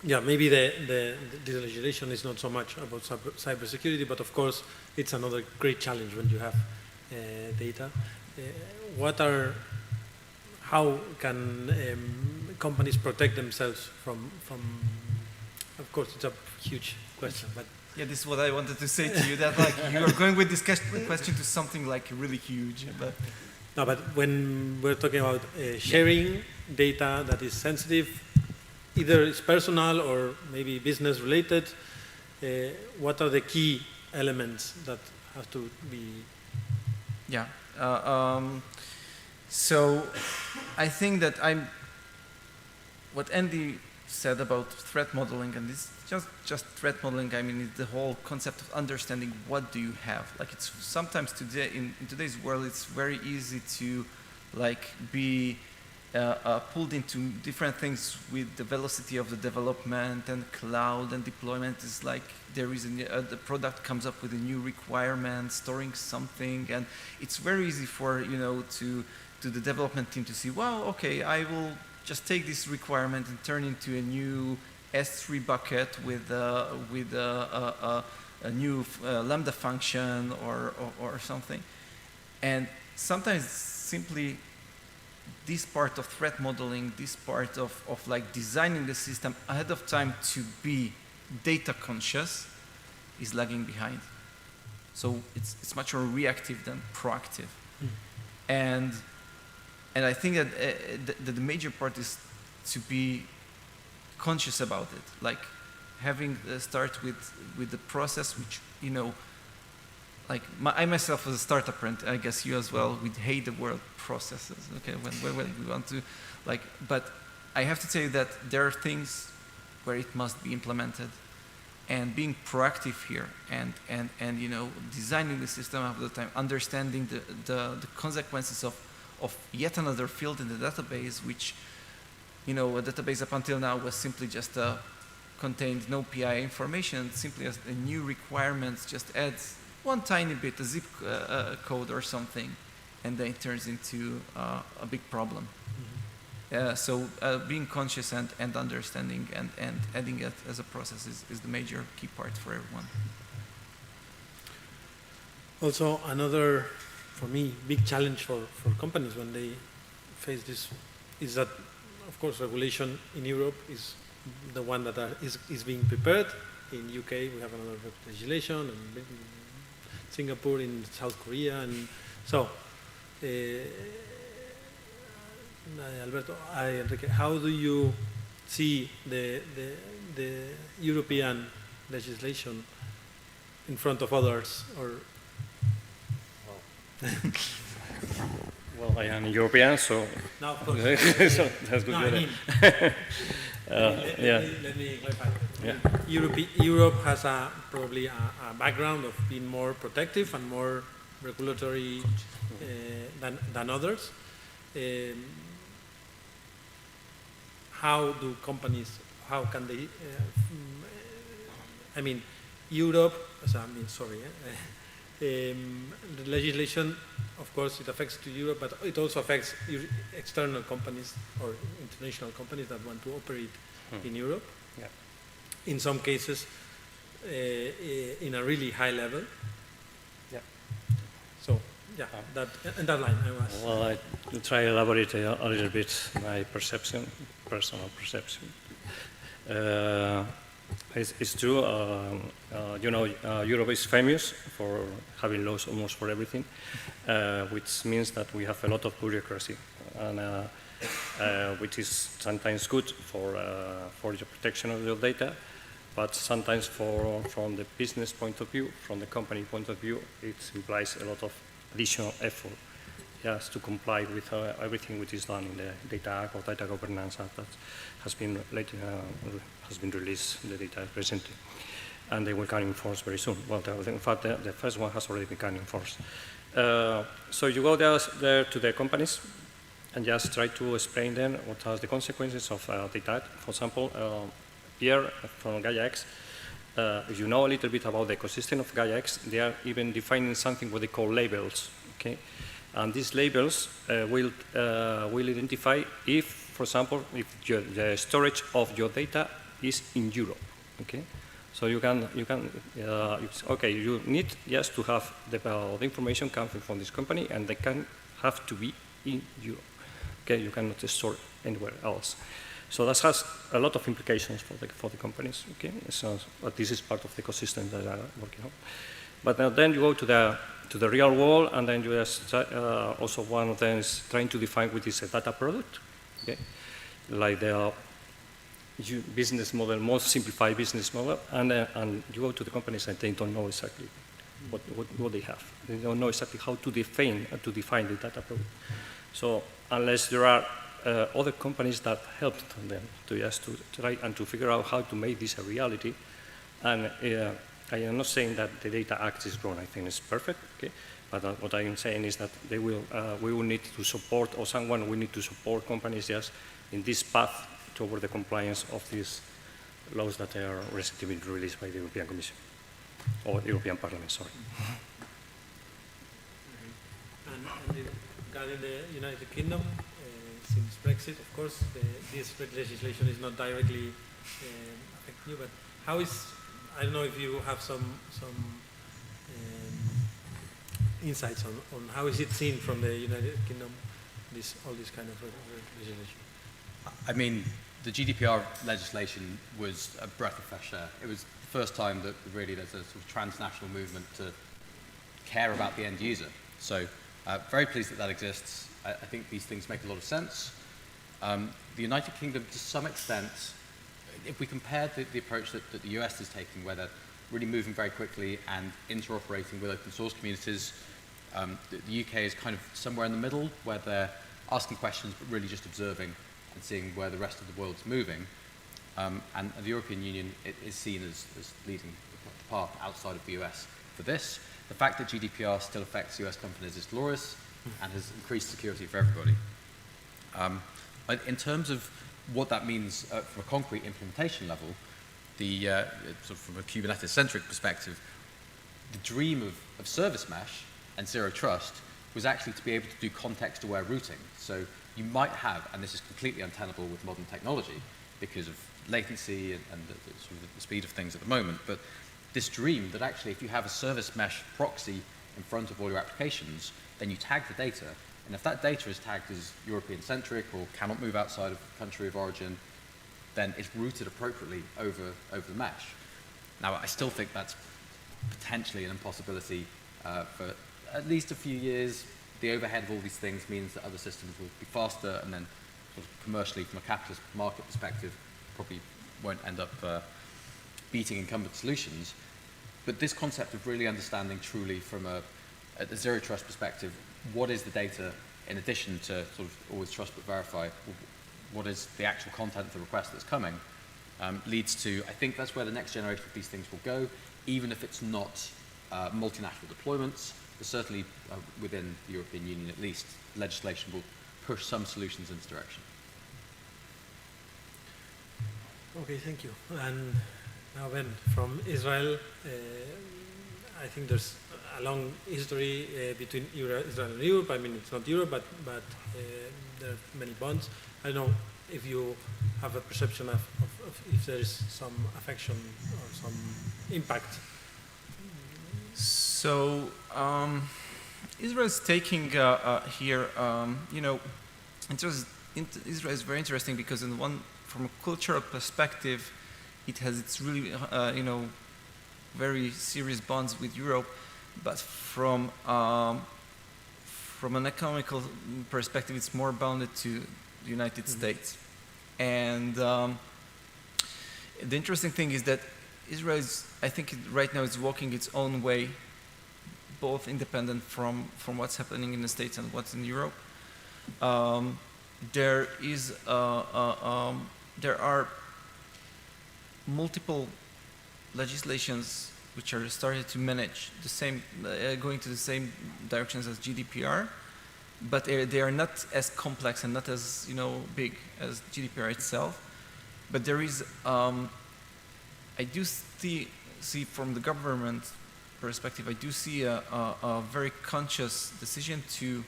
yeah, maybe the legislation is not so much about cybersecurity, but of course it's another great challenge when you have data. How can companies protect themselves from? Of course, it's a huge question, but. Yeah, this is what I wanted to say to you, that like you are going with this question to something like really huge. But no, but when we're talking about sharing data that is sensitive, either it's personal or maybe business related, what are the key elements that have to be? Yeah, so I think that what Andy said about threat modeling, and this just threat modeling, I mean, it's the whole concept of understanding what do you have. Like it's sometimes today, in today's world, it's very easy to like be pulled into different things with the velocity of the development and cloud and deployment. Is like there is the product comes up with a new requirement, storing something, and it's very easy for to the development team to see, well, okay, I will just take this requirement and turn into a new S3 bucket with a new Lambda function or something, and sometimes simply this part of threat modeling, this part of like designing the system ahead of time to be data conscious is lagging behind. So it's much more reactive than proactive. And I think that the major part is to be conscious about it, like having start with the process, which like I myself as a startup, and I guess you as well, we hate the word processes. Okay, when we want to, like, but I have to tell you that there are things where it must be implemented, and being proactive here, and designing the system ahead of the time, understanding the consequences of yet another field in the database, which a database up until now was simply just contained no PI information, simply as a new requirements just adds one tiny bit, a zip code or something, and then it turns into a big problem. So being conscious and understanding and adding it as a process is the major key part for everyone. Also, another, for me, big challenge for companies when they face this is that, of course, regulation in Europe is the one that is being prepared. In UK, we have another legislation, and Singapore, in South Korea, and so. Alberto, Enrique, how do you see the European legislation in front of others, or? Well, I am European, so, no, of course. so that's good. No, let me clarify. Yeah. Europe has probably a background of being more protective and more regulatory than others. How do companies, how can they, I mean, Europe, the legislation, of course, it affects to Europe, but it also affects external companies or international companies that want to operate in Europe. Yeah. In some cases, in a really high level. Yeah. So, yeah, that line I was. Well, I try to elaborate a little bit my perception, personal perception. It's true, Europe is famous for having laws almost for everything, which means that we have a lot of bureaucracy, and which is sometimes good for the protection of your data, but sometimes from the business point of view, from the company point of view, it implies a lot of additional effort just to comply with everything which is done in the Data Act or Data Governance Act that has been released, the data presently. And they will come in force very soon. Well, in fact, the first one has already become in force. So you go there to the companies and just try to explain them what are the consequences of Data Act. For example, Pierre from GaiaX, if you know a little bit about the ecosystem of GaiaX, they are even defining something what they call labels. Okay? And these labels will identify if, for example, if the storage of your data is in Europe. Okay, so you need just to have the information coming from this company, and they can have to be in Europe. Okay, you cannot store anywhere else. So that has a lot of implications for the companies. Okay, so but this is part of the ecosystem that are working on. But then you go to the real world, and then you just also one of them is trying to define what is a data product. Okay, like the business model, most simplified business model, and you go to the companies and they don't know exactly what they have. They don't know exactly how to define the data product. So unless there are other companies that help them to try and to figure out how to make this a reality, and I am not saying that the Data Act is wrong. I think it's perfect. Okay, But what I am saying is that they will, we will need to support, or someone will need to support companies just in this path toward the compliance of these laws that are recently been released by the European Commission, or the European Parliament, sorry. And regarding the United Kingdom, since Brexit, of course, this legislation is not directly affecting you, but how is, I don't know if you have some insights on how is it seen from the United Kingdom, all this kind of legislation? I mean, the GDPR legislation was a breath of fresh air. It was the first time that really there's a sort of transnational movement to care about the end user. So very pleased that that exists. I think these things make a lot of sense. The United Kingdom, to some extent, if we compare the approach that the US is taking, where they're really moving very quickly and interoperating with open source communities, the UK is kind of somewhere in the middle, where they're asking questions but really just observing and seeing where the rest of the world's moving. And the European Union is seen as leading the path outside of the US for this. The fact that GDPR still affects US companies is glorious and has increased security for everybody. In terms of what that means from a concrete implementation level, sort of from a Kubernetes-centric perspective, the dream of service mesh and zero trust was actually to be able to do context-aware routing. So you might have, and this is completely untenable with modern technology because of latency and sort of the speed of things at the moment, but this dream that actually if you have a service mesh proxy in front of all your applications, then you tag the data, and if that data is tagged as European-centric or cannot move outside of country of origin, then it's routed appropriately over the mesh. Now, I still think that's potentially an impossibility for at least a few years. The overhead of all these things means that other systems will be faster, and then sort of commercially, from a capitalist market perspective, probably won't end up beating incumbent solutions. But this concept of really understanding truly from a zero trust perspective, what is the data in addition to sort of always trust but verify, what is the actual content of the request that's coming, leads to, I think that's where the next generation of these things will go, even if it's not multinational deployments, but certainly within the European Union at least, legislation will push some solutions in this direction. Okay, thank you. And now Ben, from Israel, I think there's a long history between Israel and Europe. I mean, it's not Europe, but there are many bonds. I don't know if you have a perception of if there is some affection or some impact. So Israel is taking here, you know, Israel is very interesting because from a cultural perspective, it has its really, you know, very serious bonds with Europe, but from an economical perspective, it's more bounded to the United States. And the interesting thing is that Israel is, I think right now it's walking its own way, both independent from what's happening in the States and what's in Europe. There are multiple legislations which are started to manage the same, going to the same directions as GDPR, but they are not as complex and not as, you know, big as GDPR itself. But there is, I do see from the government perspective, I do see a very conscious decision to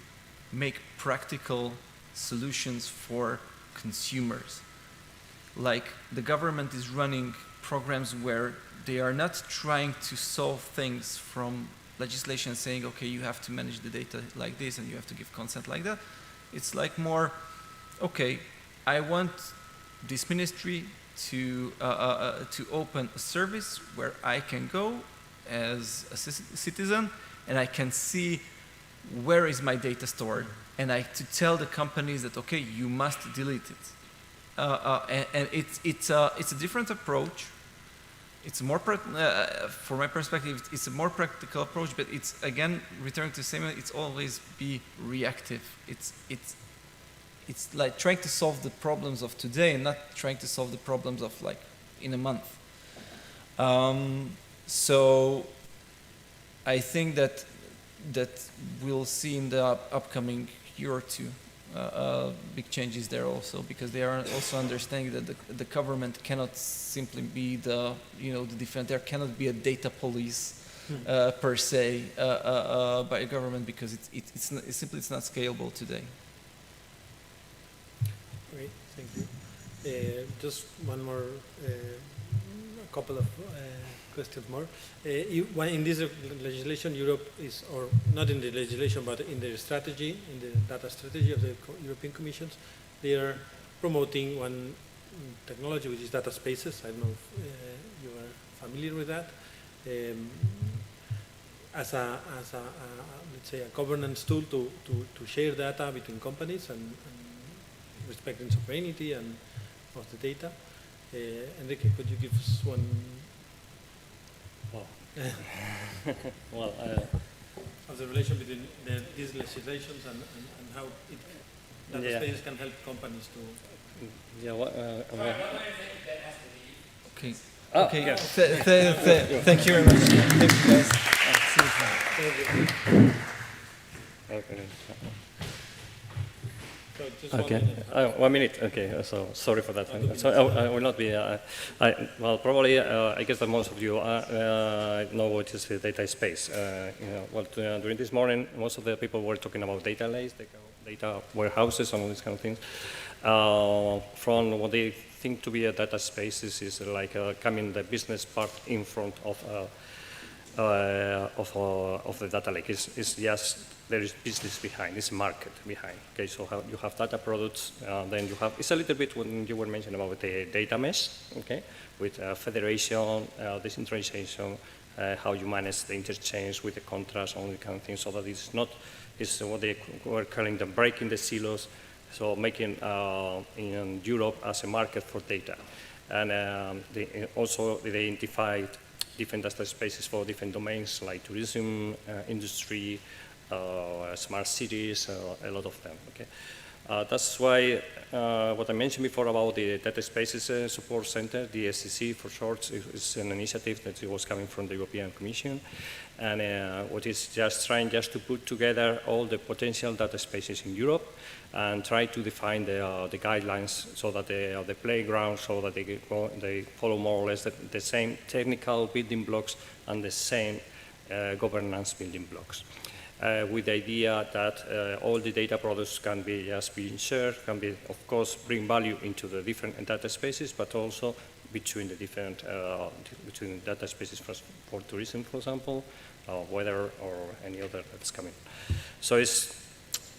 make practical solutions for consumers. Like the government is running programs where they are not trying to solve things from legislation saying, okay, you have to manage the data like this and you have to give consent like that. It's like more, okay, I want this ministry to open a service where I can go as a citizen and I can see where is my data stored, and to tell the companies that, okay, you must delete it. And it's a different approach. It's more, from my perspective, it's a more practical approach, but it's, again, returning to the same, it's always be reactive. It's like trying to solve the problems of today and not trying to solve the problems of like in a month. So I think that that we'll see in the upcoming year or two. Big changes there also, because they are also understanding that the government cannot simply be the defense. There cannot be a data police per se by a government, because it's simply not scalable today. Great, thank you. Just one more, a couple of questions more. In this legislation, Europe is, or not in the legislation, but in their strategy, in the data strategy of the European Commissions, they are promoting one technology, which is data spaces. I don't know if you are familiar with that. As a let's say, a governance tool to share data between companies and respecting sovereignty and of the data. Enrique, could you give us one? Well, of the relation between these legislations and how data spaces can help companies to. Yeah. Okay. Oh, okay. yeah. Thank you very much. Thank you, guys. Okay. So just Okay. 1 minute. 1 minute. Okay. So sorry for that. So I will not be. Well, probably. I guess that most of you know what is the data space. During this morning, most of the people were talking about data lakes, data warehouses, and all these kind of things. From what they think to be a data space is like coming the business part in front of the data lake. It's just there is business behind, it's market behind. Okay, so you have data products, then you have, it's a little bit when you were mentioning about the data mesh, okay, with federation, decentralization, how you manage the interchange with the contrast, all the kind of things, so that it's not, it's what they were calling the breaking the silos, so making in Europe as a market for data. And they also identified different data spaces for different domains like tourism, industry, smart cities, a lot of them. Okay, that's why what I mentioned before about the Data Spaces Support Center, the DSCC for short, is an initiative that was coming from the European Commission, and what is just trying just to put together all the potential data spaces in Europe and try to define the guidelines so that the playground, so that they follow more or less the same technical building blocks and the same governance building blocks. With the idea that all the data products can be just being shared, can be, of course, bring value into the different data spaces, but also between the different between data spaces for tourism, for example, weather or any other that's coming. So it's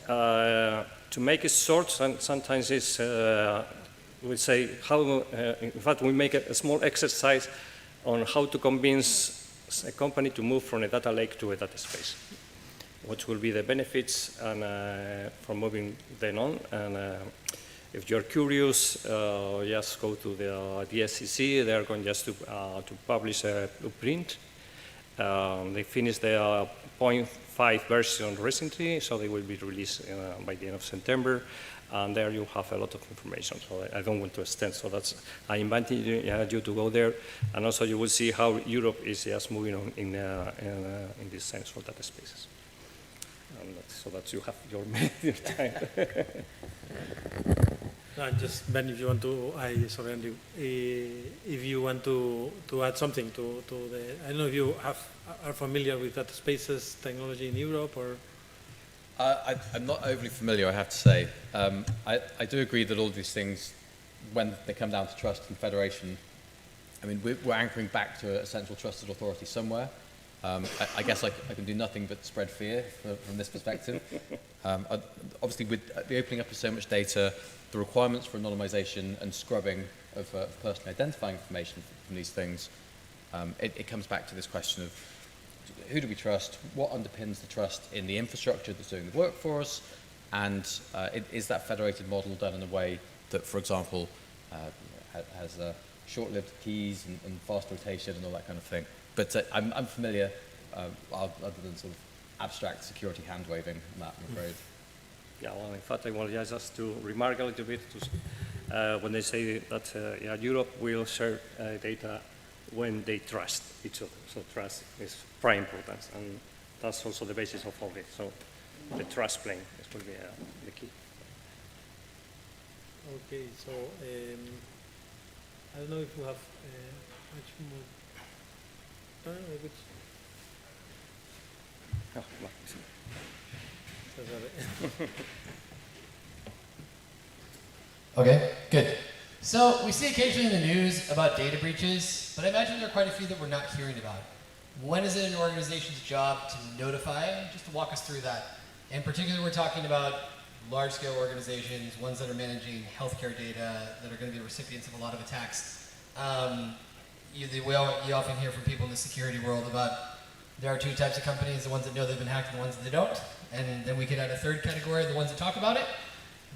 to make it short. Sometimes it's we say how. In fact, we make a small exercise on how to convince a company to move from a data lake to a data space. What will be the benefits and for moving them on? And if you're curious, just go to the DSCC. They are going just to publish a blueprint. They finished the 0.5 version recently, so they will be released by the end of September. And there you have a lot of information. So I don't want to extend. So that's I invite you to go there, and also you will see how Europe is just moving on in this sense for data spaces. So that you have your time. Just Ben, if you want to, sorry, Andrew, if you want to add something to the, I don't know if you are familiar with data spaces technology in Europe or. I'm not overly familiar, I have to say. I do agree that all these things, when they come down to trust and federation, I mean, we're anchoring back to a central trusted authority somewhere. I guess I can do nothing but spread fear from this perspective. Obviously, with the opening up of so much data, the requirements for anonymization and scrubbing of personally identifying information from these things, it comes back to this question of who do we trust, what underpins the trust in the infrastructure that's doing the work for us, and is that federated model done in a way that, for example, has short-lived keys and fast rotation and all that kind of thing. But I'm familiar, other than sort of abstract security hand-waving on that, I'm afraid. Yeah, well, in fact, I want just to remark a little bit when they say that Europe will share data when they trust each other. So trust is prime importance, and that's also the basis of all this. So the trust plane is will be the key. Okay, so I don't know if you have much more time. I could... Okay, good. So we see occasionally in the news about data breaches, but I imagine there are quite a few that we're not hearing about. When is it an organization's job to notify? Just to walk us through that. In particular, we're talking about large-scale organizations, ones that are managing healthcare data, that are going to be recipients of a lot of attacks. You often hear from people in the security world about there are two types of companies, the ones that know they've been hacked and the ones that they don't. And then we could add a third category, the ones that talk about it.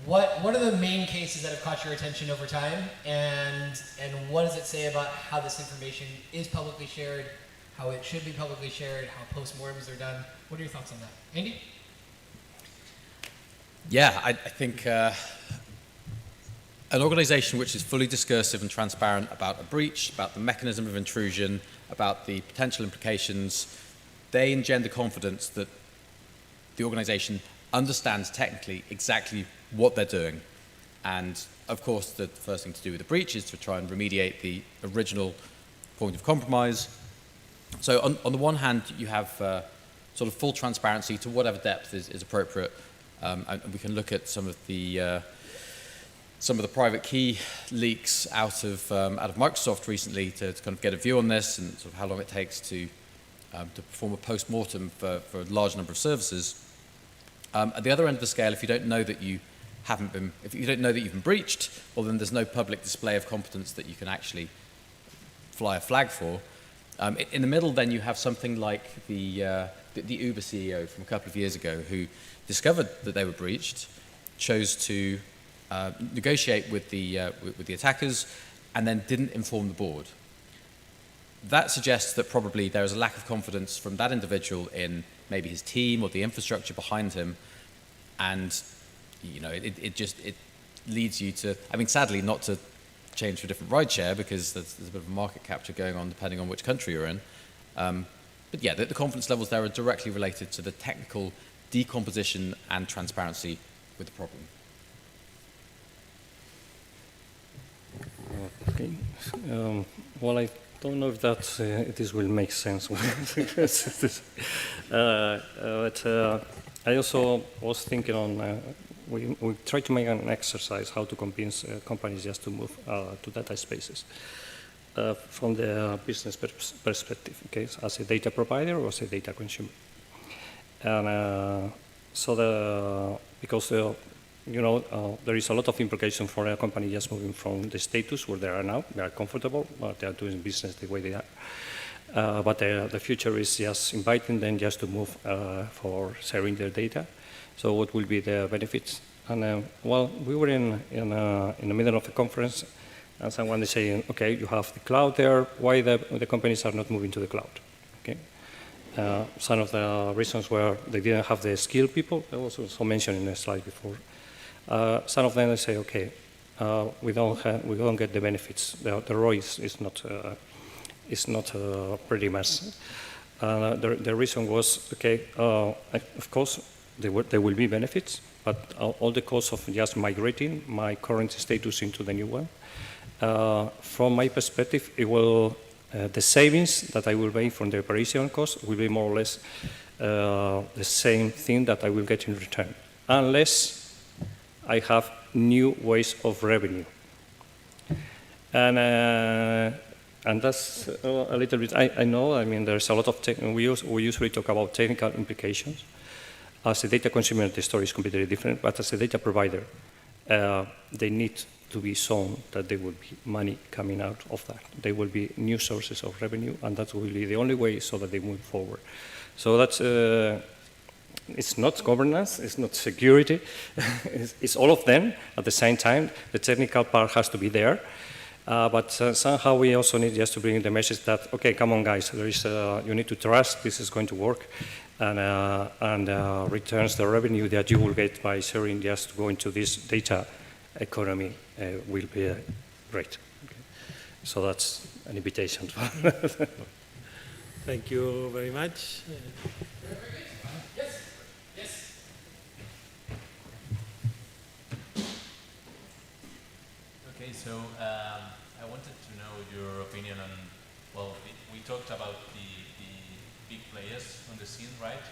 What are the main cases that have caught your attention over time? And what does it say about how this information is publicly shared, how it should be publicly shared, how postmortems are done? What are your thoughts on that? Andy? Yeah, I think an organization which is fully discursive and transparent about a breach, about the mechanism of intrusion, about the potential implications, they engender confidence that the organization understands technically exactly what they're doing. And of course, the first thing to do with a breach is to try and remediate the original point of compromise. So on the one hand, you have sort of full transparency to whatever depth is appropriate. And we can look at some of the private key leaks out of Microsoft recently to kind of get a view on this and sort of how long it takes to perform a post-mortem for a large number of services. At the other end of the scale, if you don't know that you've been breached, well, then there's no public display of competence that you can actually fly a flag for. In the middle, then you have something like the Uber CEO from a couple of years ago who discovered that they were breached, chose to negotiate with the attackers, and then didn't inform the board. That suggests that probably there is a lack of confidence from that individual in maybe his team or the infrastructure behind him, and it leads you to, I mean, sadly, not to change to a different ride share because there's a bit of a market capture going on depending on which country you're in. But yeah, the confidence levels there are directly related to the technical decomposition and transparency with the problem. Okay. Well, I don't know if that this will make sense. But I also was thinking on, we try to make an exercise how to convince companies just to move to data spaces from the business perspective, okay, as a data provider or as a data consumer. And because there is a lot of implication for a company just moving from the status where they are now. They are comfortable, but they are doing business the way they are. But the future is just inviting them just to move for sharing their data. So what will be the benefits? And well, we were in the middle of a conference, and someone is saying, okay, you have the cloud there. Why the companies are not moving to the cloud? Okay. Some of the reasons were they didn't have the skilled people. That was also mentioned in the slide before. Some of them they say, okay, we don't get the benefits. The ROI is not pretty much. The reason was, okay, of course there will be benefits, but all the costs of just migrating my current status into the new one. From my perspective, it will the savings that I will make from the operational cost will be more or less the same thing that I will get in return, unless I have new ways of revenue. And that's a little bit, I know, I mean, there's a lot of, we usually talk about technical implications. As a data consumer, the story is completely different, but as a data provider, they need to be shown that there will be money coming out of that. There will be new sources of revenue, and that will be the only way so that they move forward. So that's, it's not governance, it's not security, it's all of them at the same time. The technical part has to be there, but somehow we also need just to bring the message that, okay, come on guys, there is, you need to trust this is going to work, and returns the revenue that you will get by sharing just going to this data economy will be great. Okay. So that's an invitation. Thank you very much. Okay, so I wanted to know your opinion on, well, we talked about the big players on the scene, right?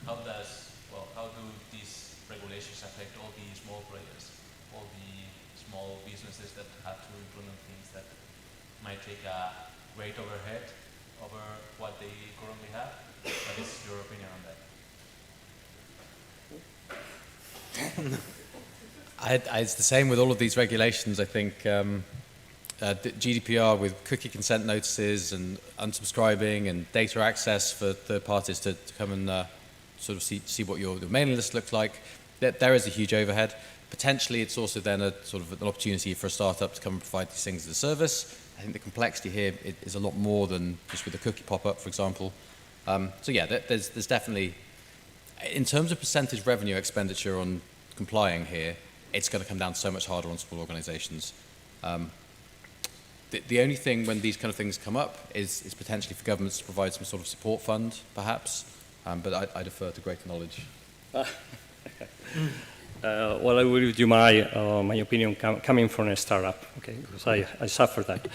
How do these regulations affect all the small players, all the small businesses that have to implement things that might take a great overhead over what they currently have? What is your opinion on that? It's the same with all of these regulations. I think GDPR with cookie consent notices and unsubscribing and data access for third parties to come and sort of see what your mailing list looks like. There is a huge overhead. Potentially, it's also then a sort of an opportunity for a startup to come and provide these things as a service. I think the complexity here is a lot more than just with a cookie pop-up, for example. So yeah, there's definitely, in terms of percentage revenue expenditure on complying here, it's going to come down so much harder on small organizations. The only thing when these kind of things come up is potentially for governments to provide some sort of support fund, perhaps, but I defer to greater knowledge. Well, I will give you my opinion coming from a startup, okay, because I suffered that.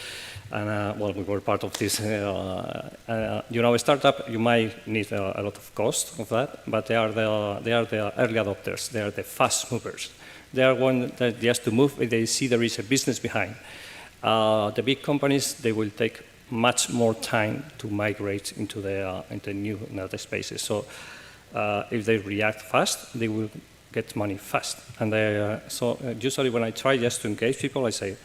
And well, we were part of this. You know, a startup, you might need a lot of cost of that, but they are the early adopters. They are the fast movers. They are one that just to move, they see there is a business behind. The big companies, they will take much more time to migrate into the new data spaces. So if they react fast, they will get money fast. And so usually when I try just to engage people, I say,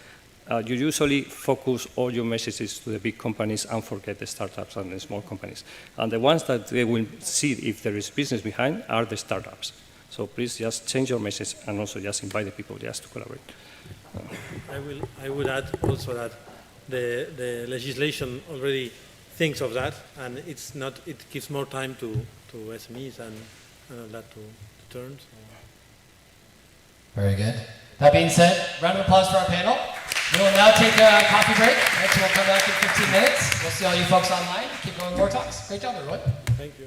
you usually focus all your messages to the big companies and forget the startups and the small companies. And the ones that they will see if there is business behind are the startups. So please just change your message and also just invite the people just to collaborate. I would add also that the legislation already thinks of that, and it gives more time to SMEs and all that to turn. So. Very good. That being said, round of applause for our panel. We will now take a coffee break, right, so we'll come back in 15 minutes. We'll see all you folks online. Keep going with more talks. Great job, everyone. Thank you.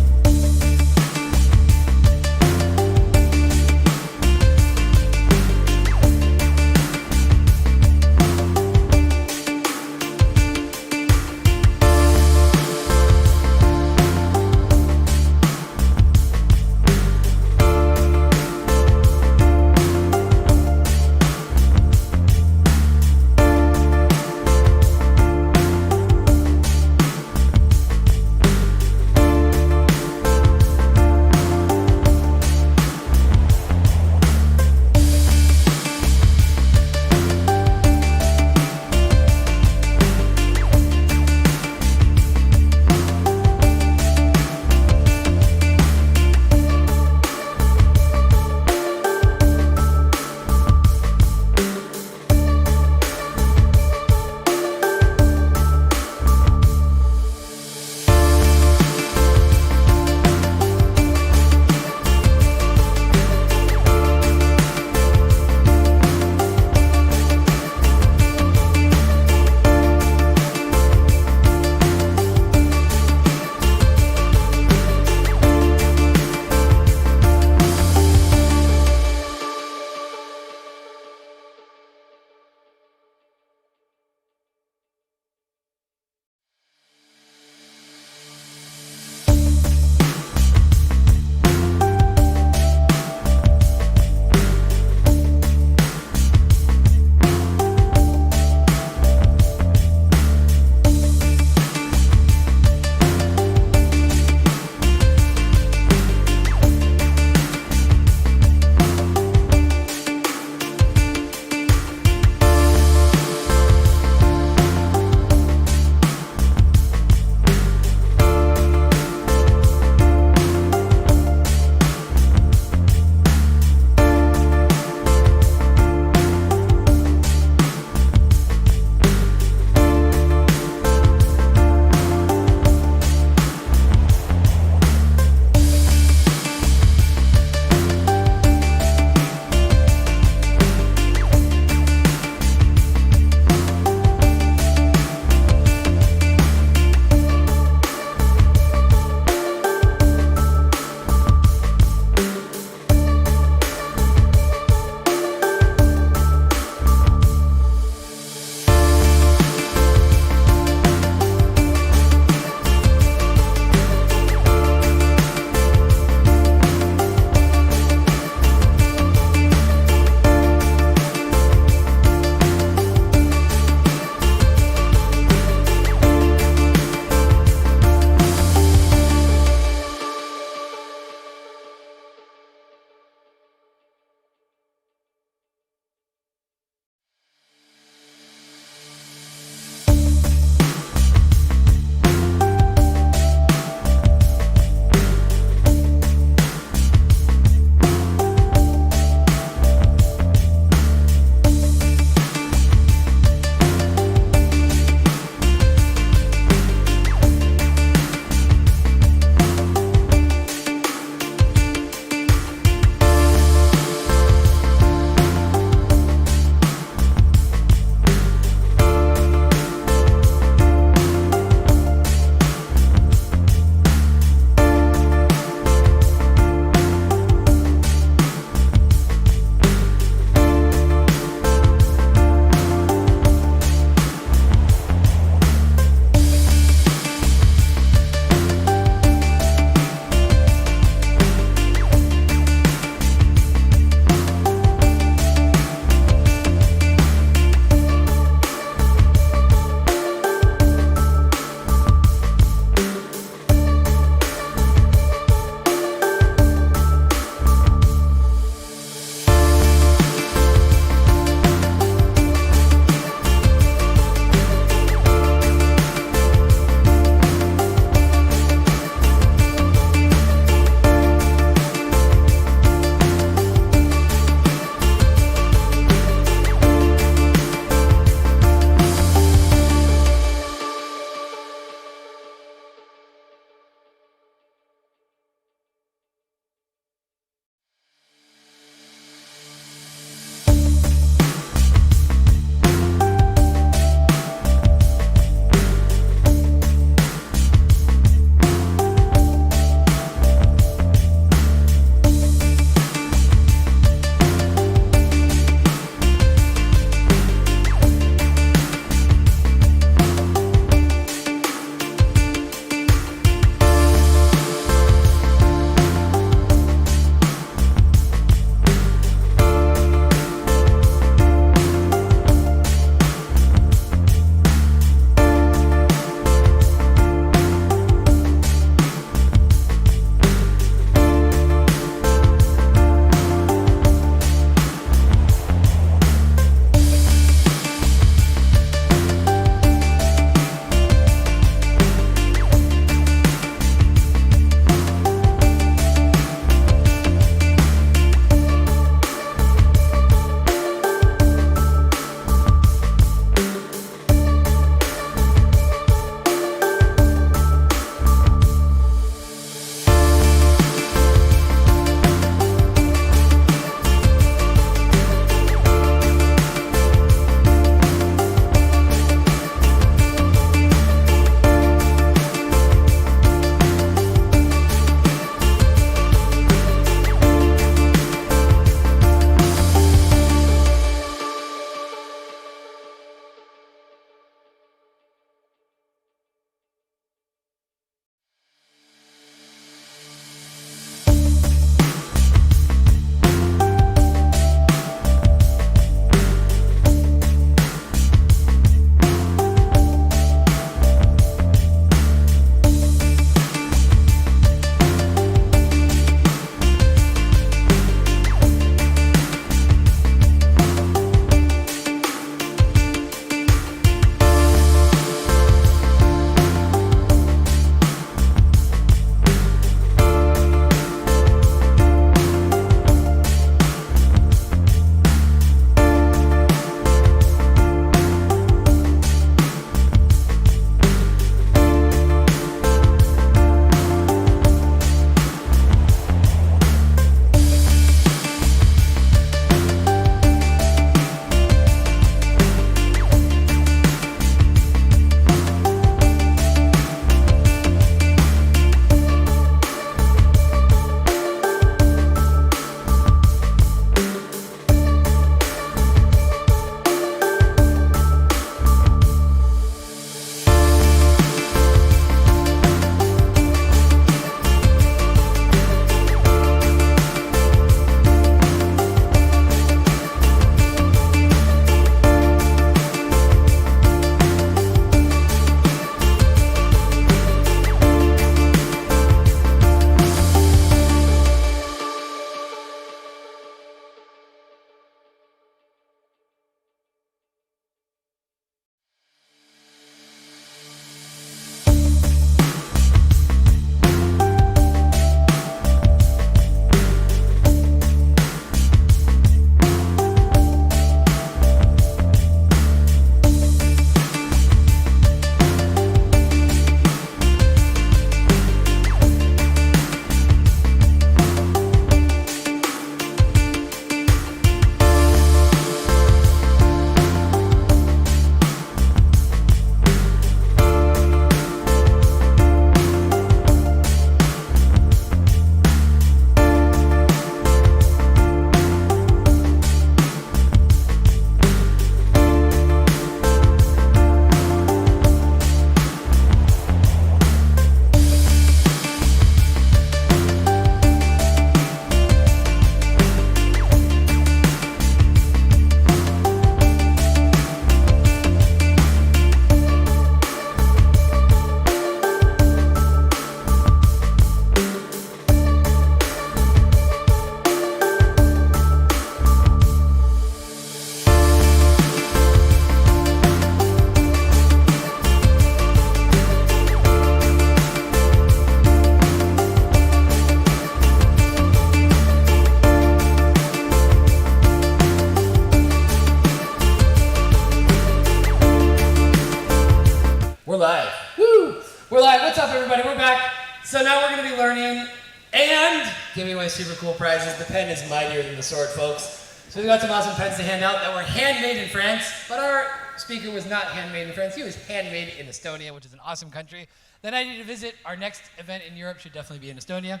So now we're going to be learning and giving away super cool prizes. The pen is mightier than the sword, folks. So we got some awesome pens to hand out that were handmade in France, but our speaker was not handmade in France. He was handmade in Estonia, which is an awesome country that I need to visit. Our next event in Europe should definitely be in Estonia.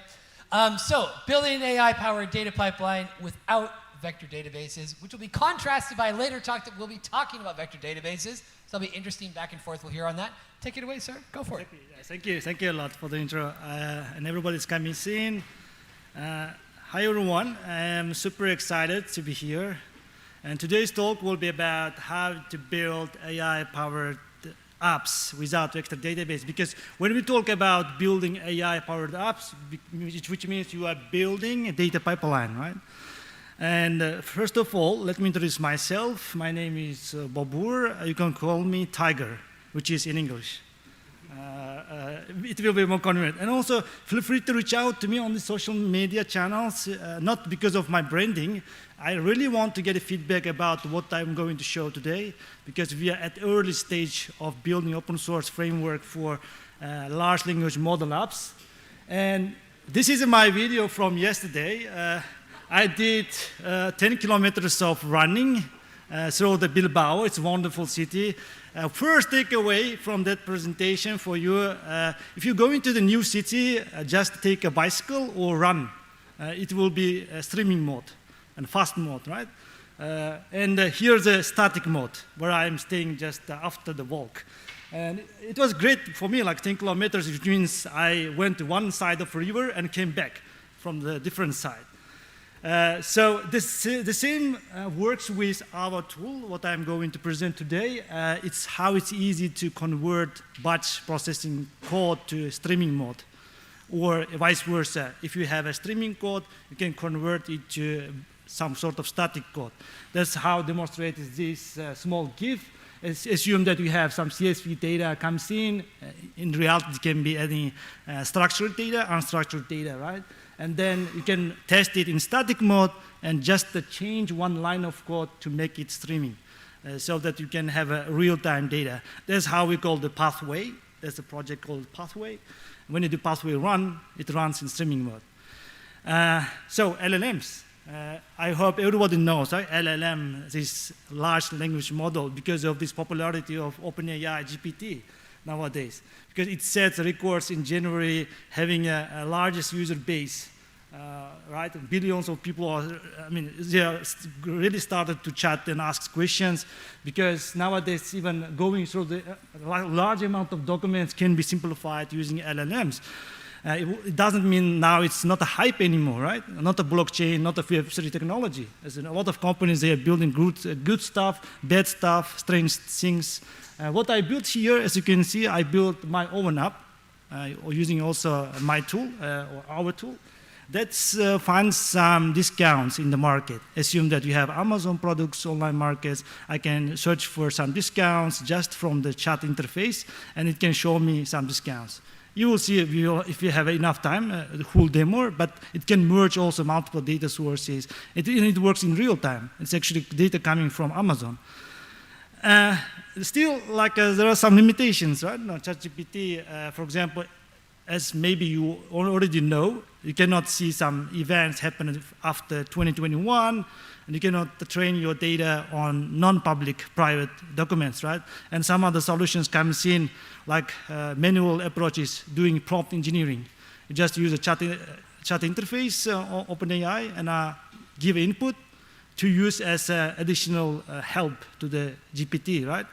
So building an AI-powered data pipeline without vector databases, which will be contrasted by a later talk that we'll be talking about vector databases. So it'll be interesting back and forth. We'll hear on that. Take it away, sir. Go for it. Thank you a lot for the intro. And everybody's coming in. Hi, everyone. I'm super excited to be here. And today's talk will be about how to build AI-powered apps without vector database. Because when we talk about building AI-powered apps, which means you are building a data pipeline, right? And first of all, let me introduce myself. My name is Babur. You can call me Tiger, which is in English. It will be more convenient. And also, feel free to reach out to me on the social media channels, not because of my branding. I really want to get a feedback about what I'm going to show today, because we are at early stage of building open source framework for large language model apps. And this is my video from yesterday. I did 10 kilometers of running through the Bilbao. It's a wonderful city. First takeaway from that presentation for you, if you go into the new city, just take a bicycle or run. It will be a streaming mode and fast mode, right? And here's a static mode, where I'm staying just after the walk. And it was great for me, like 10 kilometers, which means I went to one side of the river and came back from the different side. So the same works with our tool, what I'm going to present today. It's how it's easy to convert batch processing code to streaming mode, or vice versa. If you have a streaming code, you can convert it to some sort of static code. That's how demonstrated this small GIF. Assume that you have some CSV data comes in. In reality, it can be any structured data, unstructured data, right? And then you can test it in static mode and just change one line of code to make it streaming so that you can have a real-time data. That's how we call the pathway. There's a project called Pathway. When you do Pathway run, it runs in streaming mode. So LLMs. I hope everybody knows, right? LLM, this large language model, because of this popularity of OpenAI GPT nowadays. Because it sets records in January, having a largest user base, right? Billions of people are, they are really started to chat and ask questions, because nowadays even going through the large amount of documents can be simplified using LLMs. It doesn't mean now it's not a hype anymore, right? Not a blockchain, not a Web3 technology. There's a lot of companies, they are building good stuff, bad stuff, strange things. What I built here, as you can see, I built my own app, using also my tool, or our tool. That's finds some discounts in the market. Assume that you have Amazon products, online markets. I can search for some discounts just from the chat interface, and it can show me some discounts. You will see if you have enough time, the full demo, but it can merge also multiple data sources. It works in real time. It's actually data coming from Amazon. Still, there are some limitations, right? No, ChatGPT, for example, as maybe you already know, you cannot see some events happening after 2021, and you cannot train your data on non-public private documents, right? And some other solutions comes in, like manual approaches, doing prompt engineering. You just use a chat interface, OpenAI, and give input to use as additional help to the GPT, right?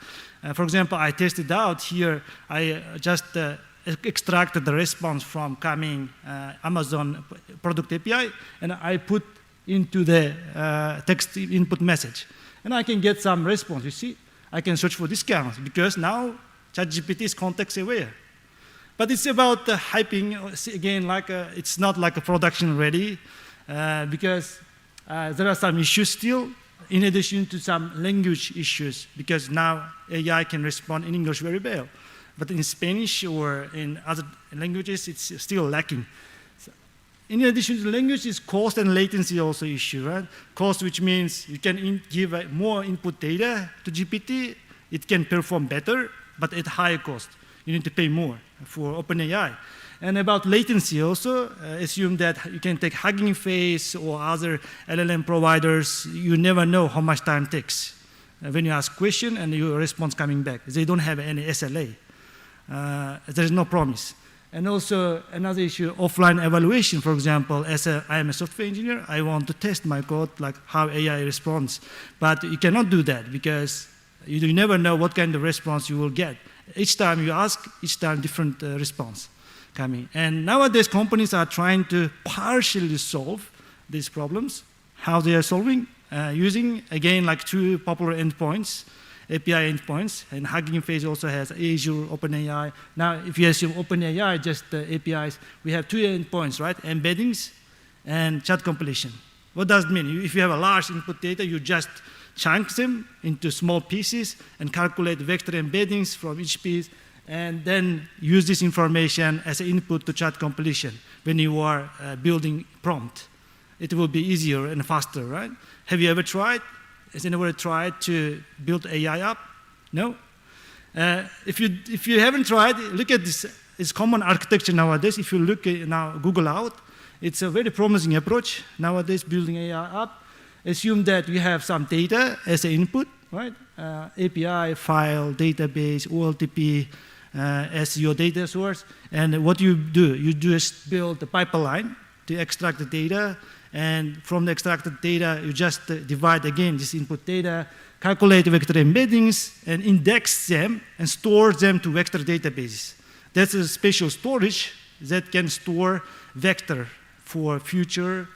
For example, I tested out here, I just extracted the response from coming Amazon product API, and I put into the text input message. And I can get some response, you see? I can search for discounts, because now ChatGPT is context aware. But it's about hyping, again, it's not like a production ready, because there are some issues still, in addition to some language issues, because now AI can respond in English very well. But in Spanish or in other languages, it's still lacking. So, in addition to language, is cost and latency also issue, right? Cost, which means you can give more input data to GPT, it can perform better, but at higher cost. You need to pay more for OpenAI. And about latency also, assume that you can take Hugging Face or other LLM providers. You never know how much time it takes when you ask question and your response coming back. They don't have any SLA. There is no promise. And also another issue, offline evaluation. For example, I am a software engineer, I want to test my code, like how AI responds. But you cannot do that because you never know what kind of response you will get. Each time you ask, each time different response coming. And nowadays companies are trying to partially solve these problems. How they are solving? Using, again, like two popular endpoints, API endpoints, and Hugging Face also has Azure, OpenAI. Now, if you assume OpenAI, just APIs, we have two endpoints, right? Embeddings and chat completion. What does it mean? If you have a large input data, you just chunk them into small pieces and calculate vector embeddings from each piece, and then use this information as an input to chat completion when you are building prompt. It will be easier and faster, right? Have you ever tried? Has anyone tried to build AI app? No? If you haven't tried, look at this. It's common architecture nowadays. If you look at now Google out, it's a very promising approach nowadays building AI app. Assume that you have some data as an input, right? API, file, database, OLTP as your data source. And what you just build the pipeline to extract the data. And from the extracted data, you just divide again this input data, calculate vector embeddings, and index them and store them to vector databases. That's a special storage that can store vector for future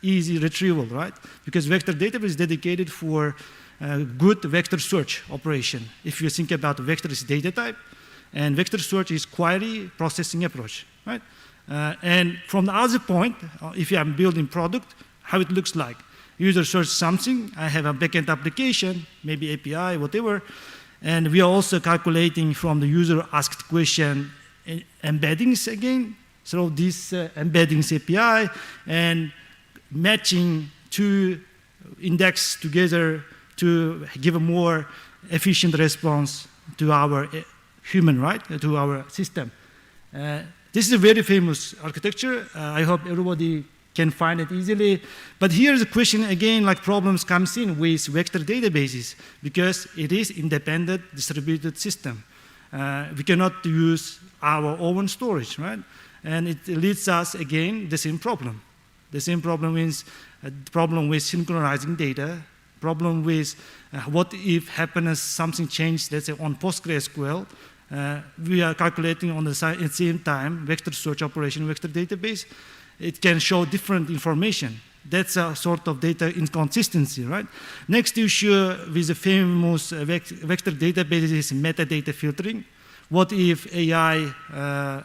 easy retrieval, right? Because vector database is dedicated for good vector search operation. If you think about vector is data type, and vector search is query processing approach, right? And from the other point, if I'm building product, how it looks like. User search something, I have a backend application, maybe API, whatever, and we are also calculating from the user asked question embeddings again. So this embeddings API and matching two index together to give a more efficient response to our human, right, to our system. This is a very famous architecture. I hope everybody can find it easily. But here's the question again, like problems comes in with vector databases because it is independent distributed system. We cannot use our own storage, right? And it leads us again the same problem. The same problem is problem with synchronizing data, problem with what if happens something changed, let's say on PostgreSQL. We are calculating on the same time vector search operation, vector database. It can show different information. That's a sort of data inconsistency, right? Next issue with the famous vector database is metadata filtering. What if AI,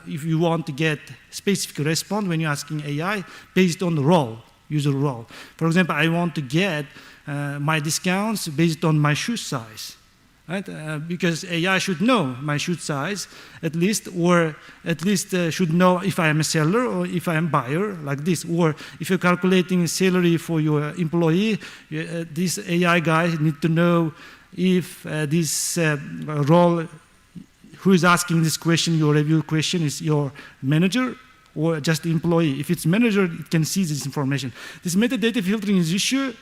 if you want to get specific response when you're asking AI based on the role, user role. For example, I want to get my discounts based on my shoe size. Right? Because AI should know my shoe size at least, or at least should know if I am a seller or if I am a buyer, like this. Or if you're calculating salary for your employee, this AI guy need to know if this role, who is asking this question, your review question, is your manager or just the employee. If it's manager, it can see this information. This metadata filtering is issue.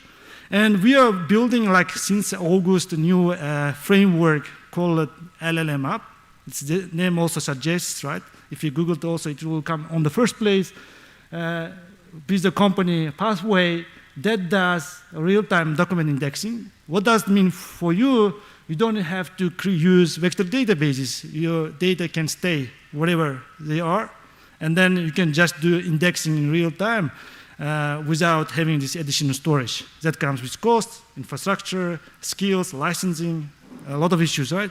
And we are building, like since August, a new framework called LLM app. It's the name also suggests, right? If you Google it also, it will come on the first place. With the company Pathway that does real-time document indexing. What does it mean for you? You don't have to use vector databases. Your data can stay wherever they are. And then you can just do indexing in real time. Without having this additional storage. That comes with cost, infrastructure, skills, licensing, a lot of issues, right?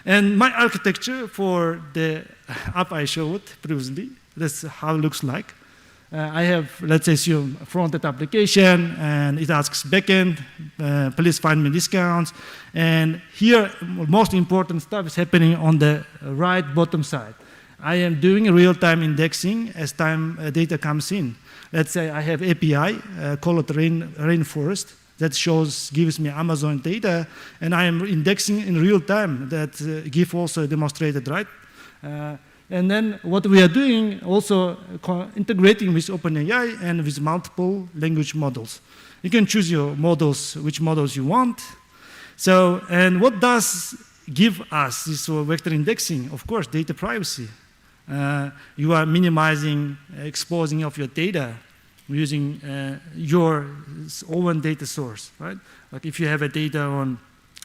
And my architecture for the app I showed previously, that's how it looks like. I have, let's assume, a front-end application, and it asks backend, please find me discounts. And here, most important stuff is happening on the right bottom side. I am doing real-time indexing as time data comes in. Let's say I have API, call it Rainforest, that gives me Amazon data, and I am indexing in real time. That GIF also demonstrated, right? And then what we are doing, also integrating with OpenAI and with multiple language models. You can choose your models, which models you want. So, and what does give us this vector indexing? Of course, data privacy. You are minimizing exposing of your data using your own data source, right? Like if you have a data on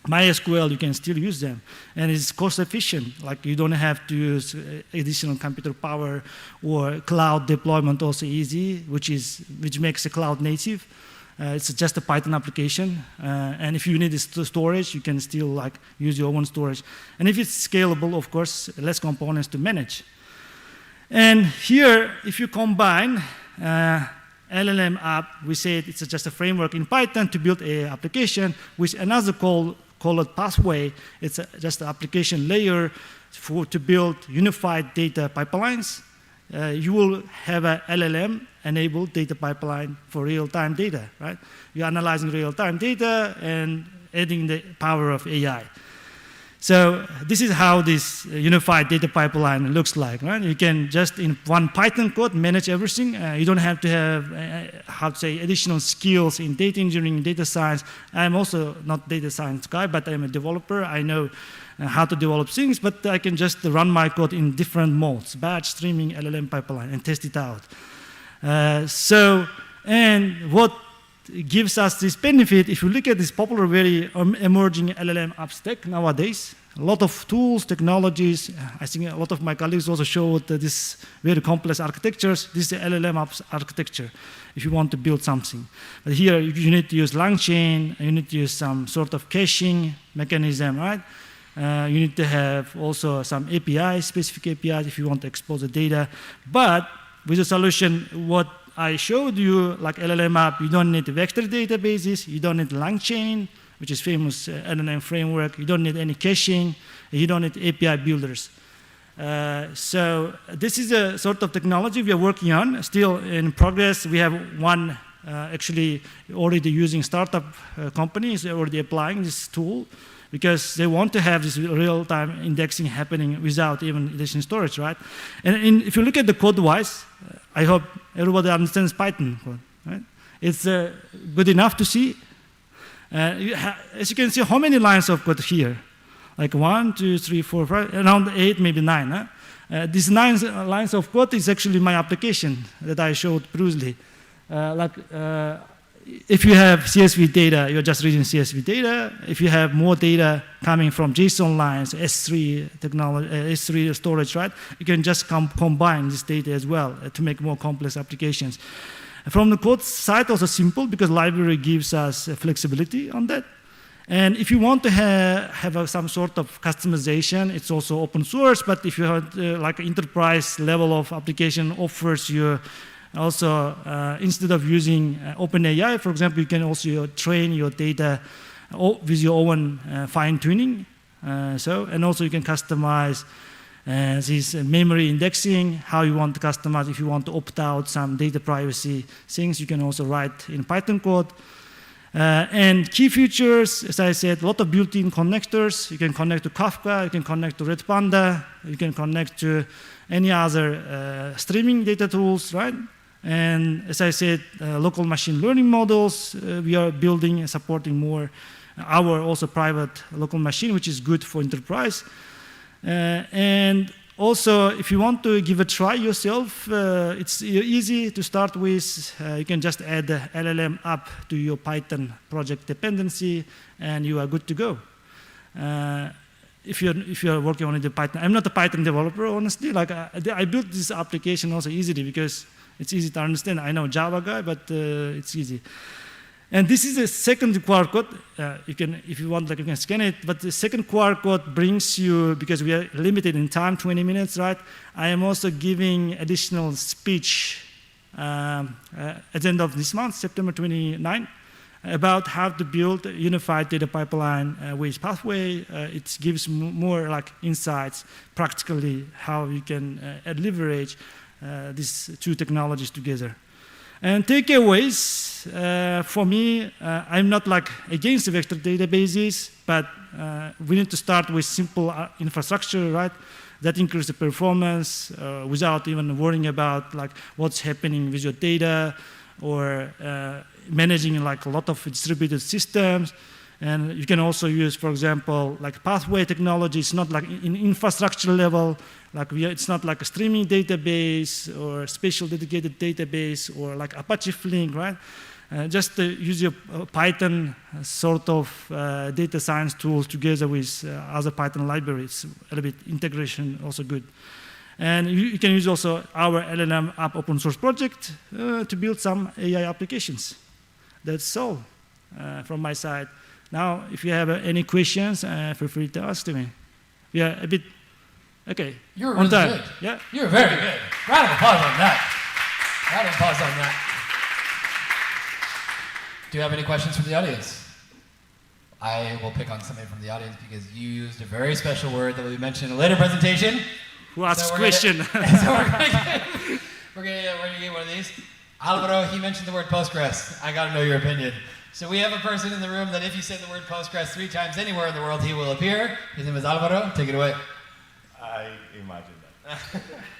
MySQL, you can still use them. And it's cost efficient. Like you don't have to use additional computer power, or cloud deployment also easy, which makes a cloud native. It's just a Python application. And if you need storage, you can still like use your own storage. And if it's scalable, of course, less components to manage. And here, if you combine LLM app, we said it's just a framework in Python to build an application with another called pathway. It's just an application layer to build unified data pipelines. You will have a LLM-enabled data pipeline for real-time data, right? You're analyzing real-time data and adding the power of AI. So this is how this unified data pipeline looks like, right? You can just in one Python code manage everything. You don't have to have, additional skills in data engineering, data science. I'm also not data science guy, but I'm a developer. I know how to develop things, but I can just run my code in different modes, batch, streaming, LLM pipeline, and test it out. And what gives us this benefit, if you look at this popular, very emerging LLM app stack nowadays, a lot of tools, technologies. I think a lot of my colleagues also showed this very complex architectures. This is the LLM apps architecture if you want to build something. But here you need to use LangChain, you need to use some sort of caching mechanism, right? You need to have also some APIs, specific APIs if you want to expose the data. But with the solution, what I showed you, like LLM app, you don't need vector databases, you don't need LangChain, which is famous LLM framework, you don't need any caching, you don't need API builders. So this is a sort of technology we are working on, still in progress. We have one actually already using startup companies, already applying this tool, because they want to have this real-time indexing happening without even additional storage, right? And if you look at the code-wise, I hope everybody understands Python code, right? It's good enough to see. As you can see, how many lines of code here? Like 1, 2, 3, 4, 5, around 8, maybe 9. Huh? These 9 lines of code is actually my application that I showed previously. If you have CSV data, you're just reading CSV data. If you have more data coming from JSON lines, S3 technology, S3 storage, right? You can just combine this data as well to make more complex applications. From the code side, also simple because library gives us flexibility on that. And if you want to have some sort of customization, it's also open source. But if you have like an enterprise level of application offers you also, instead of using OpenAI, for example, you can also train your data with your own fine-tuning. And also you can customize this memory indexing, how you want to customize. If you want to opt out some data privacy things, you can also write in Python code. And key features, as I said, a lot of built-in connectors. You can connect to Kafka, you can connect to Redpanda, you can connect to any other streaming data tools, right? And as I said, local machine learning models, we are building and supporting more our also private local machine, which is good for enterprise. And also, if you want to give a try yourself, it's easy to start with. You can just add the LLM app to your Python project dependency, and you are good to go. If you're working on the Python, I'm not a Python developer, honestly. Like I built this application also easily because it's easy to understand. I know Java guy, but it's easy. And this is a second QR code. You can, if you want, like you can scan it. But the second QR code brings you, because we are limited in time, 20 minutes, right? I am also giving additional speech at the end of this month, September 29, about how to build a unified data pipeline with Pathway. It gives more like insights, practically how you can leverage these two technologies together. And takeaways, for me, I'm not like against vector databases, but we need to start with simple infrastructure, right? that increases the performance without even worrying about like what's happening with your data or managing like a lot of distributed systems. And you can also use, for example, like pathway technology. It's not like in infrastructure level, like it's not like a streaming database or special dedicated database or like Apache Flink, right? Just use your Python sort of data science tools together with other Python libraries. A little bit integration also good. And you can use also our LLM app open source project to build some AI applications. That's all from my side. Now, if you have any questions, feel free to ask to me. We are a bit, okay. You're on really time. good. Yeah. You're very good. Round of applause on that. Round of applause on that. Do you have any questions from the audience? I will pick on somebody from the audience because you used a very special word that will be mentioned in a later presentation. Who asks so question? So we're gonna get one of these. Alvaro, he mentioned the word Postgres. I gotta know your opinion. So we have a person in the room that if you say the word Postgres 3 times anywhere in the world, he will appear. His name is Alvaro. Take it away. I imagine that.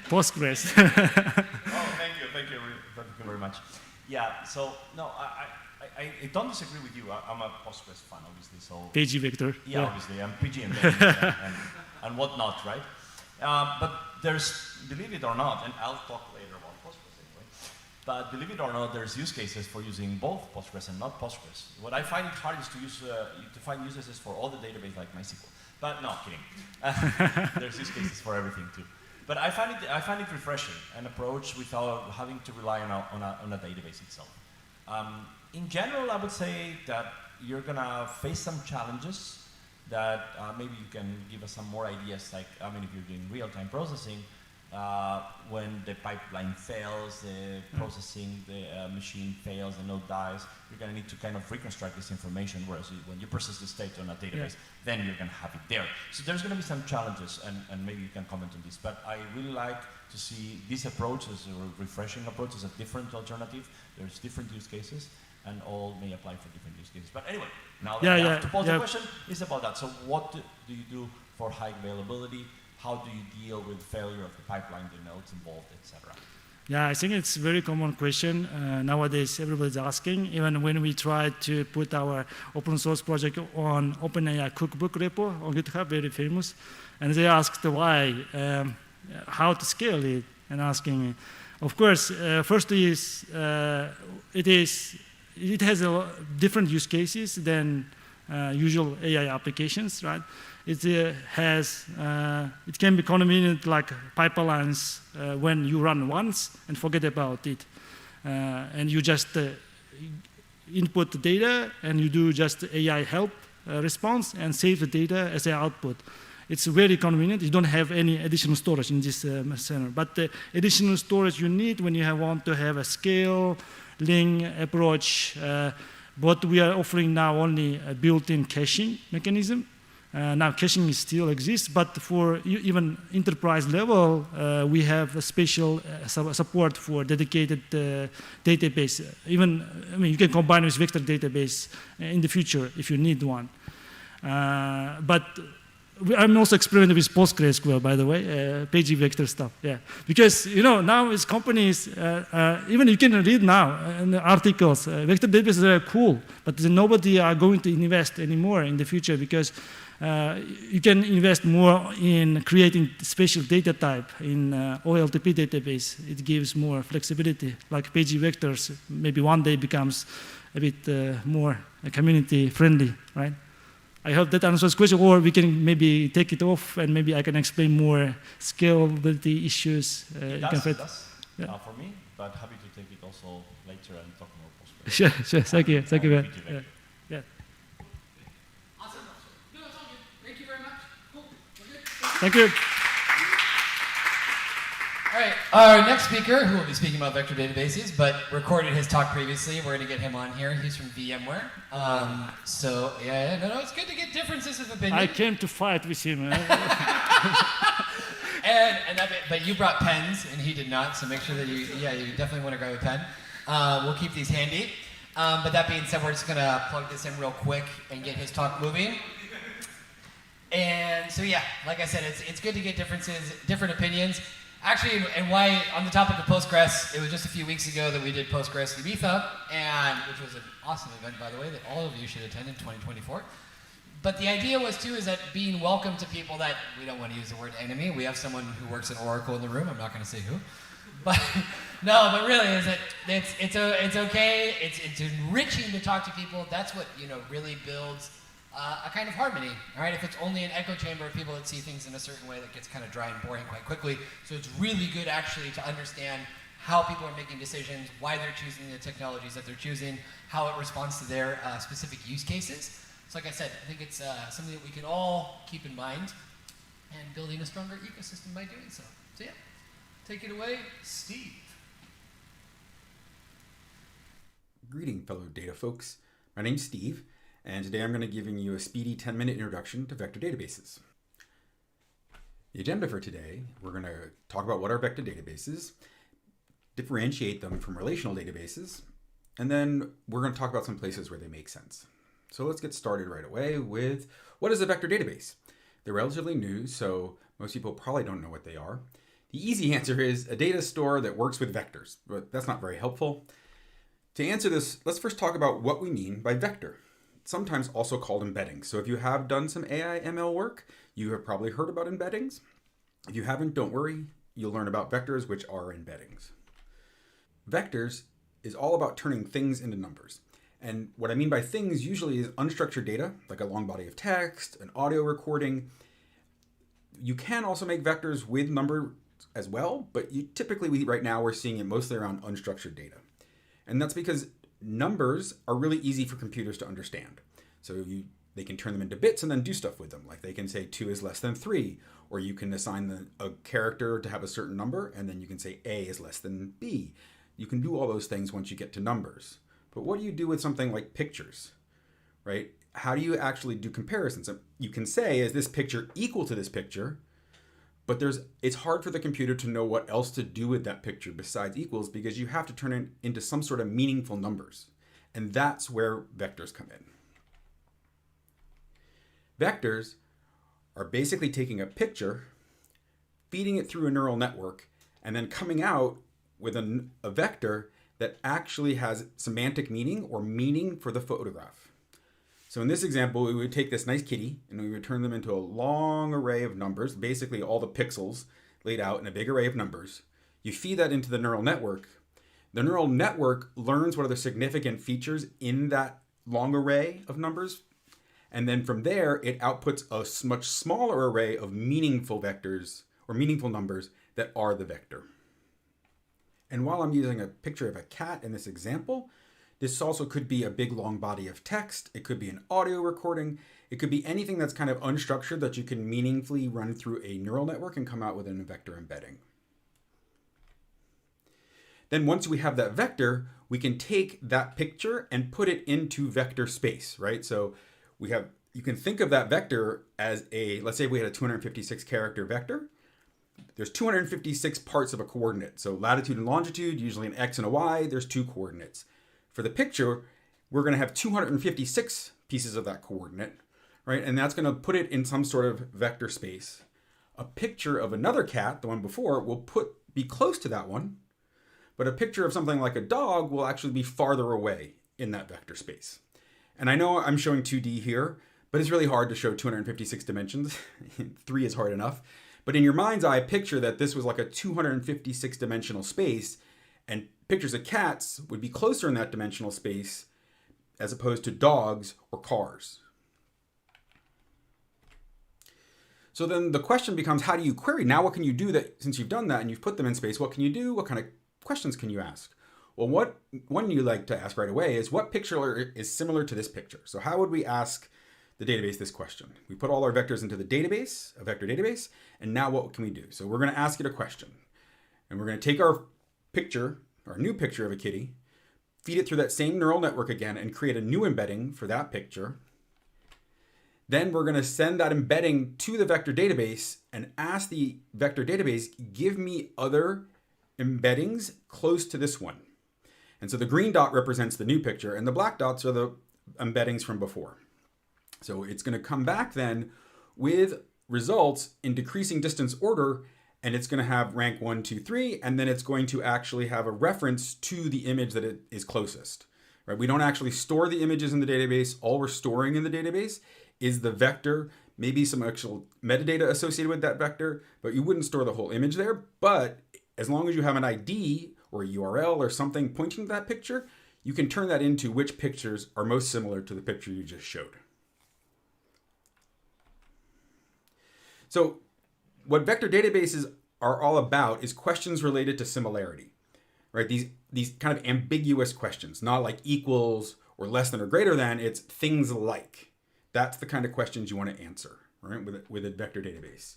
Postgres. Thank you very much. Yeah, so no, I don't disagree with you. I'm a Postgres fan, obviously. So PG Vector. Yeah, obviously, I'm PG and and whatnot, right? But there's, believe it or not, and I'll talk later about Postgres anyway. But believe it or not, there's use cases for using both Postgres and not Postgres. What I find it hard is to find use cases for all the database like MySQL. But no, kidding. There's use cases for everything too. But I find it refreshing, an approach without having to rely on a database itself. In general, I would say that you're gonna face some challenges that maybe you can give us some more ideas, like, I mean, if you're doing real-time processing, when the pipeline fails, the processing, the machine fails, the node dies, you're going to need to kind of reconstruct this information, whereas when you process the state on a database, then you're going to have it there. So there's going to be some challenges, and maybe you can comment on this, but I really like to see this approach as a refreshing approach, as a different alternative. There's different use cases, and all may apply for different use cases. But anyway, now that I have to pose the question, is about that. So what do you do for high availability? How do you deal with failure of the pipeline, the nodes involved, etc.? Yeah, I think it's a very common question. Nowadays, everybody's asking. Even when we tried to put our open source project on OpenAI cookbook repo on GitHub, very famous, and they asked why, how to scale it, and asking. Of course, first is it has different use cases than usual AI applications, right? It can be convenient like pipelines when you run once and forget about it. And you just input the data and you do just AI help response and save the data as an output. It's very convenient. You don't have any additional storage in this center. But the additional storage you need when you want to have a scaling approach, but we are offering now only a built-in caching mechanism. Now caching still exists, but for even enterprise level, we have a special support for dedicated database. Even, I mean, you can combine with vector database in the future if you need one. But I'm also experimenting with PostgreSQL, by the way, page vector stuff. Yeah, because now as companies, even you can read now in the articles, vector databases are cool, but nobody are going to invest anymore in the future because you can invest more in creating special data type in OLTP database. It gives more flexibility, like page vectors. Maybe one day becomes a bit more community friendly, right? I hope that answers the question, or we can maybe take it off and maybe I can explain more scalability issues. It does, yeah. For me, but happy to take it also later and talk more Postgres. Sure, thank you. Yeah. Awesome. No, it's all good. Thank you very much. Cool. We're good. Thank you. All right, our next speaker, who will be speaking about vector databases, but recorded his talk previously, we're going to get him on here. He's from VMware. So, no, it's good to get differences of opinion. I came to fight with him. But you brought pens, and he did not, so make sure that you definitely want to grab a pen. We'll keep these handy. But that being said, we're just going to plug this in real quick and get his talk moving. And so yeah, like I said, it's good to get different opinions. Actually, and why on the topic of Postgres, it was just a few weeks ago that we did Postgres Ibiza, which was an awesome event, by the way, that all of you should attend in 2024. But the idea was too is that being welcome to people that we don't want to use the word enemy. We have someone who works at Oracle in the room. I'm not going to say who, but no. But really, is that it's okay. It's enriching to talk to people. That's what really builds a kind of harmony. All right, if it's only an echo chamber of people that see things in a certain way, that gets kind of dry and boring quite quickly. So it's really good actually to understand how people are making decisions, why they're choosing the technologies that they're choosing, how it responds to their specific use cases. So like I said, I think it's something that we can all keep in mind and building a stronger ecosystem by doing so. So yeah, take it away, Steve. Greeting, fellow data folks. My name's Steve, and today I'm going to be giving you a speedy 10-minute introduction to vector databases. The agenda for today, we're going to talk about what are vector databases, differentiate them from relational databases, and then we're going to talk about some places where they make sense. So let's get started right away with what is a vector database? They're relatively new, so most people probably don't know what they are. The easy answer is a data store that works with vectors, but that's not very helpful. To answer this, let's first talk about what we mean by vector, sometimes also called embeddings. So if you have done some AI ML work, you have probably heard about embeddings. If you haven't, don't worry, you'll learn about vectors, which are embeddings. Vectors is all about turning things into numbers. And what I mean by things usually is unstructured data, like a long body of text, an audio recording. You can also make vectors with numbers as well, but typically right now we're seeing it mostly around unstructured data. And that's because numbers are really easy for computers to understand. So they can turn them into bits and then do stuff with them. Like they can say 2 is less than 3, or you can assign a character to have a certain number, and then you can say A is less than B. You can do all those things once you get to numbers. But what do you do with something like pictures, right? How do you actually do comparisons? You can say, is this picture equal to this picture? But it's hard for the computer to know what else to do with that picture besides equals, because you have to turn it into some sort of meaningful numbers. And that's where vectors come in. Vectors are basically taking a picture, feeding it through a neural network, and then coming out with a vector that actually has semantic meaning or meaning for the photograph. So in this example, we would take this nice kitty and we would turn them into a long array of numbers, basically all the pixels laid out in a big array of numbers. You feed that into the neural network. The neural network learns what are the significant features in that long array of numbers. And then from there, it outputs a much smaller array of meaningful vectors or meaningful numbers that are the vector. And while I'm using a picture of a cat in this example, this also could be a big long body of text. It could be an audio recording. It could be anything that's kind of unstructured that you can meaningfully run through a neural network and come out with a vector embedding. Then once we have that vector, we can take that picture and put it into vector space, right? So you can think of that vector as let's say we had a 256 character vector. There's 256 parts of a coordinate. So latitude and longitude, usually an X and a Y, there's 2 coordinates. For the picture, we're going to have 256 pieces of that coordinate, right? And that's going to put it in some sort of vector space. A picture of another cat, the one before, will be close to that one, but a picture of something like a dog will actually be farther away in that vector space. And I know I'm showing 2D here, but it's really hard to show 256 dimensions. 3 is hard enough. But in your mind's eye, picture that this was like a 256 dimensional space, and pictures of cats would be closer in that dimensional space as opposed to dogs or cars. So then the question becomes, how do you query? Now what can you do that, since you've done that and you've put them in space, what can you do? What kind of questions can you ask? Well, one you like to ask right away is, what picture is similar to this picture? So how would we ask the database this question? We put all our vectors into the database, a vector database, and now what can we do? So we're going to ask it a question, and we're going to take our picture, our new picture of a kitty, feed it through that same neural network again, and create a new embedding for that picture. Then we're going to send that embedding to the vector database and ask the vector database, give me other embeddings close to this one. And so the green dot represents the new picture, and the black dots are the embeddings from before. So it's going to come back then with results in decreasing distance order, and it's going to have rank 1, 2, 3, and then it's going to actually have a reference to the image that it is closest. Right? We don't actually store the images in the database. All we're storing in the database is the vector, maybe some actual metadata associated with that vector, but you wouldn't store the whole image there. But as long as you have an ID or a URL or something pointing to that picture, you can turn that into which pictures are most similar to the picture you just showed. So what vector databases are all about is questions related to similarity, right? These kind of ambiguous questions, not like equals or less than or greater than, it's things like. That's the kind of questions you want to answer, right, with a vector database.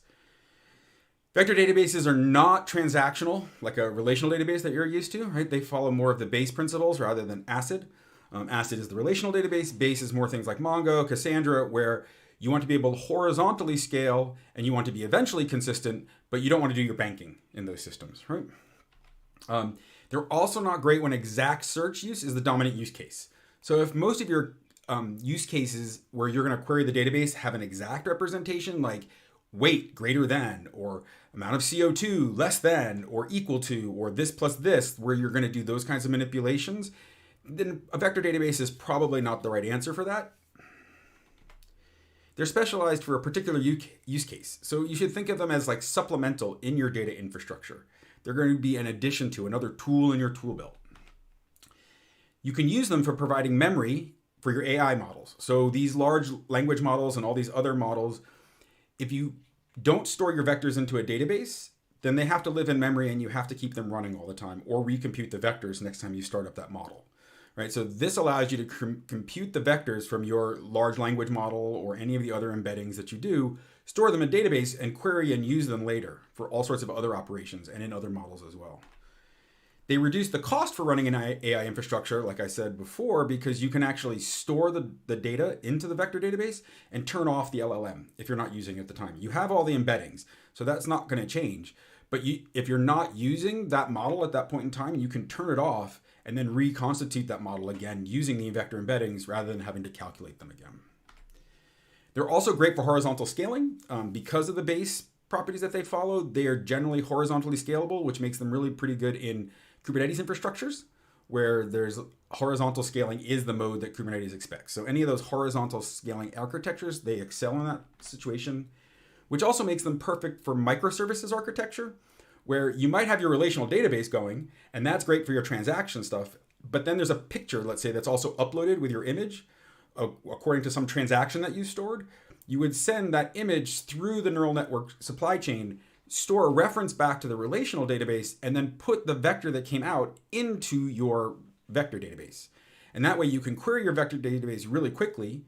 Vector databases are not transactional like a relational database that you're used to, right? They follow more of the base principles rather than ACID. ACID is the relational database. Base is more things like Mongo, Cassandra, where you want to be able to horizontally scale and you want to be eventually consistent, but you don't want to do your banking in those systems, right? They're also not great when exact search use is the dominant use case. So if most of your use cases where you're going to query the database have an exact representation like weight greater than, or amount of CO2 less than, or equal to, or this plus this, where you're going to do those kinds of manipulations, then a vector database is probably not the right answer for that. They're specialized for a particular use case. So you should think of them as like supplemental in your data infrastructure. They're going to be an addition to another tool in your tool belt. You can use them for providing memory for your AI models. So these large language models and all these other models, if you don't store your vectors into a database, then they have to live in memory and you have to keep them running all the time or recompute the vectors next time you start up that model. Right? So this allows you to compute the vectors from your large language model or any of the other embeddings that you do, store them in a database, and query and use them later for all sorts of other operations and in other models as well. They reduce the cost for running an AI infrastructure, like I said before, because you can actually store the data into the vector database and turn off the LLM if you're not using it at the time. You have all the embeddings, so that's not going to change. But if you're not using that model at that point in time, you can turn it off and then reconstitute that model again using the vector embeddings rather than having to calculate them again. They're also great for horizontal scaling. Because of the base properties that they follow, they are generally horizontally scalable, which makes them really pretty good in Kubernetes infrastructures, where there's horizontal scaling is the mode that Kubernetes expects. So any of those horizontal scaling architectures, they excel in that situation, which also makes them perfect for microservices architecture, where you might have your relational database going, and that's great for your transaction stuff, but then there's a picture, let's say, that's also uploaded with your image, according to some transaction that you stored. You would send that image through the neural network supply chain, store a reference back to the relational database, and then put the vector that came out into your vector database. And that way you can query your vector database really quickly,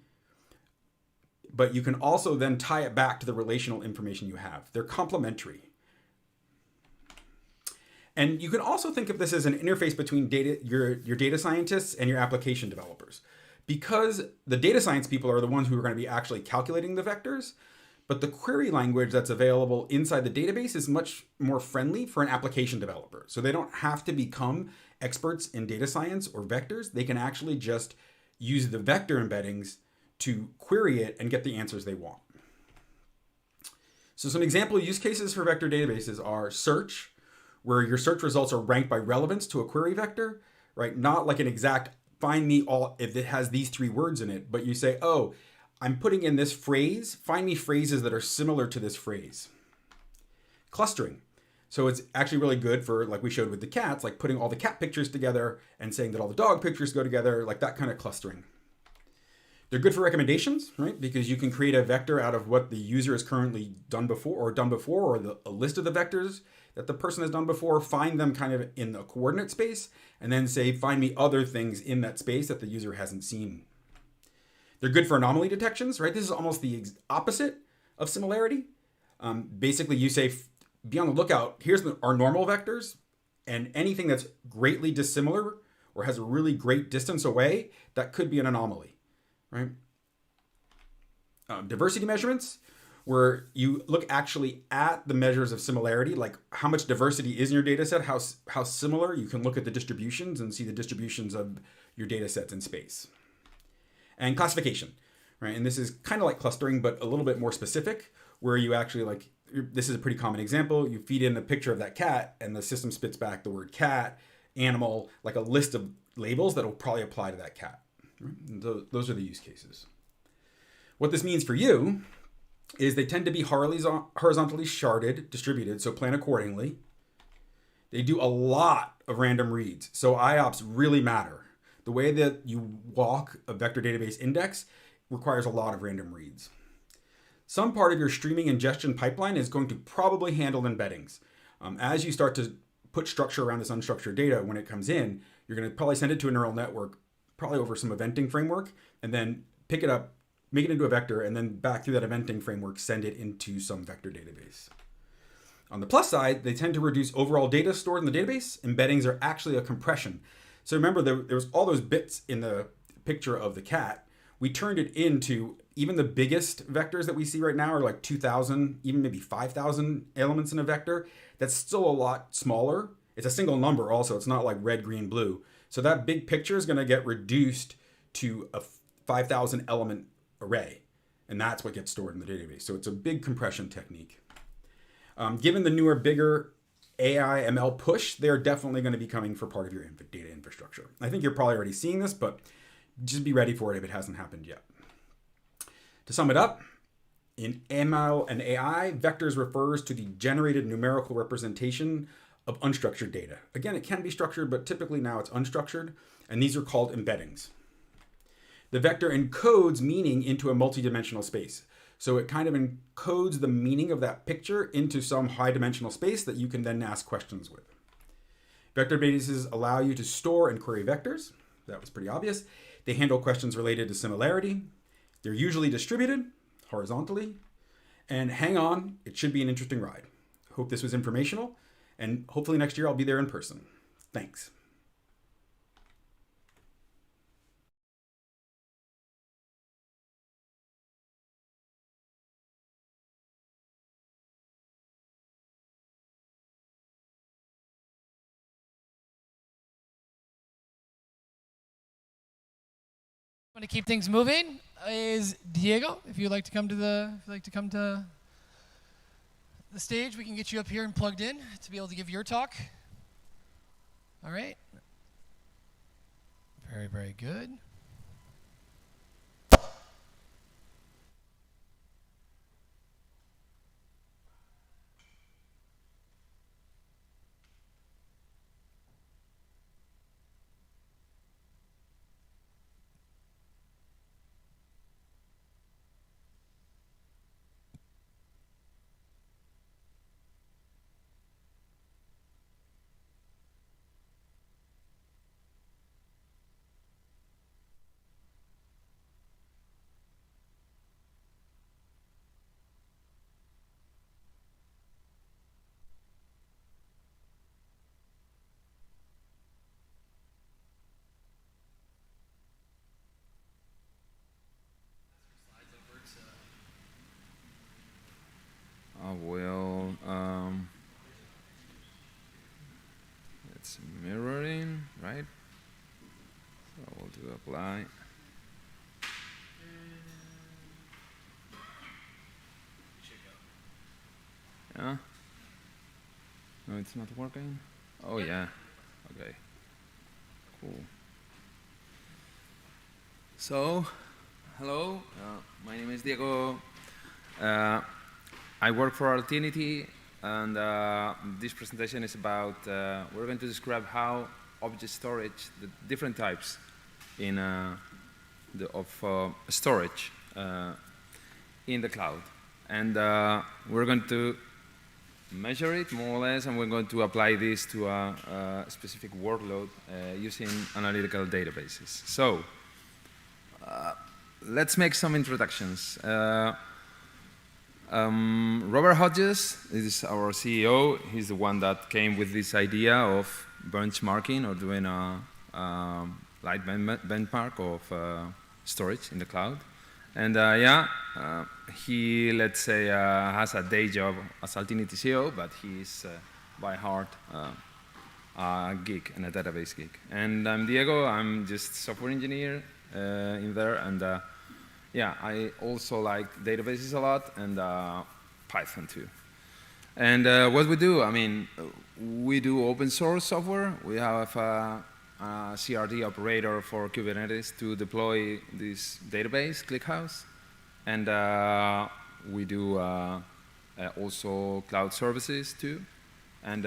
but you can also then tie it back to the relational information you have. They're complementary. And you can also think of this as an interface between your data scientists and your application developers. Because the data science people are the ones who are going to be actually calculating the vectors, but the query language that's available inside the database is much more friendly for an application developer. So they don't have to become experts in data science or vectors. They can actually just use the vector embeddings to query it and get the answers they want. So some example use cases for vector databases are search, where your search results are ranked by relevance to a query vector, right? Not like an exact find me all if it has these 3 words in it, but you say, oh, I'm putting in this phrase, find me phrases that are similar to this phrase. Clustering. So it's actually really good for, like we showed with the cats, like putting all the cat pictures together and saying that all the dog pictures go together, like that kind of clustering. They're good for recommendations, right? Because you can create a vector out of what the user has currently done before, or a list of the vectors that the person has done before, find them kind of in the coordinate space, and then say, find me other things in that space that the user hasn't seen. They're good for anomaly detections, right? This is almost the opposite of similarity. Basically, you say, be on the lookout. Here's our normal vectors, and anything that's greatly dissimilar or has a really great distance away, that could be an anomaly, right? Diversity measurements, where you look actually at the measures of similarity, like how much diversity is in your data set, how similar. You can look at the distributions and see the distributions of your data sets in space. And classification, right? And this is kind of like clustering, but a little bit more specific, where you actually like, this is a pretty common example. You feed in a picture of that cat and the system spits back the word cat, animal, like a list of labels that will probably apply to that cat. Right? Those are the use cases. What this means for you is they tend to be horizontally sharded, distributed, so plan accordingly. They do a lot of random reads, so IOPS really matter. The way that you walk a vector database index requires a lot of random reads. Some part of your streaming ingestion pipeline is going to probably handle embeddings. As you start to put structure around this unstructured data when it comes in, you're going to probably send it to a neural network, probably over some eventing framework, and then pick it up, make it into a vector, and then back through that eventing framework, send it into some vector database. On the plus side, they tend to reduce overall data stored in the database. Embeddings are actually a compression. So remember, there was all those bits in the picture of the cat. We turned it into, even the biggest vectors that we see right now are like 2,000, even maybe 5,000 elements in a vector. That's still a lot smaller. It's a single number also. It's not like red, green, blue. So that big picture is going to get reduced to a 5,000 element array. And that's what gets stored in the database. So it's a big compression technique. Given the newer, bigger AI ML push, they're definitely going to be coming for part of your data infrastructure. I think you're probably already seeing this, but just be ready for it if it hasn't happened yet. To sum it up, in ML and AI, vectors refers to the generated numerical representation of unstructured data. Again, it can be structured, but typically now it's unstructured, and these are called embeddings. The vector encodes meaning into a multidimensional space. So it kind of encodes the meaning of that picture into some high dimensional space that you can then ask questions with. Vector databases allow you to store and query vectors. That was pretty obvious. They handle questions related to similarity. They're usually distributed horizontally. And hang on, it should be an interesting ride. Hope this was informational, and hopefully next year I'll be there in person. Thanks. Want to keep things moving is Diego. If you'd like to come to the stage, we can get you up here and plugged in to be able to give your talk. All right. Very, very good. It's mirroring, right? So we'll do apply. Yeah? No, it's not working? Oh, yeah. Okay. Cool. So, hello. My name is Diego. I work for Altinity, and this presentation is about, we're going to describe how object storage, the different types of storage in the cloud. And we're going to measure it more or less, and we're going to apply this to a specific workload using analytical databases. So let's make some introductions. Robert Hodges is our CEO. He's the one that came with this idea of benchmarking or doing a light benchmark of storage in the cloud. And he, let's say, has a day job as Altinity CEO, but he's by heart a geek and a database geek. And I'm Diego. I'm just software engineer in there. And yeah, I also like databases a lot and Python too. And what we do, I mean, we do open source software. We have a CRD operator for Kubernetes to deploy this database, ClickHouse. And we do also cloud services too. And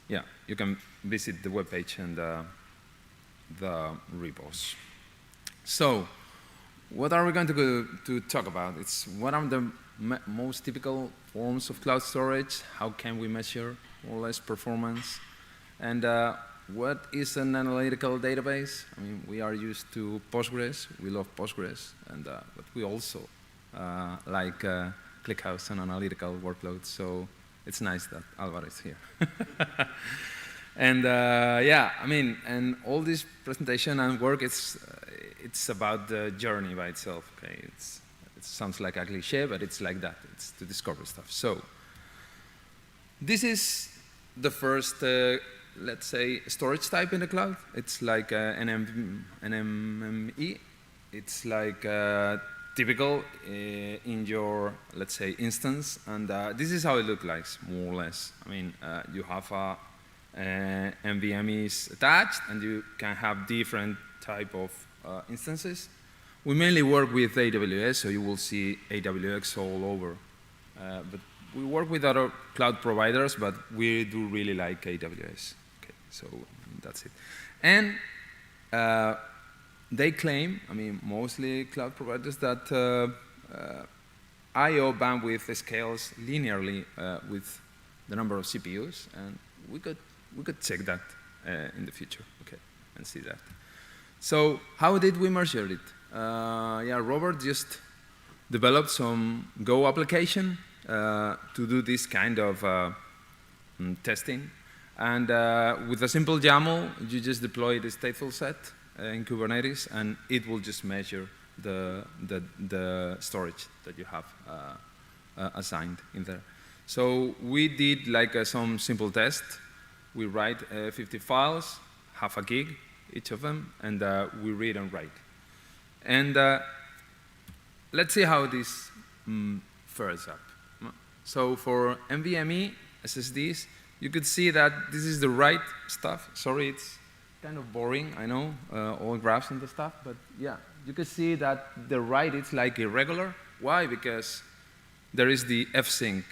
yeah, you can visit the webpage and the repos. So, what are we going to talk about? It's what are the most typical forms of cloud storage? How can we measure more or less performance? And what is an analytical database? I mean, we are used to Postgres. We love Postgres, and but we also like ClickHouse and analytical workloads. So it's nice that Alvaro is here. And yeah, I mean, and all this presentation and work, it's about the journey by itself. Okay, it sounds like a cliche, but it's like that. It's to discover stuff. So this is the first, let's say, storage type in the cloud. It's like an NMME. It's like typical in your, let's say, instance. And this is how it looks like, more or less. I mean, you have a NVMEs attached, and you can have different type of instances. We mainly work with AWS, so you will see AWS all over. But we work with other cloud providers, but we do really like AWS. Okay, so that's it. And they claim, I mean, mostly cloud providers, that I/O bandwidth scales linearly with the number of CPUs, and we could check that in the future, okay, and see that. So how did we measure it? Yeah, Robert just developed some Go application to do this kind of testing. And with a simple YAML, you just deploy the stateful set in Kubernetes, and it will just measure the storage that you have assigned in there. So we did like some simple test. We write 50 files, half a gig, each of them, and we read and write. And let's see how this fares up. So for NVMe SSDs, you could see that this is the right stuff. Sorry, it's kind of boring, I know, all graphs and the stuff, but yeah, you could see that the write is like irregular. Why? Because there is the fsync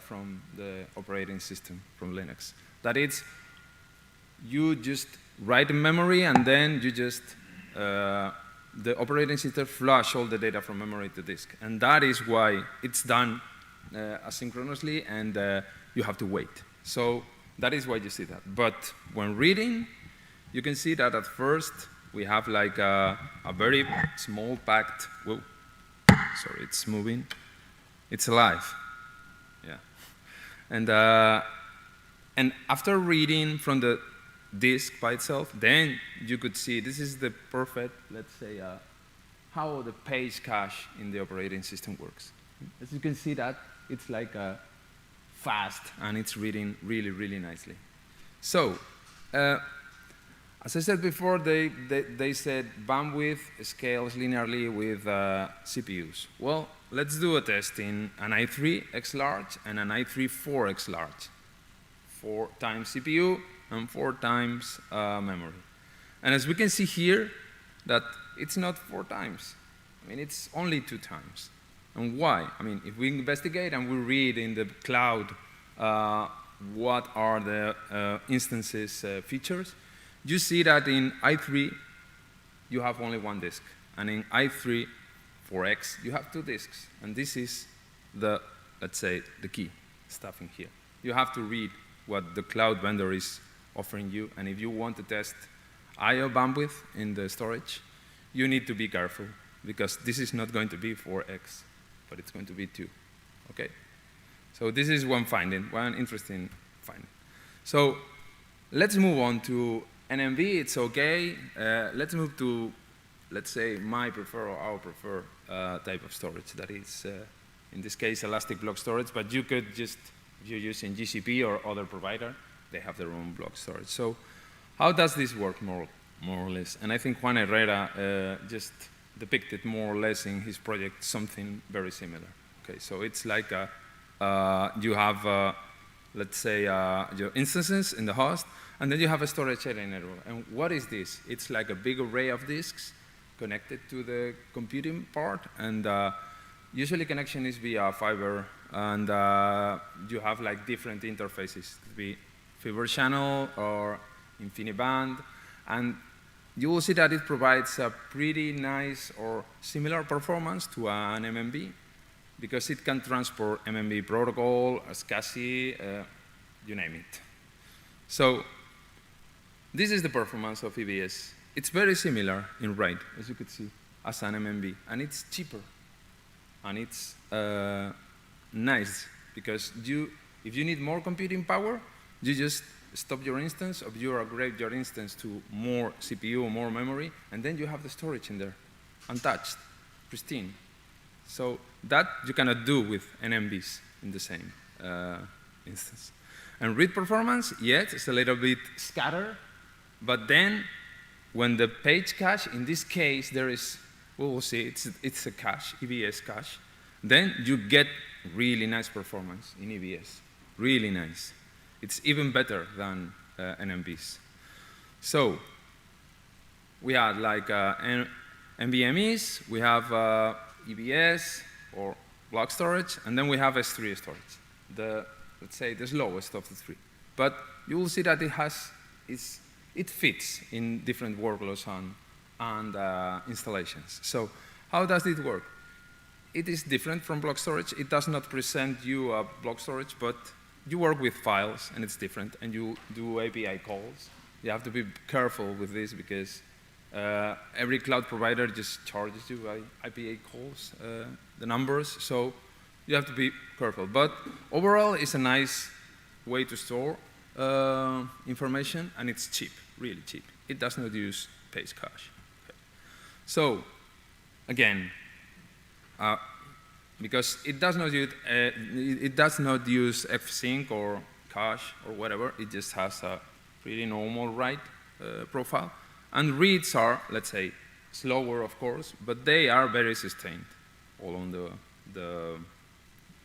from the operating system, from Linux. That is, you just write in memory, and then you just, the operating system flush all the data from memory to disk. And that is why it's done asynchronously, and you have to wait. So that is why you see that. But when reading, you can see that at first we have like a very small packed, whoa, sorry, it's moving. It's alive, yeah. And after reading from the disk by itself, then you could see this is the perfect, let's say, how the page cache in the operating system works. As you can see that, it's like fast, and it's reading really, really nicely. So, as I said before, they said bandwidth scales linearly with CPUs. Well, let's do a test in an i3 X large and an i3 4X large. 4 times CPU and 4 times memory. And as we can see here, that it's not 4 times. I mean, it's only 2 times. And why? I mean, if we investigate and we read in the cloud what are the instances features, you see that in i3, you have only 1 disk. And in i3 4X, you have 2 disks. And this is the, let's say, the key stuff in here. You have to read what the cloud vendor is offering you. And if you want to test I/O bandwidth in the storage, you need to be careful, because this is not going to be 4X, but it's going to be 2. Okay? So this is one finding, one interesting finding. So let's move on to NMV. It's okay. Let's move to, let's say, my preferred or our preferred type of storage. That is, in this case, elastic block storage. But you could just, if you're using GCP or other provider, they have their own block storage. So how does this work more or less? And I think Juan Herrera just depicted more or less in his project something very similar. Okay, so it's like you have, let's say, your instances in the host, and then you have a storage area network. And what is this? It's like a big array of disks connected to the computing part, and usually connection is via fiber, and you have like different interfaces. It could be fiber channel or InfiniBand, and you will see that it provides a pretty nice or similar performance to an MMB, because it can transport MMB protocol, SCSI, you name it. So this is the performance of EBS. It's very similar in rate, as you could see, as an MMB, and it's cheaper. And it's nice, because if you need more computing power, you just stop your instance, or you upgrade your instance to more CPU or more memory, and then you have the storage in there, untouched, pristine. So that you cannot do with NMBs in the same instance. And read performance, yes, it's a little bit scattered, but then when the page cache, in this case, there is, we'll see, it's a cache, EBS cache, then you get really nice performance in EBS, really nice. It's even better than NMBs. So we had like NVMEs, we have EBS or block storage, and then we have S3 storage, let's say the slowest of the three. But you will see that it fits in different workloads and installations. So how does it work? It is different from block storage. It does not present you a block storage, but you work with files, and it's different, and you do API calls. You have to be careful with this, because every cloud provider just charges you by API calls, the numbers, so you have to be careful. But overall, it's a nice way to store information, and it's cheap, really cheap. It does not use page cache. Okay. So again, because it does not use fsync or cache or whatever, it just has a pretty normal write profile. And reads are, let's say, slower, of course, but they are very sustained all on the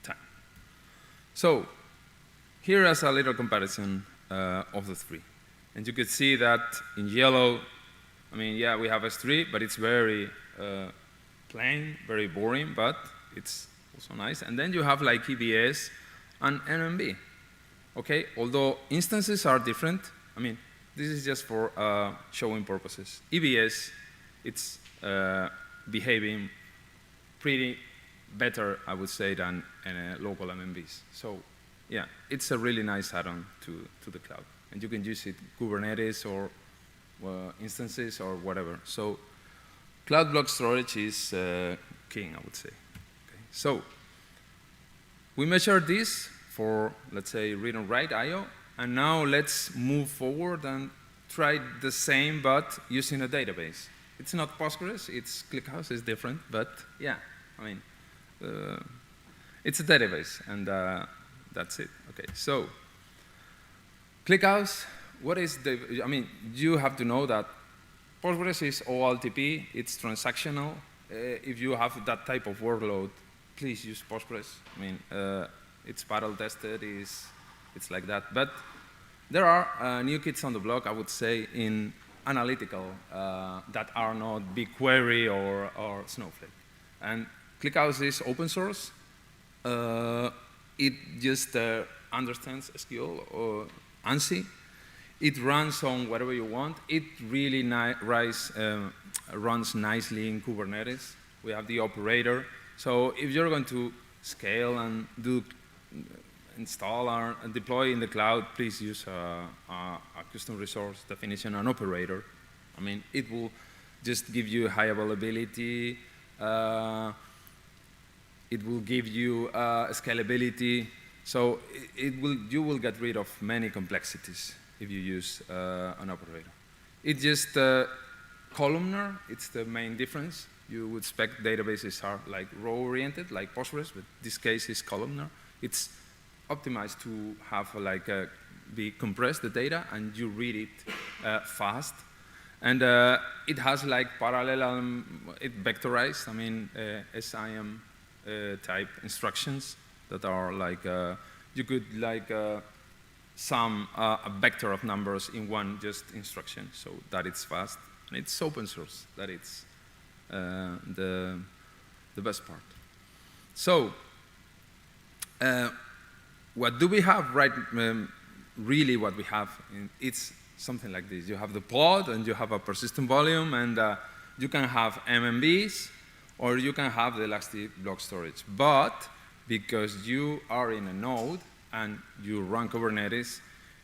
time. So here is a little comparison of the three. And you could see that in yellow, I mean, yeah, we have S3, but it's very plain, very boring, but it's also nice. And then you have like EBS and NMB. Okay, although instances are different, I mean, this is just for showing purposes. EBS, it's behaving pretty better, I would say, than local MMBs. So yeah, it's a really nice add-on to the cloud. And you can use it Kubernetes or instances or whatever. So cloud block storage is king, I would say. Okay. So we measured this for, let's say, read and write I/O. And now let's move forward and try the same, but using a database. It's not Postgres, it's ClickHouse, it's different, but yeah, I mean, it's a database, and that's it. Okay, so ClickHouse, what is the, I mean, you have to know that Postgres is OLTP, it's transactional. If you have that type of workload, please use Postgres. I mean, it's battle tested, it's like that. But there are new kids on the block, I would say, in analytical that are not BigQuery or Snowflake. And ClickHouse is open source. It just understands SQL or ANSI. It runs on whatever you want. It really runs nicely in Kubernetes. We have the operator. So if you're going to scale and install and deploy in the cloud, please use a custom resource definition, an operator. I mean, it will just give you high availability. It will give you scalability. So you will get rid of many complexities if you use an operator. It's just columnar. It's the main difference. You would expect databases are like row-oriented, like Postgres, but this case is columnar. It's optimized to have like be compressed the data, and you read it fast. And it has like parallel, it vectorized, I mean, SIM type instructions that are like, you could like sum a vector of numbers in one just instruction, so that it's fast. And it's open source, that it's the best part. So, what do we have right, really what we have, it's something like this. You have the pod, and you have a persistent volume, and you can have MMBs, or you can have the elastic block storage. But because you are in a node, and you run Kubernetes,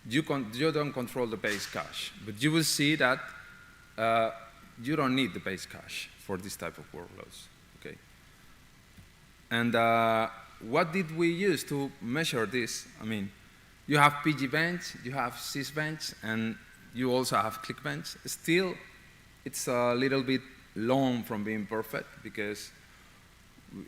you don't control the base cache. But you will see that you don't need the base cache for this type of workloads. Okay. And what did we use to measure this? I mean, you have pgbench, you have sysbench, and you also have clickbench. Still, it's a little bit long from being perfect, because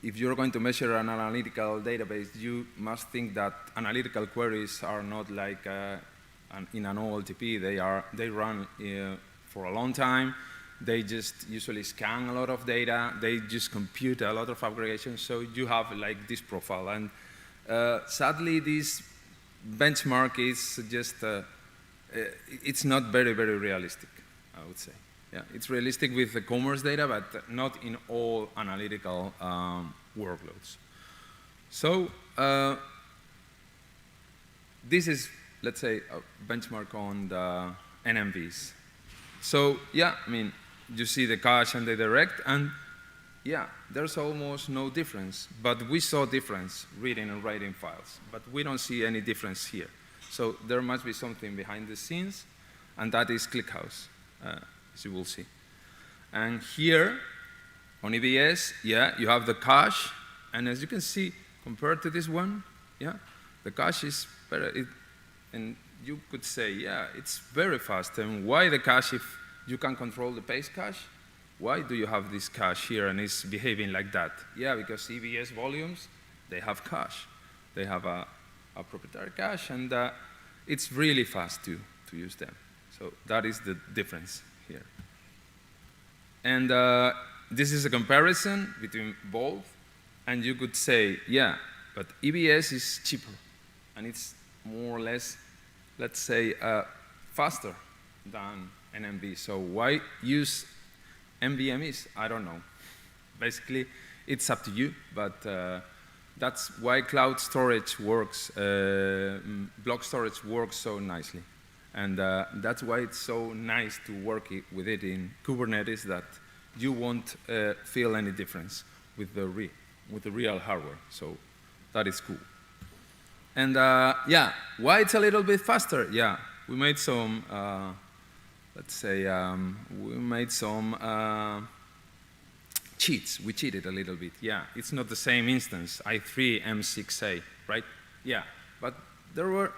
if you're going to measure an analytical database, you must think that analytical queries are not like in an OLTP. They run for a long time. They just usually scan a lot of data. They just compute a lot of aggregations. So you have like this profile. And sadly, this benchmark is just, it's not very, very realistic, I would say. Yeah, it's realistic with the commerce data, but not in all analytical workloads. So this is, let's say, a benchmark on the NMVs. So yeah, I mean, you see the cache and the direct, and yeah, there's almost no difference. But we saw difference reading and writing files, but we don't see any difference here. So there must be something behind the scenes, and that is ClickHouse, as you will see. And here, on EBS, yeah, you have the cache, and as you can see, compared to this one, yeah, the cache is better. And you could say, yeah, it's very fast. And why the cache if you can control the base cache? Why do you have this cache here and it's behaving like that? Yeah, because EBS volumes, they have cache. They have a proprietary cache, and it's really fast to use them. So that is the difference here. And this is a comparison between both, and you could say, yeah, but EBS is cheaper, and it's more or less, let's say, faster than NMV. So why use NVMEs? I don't know. Basically, it's up to you, but that's why cloud storage works, block storage works so nicely. And that's why it's so nice to work with it in Kubernetes, that you won't feel any difference with the real hardware. So that is cool. And yeah, why it's a little bit faster? Yeah, we made some, let's say, we made some cheats. We cheated a little bit. Yeah, it's not the same instance, i3 M6A, right? Yeah, but there were,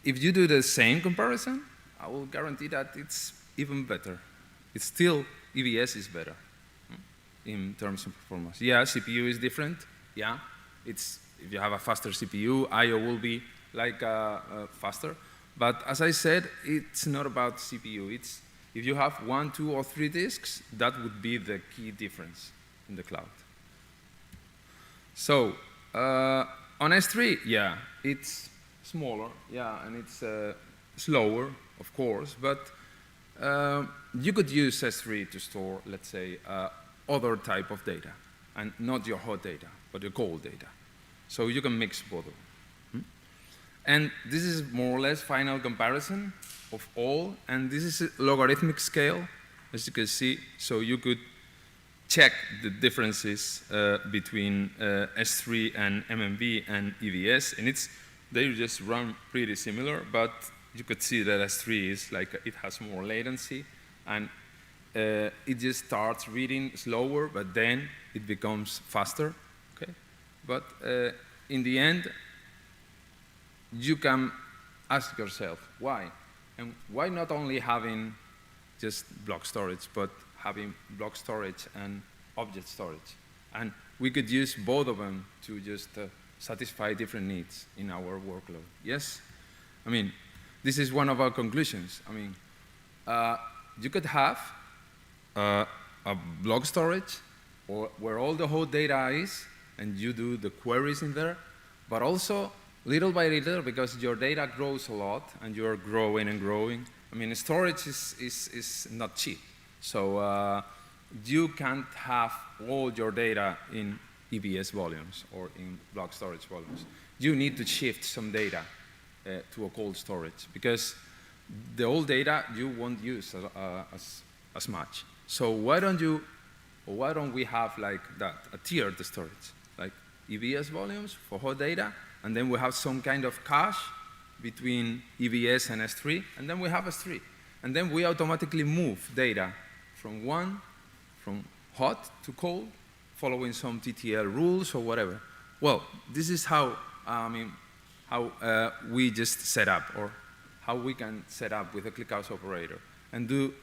if you do the same comparison, I will guarantee that it's even better. It's still, EBS is better in terms of performance. Yeah, CPU is different. Yeah, it's, if you have a faster CPU, I/O will be like faster. But as I said, it's not about CPU. It's, if you have 1, 2, or 3 disks, that would be the key difference in the cloud. So on S3, yeah, it's smaller, yeah, and it's slower, of course, but you could use S3 to store, let's say, other type of data, and not your hot data, but your cold data. So you can mix both of them. And this is more or less final comparison of all, and this is a logarithmic scale, as you can see, so you could check the differences between S3 and MMV and EVS, and they just run pretty similar, but you could see that S3 is like, it has more latency, and it just starts reading slower, but then it becomes faster, okay? But in the end, you can ask yourself, why? And why not only having just block storage, but having block storage and object storage? And we could use both of them to just satisfy different needs in our workload. Yes? I mean, this is one of our conclusions. I mean, you could have a block storage or where all the whole data is, and you do the queries in there, but also little by little, because your data grows a lot and you're growing and growing. I mean, storage is not cheap. So you can't have all your data in EBS volumes or in block storage volumes. You need to shift some data to a cold storage, because the old data you won't use as much. So why don't we have like that, a tiered storage, like EBS volumes for hot data, and then we have some kind of cache between EBS and S3, and then we have S3. And then we automatically move data from hot to cold, following some TTL rules or whatever. Well, this is how, we just set up, or how we can set up with a ClickHouse operator, and do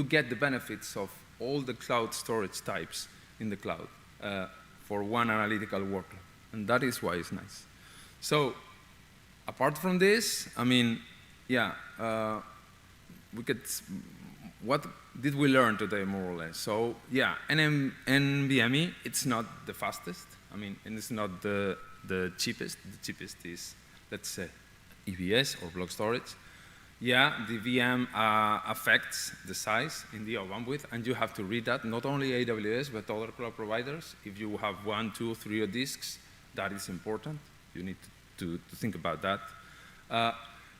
get the benefits of all the cloud storage types in the cloud for one analytical workload. And that is why it's nice. So apart from this, I mean, yeah, what did we learn today, more or less? So yeah, NVMe, it's not the fastest. I mean, and it's not the cheapest. The cheapest is, let's say, EBS or block storage. Yeah, the VM affects the size in the bandwidth, and you have to read that, not only AWS, but other cloud providers. If you have 1, 2, 3 disks, that is important. You need to think about that.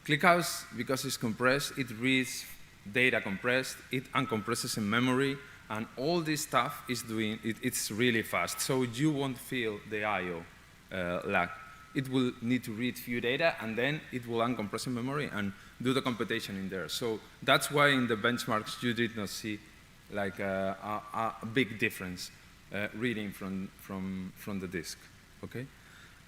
ClickHouse, because it's compressed, it reads data compressed, it uncompresses in memory, and all this stuff is doing, it's really fast. So you won't feel the I/O lag. It will need to read few data, and then it will uncompress in memory and do the computation in there. So that's why in the benchmarks you did not see like a big difference reading from the disk, okay?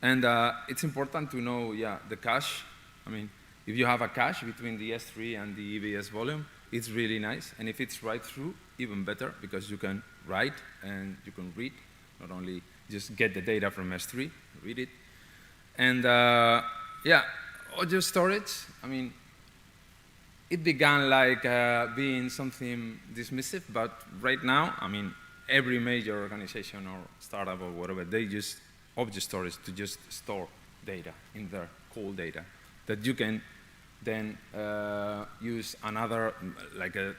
And it's important to know, yeah, the cache. I mean, if you have a cache between the S3 and the EBS volume, it's really nice. And if it's write through, even better, because you can write and you can read, not only just get the data from S3, read it. And yeah, audio storage, I mean, it began like being something dismissive, but right now, I mean, every major organization or startup or whatever, they use object storage to just store data in there, cold data, that you can then use another, like a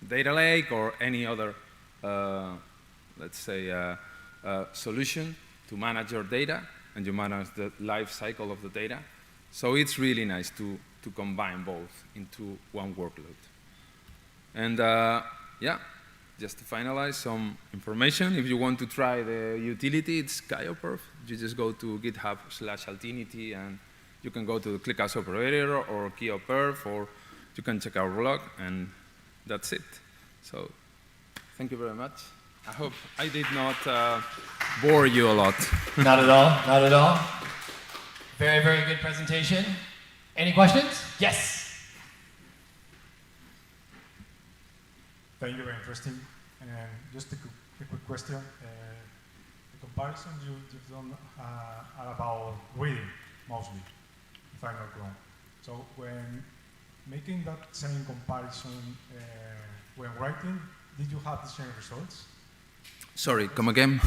data lake or any other, let's say, solution to manage your data, and you manage the life cycle of the data. So it's really nice to combine both into one workload. And yeah, just to finalize some information, if you want to try the utility, it's KyoPerf. You just go to GitHub/Altinity, and you can go to the ClickHouse operator or KyoPerf, or you can check our blog, and that's it. So thank you very much. I hope I did not bore you a lot. Not at all, not at all. Very, very good presentation. Any questions? Yes. Thank you, very interesting. And just a quick question. The comparisons you've done are about reading, mostly, if I'm not wrong. So when making that same comparison, when writing, did you have the same results? Sorry, come again?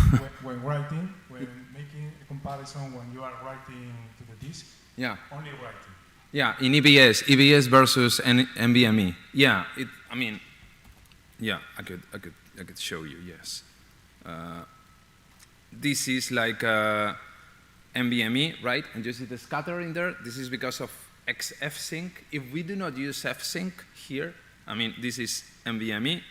when writing, when making a comparison when you are writing to the disk, yeah. Only writing. Yeah, in EBS versus NVMe. Yeah, I mean, yeah, I could show you. Yes, this is like NVMe, right? And you see the scatter in there. This is because of fsync. If we do not use fsync here, I mean, this is NVMe,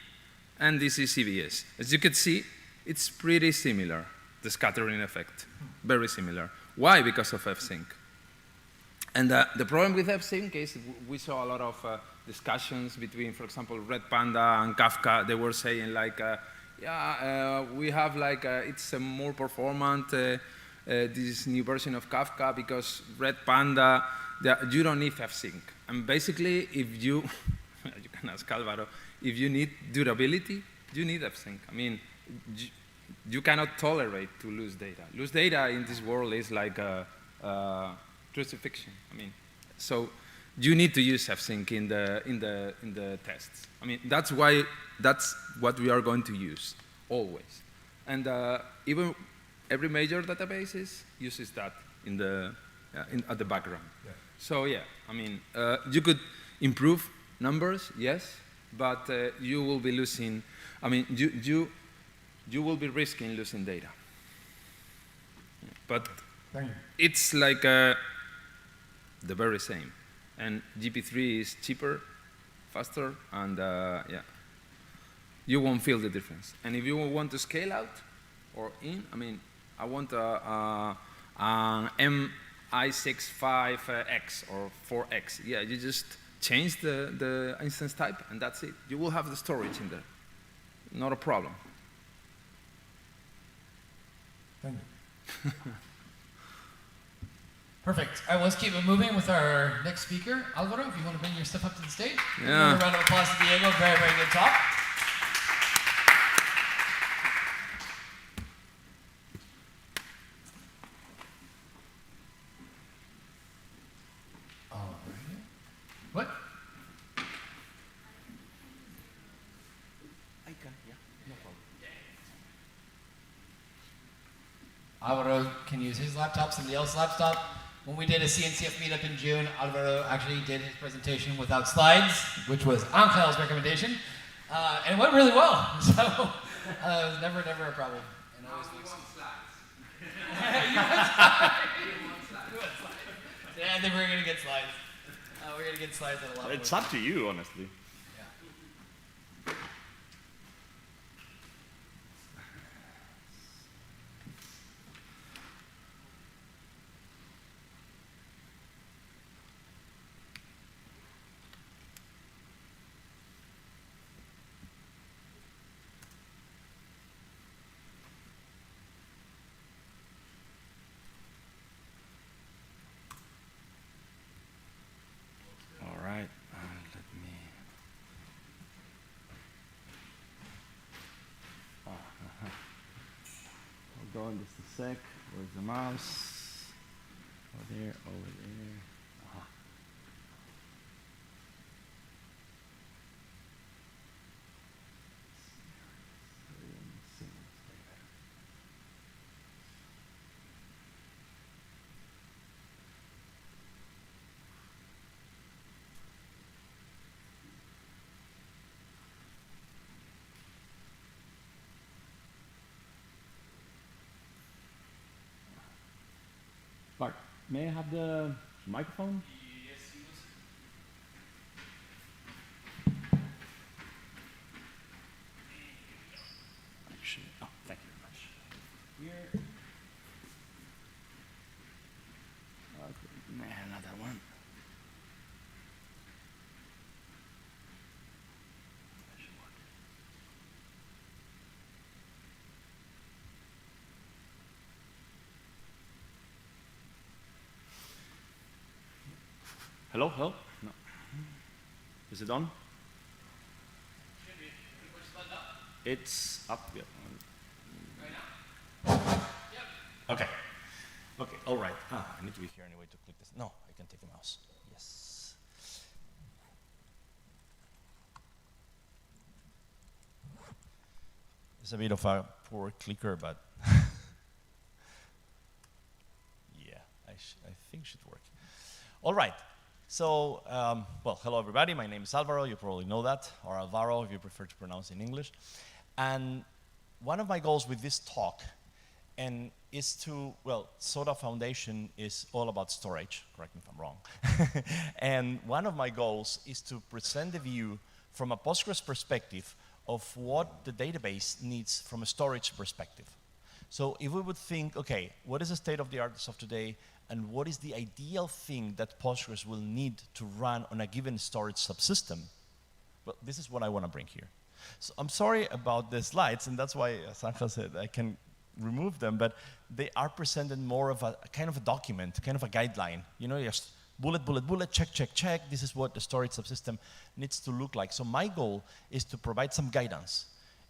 and this is EBS. As you can see, it's pretty similar. The scattering effect, very similar. Why? Because of fsync. And the problem with fsync is we saw a lot of discussions between, for example, Red Panda and Kafka. They were saying like, we have like, it's a more performant, this new version of Kafka, because Red Panda, you don't need fsync. And basically, if you, you can ask Alvaro, if you need durability, you need fsync. I mean, you cannot tolerate to lose data. Lose data in this world is like crucifixion. I mean, so you need to use fsync in the tests. I mean, that's what we are going to use always. And even every major database uses that at the background. Yeah. So yeah, I mean, you could improve numbers, yes, but you will be losing. I mean, you will be risking losing data. But it's like the very same. And GP3 is cheaper, faster, and yeah, you won't feel the difference. And if you want to scale out or in, I mean, I want an MI65X or 4X. Yeah, you just change the instance type, and that's it. You will have the storage in there. Not a problem. Thank you. Perfect. All right, let's keep it moving with our next speaker. Alvaro, if you want to bring your stuff up to the stage. Yeah. A round of applause to Diego. Very, very good talk. All right. What? I can, yeah, no problem. Alvaro can use his laptop, somebody else's laptop. When we did a CNCF meetup in June, Alvaro actually did his presentation without slides, which was Angel's recommendation, and it went really well. So it was never a problem. And always looks. You want slides? Yeah, I think we're gonna get slides. We're gonna get slides at a lot. It's up to you, honestly. Go in just a sec. Where's the mouse? Over there, over there. Aha. Bart, may I have the microphone? Yes, please. Actually, oh, thank you very much. Here. Okay, man, not that one. Hello, hello? No. Is it on? Should be. Push the button up. It's up. Yeah. Right now? Yep. Okay. Okay, all right. I need to be here anyway to click this. No, I can take the mouse. Yes. It's a bit of a poor clicker, but yeah, I think it should work. All right. So, well, hello everybody. My name is Alvaro. You probably know that, or Alvaro if you prefer to pronounce it in English. And one of my goals with this talk is to, well, Soda Foundation is all about storage, correct me if I'm wrong. And one of my goals is to present the view from a Postgres perspective of what the database needs from a storage perspective. So if we would think, okay, what is the state of the art of today, and what is the ideal thing that Postgres will need to run on a given storage subsystem? Well, this is what I want to bring here. So I'm sorry about the slides, and that's why, as Angel said, I can remove them, but they are presented more of a kind of a document, kind of a guideline. You know, just bullet, bullet, bullet, check, check, check. This is what the storage subsystem needs to look like. So my goal is to provide some guidance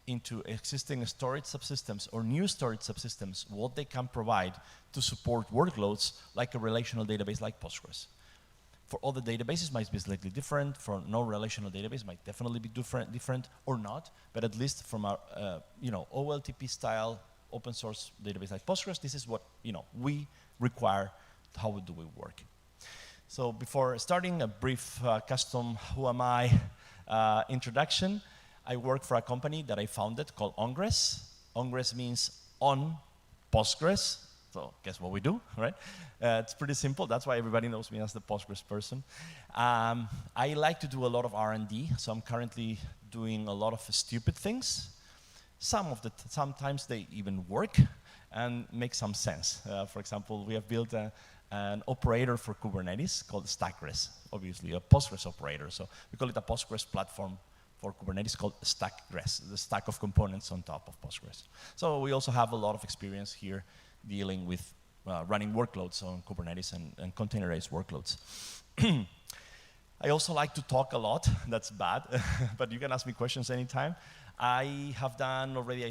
into existing storage subsystems or new storage subsystems, what they can provide to support workloads like a relational database like Postgres. For all the databases, might be slightly different. For no relational database, might definitely be different or not. But at least from our OLTP style open source database like Postgres, this is what we require. How do we work? So before starting, a brief custom who am I introduction. I work for a company that I founded called Ongres. Ongres means on Postgres. So guess what we do, right? It's pretty simple. That's why everybody knows me as the Postgres person. I like to do a lot of R&D, so I'm currently doing a lot of stupid things. Sometimes they even work and make some sense. For example, we have built an operator for Kubernetes called Stackres, obviously a Postgres operator. So we call it a Postgres platform for Kubernetes called Stackres, the stack of components on top of Postgres. So we also have a lot of experience here dealing with running workloads on Kubernetes and containerized workloads. I also like to talk a lot. That's bad, but you can ask me questions anytime. I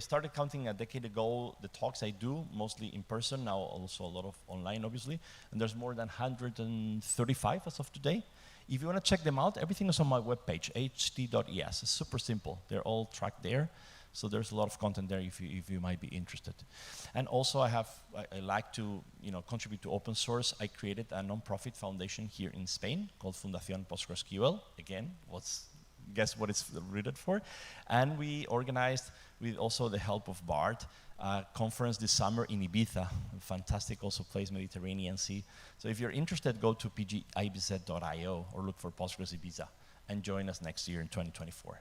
started counting a decade ago the talks I do, mostly in person, now also a lot of online, obviously. And there's more than 135 as of today. If you want to check them out, everything is on my webpage, ht.es. It's super simple. They're all tracked there. So there's a lot of content there if you might be interested. And also I like to contribute to open source. I created a non-profit foundation here in Spain called Fundación PostgreSQL. Again, guess what it's rooted for? And we organized, with also the help of Bart, a conference this summer in Ibiza, a fantastic also place, Mediterranean Sea. So if you're interested, go to pgibz.io or look for Postgres Ibiza and join us next year in 2024.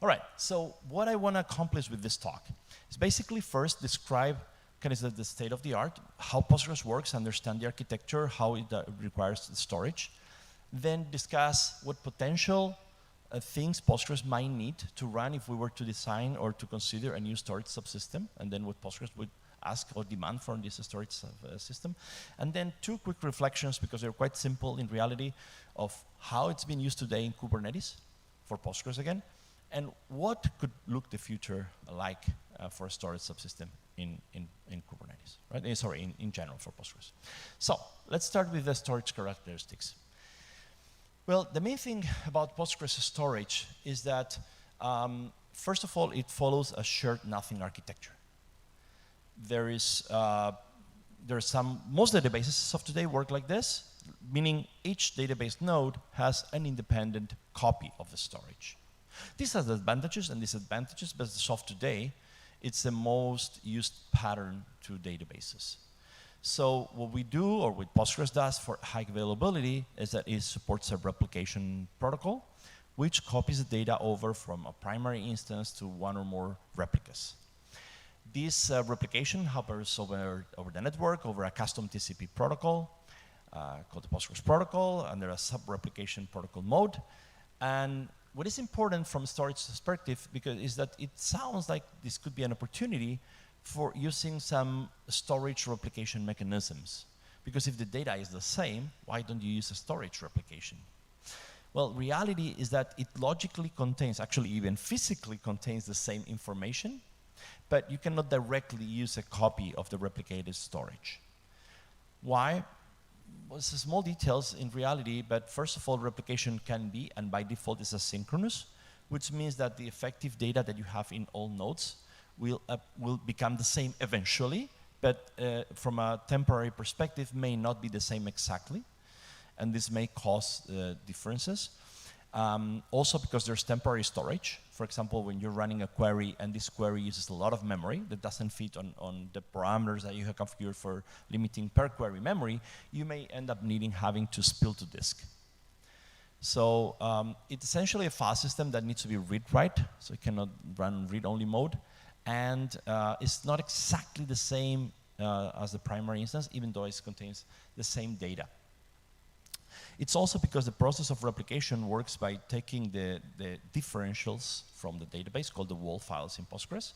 All right, so what I want to accomplish with this talk is basically first describe kind of the state of the art, how Postgres works, understand the architecture, how it requires the storage, then discuss what potential things Postgres might need to run if we were to design or to consider a new storage subsystem, and then what Postgres would ask or demand from this storage system. And then two quick reflections, because they're quite simple in reality, of how it's been used today in Kubernetes for Postgres again, and what could look the future like for a storage subsystem in Kubernetes, right? Sorry, in general for Postgres. So let's start with the storage characteristics. Well, the main thing about Postgres storage is that, first of all, it follows a shared nothing architecture. Most databases of today work like this, meaning each database node has an independent copy of the storage. This has advantages and disadvantages, but as of today, it's the most used pattern to databases. So what we do, or what Postgres does for high availability, is that it supports a replication protocol, which copies the data over from a primary instance to one or more replicas. This replication happens over the network, over a custom TCP protocol called the Postgres protocol, under a sub-replication protocol mode. And what is important from a storage perspective is that it sounds like this could be an opportunity for using some storage replication mechanisms. Because if the data is the same, why don't you use a storage replication? Well, reality is that it logically contains, actually even physically contains the same information, but you cannot directly use a copy of the replicated storage. Why? Well, it's small details in reality, but first of all, replication can be, and by default is asynchronous, which means that the effective data that you have in all nodes will become the same eventually, but from a temporary perspective may not be the same exactly, and this may cause differences. Also because there's temporary storage. For example, when you're running a query and this query uses a lot of memory that doesn't fit on the parameters that you have configured for limiting per query memory, you may end up having to spill to disk. So it's essentially a file system that needs to be read-write, so it cannot run read-only mode. And it's not exactly the same as the primary instance, even though it contains the same data. It's also because the process of replication works by taking the differentials from the database, called the WAL files in Postgres.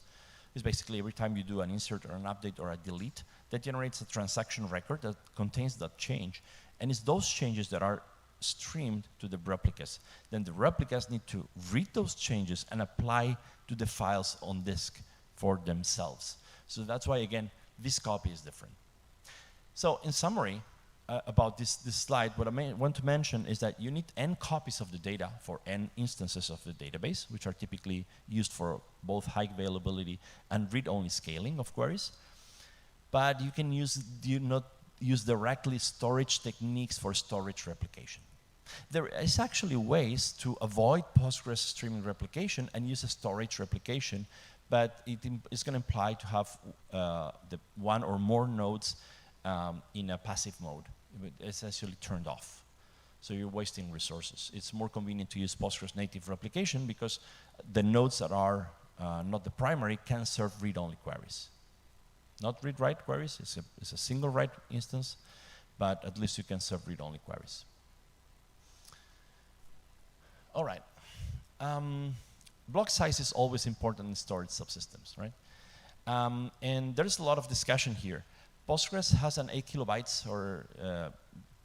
It's basically every time you do an insert or an update or a delete, that generates a transaction record that contains that change. And it's those changes that are streamed to the replicas. Then the replicas need to read those changes and apply to the files on disk for themselves. So that's why, again, this copy is different. So in summary, about this slide, what I want to mention is that you need n copies of the data for n instances of the database, which are typically used for both high availability and read-only scaling of queries. But you can not use directly storage techniques for storage replication. There is actually ways to avoid Postgres streaming replication and use a storage replication, but it's going to imply to have the one or more nodes in a passive mode. It's actually turned off. So you're wasting resources. It's more convenient to use Postgres native replication because the nodes that are not the primary can serve read-only queries. Not read-write queries, it's a single write instance, but at least you can serve read-only queries. All right. Block size is always important in storage subsystems, right? And there's a lot of discussion here. Postgres has an 8 kilobytes or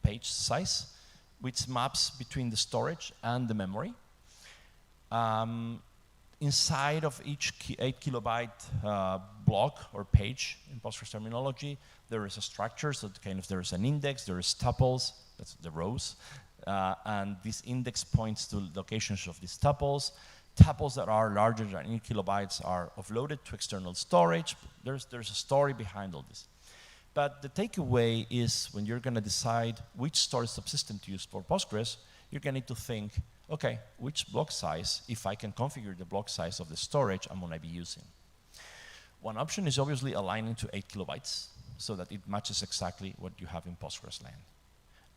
page size, which maps between the storage and the memory. Inside of each 8 kilobyte block or page in Postgres terminology, there is a structure, so there is an index, there is tuples, that's the rows, and this index points to locations of these tuples. Tuples that are larger than 8 kilobytes are offloaded to external storage. There's a story behind all this. But the takeaway is when you're going to decide which storage subsystem to use for Postgres, you're going to need to think, okay, which block size, if I can configure the block size of the storage I'm going to be using. One option is obviously aligning to 8 kilobytes so that it matches exactly what you have in Postgres land.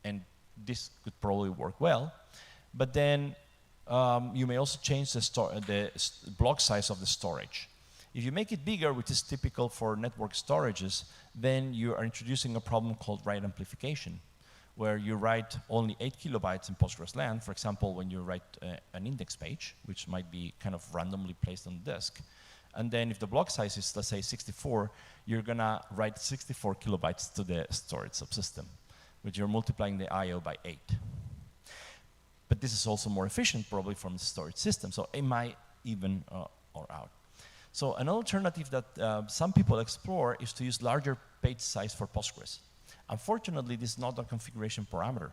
And this could probably work well, but then you may also change the block size of the storage. If you make it bigger, which is typical for network storages, then you are introducing a problem called write amplification, where you write only 8 kilobytes in Postgres land, for example, when you write an index page, which might be kind of randomly placed on the disk. And then if the block size is, let's say, 64, you're going to write 64 kilobytes to the storage subsystem, which you're multiplying the I/O by 8. But this is also more efficient, probably, from the storage system. So it might even or out. So an alternative that some people explore is to use larger page size for Postgres. Unfortunately, this is not a configuration parameter.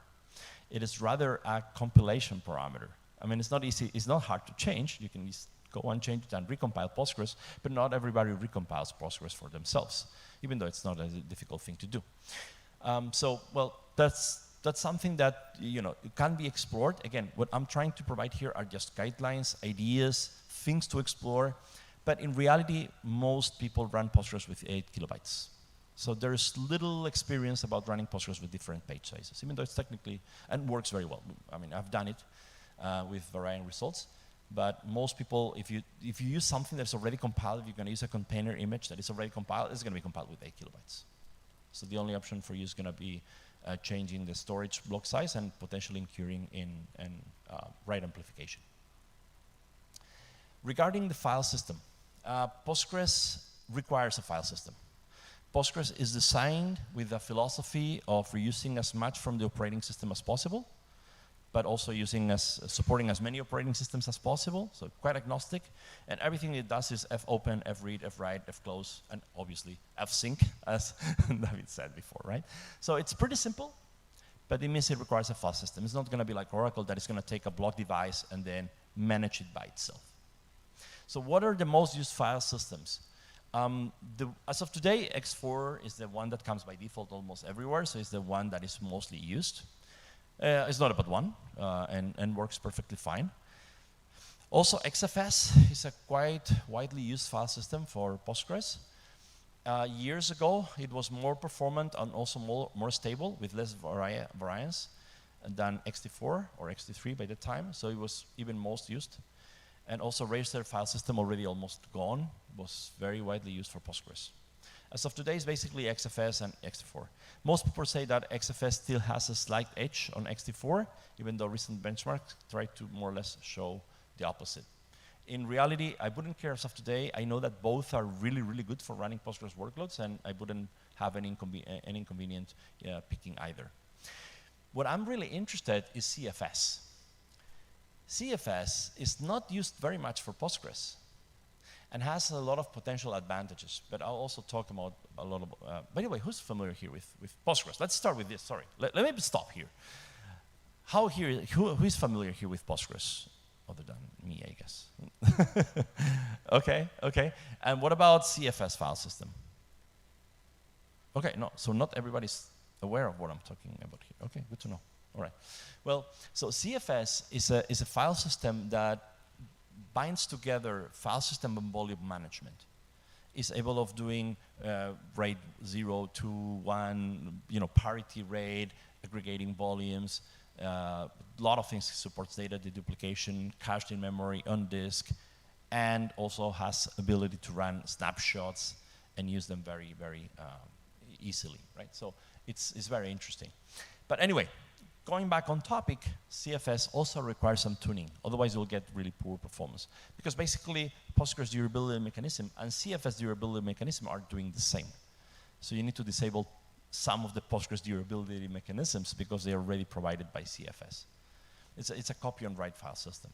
It is rather a compilation parameter. I mean, it's not easy, it's not hard to change. You can just go and change it and recompile Postgres, but not everybody recompiles Postgres for themselves, even though it's not a difficult thing to do. Well, that's something that it can be explored. Again, what I'm trying to provide here are just guidelines, ideas, things to explore. But in reality, most people run Postgres with 8 kilobytes. So there's little experience about running Postgres with different page sizes, even though it's technically, and works very well. I mean, I've done it with varying results. But most people, if you use something that's already compiled, if you're going to use a container image that is already compiled, it's going to be compiled with 8 kilobytes. So the only option for you is going to be changing the storage block size and potentially incurring in write amplification. Regarding the file system, Postgres requires a file system. Postgres is designed with the philosophy of reusing as much from the operating system as possible, but also supporting as many operating systems as possible, so quite agnostic. And everything it does is fopen, fread, fwrite, fclose, and obviously fsync, as David said before, right? So it's pretty simple, but it means it requires a file system. It's not going to be like Oracle that is going to take a block device and then manage it by itself. So what are the most used file systems? As of today, X4 is the one that comes by default almost everywhere, so it's the one that is mostly used. It's not a bad one, and works perfectly fine. Also, XFS is a quite widely used file system for Postgres. Years ago, it was more performant and also more stable with less variance than XT4 or XT3 by the time, so it was even most used. And also raster file system already almost gone, was very widely used for Postgres. As of today, it's basically XFS and XT4. Most people say that XFS still has a slight edge on XT4, even though recent benchmarks try to more or less show the opposite. In reality, I wouldn't care as of today. I know that both are really, really good for running Postgres workloads, and I wouldn't have any inconvenience picking either. What I'm really interested in is CFS. CFS is not used very much for Postgres. and has a lot of potential advantages. But I'll also talk about a lot of, by the way, who's familiar here with Postgres? Let's start with this, sorry. Let me stop here. Who is familiar here with Postgres? Other than me, I guess. Okay. And what about CFS file system? Okay, no, so not everybody's aware of what I'm talking about here. Okay, good to know. All right. Well, so CFS is a file system that binds together file system and volume management. Is able of doing RAID 0, 2, 1, parity RAID, aggregating volumes, a lot of things. Supports data deduplication, cached in memory, on disk, and also has ability to run snapshots and use them very, very easily, right? So it's very interesting. But anyway, going back on topic, CFS also requires some tuning. Otherwise, you'll get really poor performance. Because basically, Postgres durability mechanism and CFS durability mechanism are doing the same. So you need to disable some of the Postgres durability mechanisms because they are already provided by CFS. It's a copy and write file system.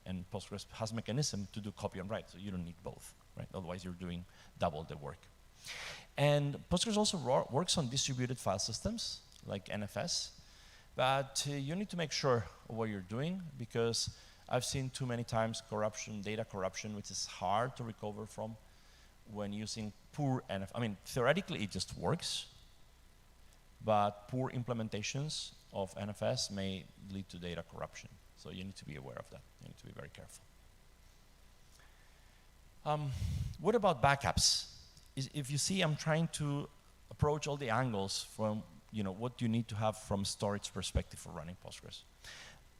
And Postgres has mechanism to do copy and write, so you don't need both, right? Otherwise, you're doing double the work. And Postgres also works on distributed file systems, like NFS. But you need to make sure of what you're doing, because I've seen too many times corruption, data corruption, which is hard to recover from when using poor NFS. I mean, theoretically, it just works, but poor implementations of NFS may lead to data corruption. So you need to be aware of that. You need to be very careful. What about backups? If you see, I'm trying to approach all the angles from what you need to have from storage perspective for running Postgres.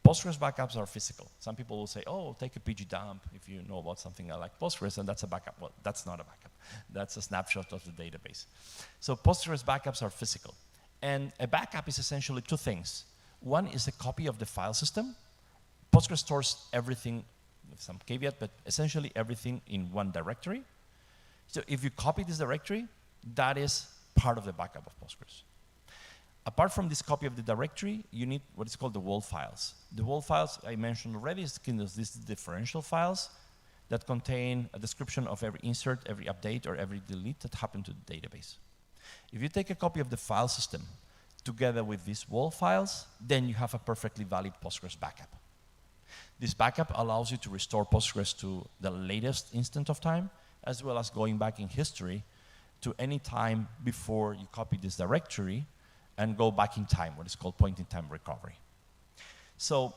Postgres backups are physical. Some people will say, oh, take a PG dump if you know about something like Postgres, and that's a backup. Well, that's not a backup. That's a snapshot of the database. So Postgres backups are physical. And a backup is essentially two things. One is a copy of the file system. Postgres stores everything, with some caveat, but essentially everything in one directory. So if you copy this directory, that is part of the backup of Postgres. Apart from this copy of the directory, you need what is called the WAL files. The WAL files I mentioned already is these differential files that contain a description of every insert, every update, or every delete that happened to the database. If you take a copy of the file system together with these WAL files, then you have a perfectly valid Postgres backup. This backup allows you to restore Postgres to the latest instant of time, as well as going back in history to any time before you copy this directory and go back in time, what is called point-in-time recovery. So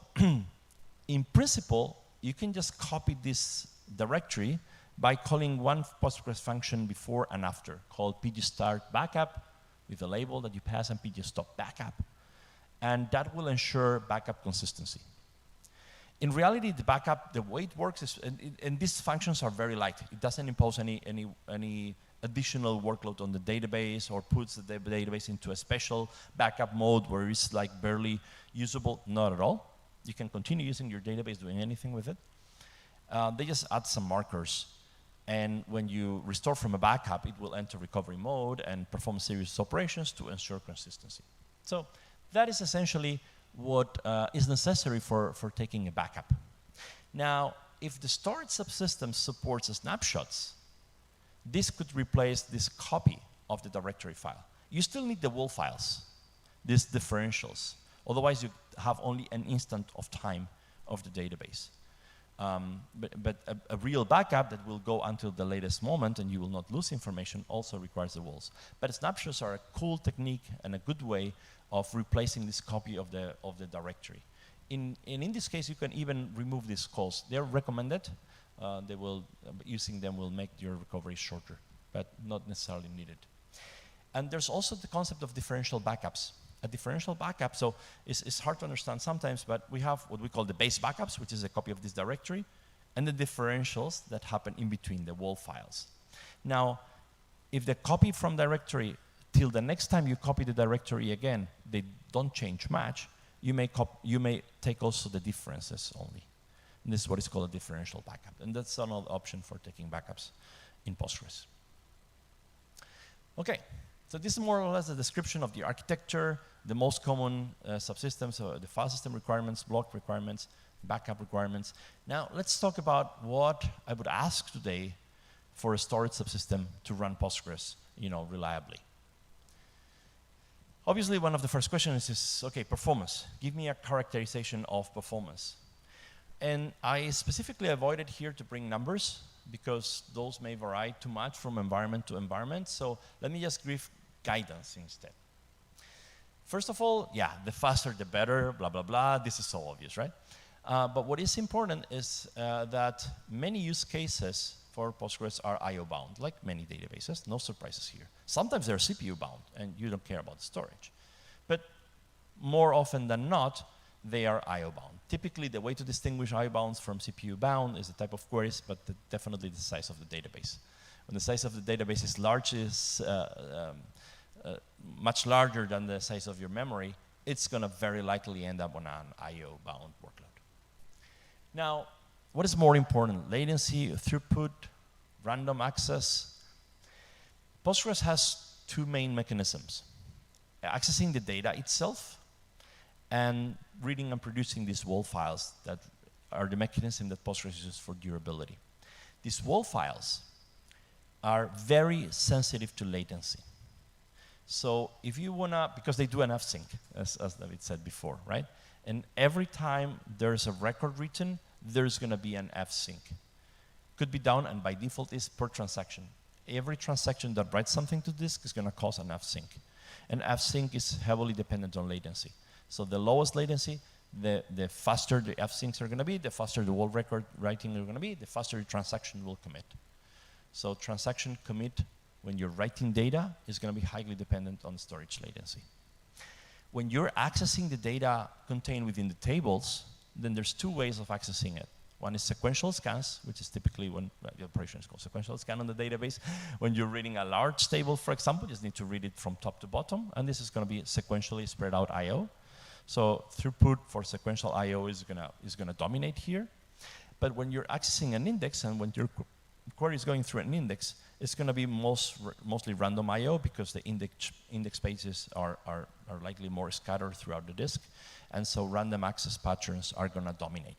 in principle, you can just copy this directory by calling one Postgres function before and after, called pgstart backup, with a label that you pass, and pgstop backup. And that will ensure backup consistency. In reality, the backup, the way it works is, and these functions are very light. It doesn't impose any additional workload on the database or puts the database into a special backup mode where it's like barely usable. Not at all. You can continue using your database, doing anything with it. They just add some markers. And when you restore from a backup, it will enter recovery mode and perform a series of operations to ensure consistency. So that is essentially what is necessary for taking a backup. Now, if the storage subsystem supports snapshots, this could replace this copy of the directory file. You still need the WAL files, these differentials. Otherwise, you have only an instant of time of the database. But a real backup that will go until the latest moment and you will not lose information also requires the WALs. But snapshots are a cool technique and a good way of replacing this copy of the directory. In this case, you can even remove these calls. They're recommended. Using them will make your recovery shorter, but not necessarily needed. And there's also the concept of differential backups. A differential backup, so it's hard to understand sometimes, but we have what we call the base backups, which is a copy of this directory, and the differentials that happen in between the WAL files. Now, if the copy from directory till the next time you copy the directory again, they don't change much, you may take also the differences only. And this is what is called a differential backup. And that's another option for taking backups in Postgres. Okay, so this is more or less a description of the architecture, the most common subsystems, so the file system requirements, block requirements, backup requirements. Now, let's talk about what I would ask today for a storage subsystem to run Postgres, reliably. Obviously, one of the first questions is, okay, performance. Give me a characterization of performance. And I specifically avoided here to bring numbers because those may vary too much from environment to environment. So let me just give guidance instead. First of all, yeah, the faster the better, blah, blah, blah. This is so obvious, right? But what is important is that many use cases for Postgres are I/O bound, like many databases. No surprises here. Sometimes they're CPU bound, and you don't care about the storage. But more often than not, they are I/O bound. Typically, the way to distinguish I/O bounds from CPU bound is the type of queries, but definitely the size of the database. When the size of the database is large, much larger than the size of your memory, it's going to very likely end up on an I/O bound workload. Now, what is more important? Latency, throughput, random access. Postgres has two main mechanisms: accessing the data itself and reading and producing these WAL files that are the mechanism that Postgres uses for durability. These WAL files are very sensitive to latency. So if you wanna, because they do an fsync, as David said before, right? And every time there's a record written, there's gonna be an fsync. Could be done, and by default is per transaction. Every transaction that writes something to disk is gonna cause an fsync. And fsync is heavily dependent on latency. So the lowest latency, the faster the fsyncs are gonna be, the faster the WAL record writing are gonna be, the faster the transaction will commit. So transaction commit when you're writing data is going to be highly dependent on storage latency. When you're accessing the data contained within the tables, then there's two ways of accessing it. One is sequential scans, which is typically when the operation is called sequential scan on the database. When you're reading a large table, for example, you just need to read it from top to bottom, and this is going to be sequentially spread out I/O. So throughput for sequential I/O is gonna dominate here. But when you're accessing an index and when your query is going through an index, it's going to be mostly random I/O because the index spaces are likely more scattered throughout the disk, and so random access patterns are going to dominate.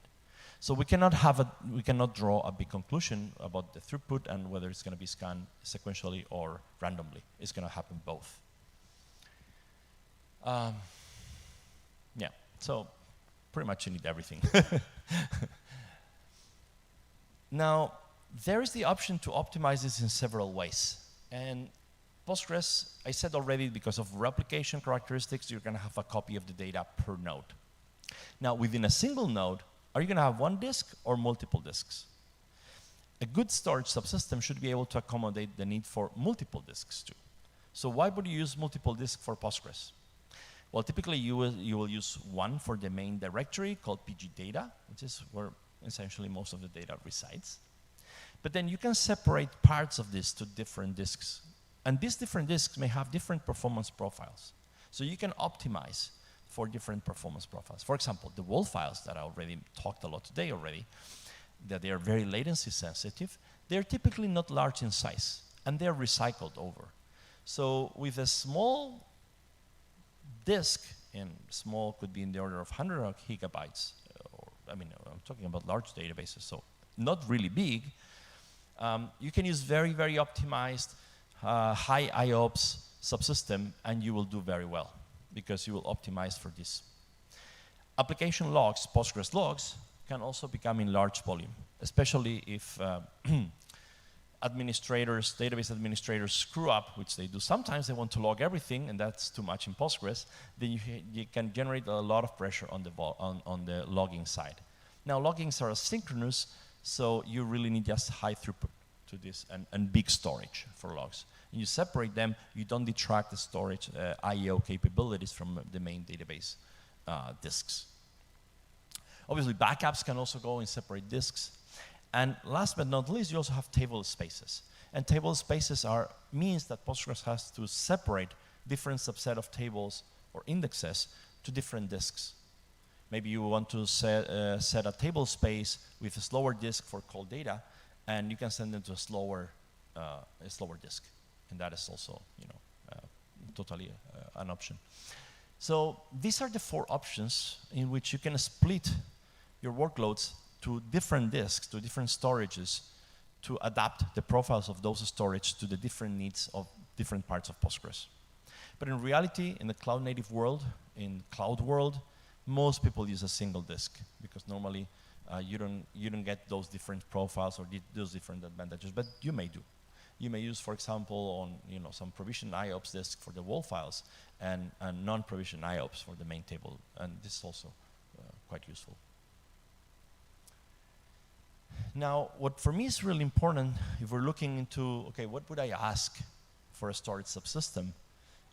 So we cannot draw a big conclusion about the throughput and whether it's going to be scanned sequentially or randomly. It's going to happen both. Yeah, so pretty much you need everything. Now, there is the option to optimize this in several ways. And Postgres, I said already, because of replication characteristics, you're going to have a copy of the data per node. Now, within a single node, are you going to have one disk or multiple disks? A good storage subsystem should be able to accommodate the need for multiple disks too. So why would you use multiple disks for Postgres? Well, typically you will use one for the main directory called PG data, which is where essentially most of the data resides. But then you can separate parts of this to different disks. And these different disks may have different performance profiles. So you can optimize for different performance profiles. For example, the WAL files that I already talked a lot today already, that they are very latency sensitive, they're typically not large in size, and they're recycled over. So with a small disk, and small could be in the order of 100 gigabytes, I'm talking about large databases, so not really big, you can use very, very optimized high IOPS subsystem, and you will do very well because you will optimize for this. Application logs, Postgres logs, can also become in large volume, especially if database administrators screw up, which they do sometimes. They want to log everything, and that's too much in Postgres. Then you can generate a lot of pressure on the logging side. Now, loggings are asynchronous, so you really need just high throughput to this and big storage for logs. And you separate them, you don't detract the storage I/O capabilities from the main database disks. Obviously, backups can also go in separate disks. And last but not least, you also have table spaces. And table spaces means that Postgres has to separate different subset of tables or indexes to different disks. Maybe you want to set a table space with a slower disk for cold data, and you can send them to a slower disk. And that is also, totally an option. So these are the 4 options in which you can split your workloads to different disks, to different storages, to adapt the profiles of those storage to the different needs of different parts of Postgres. But in reality, in the cloud-native world, in cloud world, most people use a single disk because normally you don't get those different profiles or those different advantages, but you may do. You may use, for example, on some provisioned IOPS disk for the wall files and non-provisioned IOPS for the main table, and this is also quite useful. Now, what for me is really important, if we're looking into, okay, what would I ask for a storage subsystem,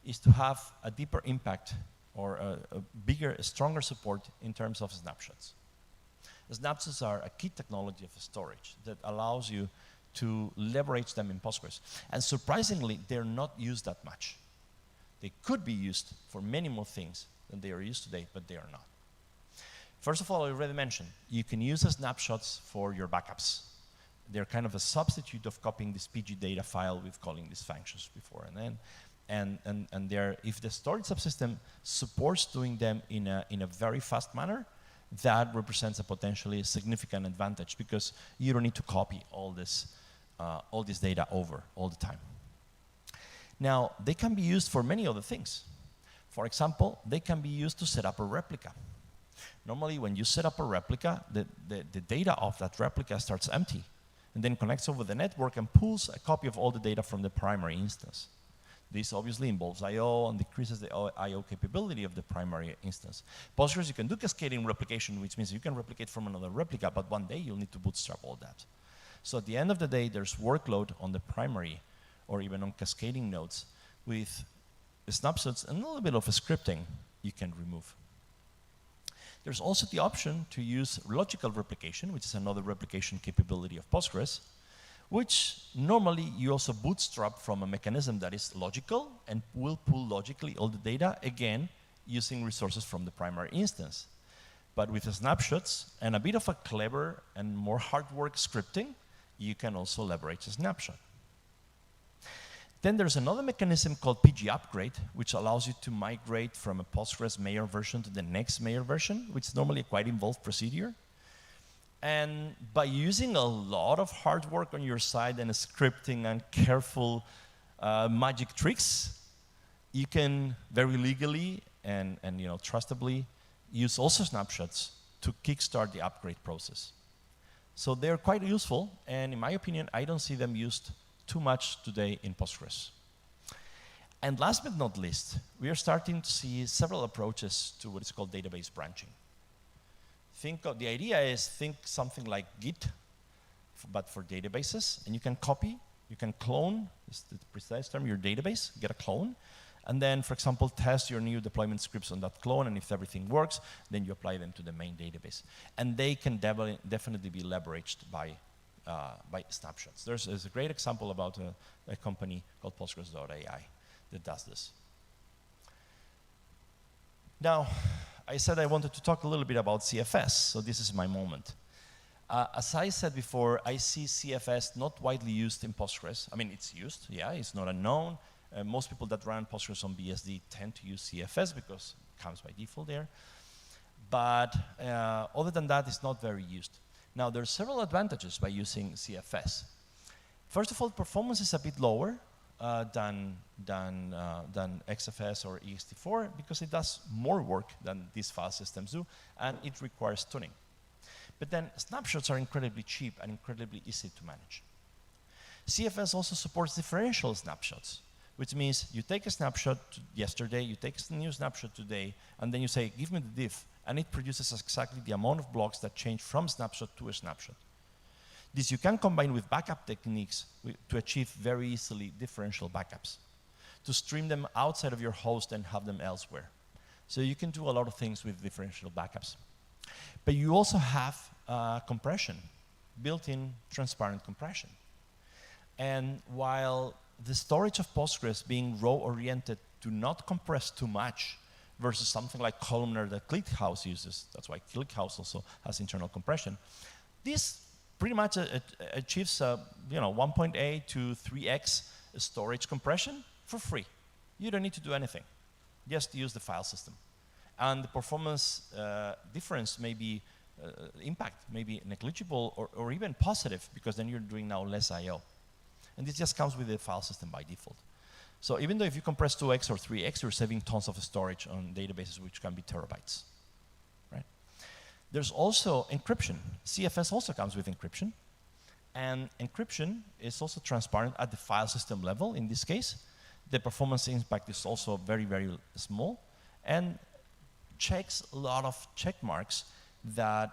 is to have a deeper impact or a bigger, stronger support in terms of snapshots. Snapshots are a key technology of storage that allows you to leverage them in Postgres. And surprisingly, they're not used that much. They could be used for many more things than they are used today, but they are not. First of all, I already mentioned, you can use the snapshots for your backups. They're kind of a substitute of copying this PG data file with calling these functions before and then. And if the storage subsystem supports doing them in a very fast manner, that represents a potentially significant advantage because you don't need to copy all this data over all the time. Now, they can be used for many other things. For example, they can be used to set up a replica. Normally, when you set up a replica, the data of that replica starts empty and then connects over the network and pulls a copy of all the data from the primary instance. This obviously involves I/O and decreases the I/O capability of the primary instance. Postgres, you can do cascading replication, which means you can replicate from another replica, but one day you'll need to bootstrap all that. So at the end of the day, there's workload on the primary or even on cascading nodes with snapshots and a little bit of a scripting you can remove. There's also the option to use logical replication, which is another replication capability of Postgres, which normally you also bootstrap from a mechanism that is logical and will pull logically all the data, again, using resources from the primary instance. But with the snapshots and a bit of a clever and more hard work scripting, you can also leverage a snapshot. Then there's another mechanism called PG upgrade, which allows you to migrate from a Postgres major version to the next major version, which is normally a quite involved procedure. And by using a lot of hard work on your side and scripting and careful magic tricks, you can very legally and trustably use also snapshots to kickstart the upgrade process. So they're quite useful, and in my opinion, I don't see them used too much today in Postgres. And last but not least, we are starting to see several approaches to what is called database branching. The idea is think something like Git, but for databases, and you can copy, you can clone, is the precise term, your database, get a clone, and then, for example, test your new deployment scripts on that clone, and if everything works, then you apply them to the main database. And they can definitely be leveraged by snapshots. There's a great example about a company called Postgres.ai that does this. Now, I said I wanted to talk a little bit about CFS, so this is my moment. As I said before, I see CFS not widely used in Postgres. I mean, it's used, yeah, it's not unknown. Most people that run Postgres on BSD tend to use CFS because it comes by default there. But other than that, it's not very used. Now, there are several advantages by using CFS. First of all, performance is a bit lower than XFS or ext4 because it does more work than these file systems do, and it requires tuning. But then snapshots are incredibly cheap and incredibly easy to manage. CFS also supports differential snapshots, which means you take a snapshot yesterday, you take a new snapshot today, and then you say, give me the diff, and it produces exactly the amount of blocks that change from snapshot to a snapshot. This you can combine with backup techniques to achieve very easily differential backups, to stream them outside of your host and have them elsewhere. So you can do a lot of things with differential backups. But you also have compression, built-in transparent compression. And while the storage of Postgres being row-oriented do not compress too much versus something like columnar that ClickHouse uses, that's why ClickHouse also has internal compression, this pretty much achieves 1.8 to 3x storage compression for free. You don't need to do anything. Just use the file system. And the performance difference may be impact, maybe negligible or even positive, because then you're doing now less I/O. And this just comes with the file system by default. So even though if you compress 2x or 3x, you're saving tons of storage on databases, which can be terabytes, right? There's also encryption. CFS also comes with encryption. And encryption is also transparent at the file system level in this case. The performance impact is also very, very small, and checks a lot of check marks that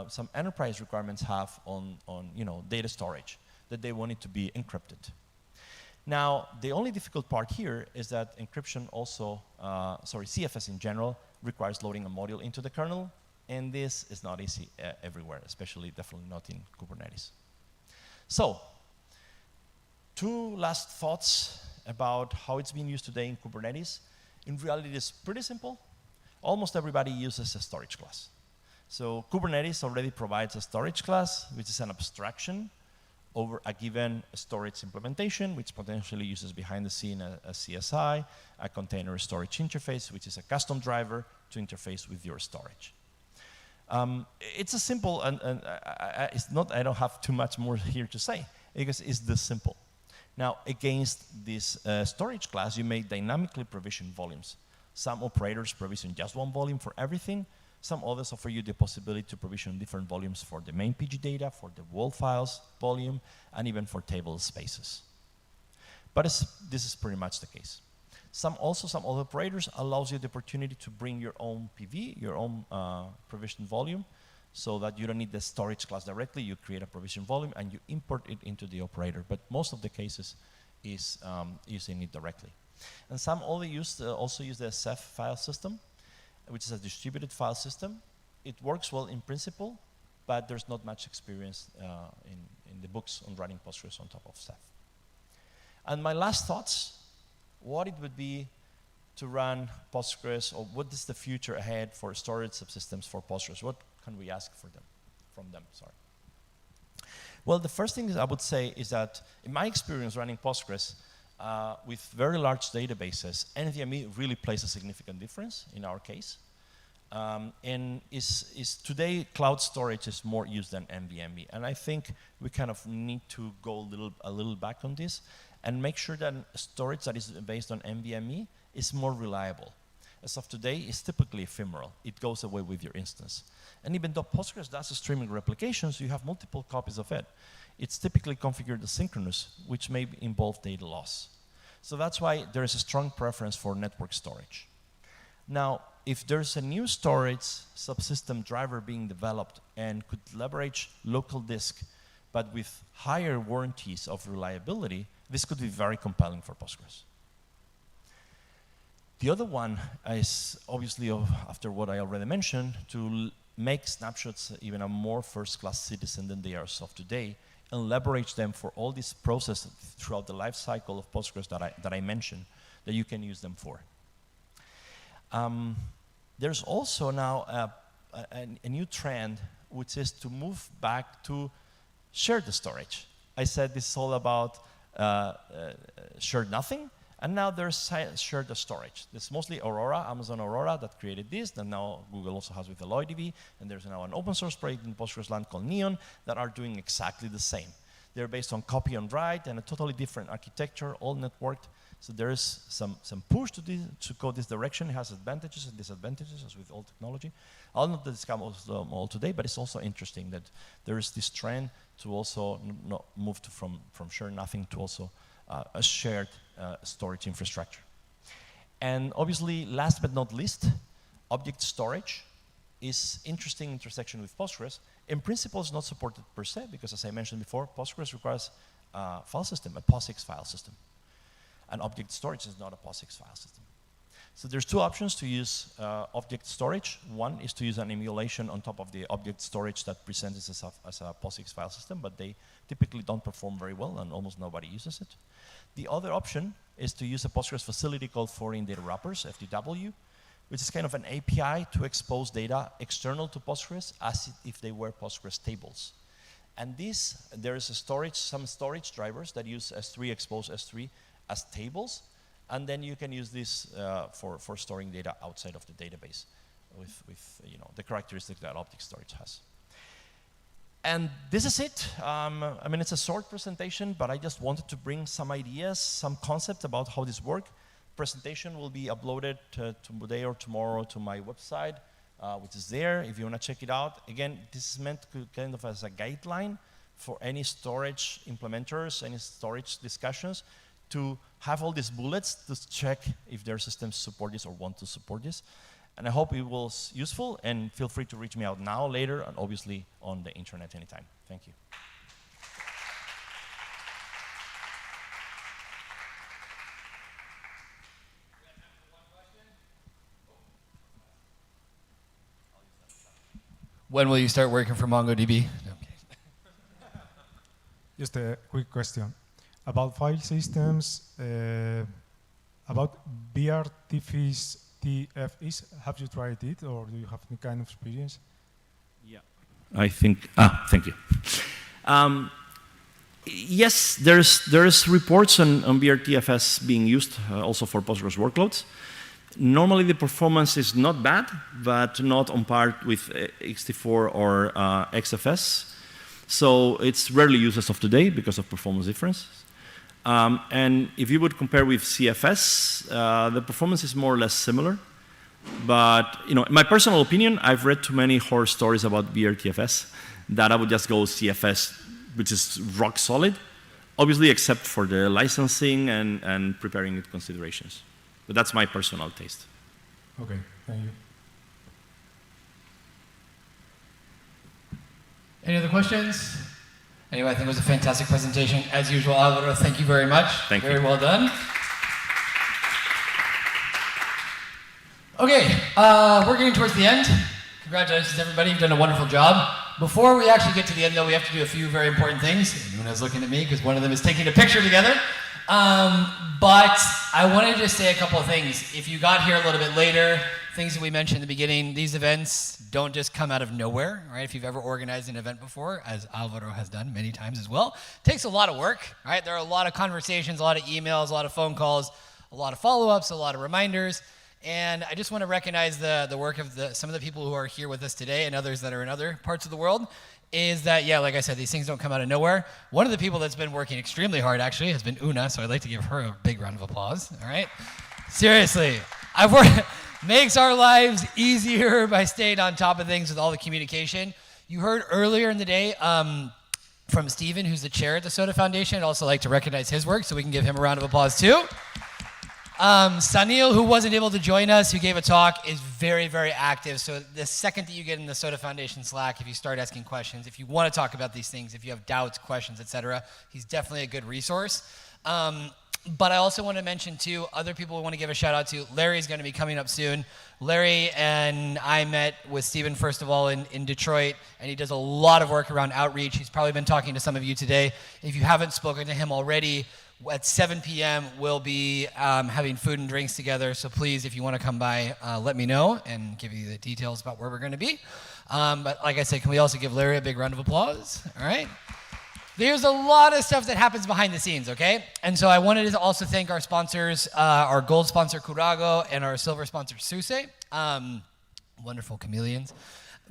some enterprise requirements have on data storage, that they want it to be encrypted. Now, the only difficult part here is that encryption also, CFS in general, requires loading a module into the kernel, and this is not easy everywhere, especially definitely not in Kubernetes. So, 2 last thoughts about how it's being used today in Kubernetes. In reality, it is pretty simple. Almost everybody uses a storage class. So Kubernetes already provides a storage class, which is an abstraction over a given storage implementation, which potentially uses behind the scene a CSI, a container storage interface, which is a custom driver to interface with your storage. It's a simple, it's not, I don't have too much more here to say, because it's this simple. Now, against this storage class, you may dynamically provision volumes. Some operators provision just one volume for everything. Some others offer you the possibility to provision different volumes for the main PG data, for the world files volume, and even for table spaces. But this is pretty much the case. Some other operators allows you the opportunity to bring your own PV, your own provision volume, so that you don't need the storage class directly. You create a provision volume and you import it into the operator. But most of the cases is using it directly. And some also use the Ceph file system, which is a distributed file system. It works well in principle, but there's not much experience in the books on running Postgres on top of Ceph. And my last thoughts, what it would be to run Postgres, or what is the future ahead for storage subsystems for Postgres? What can we ask from them? Well, the first thing I would say is that in my experience running Postgres with very large databases, NVMe really plays a significant difference in our case. And today cloud storage is more used than NVMe, and I think we kind of need to go a little back on this and make sure that storage that is based on NVMe is more reliable. As of today, it's typically ephemeral. It goes away with your instance. And even though Postgres does streaming replications, you have multiple copies of it. It's typically configured asynchronous, which may involve data loss. So that's why there is a strong preference for network storage. Now, if there's a new storage subsystem driver being developed and could leverage local disk, but with higher warranties of reliability, this could be very compelling for Postgres. The other one is obviously, after what I already mentioned, to make snapshots even a more first-class citizen than they are of today, and leverage them for all this process throughout the life cycle of Postgres that I mentioned, that you can use them for. There's also now a new trend, which is to move back to shared storage. I said this is all about shared nothing, and now there's shared storage. There's mostly Aurora, Amazon Aurora, that created this, and now Google also has with AlloyDB, and there's now an open source project in Postgres land called Neon that are doing exactly the same. They're based on copy and write and a totally different architecture, all networked. So there is some push to go this direction. It has advantages and disadvantages, as with all technology. I'll not discuss them all today, but it's also interesting that there is this trend to also move from shared nothing to also a shared storage infrastructure. And obviously, last but not least, object storage is interesting intersection with Postgres. In principle, it's not supported per se, because as I mentioned before, Postgres requires a file system, a POSIX file system. And object storage is not a POSIX file system. So there's 2 options to use object storage. One is to use an emulation on top of the object storage that presents as a POSIX file system, but they typically don't perform very well, and almost nobody uses it. The other option is to use a Postgres facility called Foreign Data Wrappers, FDW, which is kind of an API to expose data external to Postgres as if they were Postgres tables. And there is some storage drivers that use S3, expose S3 as tables, and then you can use this for storing data outside of the database with the characteristics that object storage has. And this is it. I mean, it's a short presentation, but I just wanted to bring some ideas, some concepts about how this works. Presentation will be uploaded today or tomorrow to my website, which is there if you want to check it out. Again, this is meant to kind of as a guideline for any storage implementers, any storage discussions, to have all these bullets to check if their systems support this or want to support this. And I hope it was useful, and feel free to reach me out now, later, and obviously on the internet anytime. Thank you. When will you start working for MongoDB? No, Just a quick question. About file systems, about BRTFs, have you tried it, or do you have any kind of experience? Yeah. I think, thank you. Yes, there's reports on BRTFS being used also for Postgres workloads. Normally the performance is not bad, but not on par with XT4 or XFS. So it's rarely used as of today because of performance differences. And if you would compare with CFS, the performance is more or less similar. But in my personal opinion, I've read too many horror stories about BRTFS that I would just go CFS, which is rock solid, obviously except for the licensing and preparing it considerations. But that's my personal taste. Okay, thank you. Any other questions? Anyway, I think it was a fantastic presentation. As usual, Alvaro, thank you very much. Thank you. Very well done. Okay, we're getting towards the end. Congratulations, everybody. You've done a wonderful job. Before we actually get to the end, though, we have to do a few very important things. Nuna's looking at me because one of them is taking a picture together. But I want to just say a couple of things. If you got here a little bit later, things that we mentioned in the beginning, these events don't just come out of nowhere, right? If you've ever organized an event before, as Alvaro has done many times as well, it takes a lot of work, right? There are a lot of conversations, a lot of emails, a lot of phone calls, a lot of follow-ups, a lot of reminders. And I just want to recognize the work of some of the people who are here with us today and others that are in other parts of the world. Is that, yeah, like I said, these things don't come out of nowhere. One of the people that's been working extremely hard, actually, has been Una, so I'd like to give her a big round of applause, all right? Seriously, makes our lives easier by staying on top of things with all the communication. You heard earlier in the day from Stephen, who's the chair at the Soda Foundation. I'd also like to recognize his work, so we can give him a round of applause, too. Sunil, who wasn't able to join us, who gave a talk, is very, very active. So the second that you get in the Soda Foundation Slack, if you start asking questions, if you want to talk about these things, if you have doubts, questions, etc., he's definitely a good resource. But I also want to mention, too, other people we want to give a shout out to. Larry's going to be coming up soon. Larry and I met with Stephen, first of all, in Detroit, and he does a lot of work around outreach. He's probably been talking to some of you today. If you haven't spoken to him already, at 7 p.m., we'll be having food and drinks together. So please, if you want to come by, let me know and give you the details about where we're going to be. But like I said, can we also give Larry a big round of applause? All right. There's a lot of stuff that happens behind the scenes, okay? And so I wanted to also thank our sponsors, our gold sponsor, Kurago, and our silver sponsor, SUSE. Wonderful chameleons.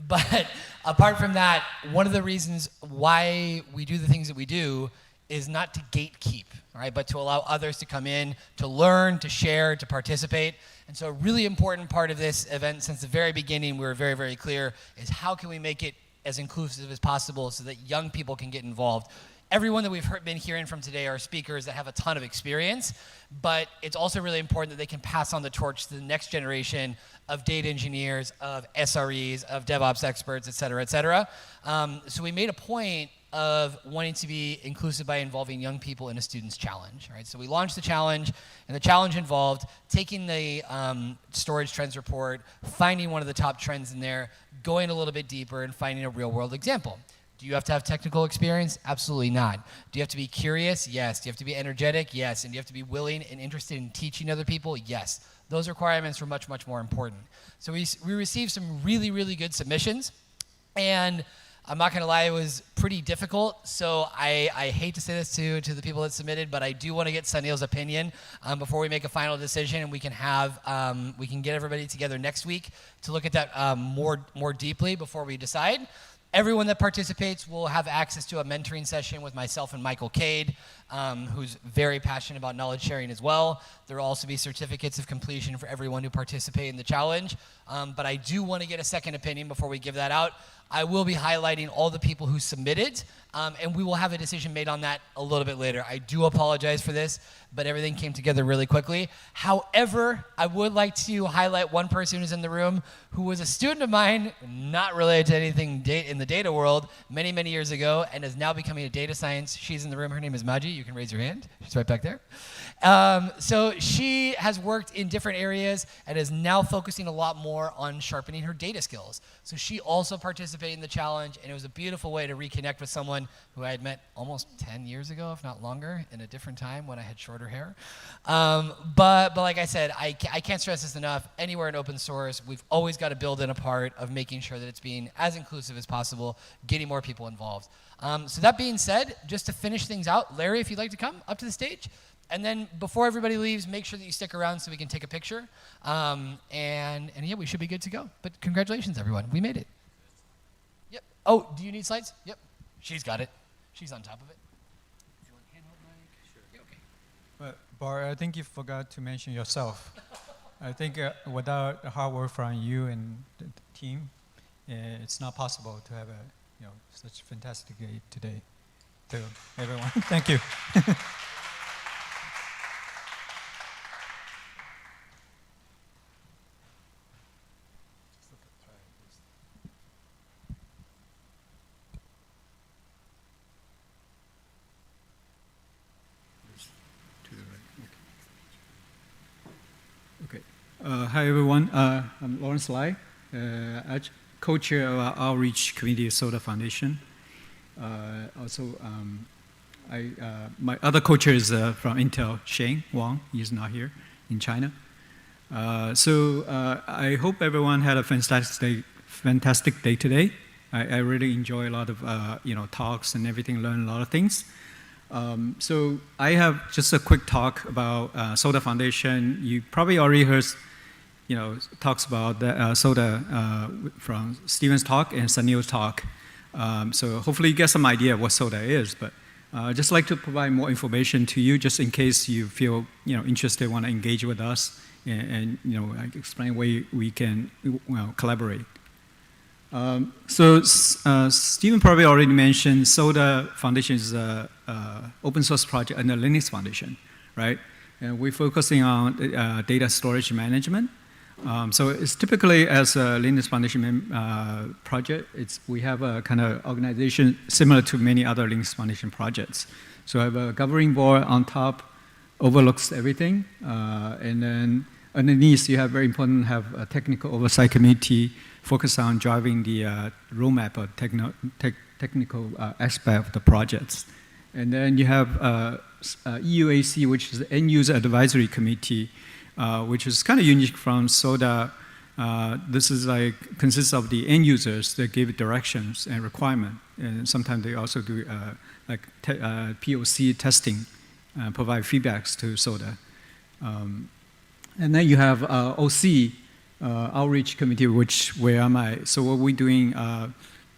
But apart from that, one of the reasons why we do the things that we do is not to gatekeep, right, but to allow others to come in, to learn, to share, to participate. And so a really important part of this event, since the very beginning, we were very, very clear, is how can we make it as inclusive as possible so that young people can get involved. Everyone that we've been hearing from today are speakers that have a ton of experience, but it's also really important that they can pass on the torch to the next generation of data engineers, of SREs, of DevOps experts, et cetera, et cetera. So we made a point of wanting to be inclusive by involving young people in a student's challenge, right? So we launched the challenge, and the challenge involved taking the storage trends report, finding one of the top trends in there, going a little bit deeper, and finding a real-world example. Do you have to have technical experience? Absolutely not. Do you have to be curious? Yes. Do you have to be energetic? Yes. And do you have to be willing and interested in teaching other people? Yes. Those requirements were much, much more important. So we received some really, really good submissions, and I'm not going to lie, it was pretty difficult. So I hate to say this to the people that submitted, but I do want to get Sunil's opinion before we make a final decision, and we can get everybody together next week to look at that more deeply before we decide. Everyone that participates will have access to a mentoring session with myself and Michael Cade, who's very passionate about knowledge sharing as well. There will also be certificates of completion for everyone who participate in the challenge. But I do want to get a second opinion before we give that out. I will be highlighting all the people who submitted, and we will have a decision made on that a little bit later. I do apologize for this, but everything came together really quickly. However, I would like to highlight one person who's in the room who was a student of mine, not related to anything in the data world, many, many years ago, and is now becoming a data science. She's in the room. Her name is Maji. You can raise your hand. She's right back there. So she has worked in different areas and is now focusing a lot more on sharpening her data skills. So she also participated in the challenge, and it was a beautiful way to reconnect with someone who I had met almost 10 years ago, if not longer, in a different time when I had shorter hair. But like I said, I can't stress this enough. Anywhere in open source, we've always got to build in a part of making sure that it's being as inclusive as possible, getting more people involved. So that being said, just to finish things out, Larry, if you'd like to come up to the stage. And then before everybody leaves, make sure that you stick around so we can take a picture. And yeah, we should be good to go. But congratulations, everyone. We made it. Yep. Oh, do you need slides? Yep. She's got it. She's on top of it. Do you want handheld mic? Sure. Yeah, okay. But Bart, I think you forgot to mention yourself. I think without the hard work from you and the team, it's not possible to have such a fantastic day today. To everyone, thank you. Hi everyone, I'm Lawrence Lai, co-chair of our outreach committee of Soda Foundation. My other co-chair is from Intel, Shane Wang. He's not here in China. I hope everyone had a fantastic day today. I really enjoy a lot of talks and everything, learn a lot of things. So I have just a quick talk about Soda Foundation. You probably already heard talks about the, Soda from Steven's talk and Sunil's talk. So hopefully you get some idea of what Soda is, but I'd just like to provide more information to you just in case you feel interested, want to engage with us, and explain where we can collaborate. Steven probably already mentioned Soda Foundation is an open source project under Linux Foundation, right? And we're focusing on data storage management. So it's typically as a Linux Foundation project, we have a kind of organization similar to many other Linux Foundation projects. So I have a governing board on top, overlooks everything, and then underneath you have very important have a technical oversight committee focused on driving the roadmap of technical aspect of the projects. And then you have EUAC, which is the End User Advisory Committee, which is kind of unique from Soda. This is consists of the end users that give directions and requirement. And sometimes they also do POC testing, provide feedbacks to Soda. And then you have OC, Outreach Committee, where am I? So what we're doing,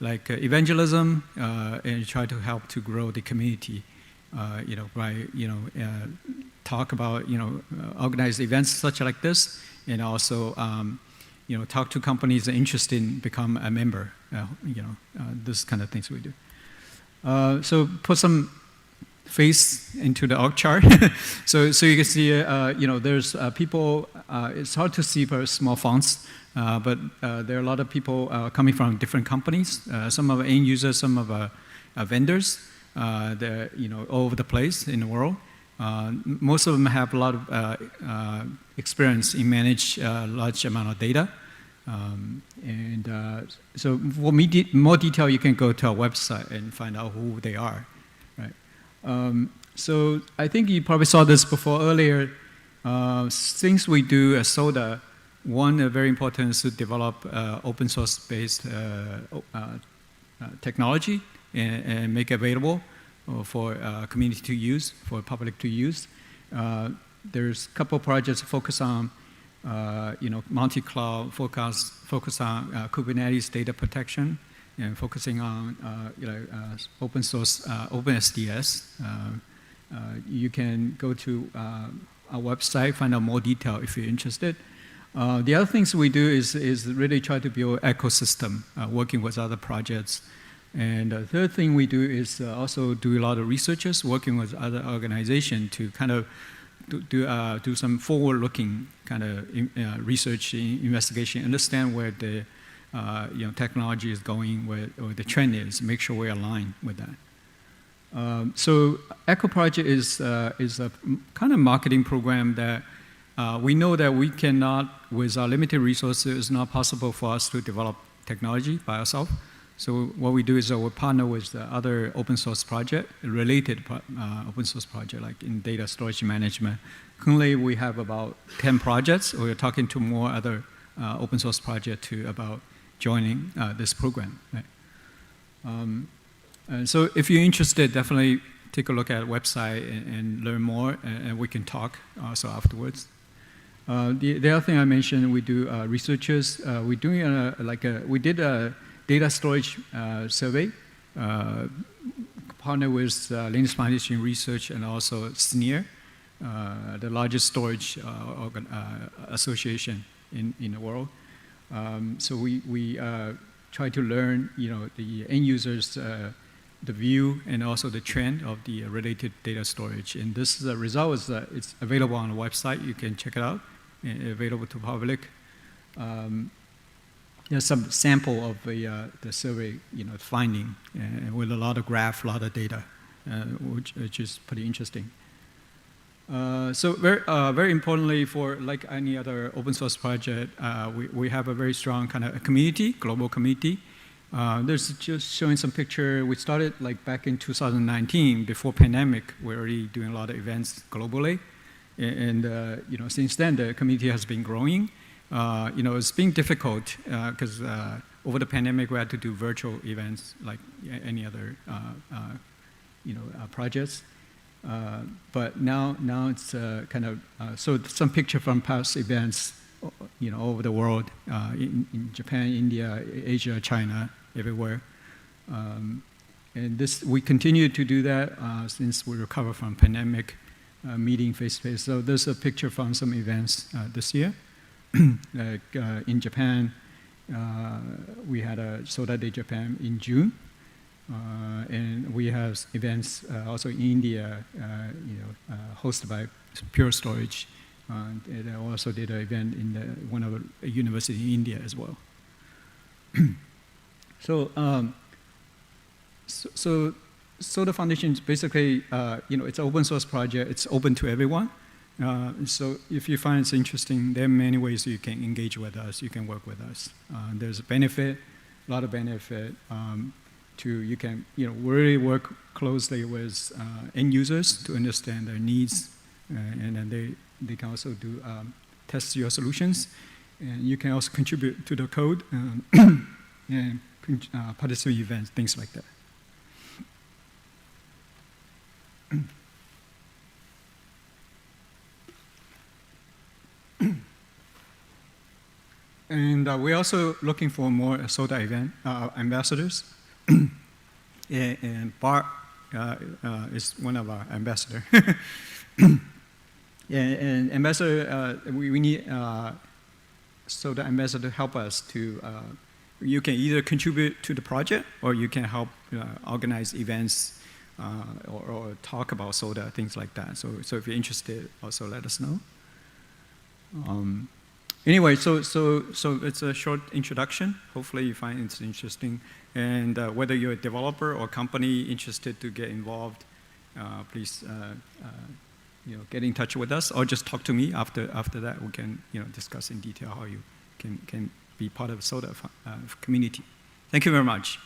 evangelism, and try to help to grow the community, by talk about organize events such like this, and also talk to companies interested in become a member. This kind of things we do. So put some face into the org chart. so you can see, there's people. It's hard to see very small fonts, but there are a lot of people coming from different companies. Some of end users, some of vendors. They're all over the place in the world. Most of them have a lot of experience in manage large amount of data. So for more detail, you can go to our website and find out who they are. Right. So I think you probably saw this before earlier. Things we do at Soda, one very important is to develop open source based technology and make it available for community to use, for public to use. There's a couple projects focus on multi-cloud, focus on Kubernetes data protection, and focusing on open source, OpenSDS. You can go to our website, find out more detail if you're interested. The other things we do is really try to build ecosystem, working with other projects. And the third thing we do is also do a lot of researchers, working with other organizations to kind of do some forward-looking kind of research, investigation, understand where the technology is going, where or the trend is, make sure we're aligned with that. So Echo Project is a kind of marketing program that we know that we cannot, with our limited resources, it's not possible for us to develop technology by ourselves. So what we do is we partner with other open source project, related open source project, like in data storage management. Currently, we have about 10 projects. We're talking to more other open source projects about joining this program. Right? And so if you're interested, definitely take a look at the website and learn more, and we can talk also afterwards. The other thing I mentioned, we do researchers. We're doing we did a data storage survey, partner with Linux Foundation Research and also SNIR, the largest storage association in the world. So we try to learn, the end users, the view and also the trend of the related data storage. And this result is it's available on the website. You can check it out, available to public. There's some sample of the survey, finding, with a lot of graph, a lot of data, which is pretty interesting. So very importantly, for like any other open source project, we have a very strong kind of community, global community. There's just showing some picture. We started like back in 2019, before pandemic. We're already doing a lot of events globally, and since then the community has been growing. It's been difficult because over the pandemic we had to do virtual events like any other projects. But now it's kind of so some picture from past events, over the world, in Japan, India, Asia, China, everywhere. And we continue to do that since we recover from pandemic, meeting face to face. So there's a picture from some events this year. Like in Japan, we had a Soda Day Japan in June, and we have events also in India, hosted by Pure Storage. And I also did an event in one of the university in India as well. So the foundation is basically, it's an open source project. It's open to everyone. So if you find it's interesting, there are many ways you can engage with us, you can work with us. There's a benefit, a lot of benefit you can really work closely with end users to understand their needs, and then they can also do test your solutions, and you can also contribute to the code and participate in events, things like that. And we're also looking for more SODA event ambassadors. And Bart is one of our ambassadors. And ambassador, we need SODA ambassador to help us to, you can either contribute to the project or you can help organize events or talk about SODA, things like that. So if you're interested, also let us know. Anyway, so it's a short introduction. Hopefully you find it interesting. And whether you're a developer or company interested to get involved, please get in touch with us or just talk to me after that. We can discuss in detail how you can be part of SODA community. Thank you very much.